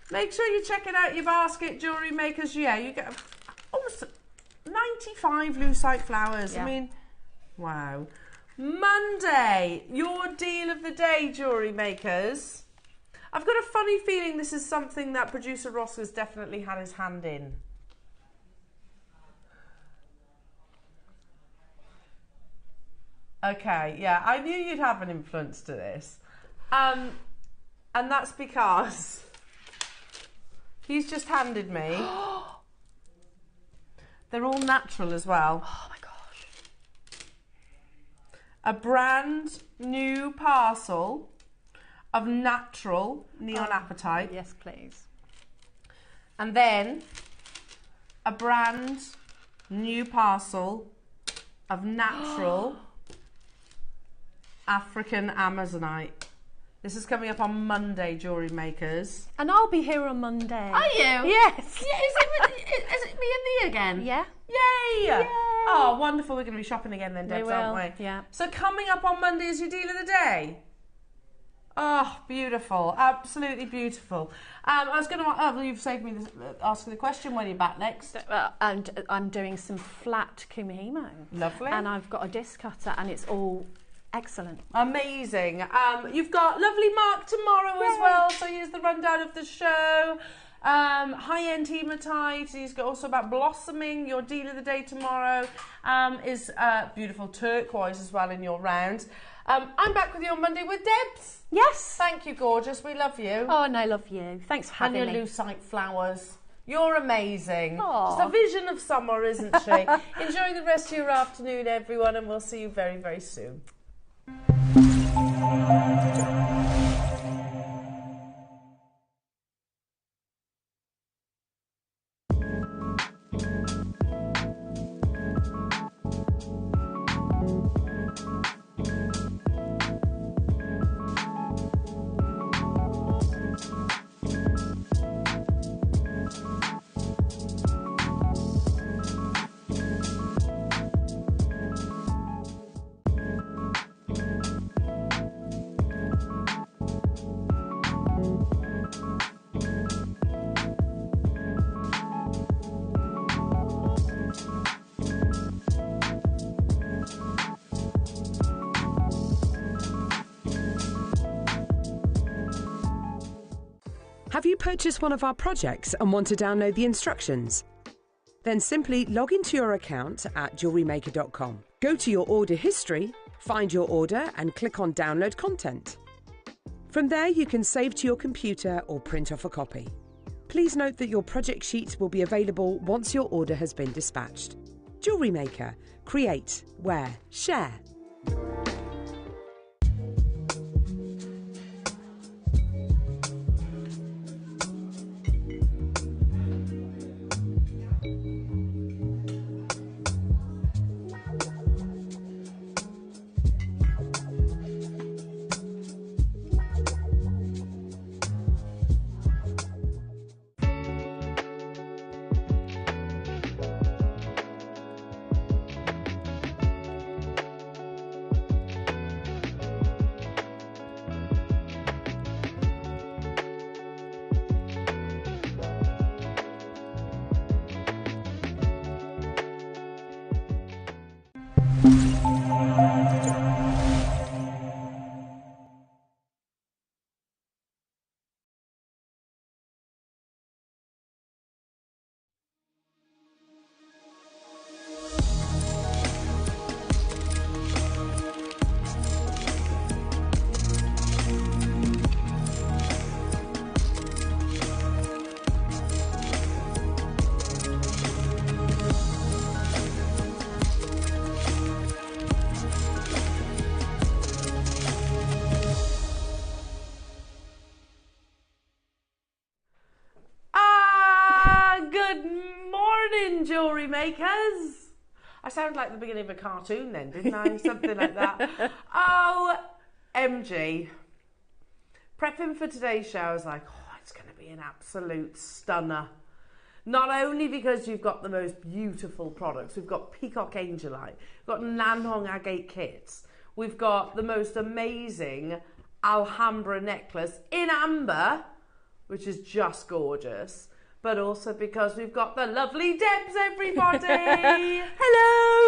Speaker 1: Make sure you're checking out your basket, Jewellery Makers. Yeah, you get almost 95 lucite flowers.
Speaker 2: Yeah.
Speaker 1: I mean, wow. Monday, your deal of the day, Jewellery Makers. I've got a funny feeling this is something that producer Ross has definitely had his hand in. Okay, yeah, I knew you'd have an influence to this. And that's because he's just handed me. They're all natural as well.
Speaker 2: Oh my gosh.
Speaker 1: A brand new parcel of natural neon apatite.
Speaker 2: Yes, please.
Speaker 1: And then a brand new parcel of natural African Amazonite. This is coming up on Monday, Jewellery Makers.
Speaker 2: And I'll be here on Monday.
Speaker 1: Are you?
Speaker 2: Yes.
Speaker 1: Yeah, is it me and Lee again?
Speaker 2: Yeah.
Speaker 1: Yay!
Speaker 2: Yay.
Speaker 1: Oh, wonderful. We're going to be shopping again then, Debs, aren't we?
Speaker 2: Yeah.
Speaker 1: So coming up on Monday is your deal of the day. Oh, beautiful. Absolutely beautiful. I was going to... Oh, you've saved me asking the question when you're back next.
Speaker 2: And I'm doing some flat kumihimo.
Speaker 1: Lovely.
Speaker 2: And I've got a disc cutter and it's all excellent.
Speaker 1: Amazing. You've got lovely Mark tomorrow as well. So here's the rundown of the show. High-end hematite. He's got also about blossoming. Your deal of the day tomorrow is beautiful turquoise as well in your round. I'm back with you on Monday with Debs.
Speaker 2: Yes.
Speaker 1: Thank you, gorgeous. We love you.
Speaker 2: Oh, and I love you. Thanks for having
Speaker 1: and
Speaker 2: me.
Speaker 1: your lucite flowers. You're amazing.
Speaker 2: Aww.
Speaker 1: She's a vision of summer, isn't she? Enjoy the rest of your afternoon, everyone, and we'll see you very, very soon.
Speaker 5: Have you purchased one of our projects and want to download the instructions? Then simply log into your account at JewelleryMaker.com. Go to your order history, find your order and click on Download Content. From there you can save to your computer or print off a copy. Please note that your project sheets will be available once your order has been dispatched. Jewellery Maker. Create, wear, share.
Speaker 1: Jewellery makers. I sound like the beginning of a cartoon then, didn't I? Something like that. Oh, MG. Prepping for today's show, I was like, oh, it's going to be an absolute stunner. Not only because you've got the most beautiful products, we've got Peacock angelite, we've got Nanhong agate kits, we've got the most amazing Alhambra necklace in amber, which is just gorgeous. But also because we've got the lovely Debs, everybody.
Speaker 2: Hello.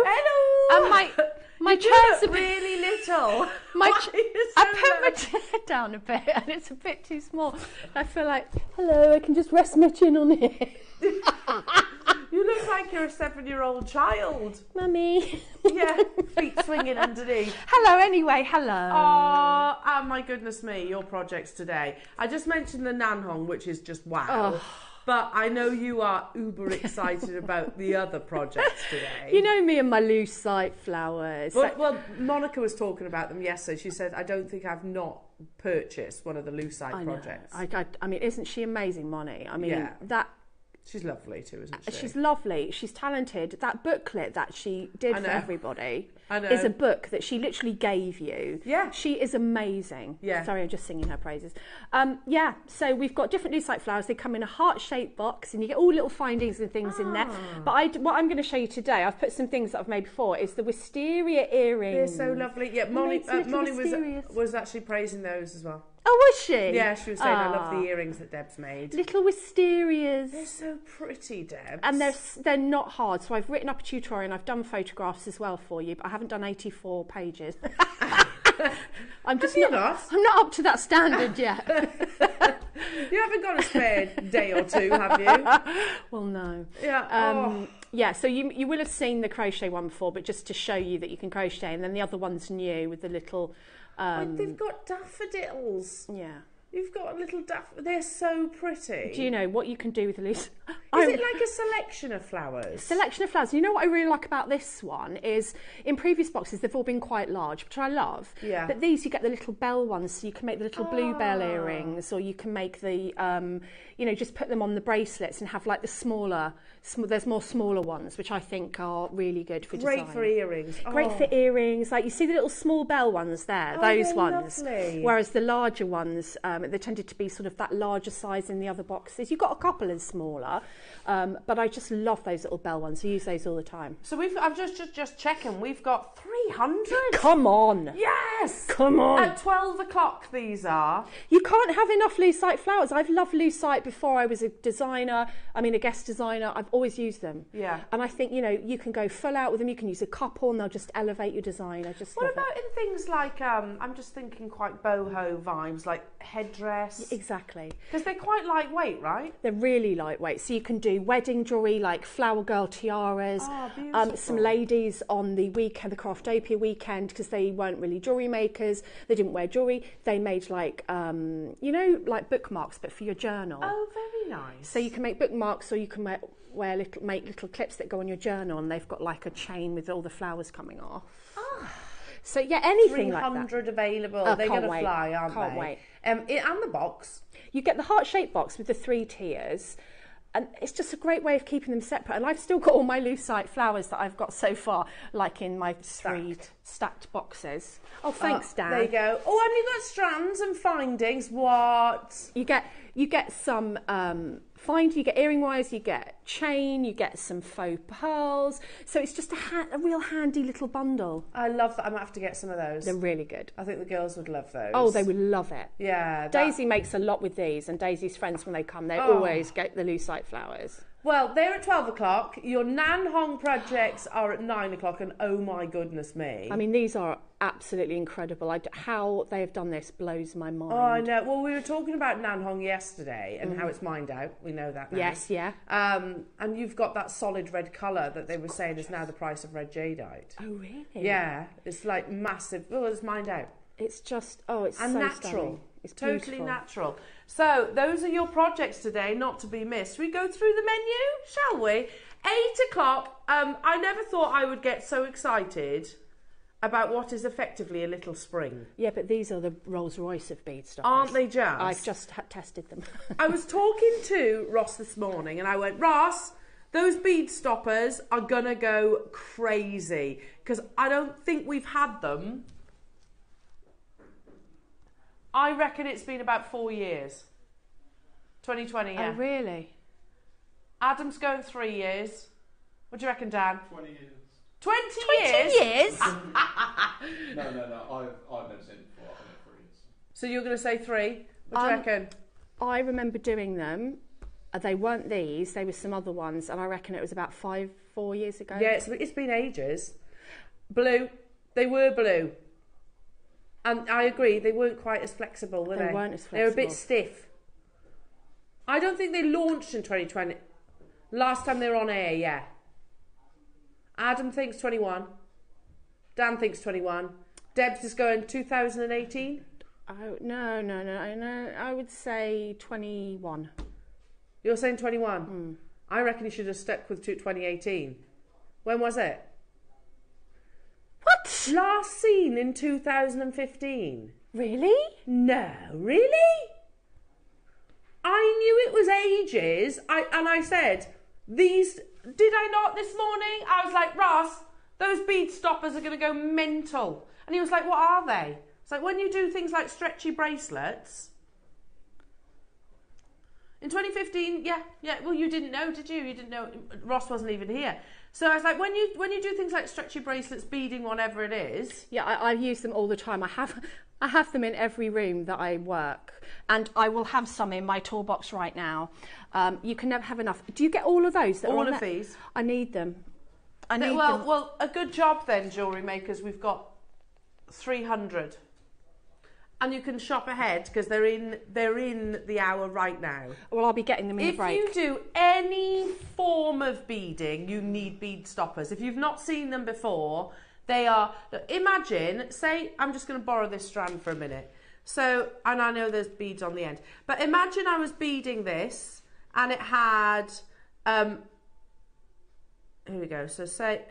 Speaker 1: Hello.
Speaker 2: And my chair's a bit
Speaker 1: really little.
Speaker 2: I put my chair down a bit and it's a bit too small. I feel like, hello, I can just rest my chin on it.
Speaker 1: You look like you're a 7-year-old child.
Speaker 2: Mummy.
Speaker 1: Yeah, feet swinging underneath.
Speaker 2: Hello, anyway, hello.
Speaker 1: Oh, my goodness me, your projects today. I just mentioned the Nanhong, which is just wow. Oh. But I know you are uber excited about the other projects today.
Speaker 2: You know me and my Lucite flowers.
Speaker 1: Well, Monica was talking about them yesterday. She said, I don't think I've not purchased one of the Lucite projects.
Speaker 2: I mean, isn't she amazing, Moni? I mean, yeah.
Speaker 1: She's lovely too, isn't she?
Speaker 2: She's lovely. She's talented. That booklet that she did for everybody is a book that she literally gave you.
Speaker 1: Yeah.
Speaker 2: She is amazing.
Speaker 1: Yeah.
Speaker 2: Sorry, I'm just singing her praises. Yeah, so we've got different Lucite flowers. They come in a heart-shaped box and you get all little findings and things in there. But what I'm going to show you today, I've put some things that I've made before, is the wisteria earrings.
Speaker 1: They're so lovely. Yeah, Molly was actually praising those as well.
Speaker 2: Oh, was she?
Speaker 1: Yeah, she was saying, I love the earrings that Deb's made.
Speaker 2: Little wisterias.
Speaker 1: They're so pretty, Deb.
Speaker 2: And they're not hard. So I've written up a tutorial and I've done photographs as well for you, but I haven't done 84 pages. I'm not up to that standard yet.
Speaker 1: You haven't got a spare day or two, have you?
Speaker 2: Well, no.
Speaker 1: Yeah.
Speaker 2: Yeah, so you will have seen the crochet one before, but just to show you that you can crochet, and then the other one's new with the little...
Speaker 1: they've got daffodils.
Speaker 2: Yeah.
Speaker 1: You've got a little they're so pretty.
Speaker 2: Do you know what you can do with the loose?
Speaker 1: Is it like a selection of flowers?
Speaker 2: Selection of flowers. You know what I really like about this one is in previous boxes they've all been quite large, which I love.
Speaker 1: Yeah.
Speaker 2: But these you get the little bell ones, so you can make the little bluebell earrings, or you can make the just put them on the bracelets and have like the smaller. There's more smaller ones, which I think are really good for design.
Speaker 1: Great for earrings.
Speaker 2: Great for earrings. Like you see the little small bell ones there, those ones.
Speaker 1: Lovely.
Speaker 2: Whereas the larger ones, they tended to be sort of that larger size in the other boxes. You've got a couple of smaller, but I just love those little bell ones. I use those all the time.
Speaker 1: So I'm just checking. We've got 300.
Speaker 2: Come on.
Speaker 1: Yes.
Speaker 2: Come on.
Speaker 1: At 12 o'clock these are.
Speaker 2: You can't have enough Lucite flowers. I've loved Lucite before I was a guest designer. I've always used them.
Speaker 1: Yeah.
Speaker 2: And I think, you can go full out with them. You can use a couple and they'll just elevate your design. I just
Speaker 1: What about in things like, I'm just thinking quite boho vibes, like head headdress.
Speaker 2: Exactly.
Speaker 1: Because they're quite lightweight, right?
Speaker 2: They're really lightweight. So you can do wedding jewellery like flower girl tiaras.
Speaker 1: Oh, beautiful.
Speaker 2: Some ladies on the weekend, the Craftopia weekend, because they weren't really jewellery makers. They didn't wear jewellery. They made like, you know, like bookmarks, but for your journal.
Speaker 1: Oh, very nice.
Speaker 2: So you can make bookmarks, or you can make little clips that go on your journal, and they've got like a chain with all the flowers coming off. So yeah, anything like that.
Speaker 1: 300 available. They're going to fly, aren't they?
Speaker 2: Can't wait.
Speaker 1: And the box.
Speaker 2: You get the heart-shaped box with the 3 tiers, and it's just a great way of keeping them separate. And I've still got all my Lucite flowers that I've got so far, like in my 3 stacked boxes. Oh, thanks, Dan.
Speaker 1: There you go. Oh, and you've got strands and findings. What?
Speaker 2: You get some you get earring wires, you get chain, you get some faux pearls. So it's just a real handy little bundle.
Speaker 1: I love that. I might have to get some of those.
Speaker 2: They're really good.
Speaker 1: I think the girls would love those.
Speaker 2: Oh, they would love it.
Speaker 1: Yeah.
Speaker 2: Daisy makes a lot with these, and Daisy's friends, when they come, they always get the Lucite flowers.
Speaker 1: Well, they're at 12 o'clock. Your Nan Hong projects are at 9 o'clock, and oh my goodness me.
Speaker 2: I mean, these are absolutely incredible. How they have done this blows my mind.
Speaker 1: Oh, I know. Well, we were talking about Nan Hong yesterday and how it's mined out. We know that now.
Speaker 2: Yes, yeah.
Speaker 1: And you've got that solid red colour that they were saying is now the price of red jadeite.
Speaker 2: Oh, really?
Speaker 1: Yeah. It's like massive. Well, it's mined out.
Speaker 2: It's just, it's
Speaker 1: and
Speaker 2: so
Speaker 1: natural.
Speaker 2: Stunning. It's
Speaker 1: totally
Speaker 2: beautiful.
Speaker 1: Natural. So those are your projects today, not to be missed. We go through the menu, shall we? 8 o'clock. I never thought I would get so excited about what is effectively a little spring.
Speaker 2: Yeah, but these are the Rolls Royce of bead stoppers.
Speaker 1: Aren't they just?
Speaker 2: I've just tested them.
Speaker 1: I was talking to Ross this morning and I went, Ross, those bead stoppers are going to go crazy because I don't think we've had them. I reckon it's been about 4 years. 2020, yeah.
Speaker 2: Oh, really?
Speaker 1: Adam's going 3 years. What do you reckon, Dan?
Speaker 7: 20 years.
Speaker 1: 20
Speaker 2: years?
Speaker 7: No. I've never seen it before. I've done it 3 years.
Speaker 1: So you're going to say 3? What do you reckon?
Speaker 2: I remember doing them. They weren't these. They were some other ones. And I reckon it was about 4 years ago.
Speaker 1: Yeah, it's been ages. Blue. They were blue. And I agree, they weren't quite as flexible, were they?
Speaker 2: They weren't as flexible.
Speaker 1: They were a bit stiff. I don't think they launched in 2020. Last time they were on air, yeah. Adam thinks 21. Dan thinks 21. Debs is going 2018.
Speaker 2: Oh, no. I would say 21.
Speaker 1: You're saying 21? I reckon you should have stuck with 2018. When was it?
Speaker 2: What?
Speaker 1: Last seen in 2015.
Speaker 2: Really?
Speaker 1: No, really? I knew it was ages. I said, these, did I not this morning? I was like, Ross, those bead stoppers are going to go mental. And he was like, what are they? It's like when you do things like stretchy bracelets. In 2015, yeah. Well, you didn't know, did you? You didn't know. Ross wasn't even here. So I was like, when you do things like stretchy bracelets, beading, whatever it is.
Speaker 2: Yeah, I use them all the time. I have them in every room that I work, and I will have some in my toolbox right now. You can never have enough. Do you get all of those?
Speaker 1: All of these.
Speaker 2: I need them.
Speaker 1: Well, a good job then, jewellery makers. We've got 300. And you can shop ahead because they're in the hour right now.
Speaker 2: Well, I'll be getting them in the break.
Speaker 1: If you do any form of beading, you need bead stoppers. If you've not seen them before, they are... Imagine, say, I'm just going to borrow this strand for a minute. So, and I know there's beads on the end. But imagine I was beading this and it had... here we go. So say...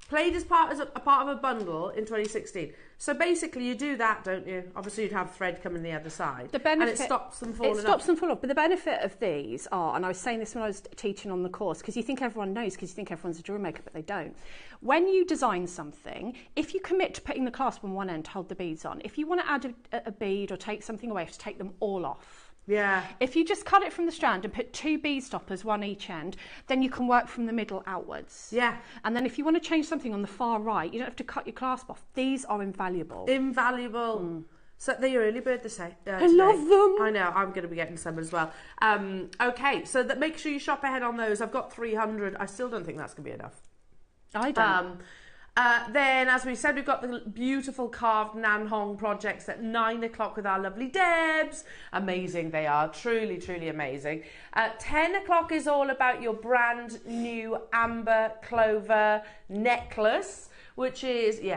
Speaker 1: Played as part of a bundle in 2016. So basically, you do that, don't you? Obviously, you'd have thread coming the other side.
Speaker 2: The benefit,
Speaker 1: and it stops them falling off.
Speaker 2: It stops them falling off. But the benefit of these are, and I was saying this when I was teaching on the course, because you think everyone knows, because you think everyone's a jewellery maker, but they don't. When you design something, if you commit to putting the clasp on one end to hold the beads on, if you want to add a bead or take something away, you have to take them all off.
Speaker 1: Yeah.
Speaker 2: If you just cut it from the strand and put 2 bead stoppers, one each end, then you can work from the middle outwards.
Speaker 1: Yeah.
Speaker 2: And then if you want to change something on the far right, you don't have to cut your clasp off. These are invaluable.
Speaker 1: Invaluable. So they're your early bird today.
Speaker 2: I love them.
Speaker 1: I know, I'm going to be getting some as well. Okay, so make sure you shop ahead on those. I've got 300. I still don't think that's going to be enough.
Speaker 2: I don't.
Speaker 1: Then, as we said, we've got the beautiful carved Nan Hong projects at 9 o'clock with our lovely Debs. Amazing they are, truly, truly amazing. 10 o'clock is all about your brand new amber clover necklace, which is, yeah,